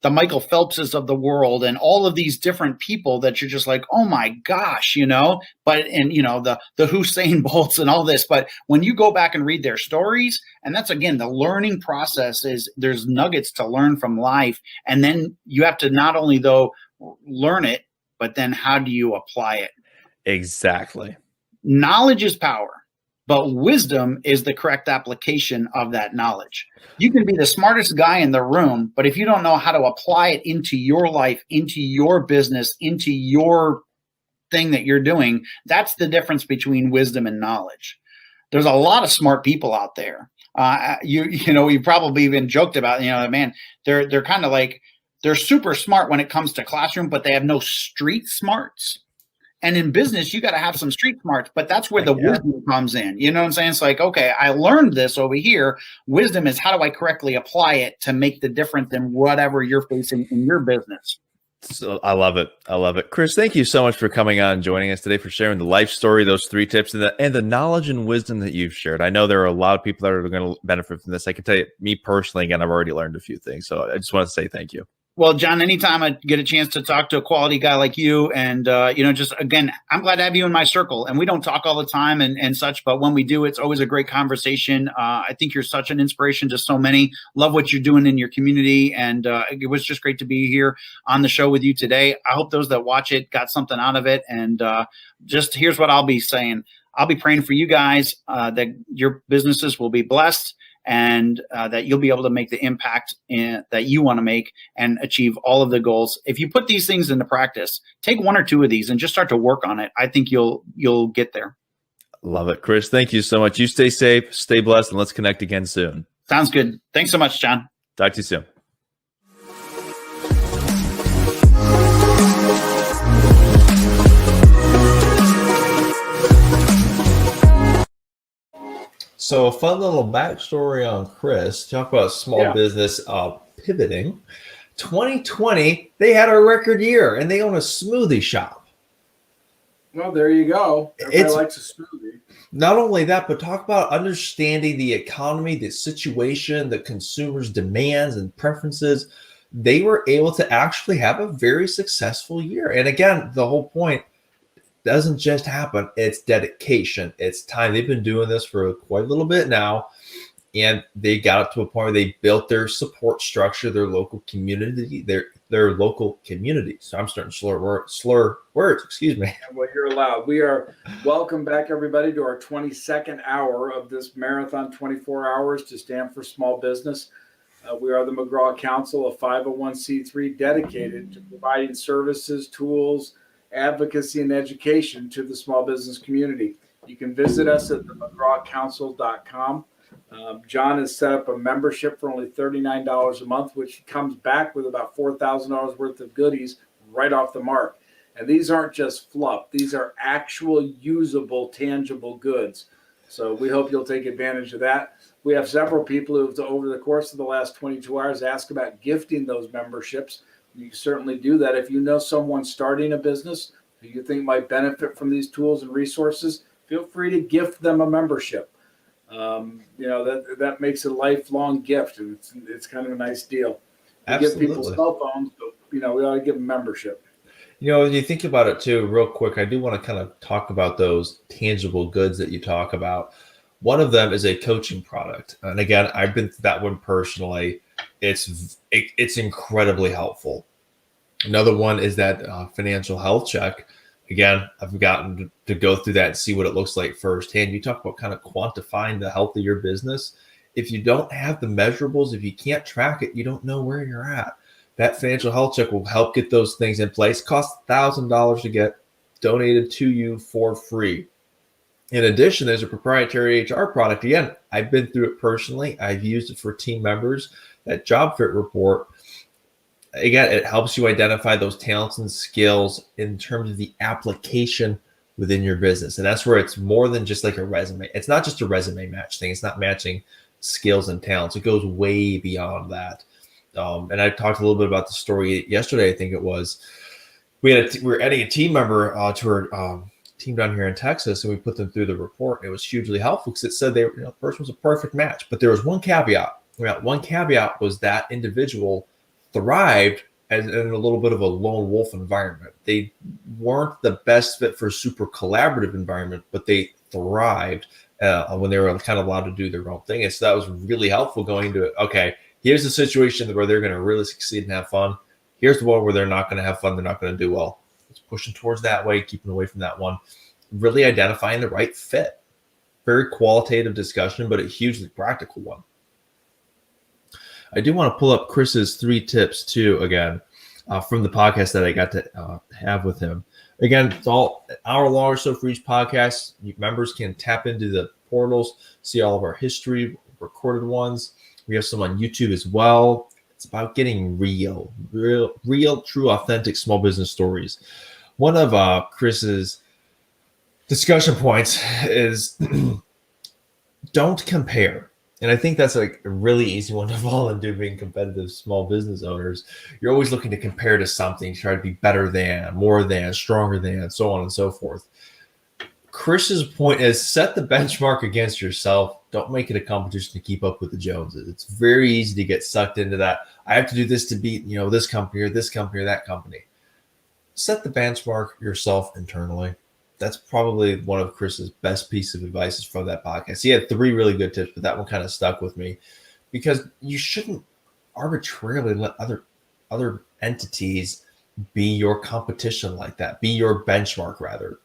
the Michael Phelpses of the world and all of these different people that you're just like, oh my gosh, but, and, the Usain Bolts and all this. But when you go back and read their stories, and that's, again, the learning process is there's nuggets to learn from life. And then you have to not only, though, learn it, but then how do you apply it? Exactly. Knowledge is power, but wisdom is the correct application of that knowledge. You can be the smartest guy in the room, but if you don't know how to apply it into your life, into your business, into your thing that you're doing, that's the difference between wisdom and knowledge. There's a lot of smart people out there. You probably even joked about, man, they're kind of like, they're super smart when it comes to classroom, but they have no street smarts. And in business, you got to have some street smarts, but that's where the wisdom comes in. You know what I'm saying? It's like, okay, I learned this over here. Wisdom is, how do I correctly apply it to make the difference in whatever you're facing in your business? So I love it. I love it. Chris, thank you so much for coming on and joining us today, for sharing the life story, those 3 tips, and the knowledge and wisdom that you've shared. I know there are a lot of people that are going to benefit from this. I can tell you, me personally, again, I've already learned a few things. So I just want to say thank you. Well, John, anytime I get a chance to talk to a quality guy like you, and, just, again, I'm glad to have you in my circle. And we don't talk all the time and such, but when we do, it's always a great conversation. I think you're such an inspiration to so many. Love what you're doing in your community. And it was just great to be here on the show with you today. I hope those that watch it got something out of it. And just here's what I'll be saying. I'll be praying for you guys that your businesses will be blessed, and that you'll be able to make the impact that you want to make and achieve all of the goals. If you put these things into practice, take 1 or 2 of these and just start to work on it. I think you'll get there. Love it. Chris, thank you so much. You stay safe, stay blessed, and let's connect again soon. Sounds good. Thanks so much, John. Talk to you soon. So a fun little backstory on Chris. Talk about small business pivoting. 2020, they had a record year, and they own a smoothie shop. Well, there you go. Everybody likes a smoothie. Not only that, but talk about understanding the economy, the situation, the consumer's demands and preferences. they were able to actually have a very successful year. And again, the whole point doesn't just happen. It's dedication. It's time. They've been doing this for quite a little bit now. And they got up to a point where they built their support structure, their local community, their local community. So I'm starting to slur words, excuse me. Well, you're allowed. We are welcome back, everybody, to our 22nd hour of this marathon, 24 hours to stand for small business. We are the McGraw Council, a 501c3 dedicated to providing services, tools, advocacy, and education to the small business community. You can visit us at themcgrawcouncil.com. John has set up a membership for only $39 a month, which comes back with about $4,000 worth of goodies right off the mark. And these aren't just fluff. These are actual usable, tangible goods. So we hope you'll take advantage of that. We have several people who have, over the course of the last 22 hours, asked about gifting those memberships. You can certainly do that. If you know someone starting a business who you think might benefit from these tools and resources, feel free to gift them a membership. That makes a lifelong gift, and it's kind of a nice deal. We give people cell phones, but we ought to give them membership. When you think about it too, real quick, I do want to kind of talk about those tangible goods that you talk about. One of them is a coaching product, and again, I've been through that one personally. It's incredibly helpful. Another one is that financial health check. Again, I've gotten to go through that and see what it looks like firsthand. You talk about kind of quantifying the health of your business. If you don't have the measurables, if you can't track it, you don't know where you're at. That financial health check will help get those things in place. Costs $1,000 to get donated to you for free. In addition, there's a proprietary HR product. Again, I've been through it personally. I've used it for team members. That job fit report. Again, it helps you identify those talents and skills in terms of the application within your business. And that's where it's more than just like a resume. It's not just a resume match thing. It's not matching skills and talents. It goes way beyond that. And I talked a little bit about the story yesterday. I think it was, we were adding a team member to our team down here in Texas, and we put them through the report. It was hugely helpful because it said the person was a perfect match. But there was one caveat. One caveat was that individual thrived in a little bit of a lone wolf environment. They weren't the best fit for a super collaborative environment, but they thrived when they were kind of allowed to do their own thing. And so that was really helpful going into it. Okay, here's the situation where they're going to really succeed and have fun. Here's the one where they're not going to have fun. They're not going to do well. It's pushing towards that way, keeping away from that one. Really identifying the right fit. Very qualitative discussion, but a hugely practical one. I do want to pull up Chris's 3 tips too, again, from the podcast that I got to have with him. Again, it's all an hour long or so for each podcast. Members can tap into the portals, see all of our history, recorded ones. We have some on YouTube as well. It's about getting real, true, authentic small business stories. One of Chris's discussion points is don't compare. And I think that's like a really easy one to fall into being competitive small business owners. You're always looking to compare to something, try to be better than, more than, stronger than, so on and so forth. Chris's point is set the benchmark against yourself. Don't make it a competition to keep up with the Joneses. It's very easy to get sucked into that. I have to do this to beat, this company or that company. Set the benchmark yourself internally. That's probably one of Chris's best pieces of advice from that podcast. He had 3 really good tips, but that one kind of stuck with me because you shouldn't arbitrarily let other entities be your competition like that, be your benchmark rather.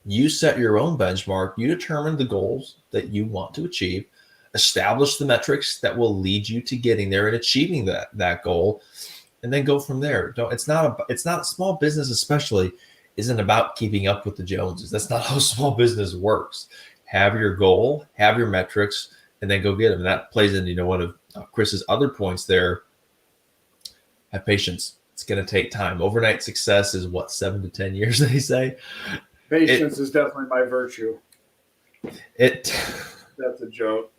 You set your own benchmark, you determine the goals that you want to achieve, establish the metrics that will lead you to getting there and achieving that goal, and then go from there. It's not small business especially isn't about keeping up with the Joneses. That's not how small business works. Have your goal, have your metrics, and then go get them. And that plays into one of Chris's other points there. Have patience. It's going to take time. Overnight success is 7 to 10 years, they say. Patience is definitely my virtue. That's a joke.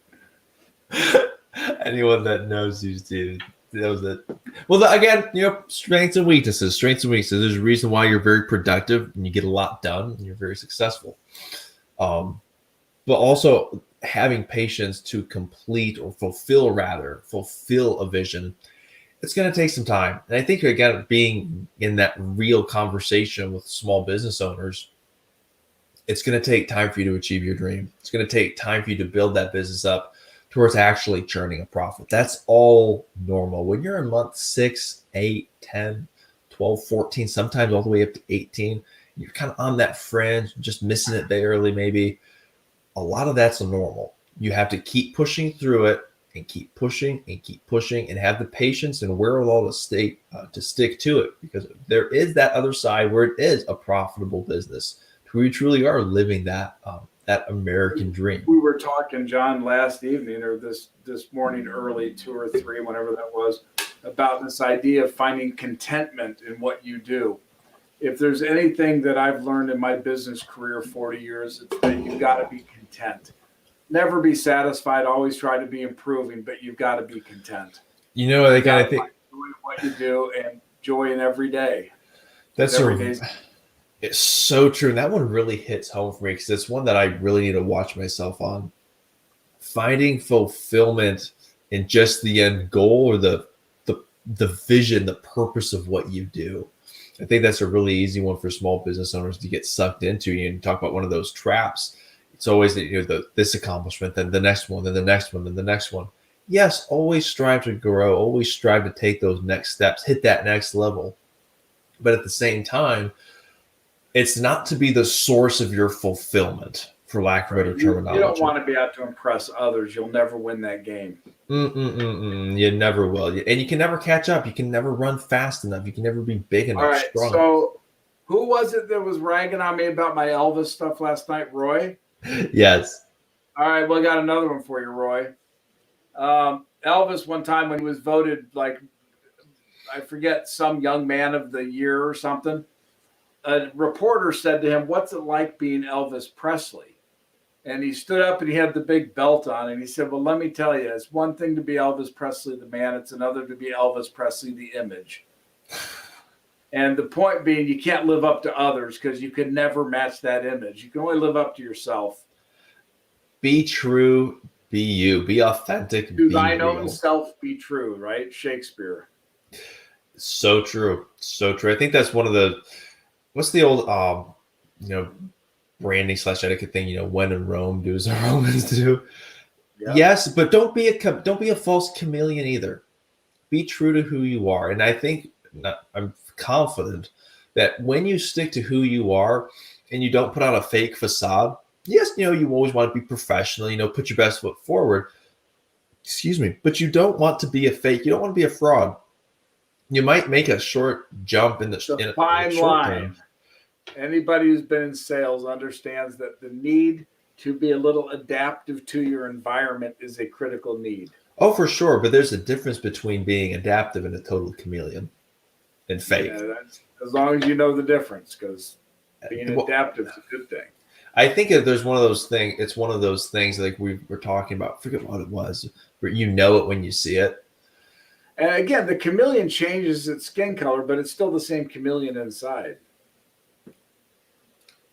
Anyone that knows you, Steve, knows that. Well, again, strengths and weaknesses. There's a reason why you're very productive and you get a lot done and you're very successful. But also having patience to complete or fulfill a vision. It's going to take some time. And I think, again, being in that real conversation with small business owners, it's going to take time for you to achieve your dream. It's going to take time for you to build that business up towards actually churning a profit. That's all normal. When you're in month 6, 8, 10, 12, 14, sometimes all the way up to 18, you're kind of on that fringe, just missing it barely maybe. A lot of that's normal. You have to keep pushing through it and keep pushing and have the patience and wherewithal to stick to it, because there is that other side where it is a profitable business. We truly are living that American dream. We were talking, John, last evening or this morning early, 2 or 3, whenever that was, about this idea of finding contentment in what you do. If there's anything that I've learned in my business career, 40 years, it's that you've got to be content. Never be satisfied, always try to be improving, but you've got to be content. You know, I think enjoy what you do and joy in every day. It's so true. And that one really hits home for me because it's one that I really need to watch myself on. Finding fulfillment in just the end goal or the vision, the purpose of what you do. I think that's a really easy one for small business owners to get sucked into. You talk about one of those traps. It's always this accomplishment, then the next one, then the next one, then the next one. Yes, always strive to grow, always strive to take those next steps, hit that next level. But at the same time, it's not to be the source of your fulfillment, for lack of better terminology. You don't want to be out to impress others. You'll never win that game. You never will. And you can never catch up. You can never run fast enough. You can never be big enough. All right, strong. so who was it that was ragging on me about my Elvis stuff last night? Roy? Yes. All right, well, I got another one for you, Roy. Elvis, one time when he was voted, like, I forget, some young man of the year or something, a reporter said to him, "What's it like being Elvis Presley?" And he stood up and he had the big belt on and he said, "Well, let me tell you, it's one thing to be Elvis Presley, the man. It's another to be Elvis Presley, the image." And the point being, you can't live up to others because you can never match that image. You can only live up to yourself. Be true, be you, be authentic. Do be thine real. own self be true, right? Shakespeare. So true. So true. I think that's one of the, what's the old, branding / etiquette thing, when in Rome, do as the Romans do. Yeah. Yes, but don't be a false chameleon either. Be true to who you are. And I think I'm confident that when you stick to who you are and you don't put on a fake facade, yes, you always want to be professional, put your best foot forward. Excuse me, but you don't want to be a fake. You don't want to be a fraud. You might make a short jump in the fine line. Anybody who's been in sales understands that the need to be a little adaptive to your environment is a critical need. Oh, for sure. But there's a difference between being adaptive and a total chameleon and fake. Yeah, that's, as long as you know the difference, because being adaptive is a good thing. I think if there's one of those things, it's one of those things like we were talking about. I forget what it was, but you know it when you see it. And again, the chameleon changes its skin color, but it's still the same chameleon inside.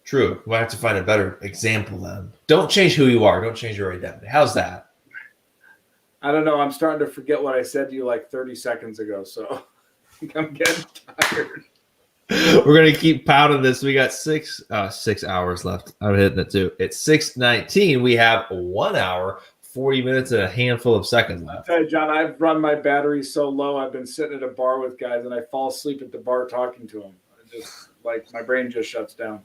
True. We'll have to find a better example then. Don't change who you are. Don't change your identity. How's that? I don't know. I'm starting to forget what I said to you like 30 seconds ago, so I'm getting tired. We're going to keep pounding this. We got 6 hours left. I'm hitting it too. It's 6:19. We have 1 hour, 40 minutes, and a handful of seconds left. I'll tell you, John, I've run my battery so low. I've been sitting at a bar with guys, and I fall asleep at the bar talking to them. Just like my brain just shuts down.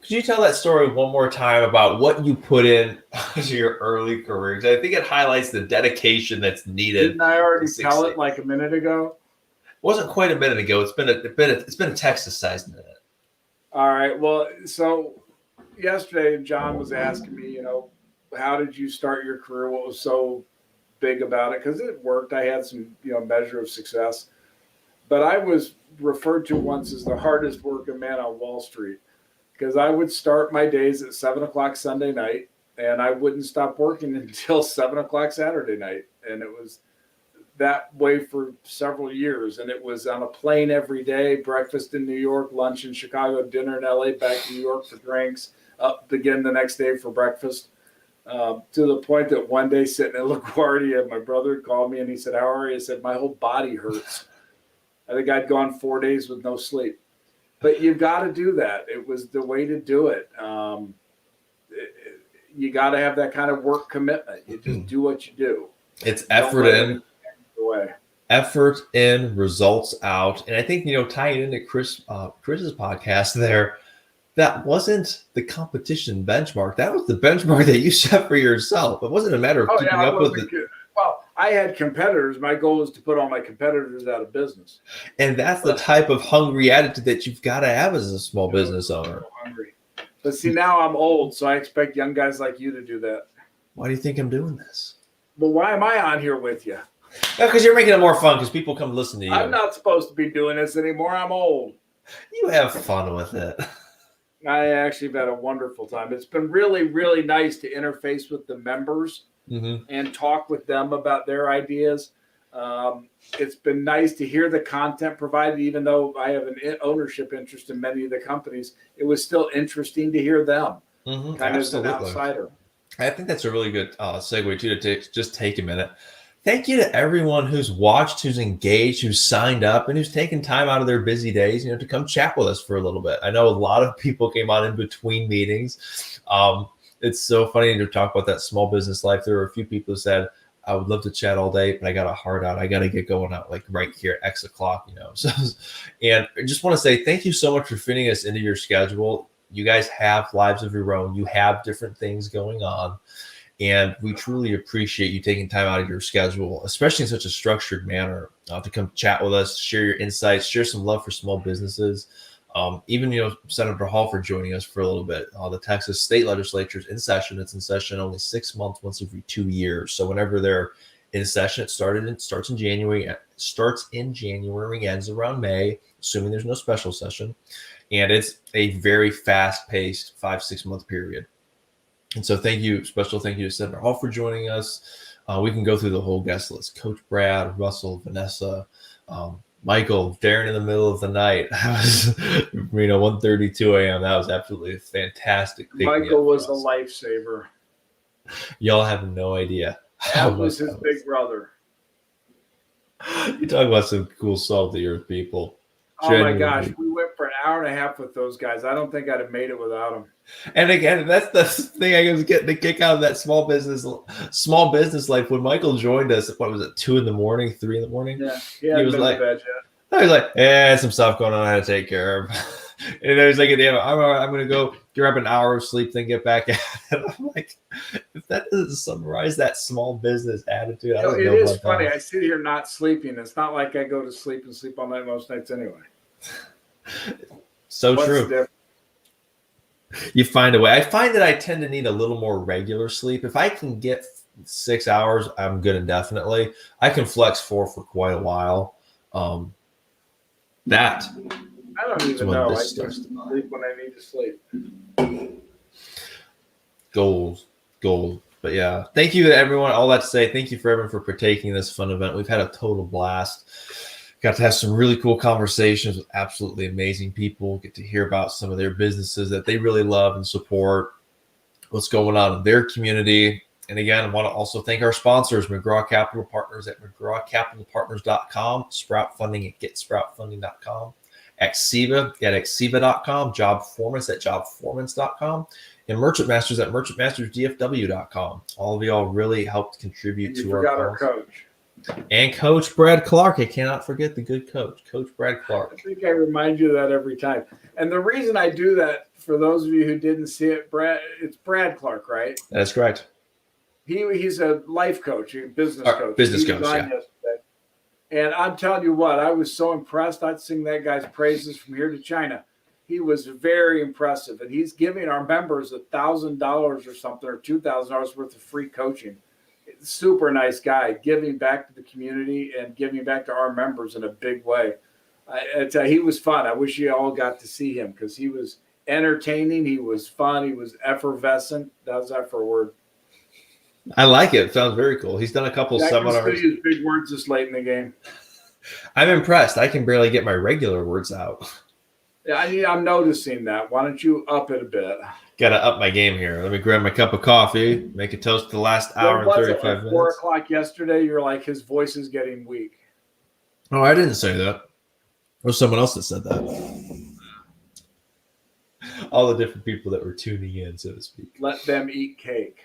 Could you tell that story one more time about what you put in to your early career? Because I think it highlights the dedication that's needed. Didn't I already tell it like a minute ago? Wasn't quite a minute ago. It's been a Texas-sized minute. All right. Well, so yesterday, John was asking me, how did you start your career? What was so big about it? Because it worked. I had some, measure of success. But I was referred to once as the hardest working man on Wall Street because I would start my days at 7 o'clock Sunday night and I wouldn't stop working until 7 o'clock Saturday night. And it was that way for several years. And it was on a plane every day, breakfast in New York, lunch in Chicago, dinner in LA, back to New York for drinks, up again the next day for breakfast. to the point that one day sitting at LaGuardia, my brother called me and he said, "How are you?" I said, "My whole body hurts." I think I'd gone 4 days with no sleep. But you've got to do that. It was the way to do it. You got to have that kind of work commitment. You just do what you do. It's effort in, results out. And I think, tying into Chris's podcast there, that wasn't the competition benchmark. That was the benchmark that you set for yourself. It wasn't a matter of keeping up with it. Well, I had competitors. My goal was to put all my competitors out of business. And that's the type of hungry attitude that you've got to have as a small business owner. So hungry. But see, now I'm old, so I expect young guys like you to do that. Why do you think I'm doing this? Well, why am I on here with you? Because you're making it more fun because people come listen to you. I'm not supposed to be doing this anymore. I'm old. You have fun with it. I actually have had a wonderful time. It's been really, really nice to interface with the members and talk with them about their ideas. It's been nice to hear the content provided, even though I have an ownership interest in many of the companies. It was still interesting to hear them, kind of as an outsider. I think that's a really good segue too, to just take a minute. Thank you to everyone who's watched, who's engaged, who's signed up, and who's taken time out of their busy days, to come chat with us for a little bit. I know a lot of people came on in between meetings. It's so funny to talk about that small business life. There were a few people who said, "I would love to chat all day, but I got a heart out. I got to get going out like right here at X o'clock." So, and I just want to say thank you so much for fitting us into your schedule. You guys have lives of your own. You have different things going on. And we truly appreciate you taking time out of your schedule, especially in such a structured manner, to come chat with us, share your insights, share some love for small businesses. Even, Senator Hall for joining us for a little bit. The Texas state legislature is in session. It's in session only 6 months, once every 2 years. So whenever they're in session, it starts in January, ends around May, assuming there's no special session. And it's a very fast-paced 5-6 month period. And so special thank you to Senator Hall for joining us. We can go through the whole guest list. Coach Brad, Russell, Vanessa, Michael, Darren in the middle of the night. That was, 1:32 a.m. That was absolutely fantastic. Michael was a lifesaver. Y'all have no idea. That was his big brother. You talk about some cool salty earth people. Oh my gosh, we went for an hour and a half with those guys. I don't think I'd have made it without them. And again, that's the thing I was getting the kick out of that small business life. When Michael joined us, what was it, 2 a.m, 3 a.m? Yeah, he was like, I was like, some stuff going on I had to take care of. And I was like, I'm going to go grab an hour of sleep, then get back at it. I'm like, if that doesn't summarize that small business attitude, I don't know. It is funny. I sit here not sleeping. It's not like I go to sleep and sleep all night most nights anyway. So true. You find a way. I find that I tend to need a little more regular sleep. If I can get 6 hours, I'm good indefinitely. I can flex 4 for quite a while. I don't even know. I just sleep when I need to sleep. Goals. But yeah, thank you to everyone. All that to say, thank you for everyone for partaking in this fun event. We've had a total blast. Got to have some really cool conversations with absolutely amazing people. Get to hear about some of their businesses that they really love and support, what's going on in their community. And again, I want to also thank our sponsors, McGraw Capital Partners at McGrawCapitalPartners.com, Sprout Funding at GetSproutFunding.com, Exeva at Exeva.com, Job Formants at JobFormance.com, and Merchant Masters at MerchantMastersDFW.com. All of y'all really helped contribute to our coach. And Coach Brad Clark. I cannot forget the good coach, Coach Brad Clark. I think I remind you of that every time. And the reason I do that, for those of you who didn't see it, it's Brad Clark, right? That's correct. He's a life coach, a business coach. Business coach, yeah. Yesterday. And I'm telling you what, I was so impressed. I'd sing that guy's praises from here to China. He was very impressive. And he's giving our members $1,000 or something, or $2,000 worth of free coaching. Super nice guy, giving back to the community and giving back to our members in a big way. I tell you, he was fun. I wish you all got to see him because he was entertaining. He was fun. He was effervescent. How's that for a word? I like it. It sounds very cool. He's done a couple seminars. I can use big words this late in the game. I'm impressed. I can barely get my regular words out. Yeah, I'm noticing that. Why don't you up it a bit? Gotta up my game here. Let me grab my cup of coffee, make a toast to the last hour and What was it, 35 like minutes. 4 o'clock yesterday, you're like, his voice is getting weak. Oh, I didn't say that. It was someone else that said that. All the different people that were tuning in, so to speak. Let them eat cake.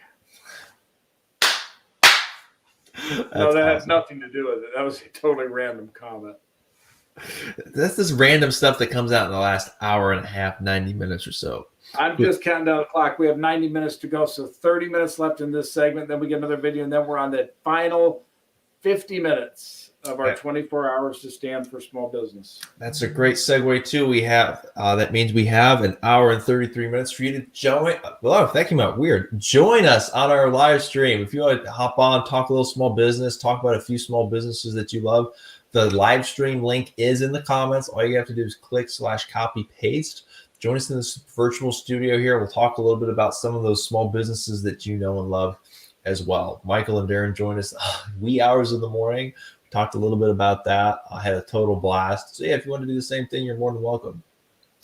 That's No, that had awesome. nothing to do with it. That was a totally random comment. That's this random stuff that comes out in the last hour and a half, 90 minutes or so. I'm just counting down the clock. We have 90 minutes to go, so 30 minutes left in this segment. Then we get another video, and then we're on the final 50 minutes of our 24 hours to stand for small business. That's a great segue too. We have that means we have an hour and 33 minutes for you to join. Well, that came out weird. Join us on our live stream. If you want to hop on, talk a little small business, talk about a few small businesses that you love. The live stream link is in the comments. All you have to do is click /copy paste. Join us in this virtual studio here. We'll talk a little bit about some of those small businesses that you know and love as well. Michael and Darren joined us wee hours of the morning. We talked a little bit about that. I had a total blast. So yeah, if you want to do the same thing, you're more than welcome.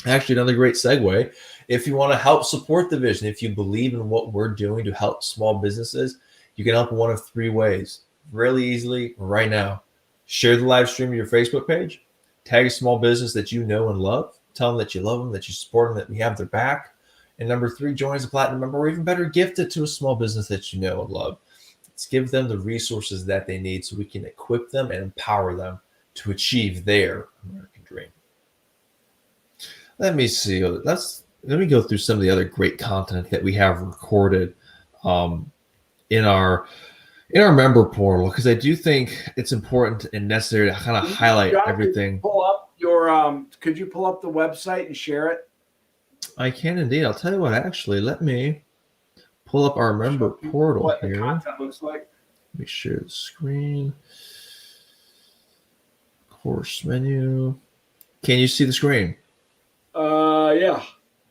Actually, another great segue. If you want to help support the vision, if you believe in what we're doing to help small businesses, you can help in one of 3 ways. Really easily right now. Share the live stream of your Facebook page. Tag a small business that you know and love. Tell them that you love them, that you support them, that we have their back. And number 3, join as a platinum member, or even better, gift it to a small business that you know and love. Let's give them the resources that they need so we can equip them and empower them to achieve their American dream. Let me see. Let me go through some of the other great content that we have recorded in our member portal, because I do think it's important and necessary to kind of highlight John, everything. Could you pull up the website and share it? I can indeed. I'll tell you what, actually, let me pull up our member portal What here. the content looks like. Let me share the screen. Course menu. Can you see the screen? Yeah.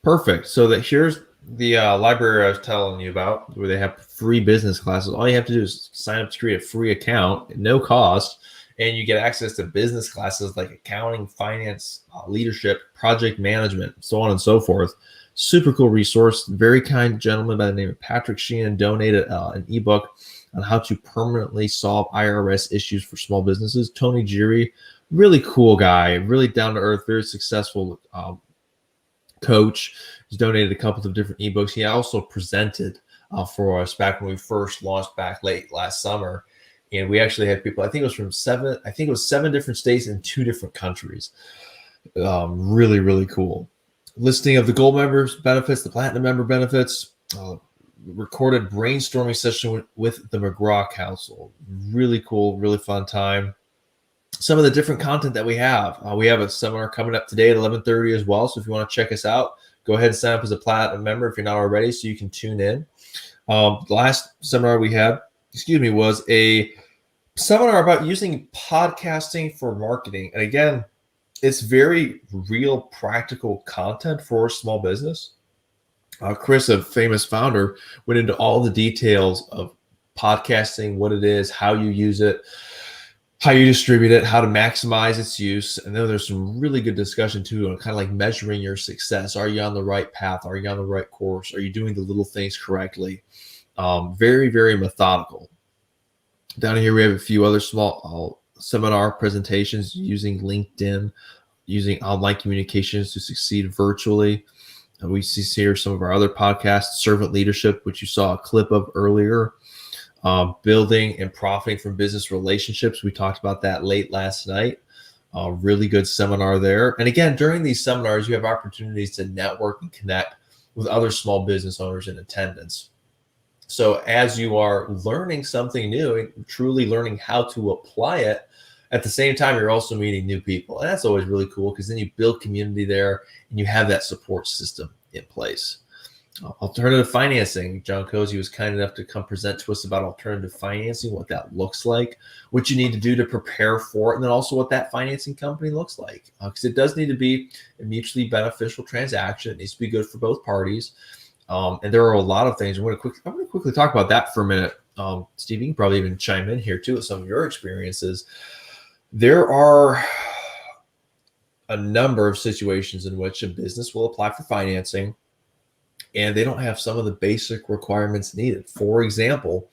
Perfect. So that here's the library I was telling you about, where they have free business classes. All you have to do is sign up to create a free account at no cost, and you get access to business classes like accounting, finance, leadership, project management, so on and so forth. Super cool resource. Very kind gentleman by the name of Patrick Sheehan donated an ebook on how to permanently solve IRS issues for small businesses. Tony Geary, really cool guy, really down to earth, very successful coach. He's donated a couple of different ebooks. He also presented for us back when we first launched back late last summer. And we actually had people, I think it was from 7 different states and 2 different countries. Really, really cool. Listing of the gold members benefits, the platinum member benefits, recorded brainstorming session with the McGraw Council. Really cool, really fun time. Some of the different content that we have. We have a seminar coming up today at 11:30 as well. So if you want to check us out, go ahead and sign up as a platinum member if you're not already, so you can tune in. The last seminar we had, was a seminar about using podcasting for marketing. And again, it's very real, practical content for a small business. Chris, a famous founder, went into all the details of podcasting, what it is, how you use it, how you distribute it, how to maximize its use. And then there's some really good discussion too on kind of like measuring your success. Are you on the right path? Are you on the right course? Are you doing the little things correctly? Very, very methodical. Down here, we have a few other small seminar presentations using LinkedIn, using online communications to succeed virtually. We see here some of our other podcasts, Servant Leadership, which you saw a clip of earlier. Building and profiting from business relationships. We talked about that late last night. Really good seminar there. And again, during these seminars, you have opportunities to network and connect with other small business owners in attendance. So as you are learning something new and truly learning how to apply it, at the same time, you're also meeting new people. And that's always really cool because then you build community there and you have that support system in place. Alternative financing. John Cozy was kind enough to come present to us about alternative financing, what that looks like, what you need to do to prepare for it, and then also what that financing company looks like. Because it does need to be a mutually beneficial transaction. It needs to be good for both parties. And there are a lot of things. I'm going to quickly talk about that for a minute. Steve, you can probably even chime in here too with some of your experiences. There are a number of situations in which a business will apply for financing and they don't have some of the basic requirements needed. For example,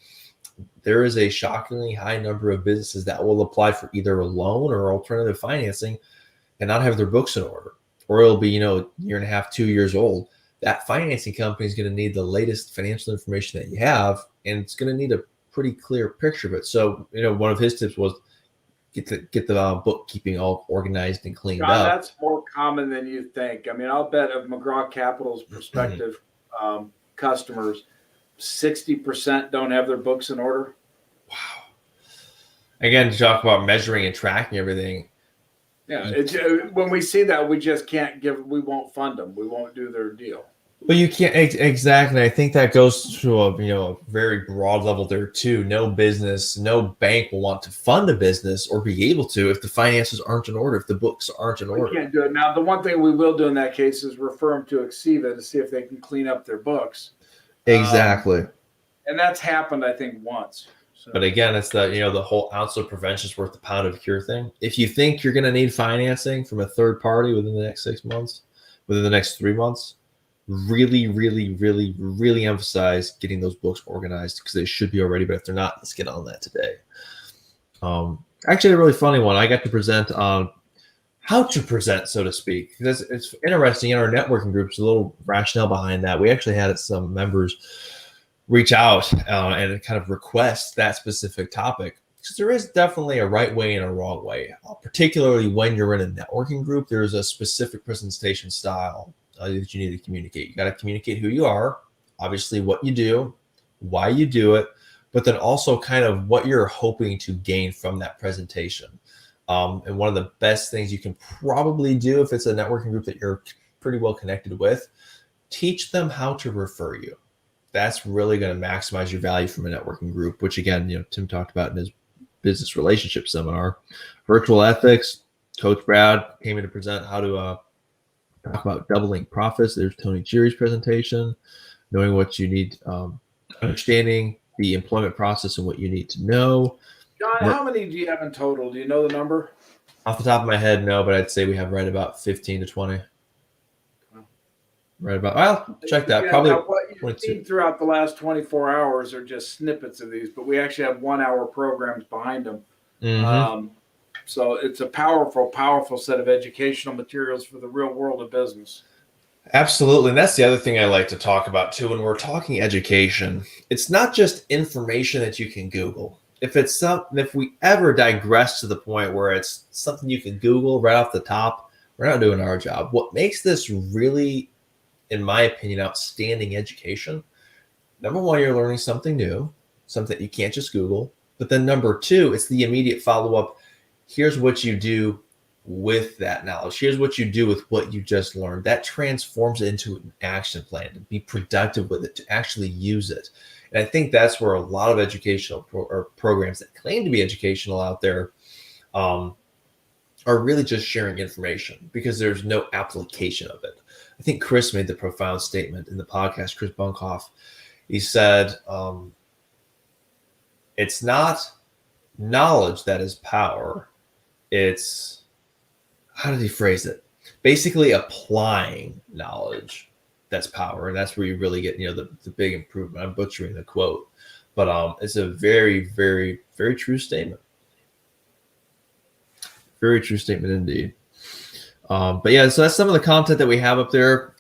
there is a shockingly high number of businesses that will apply for either a loan or alternative financing and not have their books in order, or it'll be, a year and a half, 2 years old. That financing company is going to need the latest financial information that you have, and it's going to need a pretty clear picture of it. So, one of his tips was get the bookkeeping all organized and cleaned John, up. that's more common than you think. I mean, I'll bet of McGraw Capital's prospective customers, 60% don't have their books in order. Wow. Again, to talk about measuring and tracking everything. Yeah, when we see that, we just can't we won't fund them. We won't do their deal. Well, you can't exactly. I think that goes to a very broad level there too. No business, no bank will want to fund a business or be able to if the finances aren't in order, if the books aren't in order. We can't do it. Now, the one thing we will do in that case is refer them to Exiva to see if they can clean up their books. Exactly. And that's happened, I think, once. So. But again, it's the whole ounce of prevention is worth a pound of cure thing. If you think you're going to need financing from a third party within the next 6 months, within the next 3 months, really, really, really, really emphasize getting those books organized, because they should be already. But if they're not, let's get on that today. Actually, a really funny one. I got to present on how to present, so to speak. It's interesting in our networking groups. A little rationale behind that. We actually had some members reach out and kind of request that specific topic, because there is definitely a right way and a wrong way. Particularly when you're in a networking group, there's a specific presentation style that you need to communicate. You got to communicate who you are, obviously what you do, why you do it, but then also kind of what you're hoping to gain from that presentation. And one of the best things you can probably do if it's a networking group that you're pretty well connected with, teach them how to refer you. That's really going to maximize your value from a networking group, which again, Tim talked about in his business relationship seminar. Virtual ethics, Coach Brad came in to present how to talk about doubling profits. There's Tony Chiri's presentation, knowing what you need, understanding the employment process and what you need to know. John, how many do you have in total? Do you know the number? Off the top of my head, no, but I'd say we have right about 15 to 20. Right about, I'll check that. Probably what you've seen throughout the last 24 hours are just snippets of these, but we actually have 1 hour programs behind them. Mm-hmm. So it's a powerful, powerful set of educational materials for the real world of business. Absolutely. And that's the other thing I like to talk about too. When we're talking education, it's not just information that you can Google. If we ever digress to the point where it's something you can Google right off the top, we're not doing our job. What makes this really, in my opinion, outstanding education, number one, you're learning something new, something that you can't just Google. But then number two, it's the immediate follow-up. Here's what you do with that knowledge. Here's what you do with what you just learned. That transforms it into an action plan, to be productive with it, to actually use it. And I think that's where a lot of educational programs that claim to be educational out there are really just sharing information, because there's no application of it. I think Chris made the profound statement in the podcast, Chris Bunkoff. He said, it's not knowledge that is power. It's, how did he phrase it? Basically applying knowledge that's power. And that's where you really get, the big improvement. I'm butchering the quote, but it's a very, very, very true statement. Very true statement indeed. But yeah, so that's some of the content that we have up there.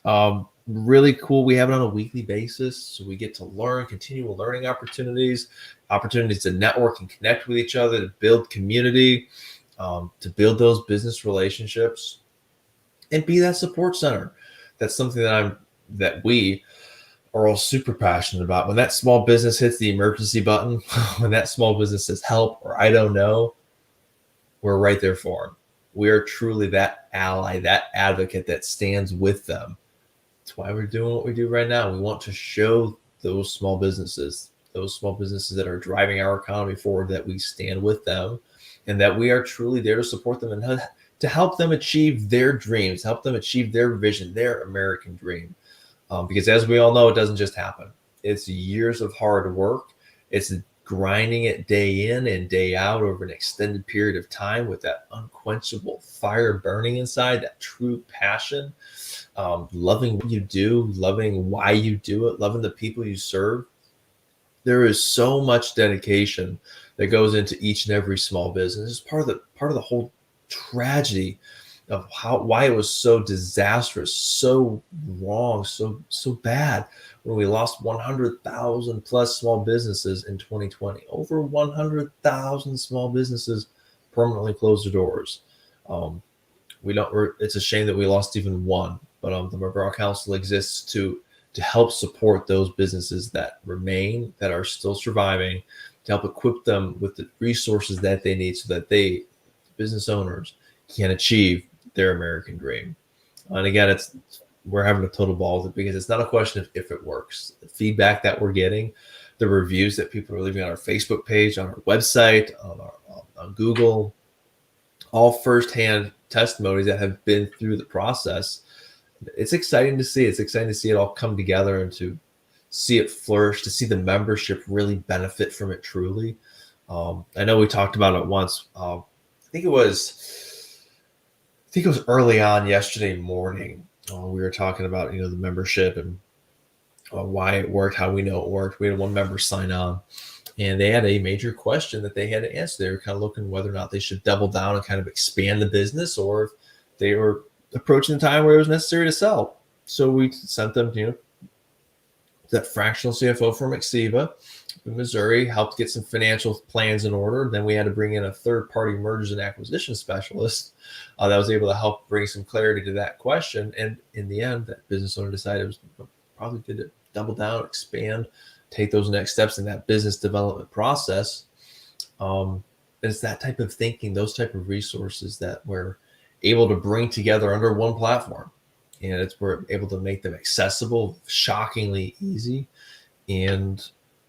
Really cool. We have it on a weekly basis. So we get to learn, continual learning opportunities to network and connect with each other, to build community, to build those business relationships, and be that support center. That's something that we are all super passionate about. When that small business hits the emergency button, when that small business says help or I don't know, we're right there for them. We are truly that ally, that advocate that stands with them. That's why we're doing what we do right now. We want to show those small businesses that are driving our economy forward, that we stand with them and that we are truly there to support them and to help them achieve their dreams, help them achieve their vision, their American dream. Because as we all know, it doesn't just happen. It's years of hard work. It's grinding it day in and day out over an extended period of time with that unquenchable fire burning inside, that true passion, loving what you do, loving why you do it, loving the people you serve. There is so much dedication that goes into each and every small business. It's part of the whole tragedy of why it was so disastrous, so wrong, so bad when we lost 100,000 plus small businesses in 2020. Over 100,000 small businesses permanently closed their doors. It's a shame that we lost even one, but the McGraw Council exists to help support those businesses that remain, that are still surviving, to help equip them with the resources that they need so that business owners, can achieve their American dream. And again, we're having a total ball with it because it's not a question of if it works. The feedback that we're getting, the reviews that people are leaving on our Facebook page, on our website, on Google, all firsthand testimonies that have been through the process. It's exciting to see. It's exciting to see it all come together and to see it flourish, to see the membership really benefit from it truly. I know we talked about it once. I think it was early on yesterday morning. We were talking about, the membership and why it worked, how we know it worked. We had one member sign on, and they had a major question that they had to answer. They were kind of looking whether or not they should double down and kind of expand the business, or if they were approaching the time where it was necessary to sell. So we sent them, that fractional CFO from Exiva in Missouri, helped get some financial plans in order. Then we had to bring in a third-party mergers and acquisition specialist that was able to help bring some clarity to that question. And in the end, that business owner decided it was probably good to double down, expand, take those next steps in that business development process. It's that type of thinking, those type of resources that we're able to bring together under one platform. And we're able to make them accessible, shockingly easy, and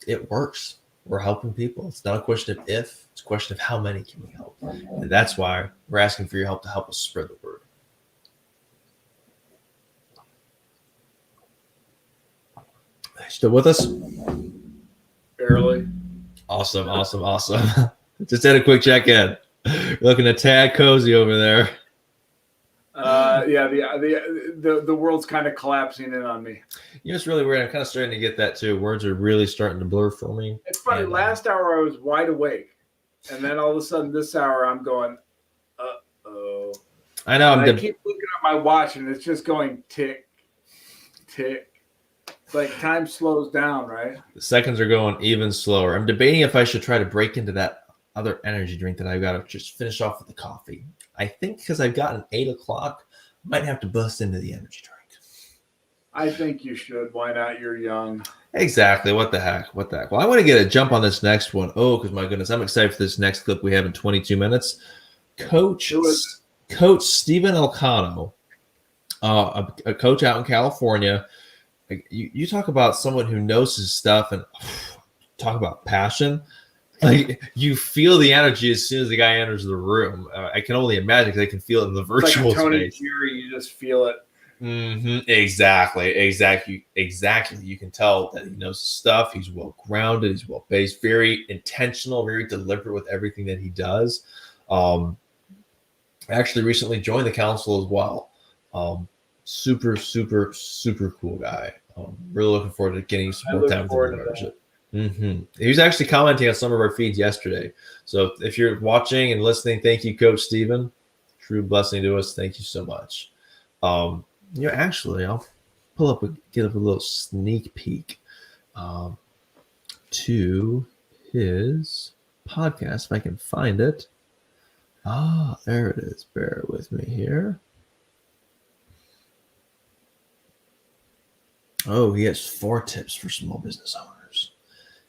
it works. We're helping people. It's not a question of if, it's a question of how many can we help. And that's why we're asking for your help to help us spread the word. Still with us? Barely. Awesome. Just had a quick check-in. You're looking a tad cozy over there. The world's kind of collapsing in on me. It's really weird. I'm kind of starting to get that too. Words are really starting to blur for me. It's funny. Last hour I was wide awake, and then all of a sudden this hour I'm going, uh-oh. I know. I keep looking at my watch, and it's just going tick, tick. It's like time slows down, right? The seconds are going even slower. I'm debating if I should try to break into that other energy drink that I've got to just finish off with the coffee. I think because I've gotten 8 o'clock, I might have to bust into the energy drink. I think you should. Why not? You're young. Exactly. What the heck? Well, I want to get a jump on this next one. Oh, because my goodness, I'm excited for this next clip we have in 22 minutes. Coach Stephen Elcano, a coach out in California. You talk about someone who knows his stuff and talk about passion. Like, you feel the energy as soon as the guy enters the room. I can only imagine because I can feel it in the virtual like Tony space. Fury, you just feel it. Mm-hmm. Exactly. You can tell that he knows his stuff. He's well grounded. He's well based. Very intentional. Very deliberate with everything that he does. Actually, recently joined the council as well. Super cool guy. Really looking forward to getting some more time with the membership. Mm-hmm. He was actually commenting on some of our feeds yesterday. So if you're watching and listening, thank you, Coach Stephen. True blessing to us. Thank you so much. Actually, I'll get up a little sneak peek to his podcast if I can find it. There it is. Bear with me here. Oh, he has 4 tips for small business owners.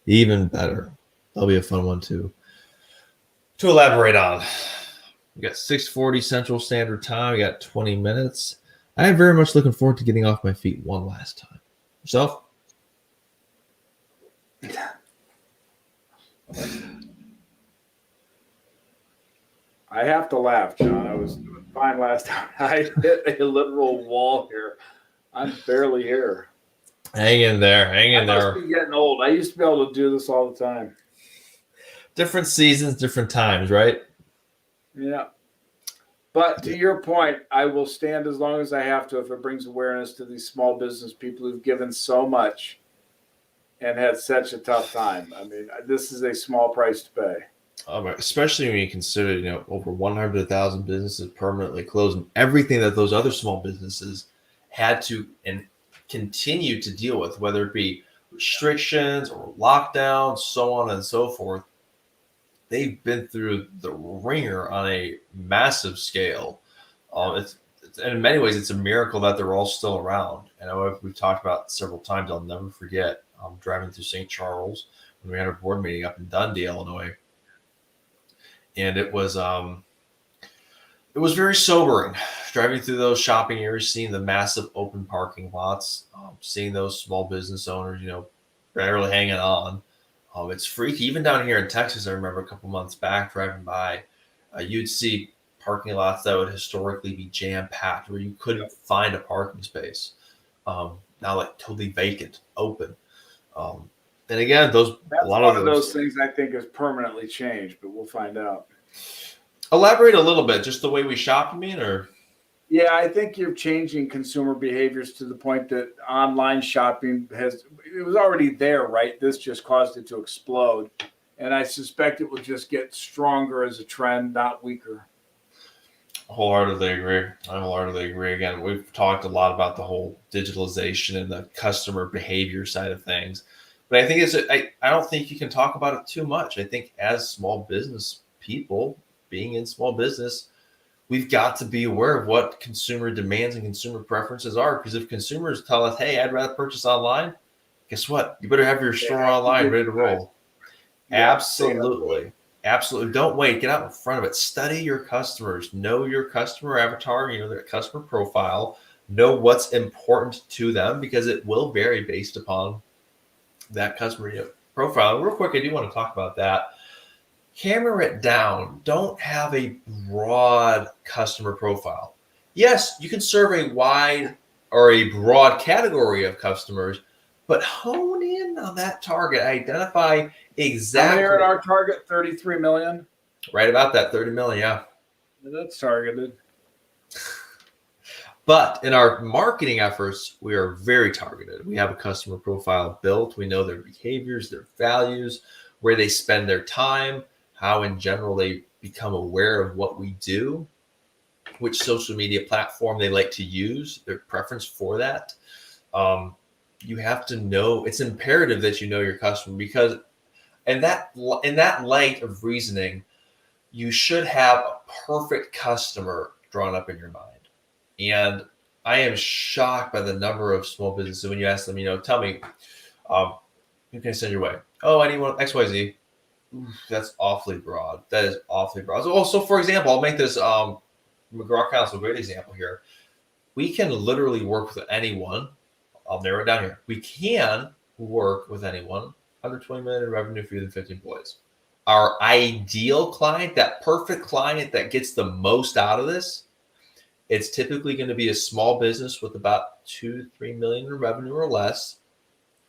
Even better. That'll be a fun one to elaborate on. We got 6:40 Central Standard Time. We got 20 minutes. I am very much looking forward to getting off my feet one last time. Yourself? I have to laugh, John. I was doing fine last time. I hit a literal wall here. I'm barely here. Hang in there. I must be getting old. I used to be able to do this all the time. Different seasons, different times, right? Yeah. But to your point, I will stand as long as I have to if it brings awareness to these small business people who've given so much and had such a tough time. I mean, this is a small price to pay. Especially when you consider, over 100,000 businesses permanently closed, and everything that those other small businesses had to and continue to deal with, whether it be restrictions or lockdowns, so on and so forth. They've been through the ringer on a massive scale. It's and in many ways, it's a miracle that they're all still around. And I know we've talked about several times. I'll never forget driving through St. Charles when we had our board meeting up in Dundee, Illinois, and it was very sobering driving through those shopping areas, seeing the massive open parking lots, seeing those small business owners, barely hanging on. It's freaky. Even down here in Texas, I remember a couple months back driving by, you'd see parking lots that would historically be jam-packed where you couldn't find a parking space. Now like totally vacant, open. And again, That's a lot one of of those things I think has permanently changed, but we'll find out. Elaborate a little bit, just the way we shop, you mean, or? Yeah, I think you're changing consumer behaviors to the point that online shopping it was already there, right? This just caused it to explode. And I suspect it will just get stronger as a trend, not weaker. Wholeheartedly agree. I wholeheartedly agree. Again, we've talked a lot about the whole digitalization and the customer behavior side of things. But I think I don't think you can talk about it too much. I think as small business people, being in small business, we've got to be aware of what consumer demands and consumer preferences are. Because if consumers tell us, hey, I'd rather purchase online, guess what? You better have your store online ready to roll. Yeah, absolutely. Absolutely. Don't wait. Get out in front of it. Study your customers. Know your customer avatar, their customer profile. Know what's important to them because it will vary based upon that customer profile. Real quick, I do want to talk about that. Hammer it down. Don't have a broad customer profile. Yes, you can serve a wide or a broad category of customers, but hone in on that target. Identify exactly. How many are at our target? 33 million? Right about that, 30 million, yeah. That's targeted. But in our marketing efforts, we are very targeted. We have a customer profile built. We know their behaviors, their values, where they spend their time, how in general they become aware of what we do, which social media platform they like to use, their preference for that. You have to know, it's imperative that you know your customer because in that light of reasoning, you should have a perfect customer drawn up in your mind. And I am shocked by the number of small businesses when you ask them, tell me, who can I send your way? Oh, anyone, XYZ. That's awfully broad. That is awfully broad. So for example, I'll make this McGraw Council a great example here. We can literally work with anyone. I'll narrow it down here. We can work with anyone under 20 million in revenue, fewer than 50 employees. Our ideal client, that perfect client that gets the most out of this, it's typically going to be a small business with about 2 to 3 million in revenue or less,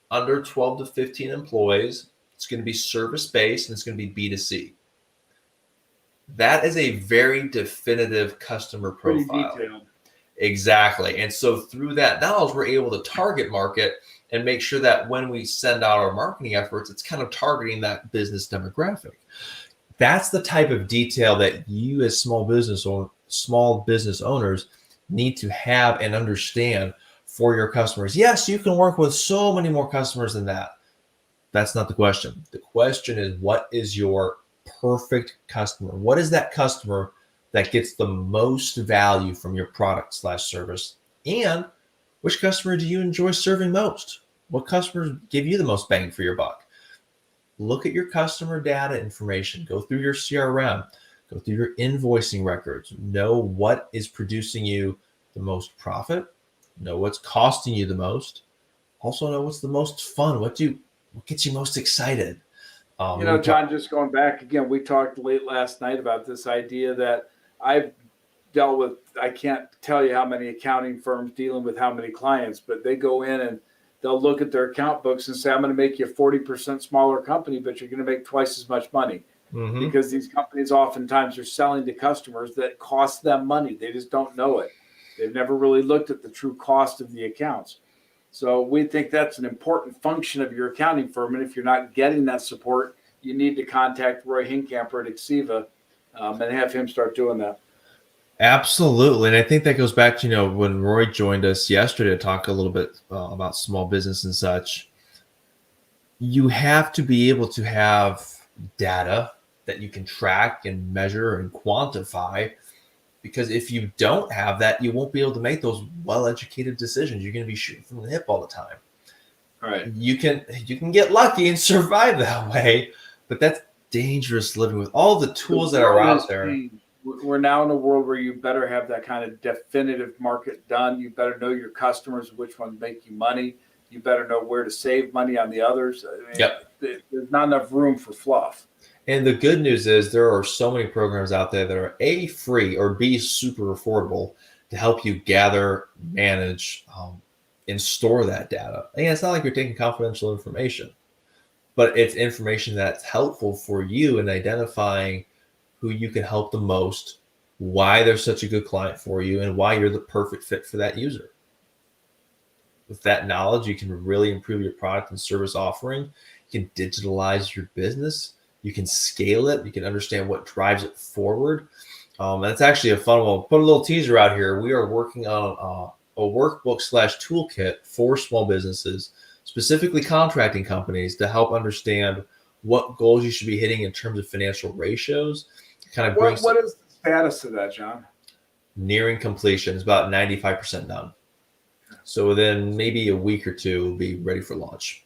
under 12 to 15 employees. It's going to be service-based and it's going to be B2C. That is a very definitive customer profile. Pretty detailed. Exactly. And so through that knowledge, we're able to target market and make sure that when we send out our marketing efforts, it's kind of targeting that business demographic. That's the type of detail that you as small business owners need to have and understand for your customers. Yes, you can work with so many more customers than that. That's not the question. The question is, what is your perfect customer? What is that customer that gets the most value from your product / service? And which customer do you enjoy serving most? What customers give you the most bang for your buck? Look at your customer data information. Go through your CRM. Go through your invoicing records. Know what is producing you the most profit. Know what's costing you the most. Also know what's the most fun. What gets you most excited? John, just going back again, we talked late last night about this idea that I've dealt with. I can't tell you how many accounting firms dealing with how many clients, but they go in and they'll look at their account books and say, I'm going to make you a 40% smaller company, but you're going to make twice as much money. Mhm. because these companies oftentimes are selling to customers that cost them money. They just don't know it. They've never really looked at the true cost of the accounts. So we think that's an important function of your accounting firm. And if you're not getting that support, you need to contact Roy Hinkamper at Exiva and have him start doing that. Absolutely. And I think that goes back to, when Roy joined us yesterday to talk a little bit about small business and such. You have to be able to have data that you can track and measure and quantify, because if you don't have that, you won't be able to make those well-educated decisions. You're going to be shooting from the hip all the time. All right. You can get lucky and survive that way, but that's dangerous living with all the tools that are out there. We're now in a world where you better have that kind of definitive market done. You better know your customers, which ones make you money. You better know where to save money on the others. I mean, Yep. There's not enough room for fluff. And the good news is there are so many programs out there that are A, free, or B, super affordable to help you gather, manage, and store that data. And it's not like you're taking confidential information, but it's information that's helpful for you in identifying who you can help the most, why they're such a good client for you, and why you're the perfect fit for that user. With that knowledge, you can really improve your product and service offering. You can digitalize your business. You can scale it. You can understand what drives it forward. That's actually a fun one. We'll put a little teaser out here. We are working on a workbook / toolkit for small businesses, specifically contracting companies, to help understand what goals you should be hitting in terms of financial ratios. Kind of brings What is the status of that, John? nearing completion. It's about 95% done. So within maybe a week or two, we'll be ready for launch.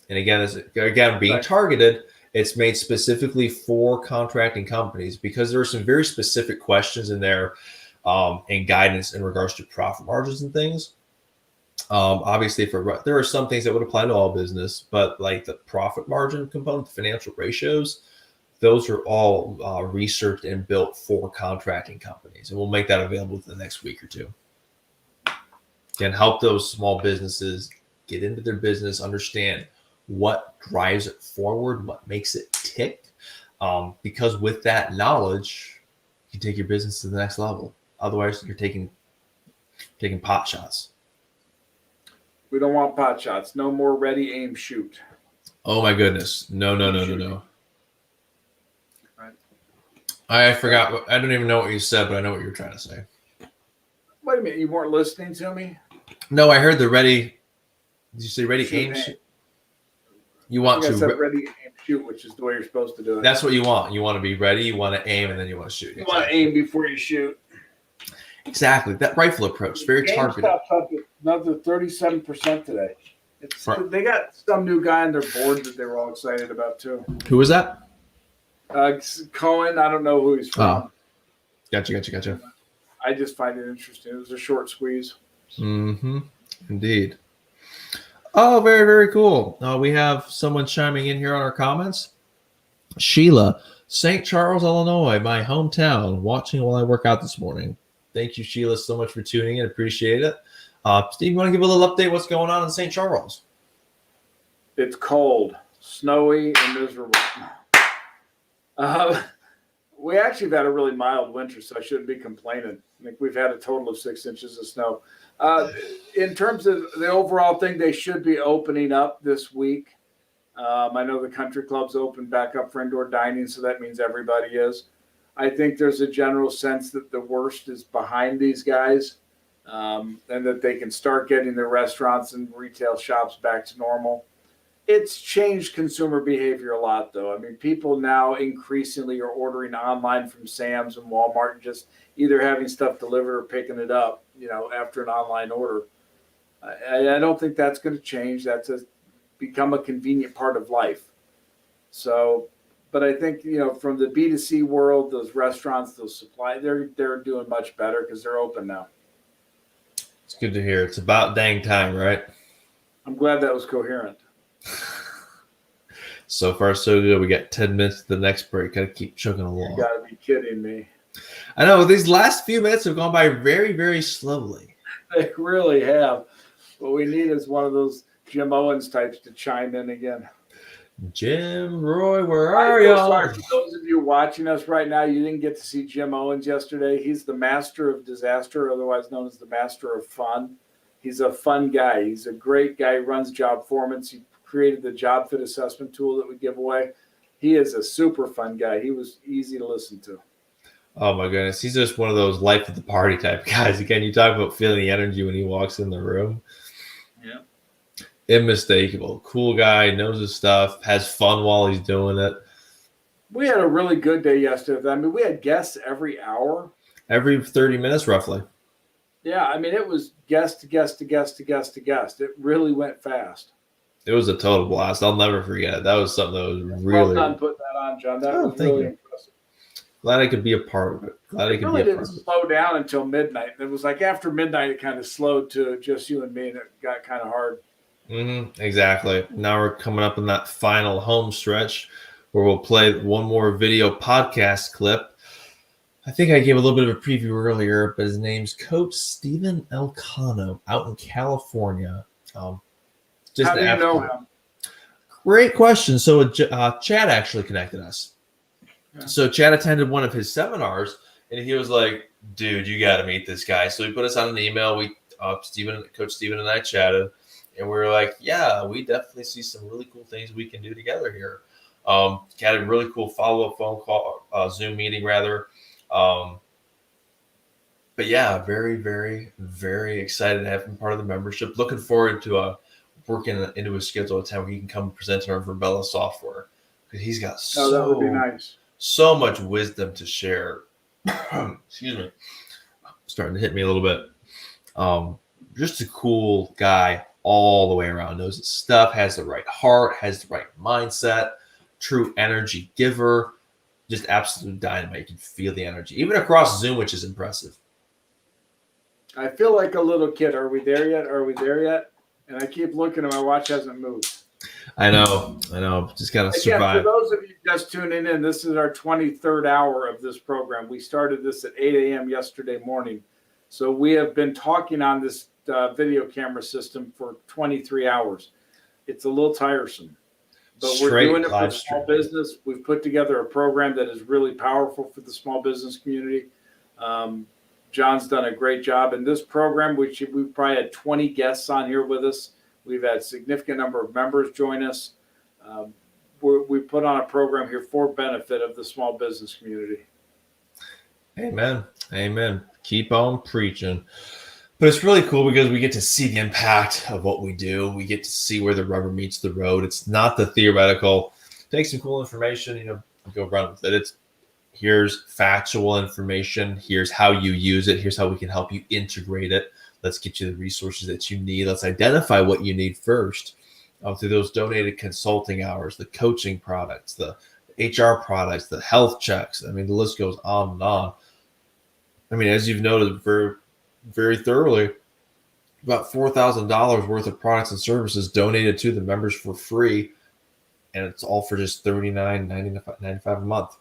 And again, being targeted, it's made specifically for contracting companies because there are some very specific questions in there and guidance in regards to profit margins and things. Obviously, there are some things that would apply to all business, but like the profit margin component, the financial ratios, those are all researched and built for contracting companies. And we'll make that available within the next week or two. Can help those small businesses get into their business, understand what drives it forward, what makes it tick. Because with that knowledge, you can take your business to the next level. Otherwise, you're taking pot shots. We don't want pot shots. No more ready, aim, shoot. Oh my goodness. No. Right. I forgot. I don't even know what you said, but I know what you were trying to say. Wait a minute. You weren't listening to me? No, I heard the ready. Did you say ready, Shoot, aim, aim. shoot? You want I to. said ready, aim, shoot, which is the way you're supposed to do it. That's what you want. You want to be ready, you want to aim, and then you want to shoot. You want to aim before you shoot. Exactly. That rifle approach, very targeted. GameStop's up at another 37% today. Right. They got some new guy on their board that they were all excited about too. Who was that? Cohen. I don't know who he's from. Oh. Gotcha. I just find it interesting. It was a short squeeze. Mm-hmm. Indeed. Oh, very, very cool. We have someone chiming in here on our comments. Sheila, St. Charles, Illinois, my hometown, watching while I work out this morning. Thank you, Sheila, so much for tuning in. Appreciate it. Steve, you want to give a little update what's going on in St. Charles? It's cold, snowy, and miserable. We actually have had a really mild winter, so I shouldn't be complaining. I think we've had a total of 6 inches of snow. In terms of the overall thing, they should be opening up this week. I know the country clubs opened back up for indoor dining, so that means everybody is. I think there's a general sense that the worst is behind these guys, and that they can start getting their restaurants and retail shops back to normal. It's changed consumer behavior a lot, though. I mean, people now increasingly are ordering online from Sam's and Walmart and just either having stuff delivered or picking it up, after an online order. I don't think that's going to change. That's become a convenient part of life. So, but I think, from the B2C world, those restaurants, those supply, they're doing much better because they're open now. It's good to hear. It's about dang time, right? I'm glad that was coherent. So far, so good. We got 10 minutes to the next break. Got to keep chugging along. You got to be kidding me. I know. These last few minutes have gone by very, very slowly. They really have. What we need is one of those Jim Owens types to chime in again. Jim Roy, where I are feel y'all? sorry for those of you watching us right now. You didn't get to see Jim Owens yesterday. He's the master of disaster, otherwise known as the master of fun. He's a fun guy. He's a great guy. He runs Jobformance. He created the job fit assessment tool that we give away. He is a super fun guy. He was easy to listen to. Oh my goodness, he's just one of those life of the party type guys. Again, you talk about feeling the energy when he walks in the room. Yeah. Unmistakable. Cool guy, knows his stuff, has fun while he's doing it. We had a really good day yesterday. I mean, we had guests every hour. Every 30 minutes, roughly. Yeah, I mean, it was guest to guest to guest to guest to guest. It really went fast. It was a total blast. I'll never forget it. That was something that was Well really done putting that on, John. That Oh, was thank really you. impressive. glad I could be a part of it. Glad I It could really be a didn't part of it. slow down until midnight. It was like after midnight, it kind of slowed to just you and me, and it got kind of hard. Exactly. Now we're coming up in that final home stretch where we'll play one more video podcast clip. I think I gave a little bit of a preview earlier, but his name's Coach Stephen Elcano out in California. Just How do you an know absolute- him? Great question. So Chad actually connected us. Yeah. So Chad attended one of his seminars, and he was like, "Dude, you got to meet this guy." So he put us on an email. We, Coach Stephen, and I chatted, and we were like, "Yeah, we definitely see some really cool things we can do together here." Had a really cool follow-up phone call, Zoom meeting rather. But yeah, very, very, very excited to have him part of the membership. Looking forward to working into his schedule a time where he can come present on our Verbella software, because he's got That would be nice. so much wisdom to share. Excuse me. Starting to hit me a little bit. Just a cool guy all the way around. Knows his stuff, has the right heart, has the right mindset, true energy giver. Just absolute dynamite. You can feel the energy, even across Zoom, which is impressive. I feel like a little kid. Are we there yet? Are we there yet? And I keep looking, and my watch hasn't moved. I know. Just gotta Again, survive. for those of you just tuning in, this is our 23rd hour of this program. We started this at 8 a.m. yesterday morning. So we have been talking on this video camera system for 23 hours. It's a little tiresome, but we're Straight doing it for live small stream. business. We've put together a program that is really powerful for the small business community. John's done a great job in this program, which we've probably had 20 guests on here with us. We've had a significant number of members join us. We put on a program here for benefit of the small business community. Amen. Keep on preaching. But it's really cool because we get to see the impact of what we do. We get to see where the rubber meets the road. It's not the theoretical. Take some cool information, go run with it. It's here's factual information. Here's how you use it. Here's how we can help you integrate it. Let's get you the resources that you need. Let's identify what you need first through those donated consulting hours, the coaching products, the HR products, the health checks. I mean, the list goes on and on. I mean, as you've noted very, very thoroughly, about $4,000 worth of products and services donated to the members for free, and it's all for just $39.95 a month.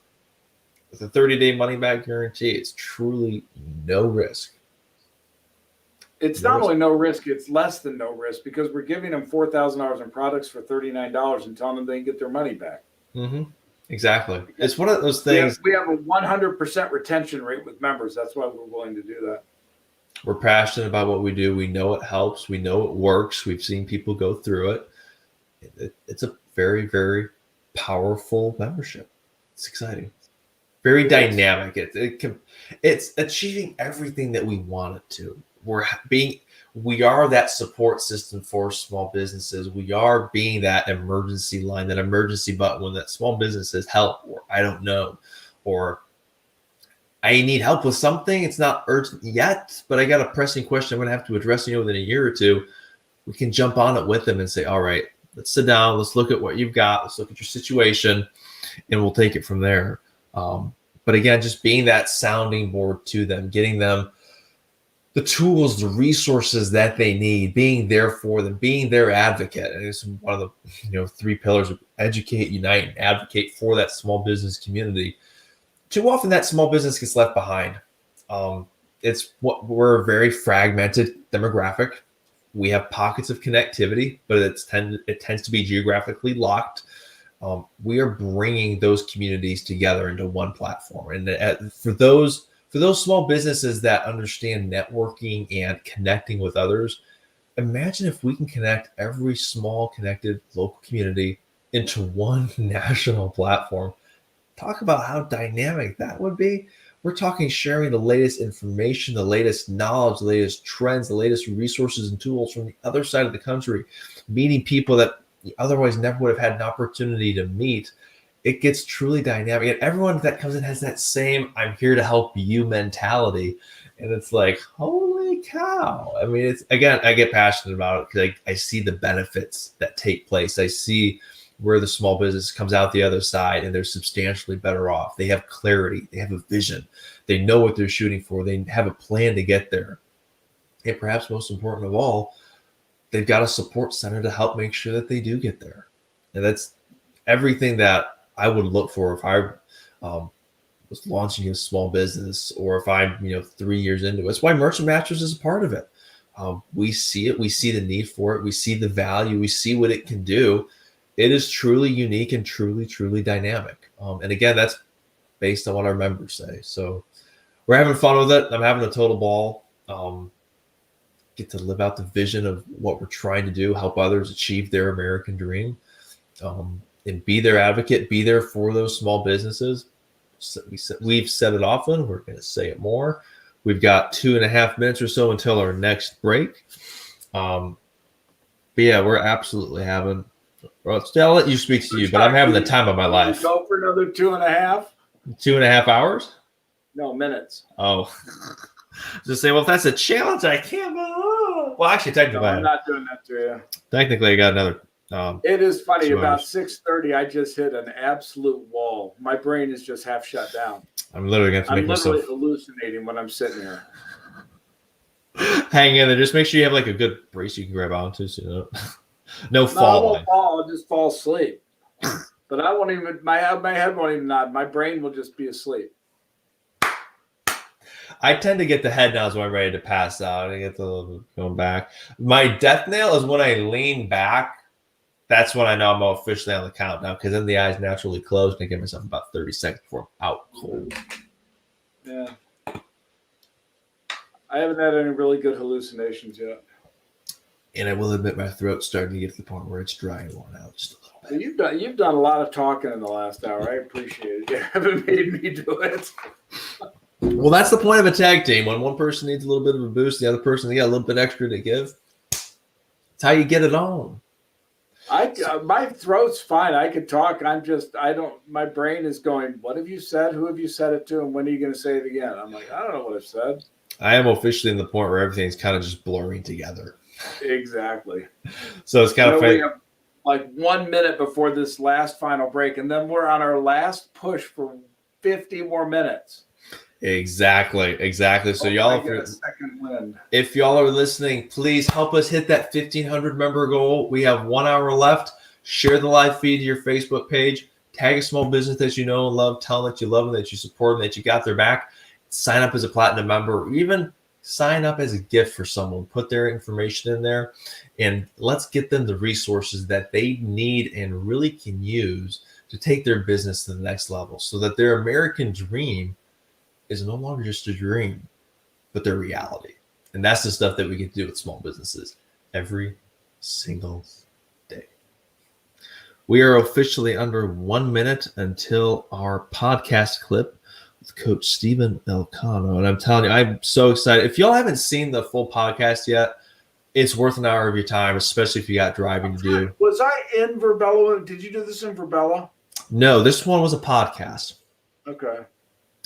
With a 30-day money-back guarantee, it's truly no risk. It's not only no risk, it's less than no risk, because we're giving them $4,000 in products for $39 and telling them they can get their money back. Exactly. It's one of those things. We have a 100% retention rate with members. That's why we're willing to do that. We're passionate about what we do. We know it helps. We know it works. We've seen people go through it. It's a very, very powerful membership. It's exciting. Very dynamic. It's achieving everything that we want it to. We are that support system for small businesses. We are being that emergency line, that emergency button when that small business says help, or I don't know, or I need help with something. It's not urgent yet, but I got a pressing question I'm going to have to address within a year or two. We can jump on it with them and say, all right, let's sit down. Let's look at what you've got. Let's look at your situation, and we'll take it from there. But again, just being that sounding board to them, getting them the tools, the resources that they need, being there for them, being their advocate. And it's one of the 3 pillars of educate, unite, and advocate for that small business community. Too often that small business gets left behind. We're a very fragmented demographic. We have pockets of connectivity, but it tends to be geographically locked. we are bringing those communities together into one platform. And for those small businesses that understand networking and connecting with others, imagine if we can connect every small connected local community into one national platform. Talk about how dynamic that would be. We're talking sharing the latest information, the latest knowledge, the latest trends, the latest resources and tools from the other side of the country, meeting people that you otherwise never would have had an opportunity to meet. It gets truly dynamic. And everyone that comes in has that same "I'm here to help you" mentality. And it's like, holy cow. I mean, it's, again, I get passionate about it because I see the benefits that take place. I see where the small business comes out the other side and they're substantially better off. They have clarity. They have a vision. They know what they're shooting for. They have a plan to get there. And perhaps most important of all, they've got a support center to help make sure that they do get there. And that's everything that I would look for if I was launching a small business, or if I'm 3 years into it. It's why Merchant Masters is a part of it. We see it. We see the need for it. We see the value. We see what it can do. It is truly unique and truly dynamic. And again, that's based on what our members say. So we're having fun with it. I'm having a total ball. Get to live out the vision of what we're trying to do, help others achieve their American dream, and be their advocate, be there for those small businesses. So we've said it often. We're going to say it more. We've got 2.5 minutes or so until our next break. But yeah, we're absolutely having. Well, I'll let you speak to you, but I'm having the time of my life. Go for another 2.5. 2.5 hours? No, minutes. Oh, just say, well, if that's a challenge, I can't. Well, actually, technically, I'm not doing that to you. Technically, I got another. It is funny. 2 About hours. 6:30, I just hit an absolute wall. My brain is just half shut down. I'm literally going to I'm make literally myself hallucinating when I'm sitting here. hang in there. Just make sure you have like a good brace you can grab onto, so no No, I falling. won't fall. I'll just fall asleep. But I won't even. My head won't even nod. My brain will just be asleep. I tend to get the head nods when I'm ready to pass out. I get the little going back. My death nail is when I lean back. That's when I know I'm officially on the countdown, because then the eyes naturally close and I give myself about 30 seconds before I'm out cold. Yeah. I haven't had any really good hallucinations yet. And I will admit my throat's starting to get to the point where it's dry and worn out just a little bit. You've done a lot of talking in the last hour. I appreciate it. You haven't made me do it. Well, that's the point of a tag team. When one person needs a little bit of a boost, the other person got a little bit extra to give. It's how you get it on. My throat's fine. I could talk. My brain is going, what have you said? Who have you said it to? And when are you going to say it again? I'm like, I don't know what I've said. I am officially in the point where everything's kind of just blurring together. Exactly. So it's kind of we funny. have like 1 minute before this last final break, and then we're on our last push for 50 more minutes. Exactly. So y'all, get a second win. if y'all are listening, please help us hit that 1,500 member goal. We have 1 hour left. Share the live feed to your Facebook page. Tag a small business that you know and love. Tell them that you love them, that you support them, that you got their back. Sign up as a platinum member, or even sign up as a gift for someone. Put their information in there, and let's get them the resources that they need and really can use to take their business to the next level, so that their American dream is no longer just a dream, but their reality. And that's the stuff that we get to do with small businesses every single day. We are officially under 1 minute until our podcast clip with Coach Stephen Elcano. And I'm telling you, I'm so excited. If y'all haven't seen the full podcast yet, it's worth an hour of your time, especially if you got driving to do. Was I in Verbella? Did you do this in Verbella? No, this one was a podcast. Okay.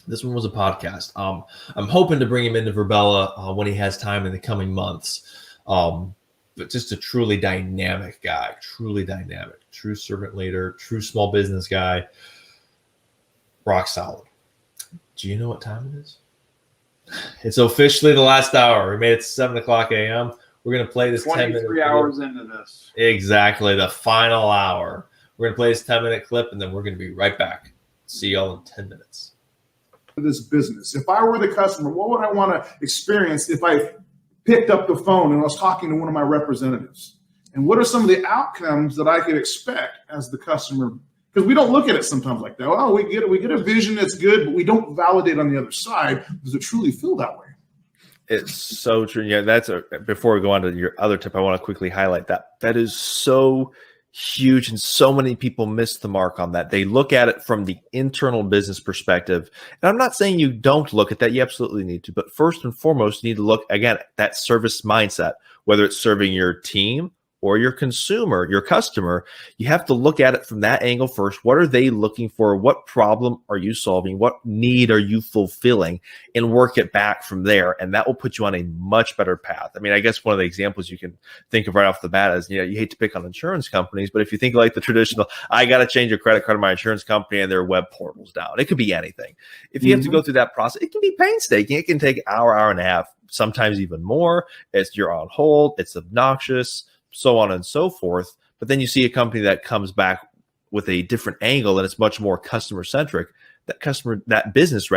This one was a podcast. I'm hoping to bring him into Verbella when he has time in the coming months. But just a truly dynamic guy, true servant leader, true small business guy, rock solid. Do you know what time it is? It's officially the last hour. We made it to 7:00 a.m. We're going to play this 10-minute 23 hours into this. Exactly, the final hour. We're going to play this 10-minute clip, and then we're going to be right back. See y'all in 10 minutes. This business. If I were the customer, what would I want to experience if I picked up the phone and I was talking to one of my representatives? And what are some of the outcomes that I could expect as the customer Because we don't look at it sometimes like that. Oh, we get a vision that's good, but we don't validate on the other side. Does it truly feel that way? It's so true. Yeah, before we go on to your other tip, I want to quickly highlight that. That is so huge, and so many people miss the mark on that. They look at it from the internal business perspective. And I'm not saying you don't look at that. You absolutely need to. But first and foremost, you need to look, again, at that service mindset, whether it's serving your team or your consumer, your customer. You have to look at it from that angle first. What are they looking for? What problem are you solving? What need are you fulfilling? And work it back from there. And that will put you on a much better path. I mean, I guess one of the examples you can think of right off the bat is, you hate to pick on insurance companies, but if you think like the traditional, I got to change a credit card to my insurance company and their web portal's down. It could be anything. If you have to go through that process, it can be painstaking. It can take an hour and a half, sometimes even more. You're on hold. It's obnoxious, so on and so forth. But then you see a company that comes back with a different angle and it's much more customer centric. That business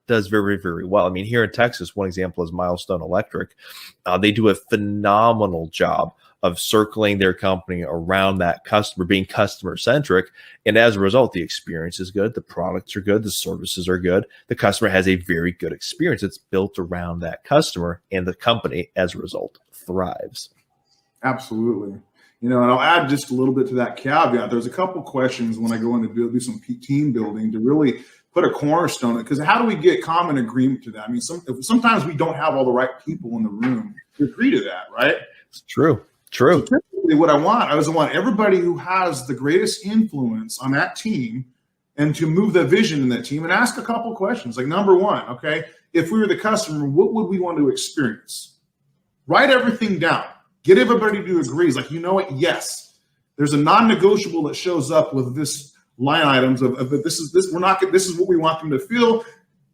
does very, very well. I mean, here in Texas, one example is Milestone Electric. They do a phenomenal job of circling their company around that customer, being customer centric. And as a result, the experience is good. The products are good. The services are good. The customer has a very good experience. It's built around that customer, and the company, as a result, thrives. Absolutely. And I'll add just a little bit to that caveat. There's a couple questions when I go in to do some team building to really put a cornerstone in it. Because how do we get common agreement to that? I mean, sometimes we don't have all the right people in the room to agree to that, right? It's true. So typically what I want everybody who has the greatest influence on that team and to move the vision in that team and ask a couple questions. Like, number one, okay, if we were the customer, what would we want to experience? Write everything down. Get everybody to agree. It's like, yes, there's a non-negotiable that shows up with this line items of this is what we want them to feel.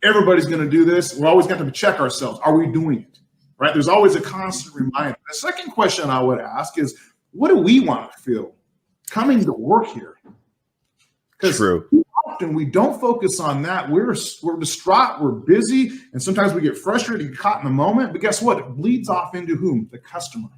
Everybody's going to do this. We're always going to check ourselves. Are we doing it? Right? There's always a constant reminder. The second question I would ask is, what do we want to feel coming to work here? Because often we don't focus on that. We're distraught. We're busy. And sometimes we get frustrated and caught in the moment. But guess what? It bleeds off into whom? The customer.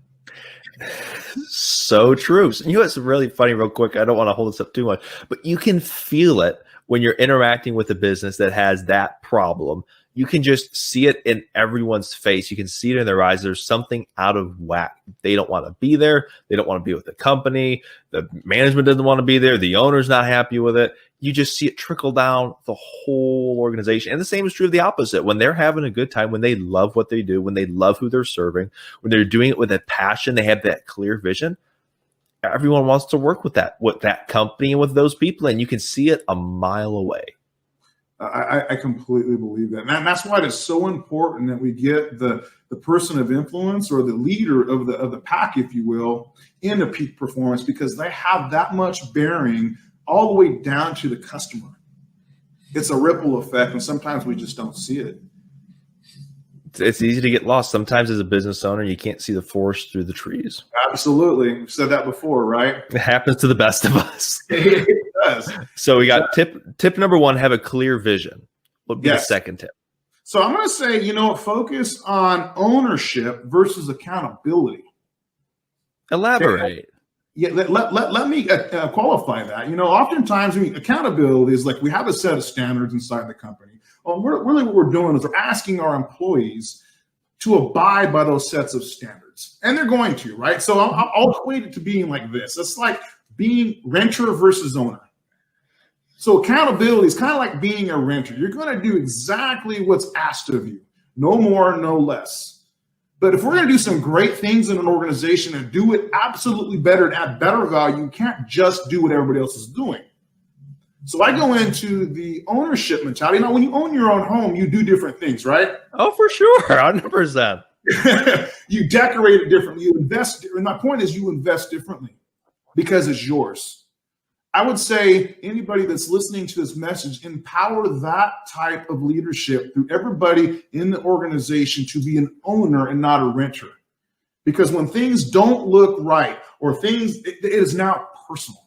So true. So, what's really funny, real quick, I don't want to hold this up too much, but you can feel it when you're interacting with a business that has that problem. You can just see it in everyone's face. You can see it in their eyes. There's something out of whack. They don't want to be there. They don't want to be with the company. The management doesn't want to be there. The owner's not happy with it. You just see it trickle down the whole organization. And the same is true of the opposite. When they're having a good time, when they love what they do, when they love who they're serving, when they're doing it with a passion, they have that clear vision, everyone wants to work with that company and with those people. And you can see it a mile away. I completely believe that. And that's why it's so important that we get the person of influence or the leader of the pack, if you will, in a peak performance, because they have that much bearing all the way down to the customer. It's a ripple effect, and sometimes we just don't see it. It's easy to get lost. Sometimes as a business owner, you can't see the forest through the trees. Absolutely. We've said that before, right? It happens to the best of us. It does. So we got tip number one, have a clear vision. What would be the second tip? So I'm going to say, focus on ownership versus accountability. Elaborate. Yeah, let me qualify that. Oftentimes, accountability is like we have a set of standards inside the company. Well, really what we're doing is we're asking our employees to abide by those sets of standards. And they're going to, right? So I'll equate it to being like this. It's like being renter versus owner. So accountability is kind of like being a renter. You're going to do exactly what's asked of you. No more, no less. But if we're going to do some great things in an organization and do it absolutely better and add better value, you can't just do what everybody else is doing. So I go into the ownership mentality. Now, when you own your own home, you do different things, right? Oh, for sure. 100%. You decorate it differently. You invest. And my point is you invest differently because it's yours. I would say anybody that's listening to this message, empower that type of leadership through everybody in the organization to be an owner and not a renter. Because when things don't look right or it is now personal.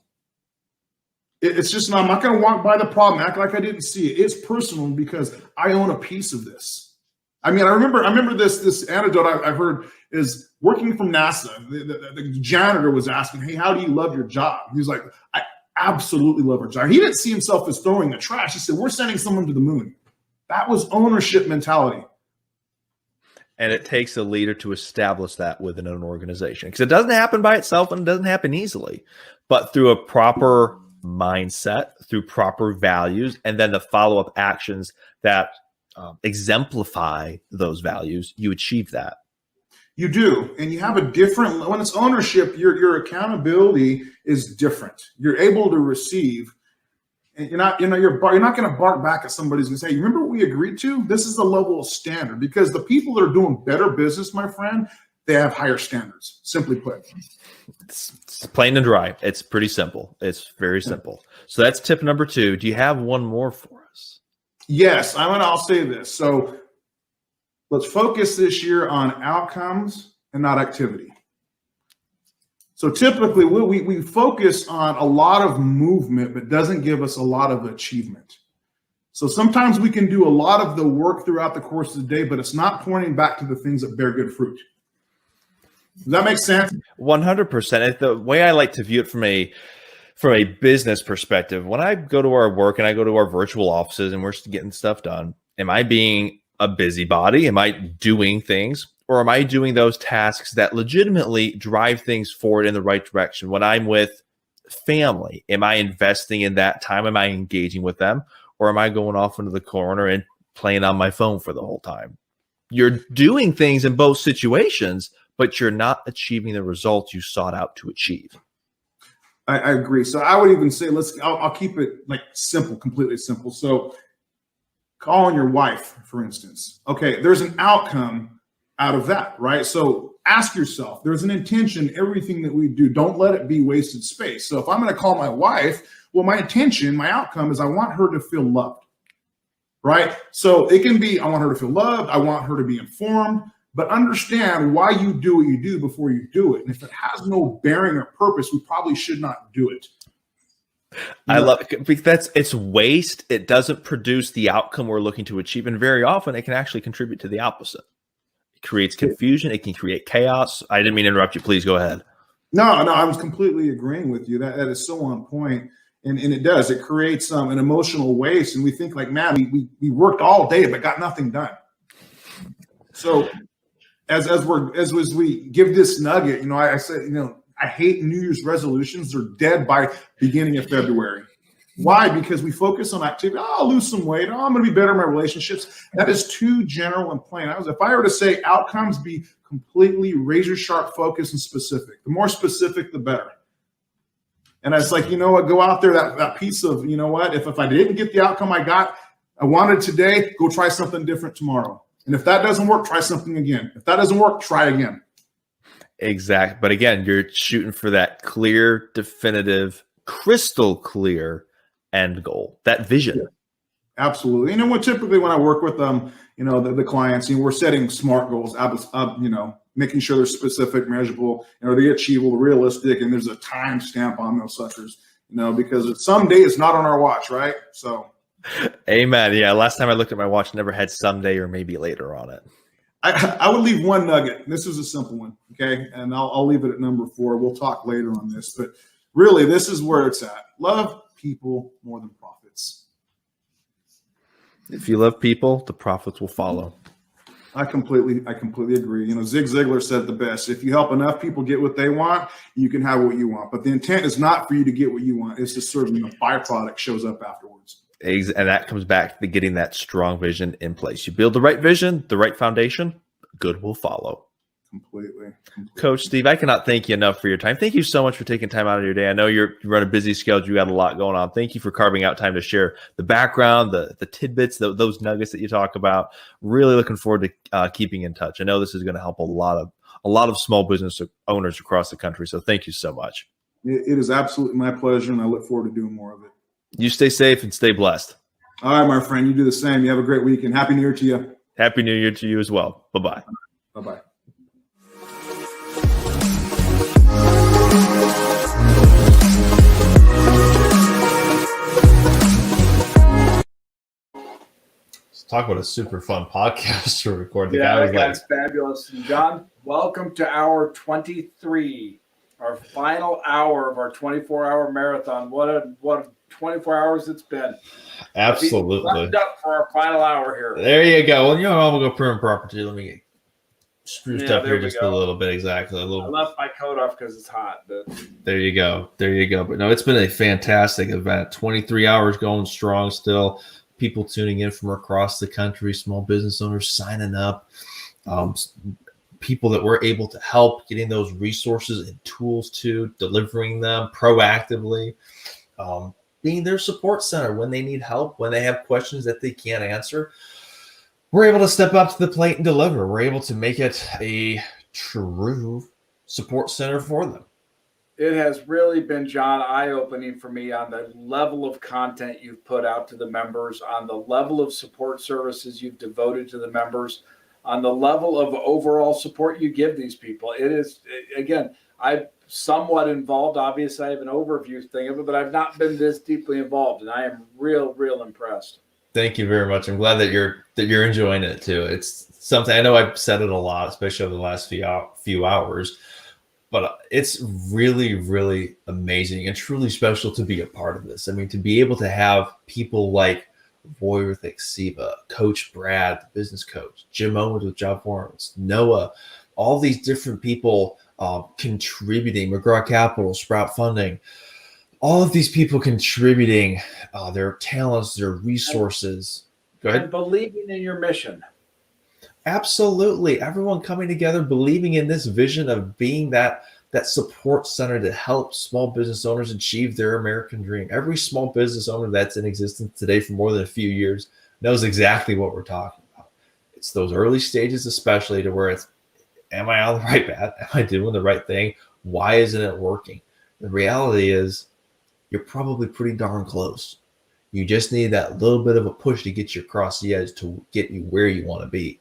It's just, I'm not going to walk by the problem, act like I didn't see it. It's personal because I own a piece of this. I mean, I remember this anecdote I heard is working from NASA. The janitor was asking, hey, how do you love your job? He was like, I absolutely love our job. He didn't see himself as throwing the trash. He said, we're sending someone to the moon. That was ownership mentality. And it takes a leader to establish that within an organization, because it doesn't happen by itself and it doesn't happen easily, but through a proper mindset, through proper values, and then the follow-up actions that exemplify those values, you achieve that. You do, and you have a different, when it's ownership, your accountability is different. You're able to receive, and you're not going to bark back at somebody who's going to say, you remember what we agreed to? This is the level of standard, because the people that are doing better business, my friend, they have higher standards, simply put. It's plain and dry. It's pretty simple. It's very simple. So that's tip number 2. Do you have one more for us? Yes, I'll say this. So let's focus this year on outcomes and not activity. So typically we focus on a lot of movement, but doesn't give us a lot of achievement. So sometimes we can do a lot of the work throughout the course of the day, but it's not pointing back to the things that bear good fruit. Does that make sense? 100%. The way I like to view it from a business perspective, when I go to our work and I go to our virtual offices and we're getting stuff done, am I being a busybody? Am I doing things? Or am I doing those tasks that legitimately drive things forward in the right direction? When I'm with family, am I investing in that time? Am I engaging with them? Or am I going off into the corner and playing on my phone for the whole time? You're doing things in both situations, but you're not achieving the results you sought out to achieve. I agree. So I would even say, I'll keep it like simple, completely simple. So calling your wife, for instance. Okay, there's an outcome out of that, right? So ask yourself, there's an intention, everything that we do, don't let it be wasted space. So if I'm going to call my wife, well, my intention, my outcome is I want her to feel loved, right? So it can be, I want her to feel loved. I want her to be informed, but understand why you do what you do before you do it. And if it has no bearing or purpose, we probably should not do it. I love it because it's waste. It doesn't produce the outcome we're looking to achieve. And very often it can actually contribute to the opposite. It creates confusion. It can create chaos. I didn't mean to interrupt you. Please go ahead. No, I was completely agreeing with you. That is so on point. And it does. It creates an emotional waste. And we think like, man, we worked all day, but got nothing done. So as we give this nugget, I said, I hate New Year's resolutions. They're dead by beginning of February. Why? Because we focus on activity. Oh, I'll lose some weight. Oh, I'm going to be better in my relationships. That is too general and plain. If I were to say outcomes, be completely razor sharp focus and specific. The more specific, the better. And it's like, go out there, that piece of, if I didn't get the outcome I wanted today, go try something different tomorrow. And if that doesn't work, try something again. If that doesn't work, try again. Exactly. But again, you're shooting for that clear, definitive, crystal clear end goal, that vision. Yeah, absolutely. Typically when I work with them, the clients, we're setting SMART goals, making sure they're specific, measurable, they're achievable, realistic, and there's a time stamp on those suckers, because someday it's not on our watch, right? So. Amen. Yeah. Last time I looked at my watch, never had someday or maybe later on it. I would leave one nugget. This is a simple one, okay? And I'll leave it at number 4. We'll talk later on this, but really, this is where it's at. Love people more than profits. If you love people, the profits will follow. I completely agree. Zig Ziglar said the best. If you help enough people get what they want, you can have what you want. But the intent is not for you to get what you want. It's to serve the byproduct shows up afterwards. And that comes back to getting that strong vision in place. You build the right vision, the right foundation, good will follow. Completely. Coach Steve, I cannot thank you enough for your time. Thank you so much for taking time out of your day. I know you run a busy schedule. You got a lot going on. Thank you for carving out time to share the background, the tidbits, those nuggets that you talk about. Really looking forward to keeping in touch. I know this is going to help a lot of small business owners across the country. So thank you so much. It is absolutely my pleasure, and I look forward to doing more of it. You stay safe and stay blessed. All right, my friend. You do the same. You have a great weekend. Happy New Year to you. Happy New Year to you as well. Bye-bye. Bye-bye. Let's talk about a super fun podcast to record. That guy's fabulous. And John, welcome to hour 23 Our final hour of our 24-hour marathon. What a 24 hours it's been. Absolutely. Buttoned up for our final hour here. There you go. Well, I'm gonna go prim and proper too. Let me get spruced Yeah, up there here we just a go. little bit. Exactly. A I little. left my coat off because it's hot, but There you go. There you go. But no, it's been a fantastic event. 23 hours going strong still. People tuning in from across the country, small business owners signing up, people that we're able to help, getting those resources and tools to, delivering them proactively, being their support center when they need help, when they have questions that they can't answer. We're able to step up to the plate and deliver. We're able to make it a true support center for them. it has really been, John, eye-opening for me on the level of content you've put out to the members, on the level of support services you've devoted to the members, on the level of overall support you give these people. It is, again, I'm somewhat involved. Obviously, I have an overview thing of it, but I've not been this deeply involved, and I am real impressed. Thank you very much. I'm glad that you're enjoying it too. It's something I know I've said it a lot, especially over the last few hours, but it's really amazing and truly special to be a part of this. I mean, to be able to have people like Roy with Exiva, Coach Brad, the business coach, Jim Owens with Job Forums, Noah, all these different people contributing, McGraw Capital, Sprout Funding, all of these people contributing their talents, their resources. Go ahead. And believing in your mission. Absolutely. Everyone coming together, believing in this vision of being that support center to help small business owners achieve their American dream. Every small business owner that's in existence today for more than a few years knows exactly what we're talking about. It's those early stages, especially, to where it's, am I on the right path? Am I doing the right thing? Why isn't it working? The reality is you're probably pretty darn close. You just need that little bit of a push to get you across the edge to get you where you want to be.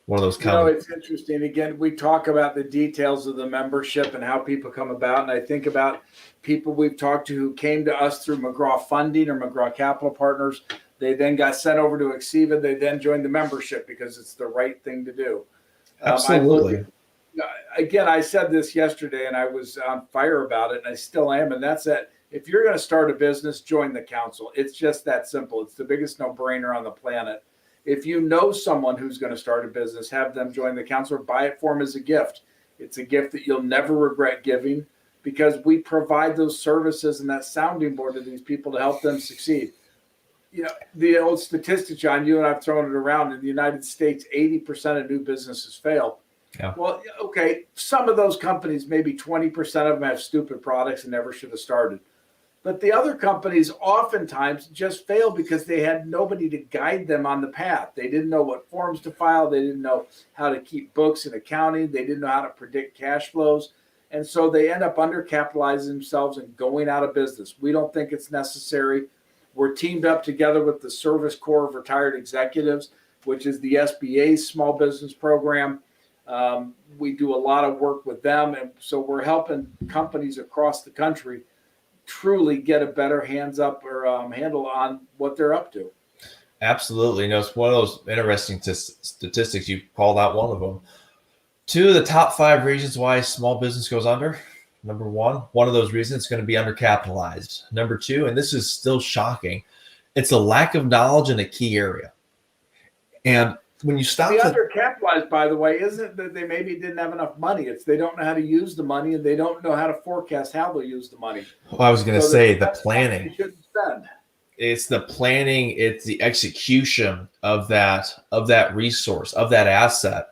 One of those it's interesting. Again, we talk about the details of the membership and how people come about. And I think about people we've talked to who came to us through McGraw Funding or McGraw Capital Partners. They then got sent over to Exiva. They then joined the membership because it's the right thing to do. Absolutely. Again, I said this yesterday and I was on fire about it, and I still am. And that's that if you're going to start a business, join the council. It's just that simple. It's the biggest no-brainer on the planet. If you know someone who's going to start a business, have them join the council or buy it for them as a gift. It's a gift that you'll never regret giving, because we provide those services and that sounding board to these people to help them succeed. The old statistic, John, you and I've thrown it around. In the United States, 80% of new businesses fail. Yeah. Well, okay, some of those companies, maybe 20% of them have stupid products and never should have started. But the other companies oftentimes just fail because they had nobody to guide them on the path. They didn't know what forms to file. They didn't know how to keep books and accounting. They didn't know how to predict cash flows. And so they end up undercapitalizing themselves and going out of business. We don't think it's necessary. We're teamed up together with the Service Corps of Retired Executives, which is the SBA's small business program. We do a lot of work with them. And so we're helping companies across the country truly get a better handle on what they're up to. Absolutely. It's one of those interesting statistics. You called out one of them. 2 of the top 5 reasons why small business goes under. Number one of those reasons, it's going to be undercapitalized. Number 2, and this is still shocking, it's a lack of knowledge in a key area. And when you stop undercapitalized, by the way, isn't that they maybe didn't have enough money. It's they don't know how to use the money, and they don't know how to forecast how they'll use the money. Well, I was going to say the planning. Shouldn't spend. It's the planning. It's the execution of that resource, of that asset.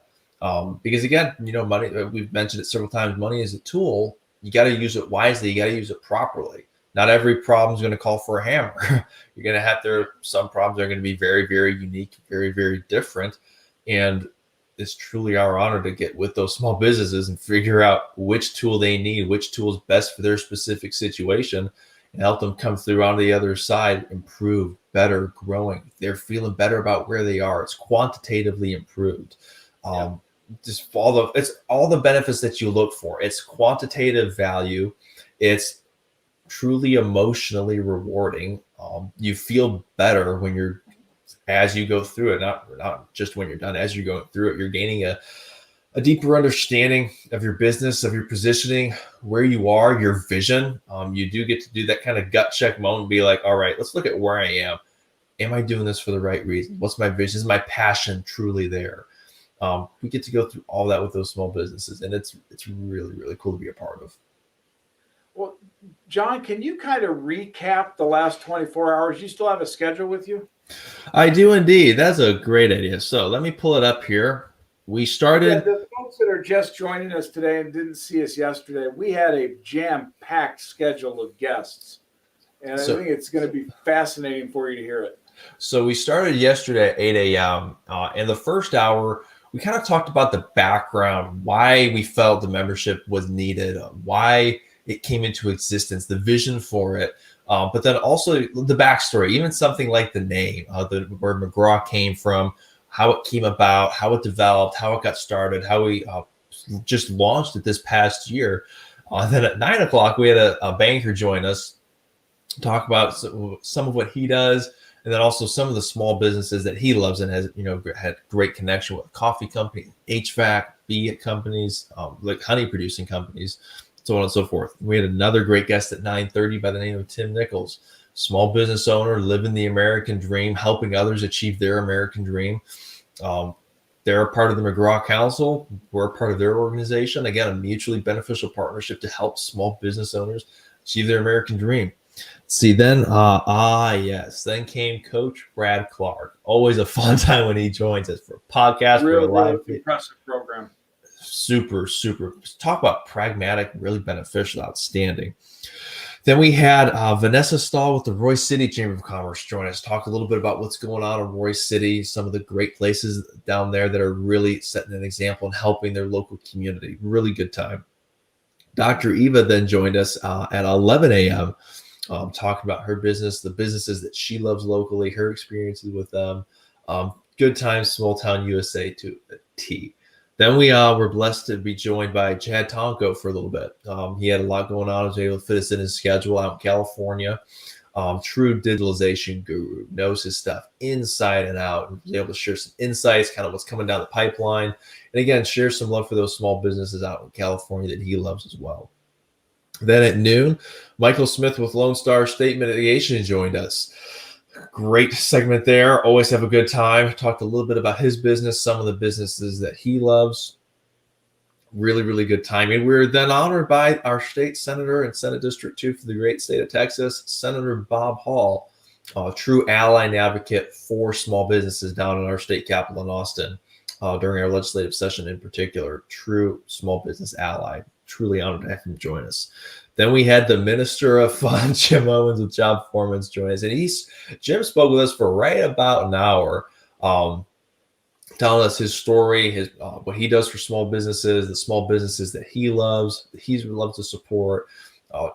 Because again, money. We've mentioned it several times. Money is a tool. You got to use it wisely. You got to use it properly. Not every problem is going to call for a hammer. You're going to have some problems are going to be very, very unique, very, very different. And it's truly our honor to get with those small businesses and figure out which tool they need, which tool is best for their specific situation, and help them come through on the other side, improve, better, growing. They're feeling better about where they are. It's quantitatively improved. Just it's all the benefits that you look for. It's quantitative value. It's truly emotionally rewarding. You feel better as you go through it, not just when you're done. As you're going through it, you're gaining a deeper understanding of your business, of your positioning, where you are, your vision. You do get to do that kind of gut check moment and be like, all right, let's look at where I am. Am I doing this for the right reason? What's my vision? Is my passion truly there? We get to go through all that with those small businesses, and it's really, really cool to be a part of. Well, John, can you kind of recap the last 24 hours? You still have a schedule with you? I do indeed. That's a great idea. So let me pull it up here. We started. Yeah, the folks that are just joining us today and didn't see us yesterday, we had a jam-packed schedule of guests. And I think it's going to be fascinating for you to hear it. So we started yesterday at 8 a.m. In the first hour, we kind of talked about the background, why we felt the membership was needed, why it came into existence, the vision for it, but then also the backstory, even something like the name, where McGraw came from, how it came about, how it developed, how it got started, how we just launched it this past year. Then at 9 o'clock, we had a banker join us to talk about some of what he does, and then also some of the small businesses that he loves and has, had great connection with: coffee company, HVAC, bee companies, like honey producing companies, so on and so forth. We had another great guest at 9:30 by the name of Tim Nichols, small business owner, living the American dream, helping others achieve their American dream. They're a part of the McGraw Council. We're a part of their organization. Again, a mutually beneficial partnership to help small business owners achieve their American dream. See, then, then came Coach Brad Clark. Always a fun time when he joins us for a podcast. Really, for a live impressive program. Super. Talk about pragmatic, really beneficial, outstanding. Then we had Vanessa Stahl with the Royce City Chamber of Commerce join us, talk a little bit about what's going on in Royce City, some of the great places down there that are really setting an example and helping their local community. Really good time. Dr. Eva then joined us at 11 a.m., talking about her business, the businesses that she loves locally, her experiences with them. Good times, small town USA to a T. Then we were blessed to be joined by Chad Tonko for a little bit. He had a lot going on. He was able to fit us in his schedule out in California. True digitalization guru, knows his stuff inside and out, and was able to share some insights, kind of what's coming down the pipeline. And again, share some love for those small businesses out in California that he loves as well. Then at noon, Michael Smith with Lone Star State Mitigation joined us. Great segment there. Always have a good time. Talked a little bit about his business, some of the businesses that he loves. Really, really good time. And we're then honored by our state senator and Senate District 2 for the great state of Texas, Senator Bob Hall, a true ally and advocate for small businesses down in our state capital in Austin during our legislative session in particular. True small business ally. Truly honored to have him join us. Then we had the Minister of Fun, Jim Owens with Job Performance, join us. And Jim spoke with us for right about an hour, telling us his story, what he does for small businesses, the small businesses that he loves, to support.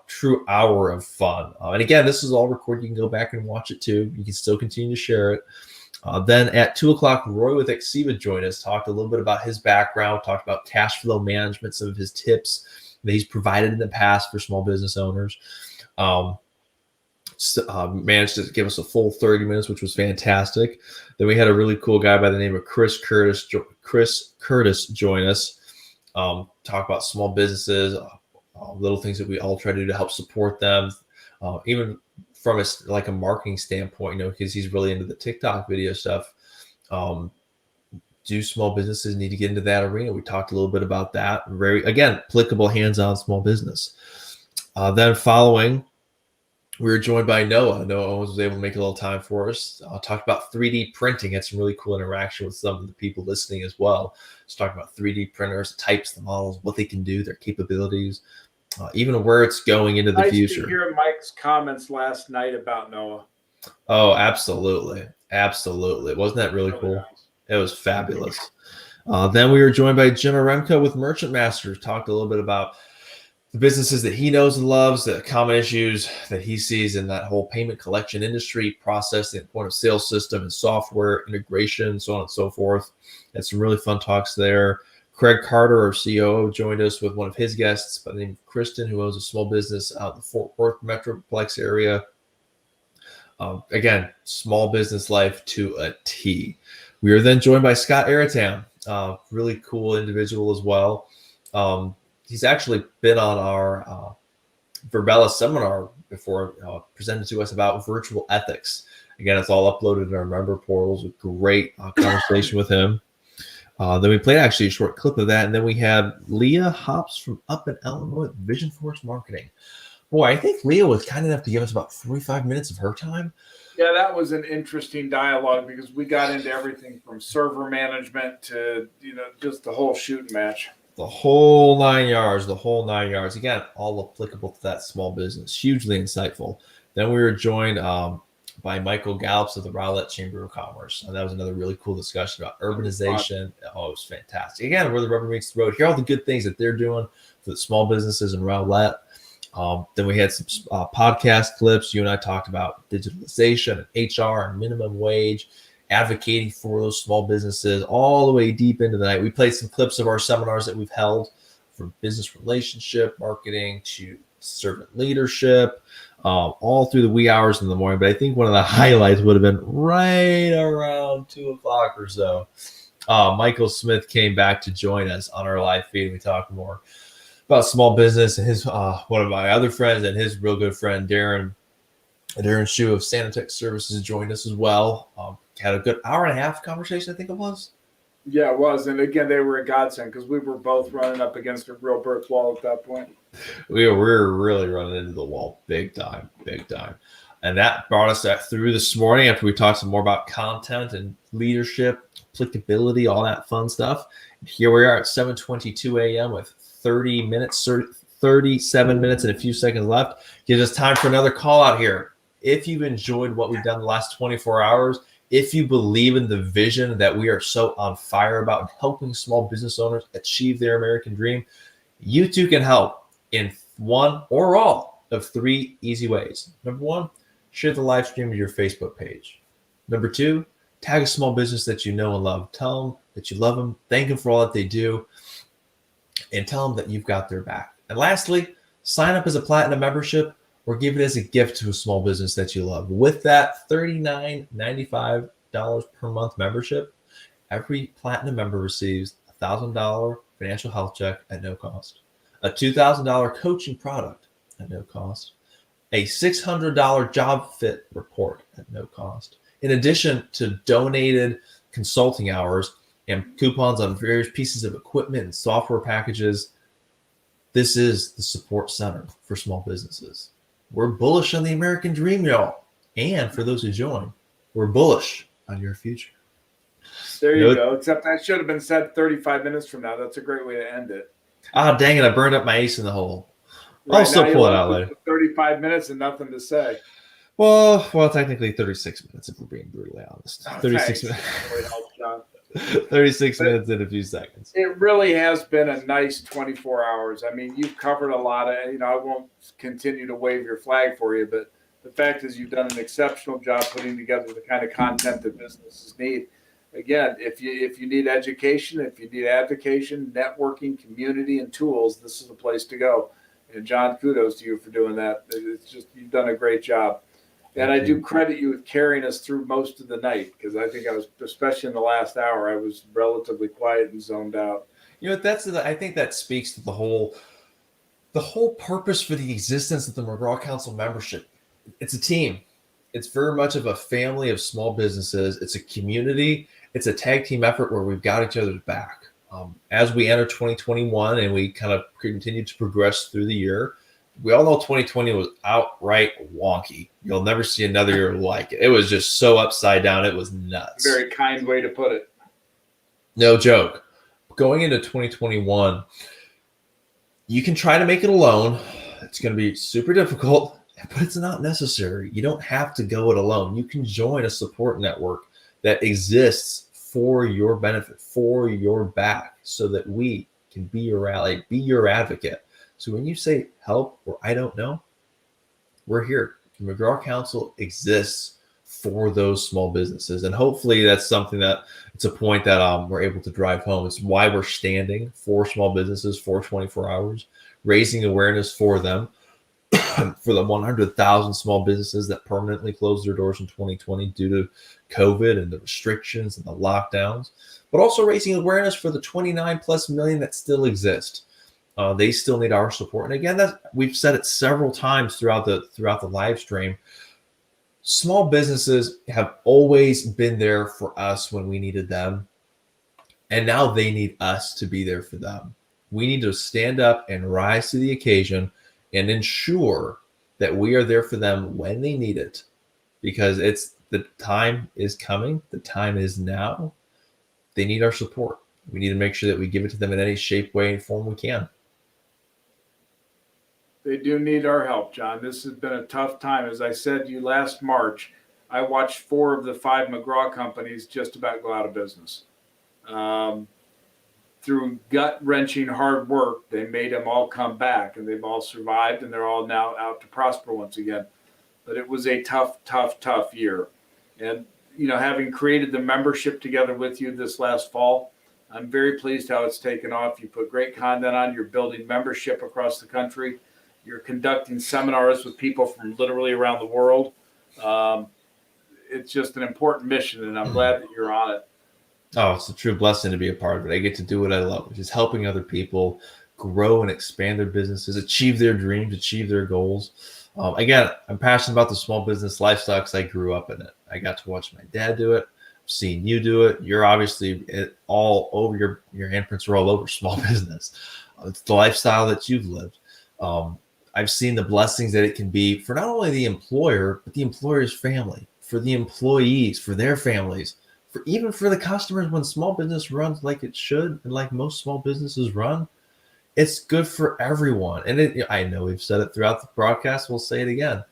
True hour of fun. And again, this is all recorded. You can go back and watch it too. You can still continue to share it. Then at 2 o'clock, Roy with Exiva joined us, talked a little bit about his background, talked about cash flow management, some of his tips that he's provided in the past for small business owners. Managed to give us a full 30 minutes, which was fantastic. Then we had a really cool guy by the name of Chris Curtis join us, talk about small businesses, little things that we all try to do to help support them, even from a marketing standpoint, because he's really into the TikTok video stuff. Do small businesses need to get into that arena? We talked a little bit about that. Very, again, applicable hands-on small business. Then following, we were joined by Noah. Noah Owens was able to make a little time for us. Talked about 3D printing. Had some really cool interaction with some of the people listening as well. Just talking about 3D printers, types, the models, what they can do, their capabilities, even where it's going into the future. Nice to hear Mike's comments last night about Noah. Oh, absolutely. Wasn't that really cool? Nice. It was fabulous. Then we were joined by Jim Aremko with Merchant Masters. Talked a little bit about the businesses that he knows and loves, the common issues that he sees in that whole payment collection industry, processing, point of sale system and software integration, so on and so forth. Had some really fun talks there. Craig Carter, our COO, joined us with one of his guests by the name of Kristen, who owns a small business out in the Fort Worth Metroplex area. Again, small business life to a T. We are then joined by Scott Aratown, really cool individual as well. He's actually been on our Verbella seminar before, presented to us about virtual ethics. Again, it's all uploaded in our member portals. A great conversation with him. Then we played actually a short clip of that, and then we had Leah Hops from up in Illinois, Vision Force Marketing. Boy, I think Leah was kind enough to give us about 45 minutes of her time. Yeah, that was an interesting dialogue because we got into everything from server management to, just the whole shooting match. The whole 9 yards, Again, all applicable to that small business. Hugely insightful. Then we were joined by Michael Gallups of the Rowlett Chamber of Commerce. And that was another really cool discussion about urbanization. Oh, it was fantastic. Again, where the rubber meets the road. Hear all the good things that they're doing for the small businesses in Rowlett. Then we had some podcast clips. You and I talked about digitalization and HR and minimum wage, advocating for those small businesses all the way deep into the night. We played some clips of our seminars that we've held, from business relationship marketing to servant leadership, all through the wee hours in the morning. But I think one of the highlights would have been right around 2:00 or so. Michael Smith came back to join us on our live feed. We talked more about small business, and his one of my other friends and his real good friend Darren Shu of Sanitech Services joined us as well. Had a good hour and a half conversation, I think it was. Yeah, it was. And again, they were a godsend because we were both running up against a real brick wall at that point. We were really running into the wall big time. And that brought us through this morning after we talked some more about content and leadership, applicability, all that fun stuff. And here we are at 7:22 a.m. with 37 minutes and a few seconds left. Gives us time for another call out here. If you've enjoyed what we've done the last 24 hours, if you believe in the vision that we are so on fire about helping small business owners achieve their American dream, you too can help in one or all of three easy ways. Number one, share the live stream to your Facebook page. Number two, tag a small business that you know and love. Tell them that you love them, thank them for all that they do, and tell them that you've got their back. And lastly, sign up as a Platinum membership or give it as a gift to a small business that you love. With that $39.95 per month membership, every Platinum member receives a $1,000 financial health check at no cost, a $2,000 coaching product at no cost, a $600 job fit report at no cost, in addition to donated consulting hours and coupons on various pieces of equipment and software packages. This is the support center for small businesses. We're bullish on the American dream, y'all. And for those who join, we're bullish on your future. There you go. Except that should have been said 35 minutes from now. That's a great way to end it. Ah, dang it. I burned up my ace in the hole. Right, I'll still pull it out later. 35 minutes and nothing to say. Well, technically 36 minutes if we're being brutally honest. 36 minutes. 36 minutes in a few seconds. It really has been a nice 24 hours. I mean, you've covered a lot of, I won't continue to wave your flag for you, but the fact is you've done an exceptional job putting together the kind of content that businesses need. Again, if you need education, if you need advocacy, networking, community, and tools, this is the place to go. And John, kudos to you for doing that. It's just, you've done a great job. And I do credit you with carrying us through most of the night, because I think I was, especially in the last hour, I was relatively quiet and zoned out. I think that speaks to the whole purpose for the existence of the McGraw Council membership. It's a team. It's very much of a family of small businesses. It's a community. It's a tag team effort where we've got each other's back. As we enter 2021 and we kind of continue to progress through the year, we all know 2020 was outright wonky. You'll never see another year like it. It was just so upside down. It was nuts. Very kind way to put it. No joke. Going into 2021, you can try to make it alone. It's going to be super difficult, but it's not necessary. You don't have to go it alone. You can join a support network that exists for your benefit, for your back, so that we can be your ally, be your advocate. So when you say help or I don't know, we're here. The McGraw Council exists for those small businesses. And hopefully that's something that it's a point that we're able to drive home. It's why we're standing for small businesses for 24 hours, raising awareness for them, for the 100,000 small businesses that permanently closed their doors in 2020 due to COVID and the restrictions and the lockdowns. but also raising awareness for the 29 plus million that still exist. They still need our support. And again, we've said it several times throughout the live stream. Small businesses have always been there for us when we needed them. And now they need us to be there for them. We need to stand up and rise to the occasion and ensure that we are there for them when they need it, because the time is coming. The time is now. They need our support. We need to make sure that we give it to them in any shape, way, and form we can. They do need our help, John. This has been a tough time. As I said to you last March, I watched 4 of the 5 McGraw companies just about go out of business. Through gut-wrenching hard work, they made them all come back, and they've all survived, and they're all now out to prosper once again. But it was a tough year. And, having created the membership together with you this last fall, I'm very pleased how it's taken off. You put great content on. You're building membership across the country. You're conducting seminars with people from literally around the world. It's just an important mission, and I'm glad that you're on it. Oh, it's a true blessing to be a part of it. I get to do what I love, which is helping other people grow and expand their businesses, achieve their dreams, achieve their goals. Again, I'm passionate about the small business lifestyle because I grew up in it. I got to watch my dad do it. I've seen you do it. You're obviously all over your handprints are all over small business. It's the lifestyle that you've lived. I've seen the blessings that it can be for not only the employer, but the employer's family, for the employees, for their families, even for the customers. When small business runs like it should, and like most small businesses run, it's good for everyone. And I know we've said it throughout the broadcast. We'll say it again.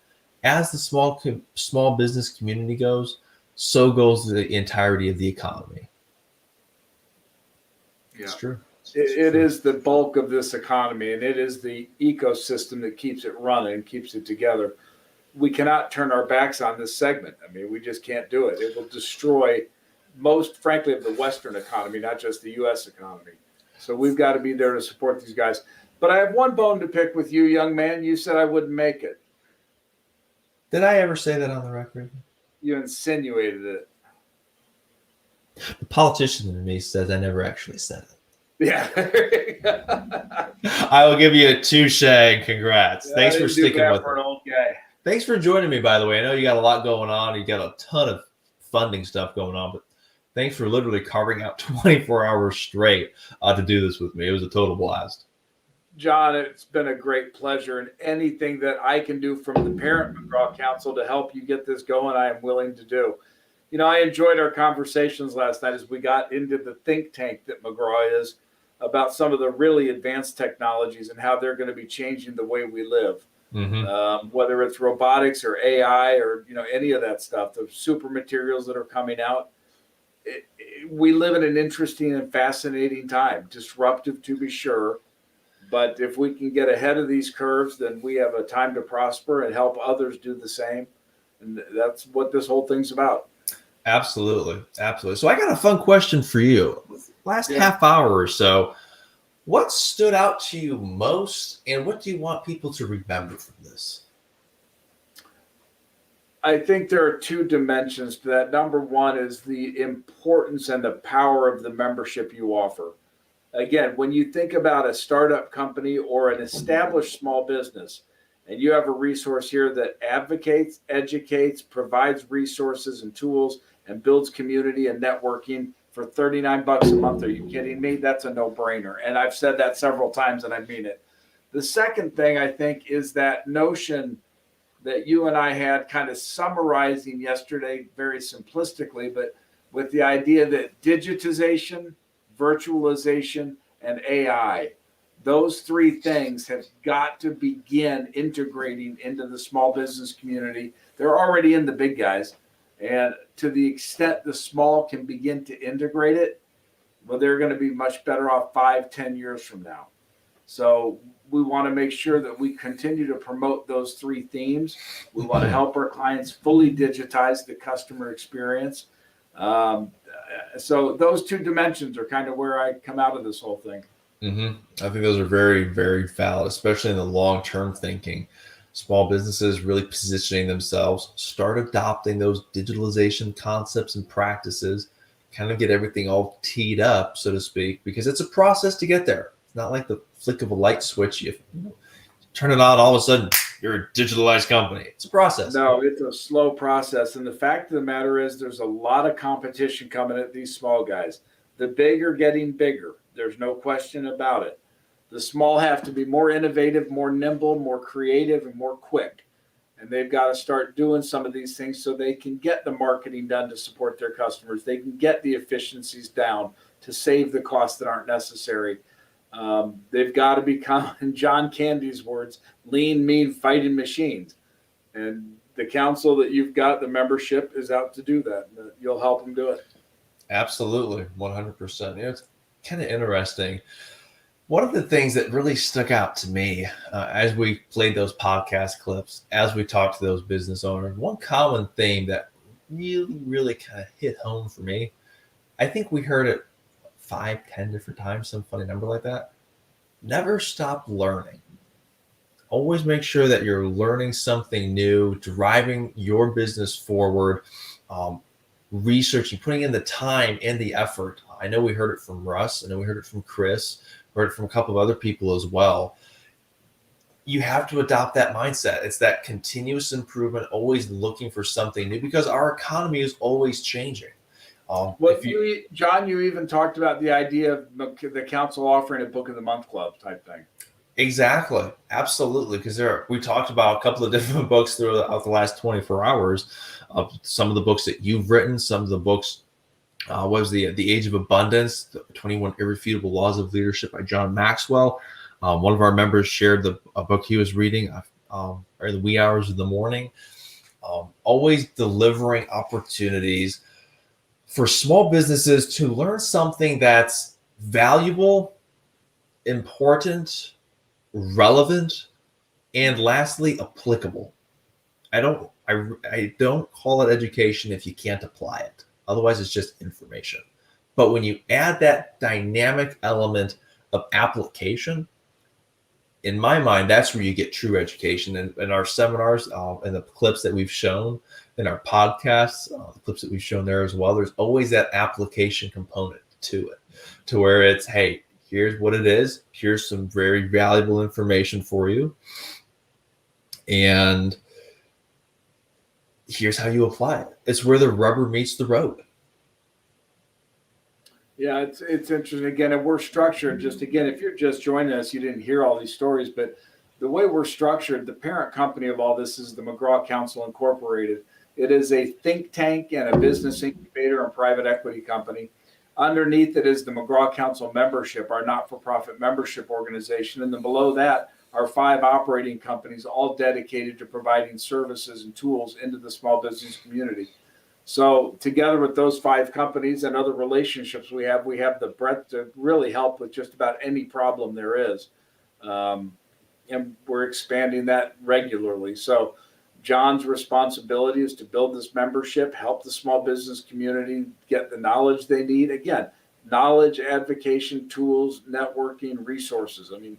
As the small business community goes, so goes the entirety of the economy. Yeah. It's true. It is the bulk of this economy, and it is the ecosystem that keeps it running and keeps it together. We cannot turn our backs on this segment. I mean, we just can't do it. It will destroy most, frankly, of the Western economy, not just the U.S. economy. So we've got to be there to support these guys. But I have one bone to pick with you, young man. You said I wouldn't make it. Did I ever say that on the record? You insinuated it. The politician in me says I never actually said it. Yeah. I will give you a touche and congrats. Yeah, Thanks for sticking with for me. an old guy. Thanks for joining me, by the way. I know you got a lot going on. You got a ton of funding stuff going on, but thanks for literally carving out 24 hours straight to do this with me. It was a total blast. John, it's been a great pleasure, and anything that I can do from the Parent McGraw Council to help you get this going, I am willing to do. I enjoyed our conversations last night as we got into the think tank that McGraw is about some of the really advanced technologies and how they're going to be changing the way we live. Mm-hmm. Whether it's robotics or AI or any of that stuff, the super materials that are coming out. We live in an interesting and fascinating time, disruptive to be sure. But if we can get ahead of these curves, then we have a time to prosper and help others do the same. And that's what this whole thing's about. Absolutely. So I got a fun question for you. Last half hour or so, what stood out to you most, and what do you want people to remember from this? I think there are 2 dimensions to that. Number one is the importance and the power of the membership you offer. Again, when you think about a startup company or an established small business, and you have a resource here that advocates, educates, provides resources and tools, and builds community and networking for $39 a month. Are you kidding me? That's a no-brainer. And I've said that several times, and I mean it. The second thing I think is that notion that you and I had kind of summarizing yesterday very simplistically, but with the idea that digitization, virtualization, and AI, those 3 things have got to begin integrating into the small business community. They're already in the big guys. And to the extent the small can begin to integrate it, well, they're going to be much better off 5-10 years from now. So we want to make sure that we continue to promote those 3 themes. We want to help our clients fully digitize the customer experience. So those 2 dimensions are kind of where I come out of this whole thing. Mm-hmm. I think those are very, very valid, especially in the long-term thinking. Small businesses really positioning themselves, start adopting those digitalization concepts and practices, kind of get everything all teed up, so to speak, because it's a process to get there. It's not like the flick of a light switch. You turn it on, all of a sudden you're a digitalized company. It's a process. No, it's a slow process. And the fact of the matter is there's a lot of competition coming at these small guys. The big are getting bigger. There's no question about it. The small have to be more innovative, more nimble, more creative, and more quick. And they've got to start doing some of these things so they can get the marketing done to support their customers. They can get the efficiencies down to save the costs that aren't necessary. They've got to become, in John Candy's words, lean, mean, fighting machines. And the council that you've got, the membership, is out to do that. You'll help them do it. Absolutely, 100%. It's kind of interesting. One of the things that really stuck out to me as we played those podcast clips, as we talked to those business owners, one common theme that really kind of hit home for me, I think we heard it 5-10 different times, some funny number like that. Never stop learning. Always make sure that you're learning something new, driving your business forward, researching, putting in the time and the effort. I know we heard it from Russ. I know we heard it from Chris. Heard it from a couple of other people as well. You have to adopt that mindset. It's that continuous improvement, always looking for something new, because our economy is always changing. John, you even talked about the idea of the council offering a book of the month club type thing. Exactly. Absolutely. Because we talked about a couple of different books throughout the last 24 hours. Some of the books that you've written, some of the books, what was the Age of Abundance, the 21 Irrefutable Laws of Leadership by John Maxwell. One of our members shared a book he was reading, or the wee hours of the morning. Always delivering opportunities for small businesses to learn something that's valuable, important, relevant, and lastly, applicable. I don't call it education if you can't apply it. Otherwise, it's just information. But when you add that dynamic element of application, in my mind, that's where you get true education. And in our seminars, and the clips that we've shown in our podcasts, the clips that we've shown there as well, there's always that application component to it, to where it's, hey, here's what it is. Here's some very valuable information for you. And here's how you apply it. It's where the rubber meets the road. Yeah, it's interesting. Again, and we're structured, just again, if you're just joining us, you didn't hear all these stories, but the way we're structured, the parent company of all this is the McGraw Council Incorporated. It is a think tank and a business incubator and private equity company. Underneath it is the McGraw Council membership, our not-for-profit membership organization. And then below that are 5 operating companies, all dedicated to providing services and tools into the small business community. So together with those 5 companies and other relationships we have the breadth to really help with just about any problem there is. And we're expanding that regularly. So John's responsibility is to build this membership, help the small business community get the knowledge they need. Again, knowledge, advocacy, tools, networking, resources. I mean,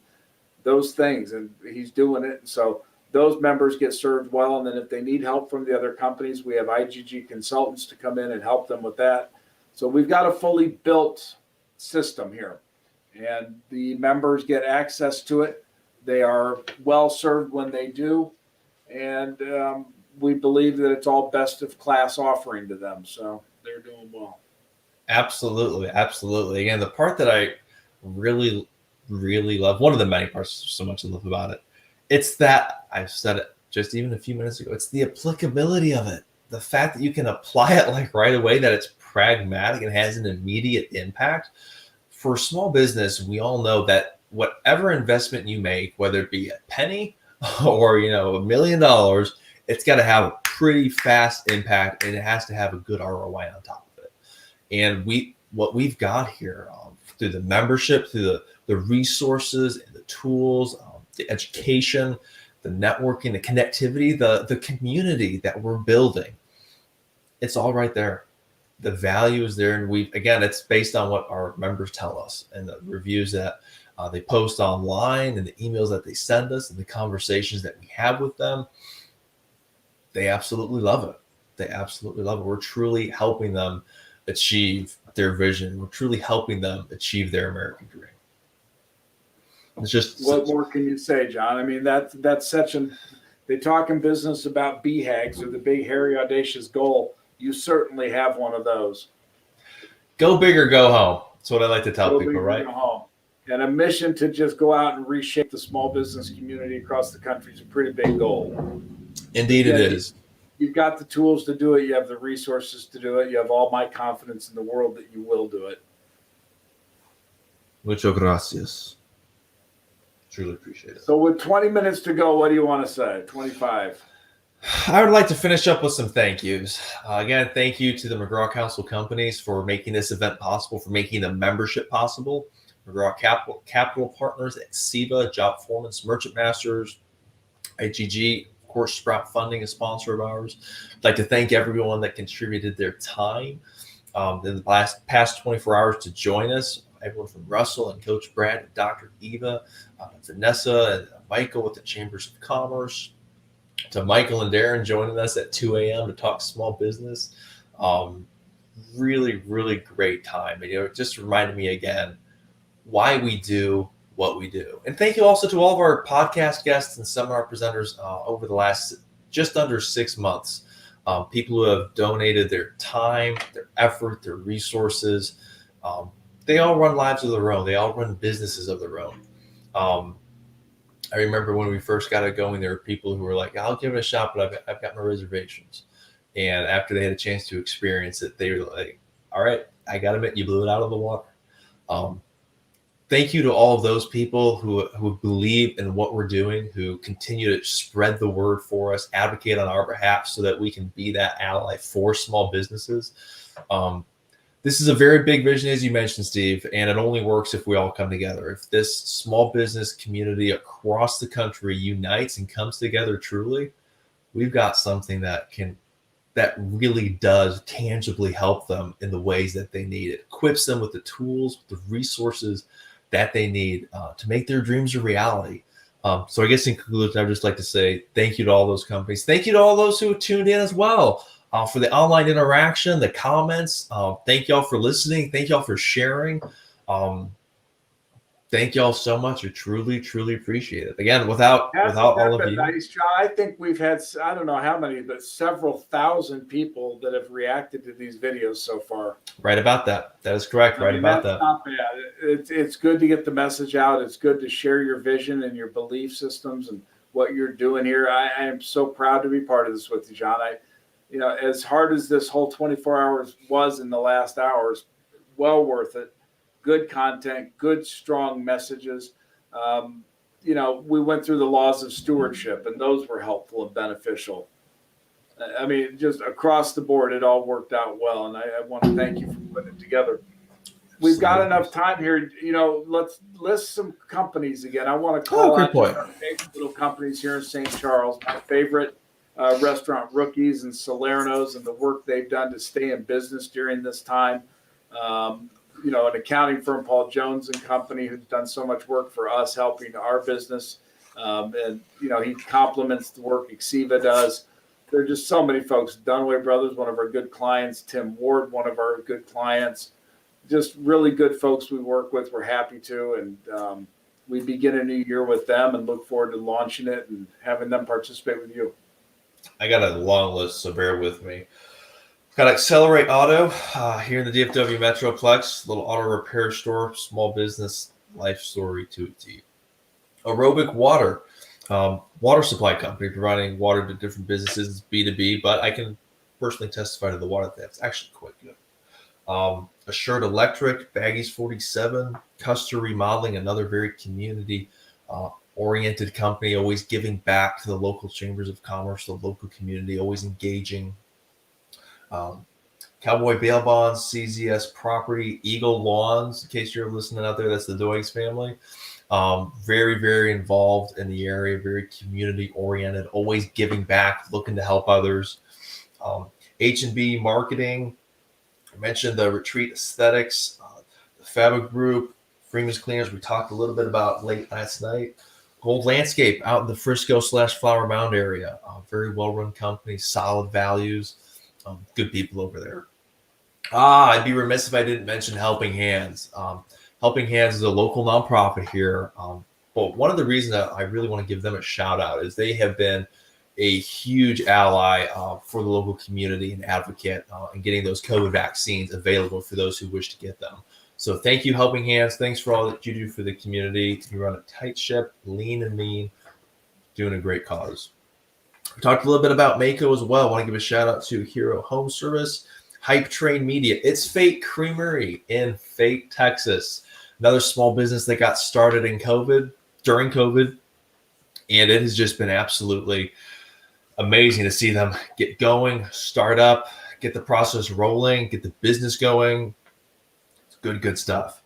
those things, and he's doing it. So those members get served well. And then if they need help from the other companies, we have IGG consultants to come in and help them with that. So we've got a fully built system here, and the members get access to it. They are well served when they do. And we believe that it's all best of class offering to them. So they're doing well. Absolutely. Absolutely. Again, the part that I really, really love, one of the many parts so much I love about it, it's that, I've said it just even a few minutes ago, it's the applicability of it. The fact that you can apply it like right away, that it's pragmatic and has an immediate impact. For small business, we all know that whatever investment you make, whether it be a penny or $1 million, it's got to have a pretty fast impact, and it has to have a good ROI on top of it. And what we've got here through the membership, through the resources and the tools, the education, the networking, the connectivity, the community that we're building, it's all right there. The value is there, and it's based on what our members tell us and the reviews that they post online and the emails that they send us and the conversations that we have with them. They absolutely love it. They absolutely love it. We're truly helping them achieve their vision. We're truly helping them achieve their American dream. It's just What more can you say, John? I mean, that's such an, they talk in business about BHAGs, or the big, hairy, audacious goal. You certainly have one of those. go big or go home. That's what I like to tell Go people, big or right? go home. And a mission to just go out and reshape the small business community across the country is a pretty big goal. Indeed, it is. You've got the tools to do it. You have the resources to do it. You have all my confidence in the world that you will do it. Muchas gracias. Truly appreciate it. So with 20 minutes to go, what do you want to say? 25. I would like to finish up with some thank yous. Again, thank you to the McGraw Council companies for making this event possible, for making the membership possible. McGraw Capital Partners, Exeva, Job Foreman's, Merchant Masters, IGG, of course, Sprout Funding, a sponsor of ours. I'd like to thank everyone that contributed their time in the past 24 hours to join us. Everyone from Russell and Coach Brad, and Dr. Eva, Vanessa, and Michael with the Chambers of Commerce, to Michael and Darren joining us at 2 a.m. to talk small business. Really, really great time. And, it just reminded me again why we do what we do. And thank you also to all of our podcast guests and seminar presenters over the last just under 6 months. People who have donated their time, their effort, their resources. They all run lives of their own. They all run businesses of their own. I remember when we first got it going, there were people who were like, I'll give it a shot, but I've got my reservations. And after they had a chance to experience it, they were like, all right, I got to admit, you blew it out of the water. Thank you to all of those people who believe in what we're doing, who continue to spread the word for us, advocate on our behalf so that we can be that ally for small businesses. This is a very big vision, as you mentioned, Steve, and it only works if we all come together. If this small business community across the country unites and comes together truly, we've got something that really does tangibly help them in the ways that they need. It equips them with the tools, the resources that they need to make their dreams a reality. So I guess in conclusion, I'd just like to say thank you to all those companies. Thank you to all those who tuned in as well. For the online interaction, the comments. Thank y'all for listening. Thank y'all for sharing. Thank y'all so much. I truly, truly appreciate it. Again, without all of you. Nice, John. I think we've had, I don't know how many, but several thousand people that have reacted to these videos so far. Right about that. That is correct. Right about that. Not bad. It's good to get the message out. It's good to share your vision and your belief systems and what you're doing here. I am so proud to be part of this with you, John. As hard as this whole 24 hours was in the last hours, well worth it. Good content, good, strong messages. We went through the laws of stewardship, and those were helpful and beneficial. I mean, just across the board, it all worked out well, and I want to thank you for putting it together. We've got enough time here. Let's list some companies again. I want to call out our favorite little companies here in St. Charles. My favorite restaurant, Rookies and Salerno's, and the work they've done to stay in business during this time. An accounting firm, Paul Jones and Company, who's done so much work for us, helping our business. He complements the work Exeva does. There are just so many folks. Dunaway Brothers, one of our good clients. Tim Ward, one of our good clients. Just really good folks we work with. We're happy to. And we begin a new year with them and look forward to launching it and having them participate with you. I got a long list, so bear with me. Got Accelerate Auto here in the DFW Metroplex, little auto repair store, small business life story to a T. Aerobic Water, water supply company providing water to different businesses, B2B, but I can personally testify to the water that's actually quite good. Assured Electric, Baggies 47, Custer Remodeling, another very community oriented company, always giving back to the local chambers of commerce, the local community, always engaging. Cowboy Bail Bonds, CZS Property, Eagle Lawns, in case you're listening out there, that's the Doigs family. Very, very involved in the area, very community oriented, always giving back, looking to help others. H&B Marketing, I mentioned the Retreat Aesthetics, the Fabric Group, Freeman's Cleaners, we talked a little bit about late last night. Gold Landscape out in the Frisco/Flower Mound area, very well-run company, solid values, good people over there. I'd be remiss if I didn't mention Helping Hands. Helping Hands is a local nonprofit here. But one of the reasons that I really want to give them a shout out is they have been a huge ally for the local community and advocate in getting those COVID vaccines available for those who wish to get them. So thank you, Helping Hands. Thanks for all that you do for the community. You run a tight ship, lean and mean, doing a great cause. We talked a little bit about Mako as well. I want to give a shout out to Hero Home Service, Hype Train Media. It's Fate Creamery in Fate, Texas. Another small business that got started during COVID. And it has just been absolutely amazing to see them get going, start up, get the process rolling, get the business going. It's good stuff.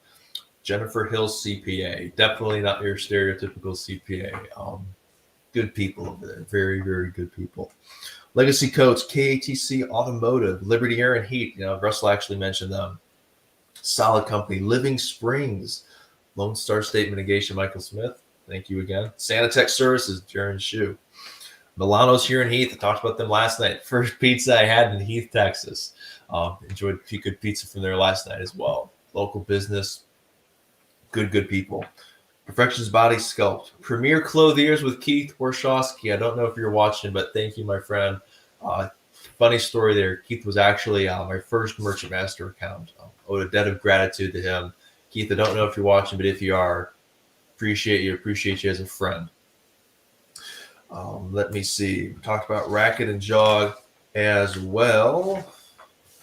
Jennifer Hill CPA, definitely not your stereotypical CPA. Good people over there, very, very good people. Legacy Coats, KATC Automotive, Liberty Air and Heat. Russell actually mentioned them. Solid Company, Living Springs, Lone Star State Mitigation, Michael Smith. Thank you again. Sanitech Services, Jaron Shu. Milano's here in Heath. I talked about them last night. First pizza I had in Heath, Texas. Enjoyed a few good pizza from there last night as well. Local business, good people. Perfections Body Sculpt. Premier Clothiers with Keith Warshawski. I don't know if you're watching, but thank you, my friend. Funny story there. Keith was actually my first Merchant Master account. Owed a debt of gratitude to him. Keith, I don't know if you're watching, but if you are, appreciate you as a friend. Let me see. We talked about Racket and Jog as well.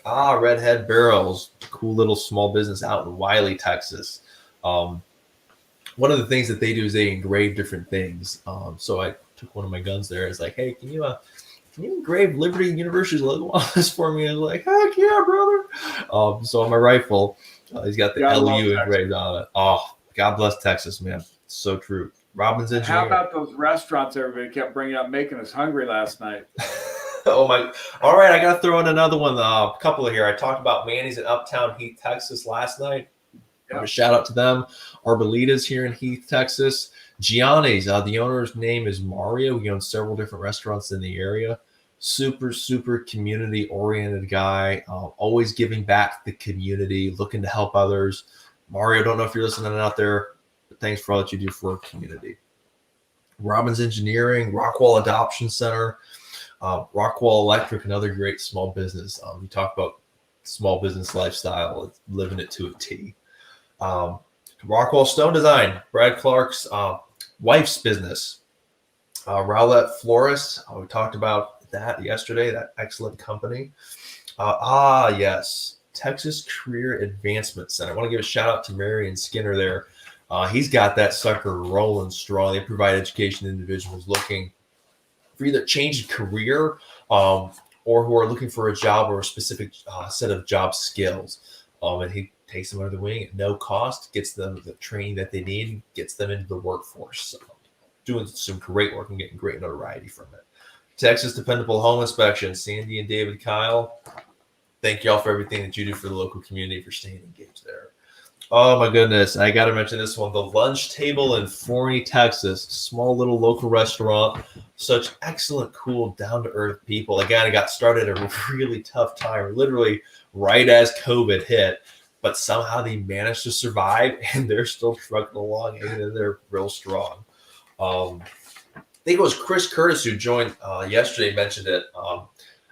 Redhead Barrels. Cool little small business out in Wiley, Texas. One of the things that they do is they engrave different things. So I took one of my guns there. It's like, hey, can you engrave Liberty University's logo on this for me? I was like, heck yeah, brother. So on my rifle, he's got the LU engraved on it. Oh, God bless Texas, man. So true. Robbins Engineering. How about those restaurants everybody kept bringing up, making us hungry last night? Oh my! All right, I got to throw in another one. A couple of here. I talked about Manny's in Uptown Heath, Texas last night. Yep. A shout out to them. Arbolitas here in Heath, Texas. Gianni's. The owner's name is Mario. He owns several different restaurants in the area. Super community oriented guy. Always giving back to the community, looking to help others. Mario, don't know if you're listening out there, but thanks for all that you do for our community. Robbins Engineering, Rockwall Adoption Center, Rockwall Electric, another great small business. We talk about small business lifestyle, living it to a T. Rockwall Stone Design, Brad Clark's wife's business. Rowlett Florist, we talked about that yesterday, that excellent company. Yes, Texas Career Advancement Center. I want to give a shout out to Marion Skinner there. He's got that sucker rolling strong. They provide education to individuals looking for either change career or who are looking for a job or a specific set of job skills. And he takes them under the wing at no cost, gets them the training that they need, gets them into the workforce. So, doing some great work and getting great notoriety from it. Texas Dependable Home Inspection, Sandy and David Kyle. Thank y'all for everything that you do for the local community, for staying engaged there. Oh my goodness. I got to mention this one, the Lunch Table in Forney, Texas. Small little local restaurant. Such excellent, cool, down-to-earth people. Again, I got started at a really tough time, literally right as COVID hit, but somehow they managed to survive and they're still trucking along and they're real strong. I think it was Chris Curtis who joined yesterday, mentioned it.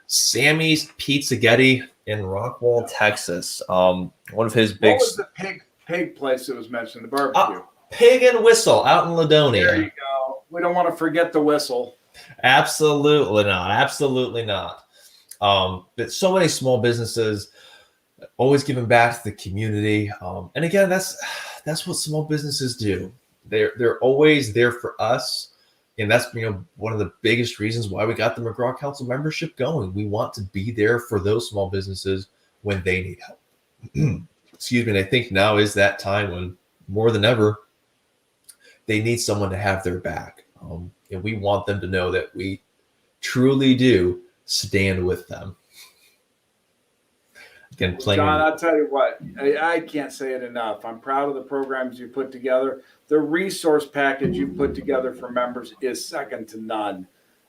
Sammy's Pizzagetti in Rockwall, Texas. One of his big. What was the pig place that was mentioned? The barbecue. Pig and Whistle out in Ladonia. There you go. We don't want to forget the whistle. Absolutely not. Absolutely not. But so many small businesses always giving back to the community. And again, that's what small businesses do. They're always there for us. And that's, one of the biggest reasons why we got the McGraw Council membership going. We want to be there for those small businesses when they need help. Excuse me. And I think now is that time when more than ever, they need someone to have their back. And we want them to know that we truly do stand with them. Again, John, I'll tell you what, I can't say it enough. I'm proud of the programs you put together. The resource package you put together for members is second to none.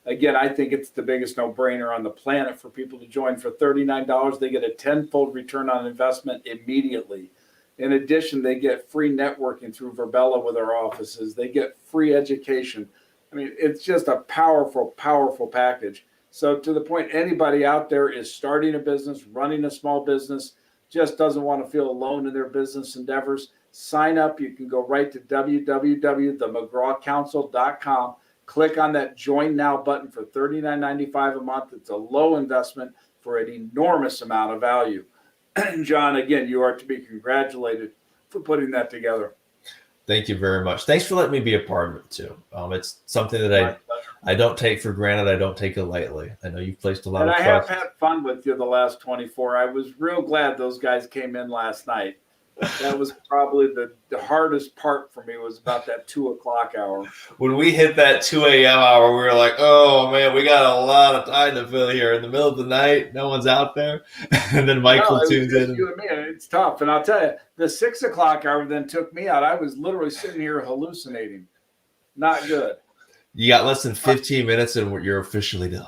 Again, I think it's the biggest no-brainer on the planet for people to join. For $39, they get a tenfold return on investment immediately. In addition, they get free networking through Verbella with our offices. They get free education. I mean, it's just a powerful, powerful package. So to the point, anybody out there is starting a business, running a small business, just doesn't want to feel alone in their business endeavors, sign up. You can go right to www.themcgrawcouncil.com. Click on that Join Now button for $39.95 a month. It's a low investment for an enormous amount of value. John, again, you are to be congratulated for putting that together. Thank you very much. Thanks for letting me be a part of it too. It's something that I don't take for granted. I don't take it lightly. I know you've placed a lot And of I trust. have had fun with you the last 24. I was real glad those guys came in last night. That was probably the hardest part for me, was about that 2 o'clock hour. When we hit that 2 a.m. hour, we were like, oh man, we got a lot of time to fill here in the middle of the night. No one's out there. And then Michael tunes in. You and me, and it's tough. And I'll tell you, the 6 o'clock hour then took me out. I was literally sitting here hallucinating. Not good. You got less than 15 minutes and you're officially done.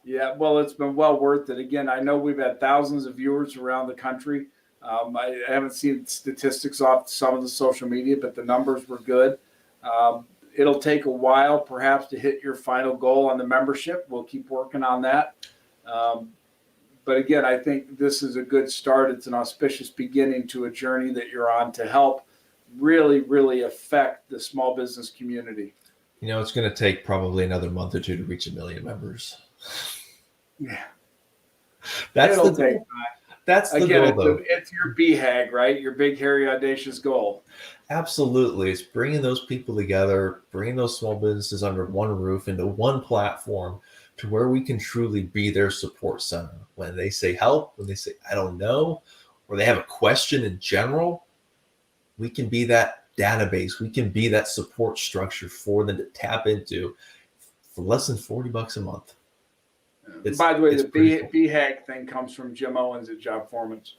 Yeah, well, it's been well worth it. Again, I know we've had thousands of viewers around the country. I haven't seen statistics off some of the social media, but the numbers were good. It'll take a while, perhaps, to hit your final goal on the membership. We'll keep working on that. But again, I think this is a good start. It's an auspicious beginning to a journey that you're on to help really, really affect the small business community. You know, it's going to take probably another month or two to reach 1 million members. Yeah. That's It'll the take goal. time. That's the Again, goal, though. it's your BHAG, right? Your big, hairy, audacious goal. Absolutely. It's bringing those people together, bringing those small businesses under one roof into one platform to where we can truly be their support center. When they say help, when they say, I don't know, or they have a question in general, we can be that database. We can be that support structure for them to tap into for less than $40 a month. By the way, it's the pretty cool. BHAG thing comes from Jim Owens at Job Foreman's.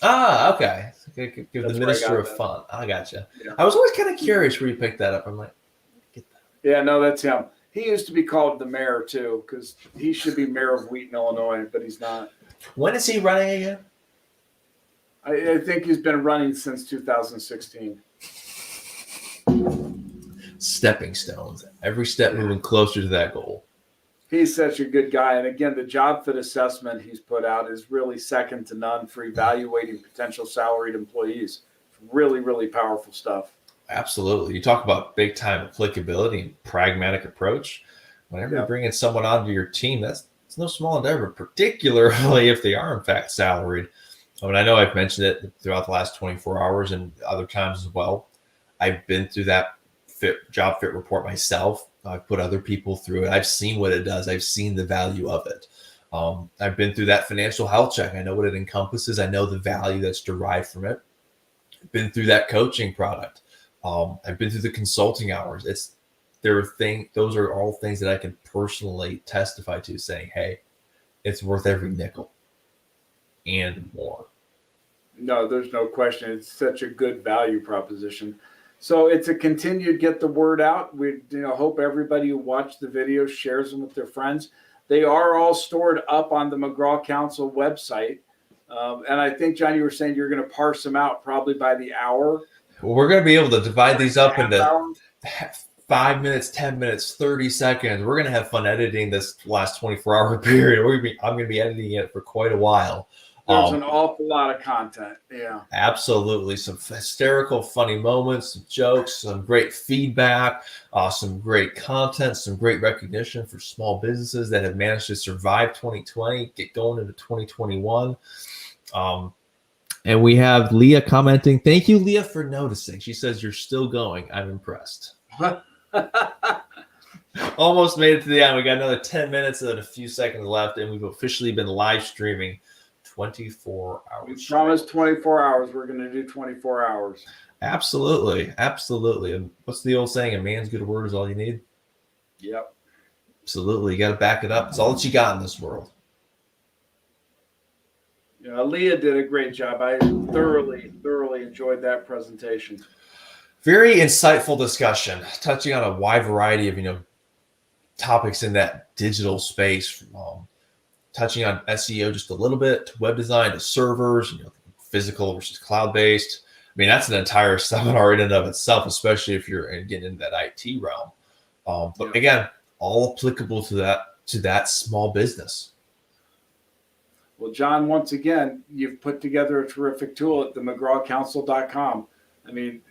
Ah, okay. Give That's the where I minister got of that. fun. I gotcha. Yeah. I was always kind of curious where you picked that up. I'm like, Yeah, no, that's him. He used to be called the mayor too, because he should be mayor of Wheaton, Illinois, but he's not. when is he running again? I think he's been running since 2016. Stepping stones. Every step moving closer to that goal. He's such a good guy. And again, the job fit assessment he's put out is really second to none for evaluating potential salaried employees. Really, really powerful stuff. Absolutely. You talk about big time applicability and pragmatic approach. Whenever you're bringing someone onto your team, it's no small endeavor, particularly if they are in fact salaried. I mean, I know I've mentioned it throughout the last 24 hours and other times as well. I've been through that job fit report myself. I've put other people through it. I've seen what it does. I've seen the value of it. I've been through that financial health check. I know what it encompasses. I know the value that's derived from it. I've been through that coaching product. I've been through the consulting hours. Those are all things that I can personally testify to, saying, hey, it's worth every nickel and more. No, there's no question. It's such a good value proposition. So it's a continued get the word out. We hope everybody who watched the video shares them with their friends. They are all stored up on the McGraw Council website. And I think, John, you were saying you're going to parse them out probably by the hour. Well, we're going to be able to divide these up into 5 minutes, 10 minutes, 30 seconds. We're going to have fun editing this last 24-hour period. I'm going to be editing it for quite a while. There's an awful lot of content. Yeah. Absolutely. Some hysterical, funny moments, some jokes, some great feedback, some great content, some great recognition for small businesses that have managed to survive 2020, get going into 2021. And we have Leah commenting. Thank you, Leah, for noticing. She says, you're still going. I'm impressed. Almost made it to the end. We got another 10 minutes and a few seconds left, and we've officially been live streaming 24 hours. We promised 24 hours. We're going to do 24 hours. Absolutely. Absolutely. And what's the old saying? A man's good word is all you need. Yep. Absolutely. You got to back it up. It's all that you got in this world. Yeah, Leah did a great job. I thoroughly enjoyed that presentation. Very insightful discussion, touching on a wide variety of, topics in that digital space, from touching on SEO just a little bit, to web design, to servers, physical versus cloud-based. I mean, that's an entire seminar in and of itself, especially if you're getting into that IT realm. But again, all applicable to that small business. Well, John, once again, you've put together a terrific tool at the McGrawCouncil.com. I mean,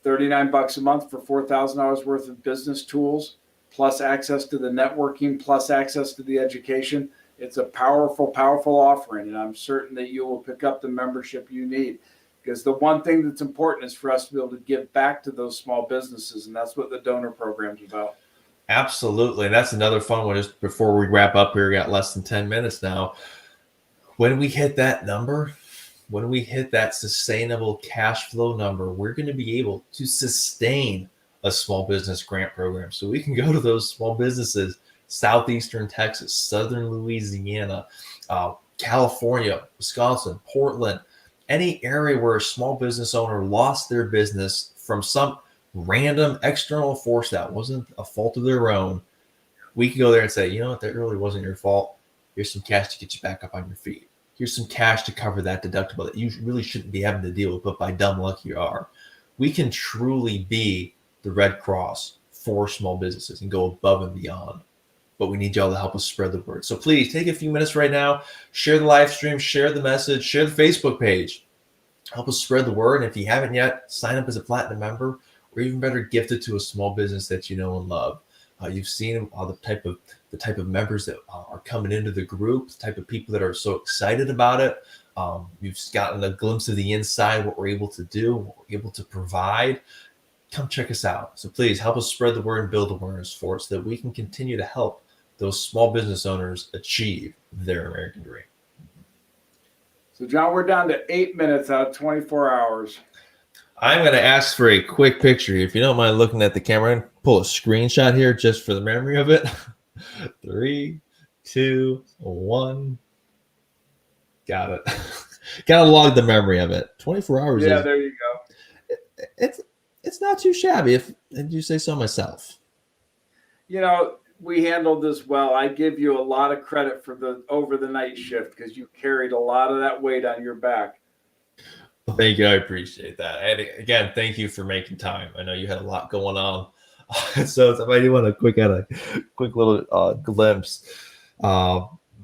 $39 a month for $4,000 worth of business tools, plus access to the networking, plus access to the education. It's a powerful, powerful offering, and I'm certain that you will pick up the membership you need. Because the one thing that's important is for us to be able to give back to those small businesses, and that's what the donor program's about. Absolutely. And that's another fun one. Just before we wrap up here, we got less than 10 minutes now. When we hit that number, when we hit that sustainable cash flow number, we're going to be able to sustain a small business grant program. So we can go to those small businesses, Southeastern Texas, Southern Louisiana, California, Wisconsin, Portland, any area where a small business owner lost their business from some random external force that wasn't a fault of their own. We can go there and say, you know what, that really wasn't your fault. Here's some cash to get you back up on your feet. Here's some cash to cover that deductible that you really shouldn't be having to deal with, but by dumb luck you are. We can truly be the Red Cross for small businesses and go above and beyond. But we need y'all to help us spread the word. So please take a few minutes right now, share the live stream, share the message, share the Facebook page. Help us spread the word. And if you haven't yet, sign up as a platinum member, or even better, gift it to a small business that you know and love. You've seen the type of members that are coming into the group, the type of people that are so excited about it. You've gotten a glimpse of the inside, what we're able to do, what we're able to provide. Come check us out. So please help us spread the word and build awareness for us so that we can continue to help those small business owners achieve their American dream. So, John, we're down to 8 minutes out of 24 hours. I'm going to ask for a quick picture. If you don't mind looking at the camera, and pull a screenshot here just for the memory of it. 3, 2, 1. Got it. Got to log the memory of it. 24 hours. Yeah, there you go. It's not too shabby, if you say so myself. We handled this well. I give you a lot of credit for the over the night shift because you carried a lot of that weight on your back. Thank you. I appreciate that. And again, thank you for making time. I know you had a lot going on. So if I do want to add a quick little glimpse,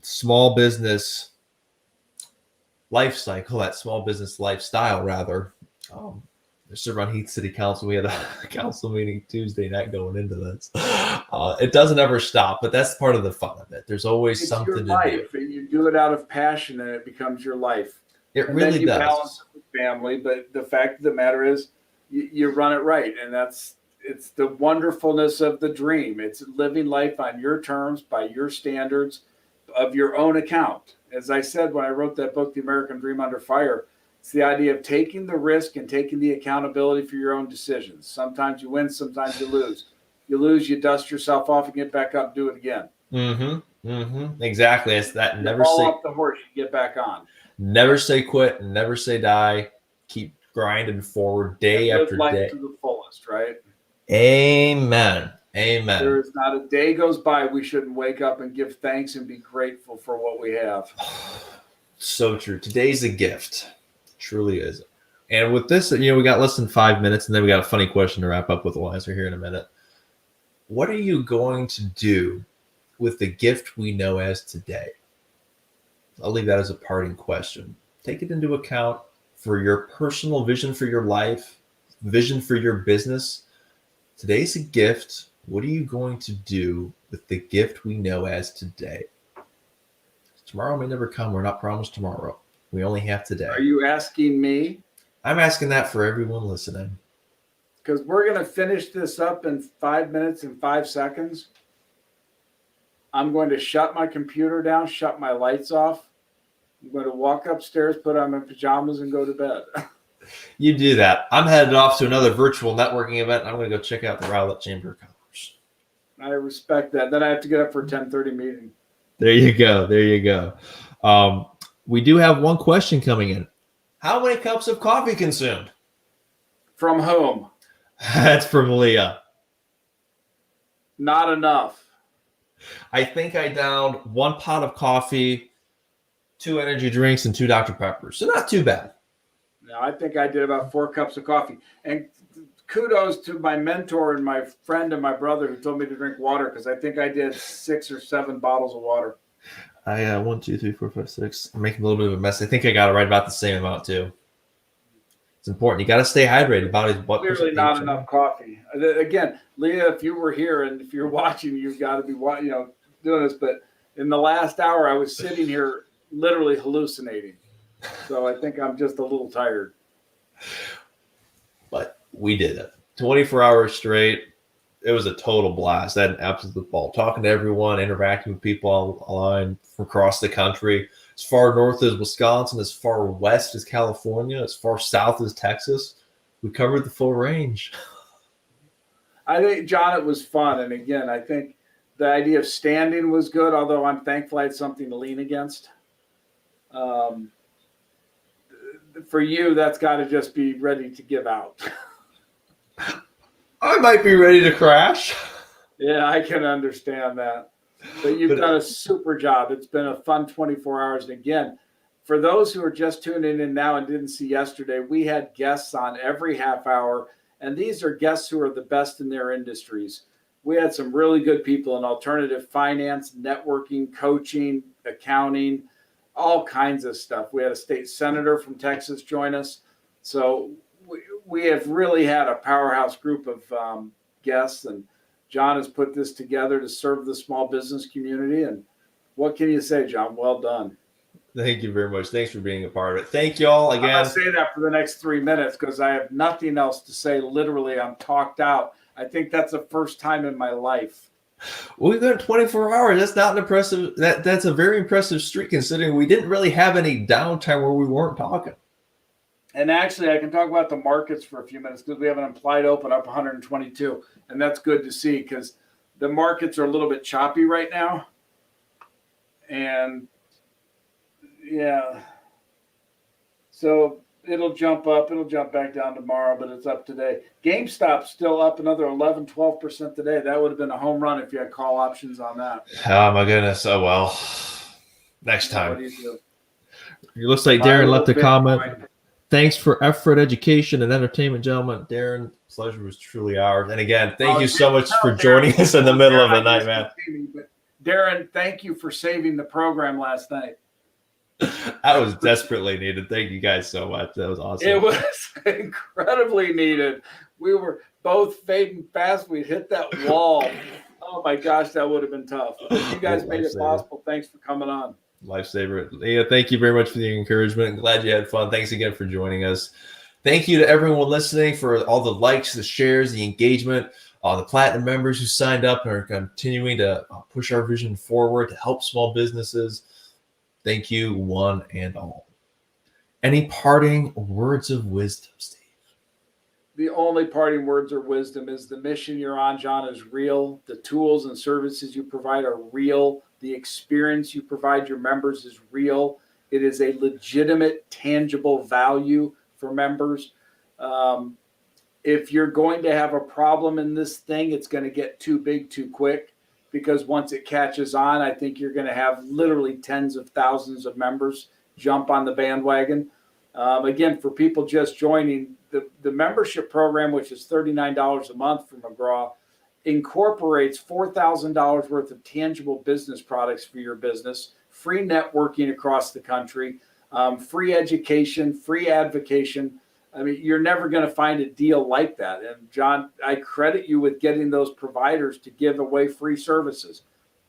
small business life cycle, that small business lifestyle, rather. I serve on Heath City Council. We had a council meeting Tuesday night going into this. It doesn't ever stop, but that's part of the fun of it. There's always something your to life, do. And you do it out of passion, and it becomes your life. It and really then you does. Balance it with family, but the fact of the matter is, you run it right, and it's the wonderfulness of the dream. It's living life on your terms, by your standards, of your own account. As I said when I wrote that book, The American Dream Under Fire, it's the idea of taking the risk and taking the accountability for your own decisions. Sometimes you win, sometimes you lose. You lose, you dust yourself off and get back up and do it again. Exactly. It's that never fall off the horse, you get back on. Never say quit, never say die. Keep grinding forward day after life day. To the fullest, right? Amen. Amen. There is not a day goes by we shouldn't wake up and give thanks and be grateful for what we have. So true. Today's a gift. Truly is. And with this, we got less than 5 minutes, and then we got a funny question to wrap up with. We'll answer here in a minute. What are you going to do with the gift we know as today? I'll leave that as a parting question. Take it into account for your personal vision for your life, vision for your business. Today's a gift. What are you going to do with the gift we know as today? Tomorrow may never come. We're not promised tomorrow. We only have today. Are you asking me? I'm asking that for everyone listening. Because we're going to finish this up in 5 minutes and 5 seconds. I'm going to shut my computer down, shut my lights off. I'm going to walk upstairs, put on my pajamas, and go to bed. You do that. I'm headed off to another virtual networking event. I'm going to go check out the Rowlett Chamber of Commerce. I respect that. Then I have to get up for a 10:30 meeting. There you go. There you go. We do have one question coming in. How many cups of coffee consumed? From whom? That's from Leah. Not enough. I think I downed 1 pot of coffee, 2 energy drinks, and 2 Dr. Peppers. So not too bad. No, I think I did about 4 cups of coffee. And kudos to my mentor and my friend and my brother who told me to drink water, because I think I did 6 or 7 bottles of water. I 1, 2, 3, 4, 5, 6. I'm making a little bit of a mess. I think I got it right about the same amount too. It's important. You got to stay hydrated. Clearly not enough coffee. Again, Leah, if you were here and if you're watching, you've got to be doing this. But in the last hour, I was sitting here literally hallucinating. So I think I'm just a little tired. But we did it. 24 hours straight. It was a total blast. I had an absolute ball. Talking to everyone, interacting with people online from across the country. As far north as Wisconsin, as far west as California, as far south as Texas. We covered the full range. I think, John, it was fun. And again, I think the idea of standing was good, although I'm thankful I had something to lean against. For you, that's got to just be ready to give out. I might be ready to crash. Yeah, I can understand that. But you've done a super job. It's been a fun 24 hours. And again, for those who are just tuning in now and didn't see yesterday, we had guests on every half hour. And these are guests who are the best in their industries. We had some really good people in alternative finance, networking, coaching, accounting, all kinds of stuff. We had a state senator from Texas join us. So we have really had a powerhouse group of guests, and John has put this together to serve the small business community. And what can you say, John? Well done. Thank you very much. Thanks for being a part of it. Thank you all again. I'll say that for the next 3 minutes because I have nothing else to say. Literally, I'm talked out. I think that's the first time in my life. We've got 24 hours. That's not an impressive. That's a very impressive streak considering we didn't really have any downtime where we weren't talking. And actually, I can talk about the markets for a few minutes because we have an implied open up 122. And that's good to see because the markets are a little bit choppy right now. And yeah, so it'll jump up. It'll jump back down tomorrow, but it's up today. GameStop's still up another 11, 12% today. That would have been a home run if you had call options on that. Oh, my goodness. Oh, well. Next time. What do you do? It looks like Darren left a comment. Thanks for effort, education, and entertainment, gentlemen. Darren, pleasure was truly ours. And again, thank you so much for joining us in the middle of the night, man. Darren, thank you for saving the program last night. That was desperately needed. Thank you guys so much. That was awesome. It was incredibly needed. We were both fading fast. We hit that wall. Oh my gosh, that would have been tough. But you guys made it possible. Thanks for coming on. Lifesaver. Yeah, thank you very much for the encouragement. I'm glad you had fun. Thanks again for joining us. Thank you to everyone listening for all the likes, the shares, the engagement, the Platinum members who signed up and are continuing to push our vision forward to help small businesses. Thank you, one and all. Any parting words of wisdom, Steve? The only parting words of wisdom is the mission you're on, John, is real. The tools and services you provide are real. The experience you provide your members is real. It is a legitimate, tangible value for members. If you're going to have a problem in this thing, it's going to get too big too quick. Because once it catches on, I think you're going to have literally tens of thousands of members jump on the bandwagon. Again, for people just joining, the membership program, which is $39 a month from McGraw, incorporates $4,000 worth of tangible business products for your business, free networking across the country, free education, free advocacy. I mean, you're never going to find a deal like that. And John, I credit you with getting those providers to give away free services.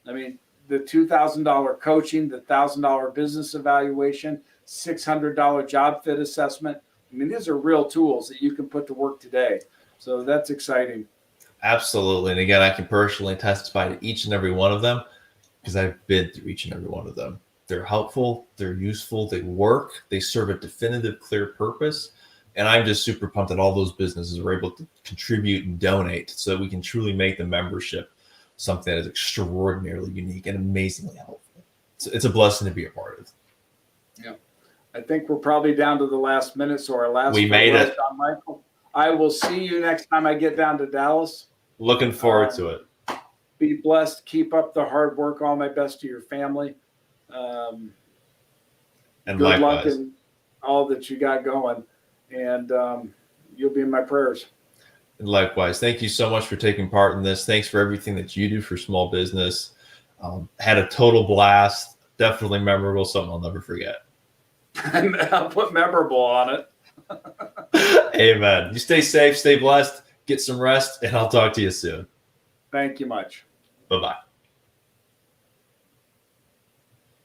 I mean, the $2,000 coaching, the $1,000 business evaluation, $600 job fit assessment. I mean, these are real tools that you can put to work today. So that's exciting. Absolutely. And again, I can personally testify to each and every one of them because I've been through each and every one of them. They're helpful. They're useful. They work. They serve a definitive, clear purpose. And I'm just super pumped that all those businesses are able to contribute and donate so that we can truly make the membership something that is extraordinarily unique and amazingly helpful. So it's a blessing to be a part of. Yeah. I think we're probably down to the last minute. So our last we made it. John Michael. I will see you next time I get down to Dallas. Looking forward to it. Be blessed. Keep up the hard work. All my best to your family. And Good luck likewise. in all that you got going. And you'll be in my prayers. And likewise. Thank you so much for taking part in this. Thanks for everything that you do for small business. Had a total blast. Definitely memorable. Something I'll never forget. I'll put memorable on it. Amen. You stay safe, stay blessed, get some rest, and I'll talk to you soon. Thank you much. Bye-bye.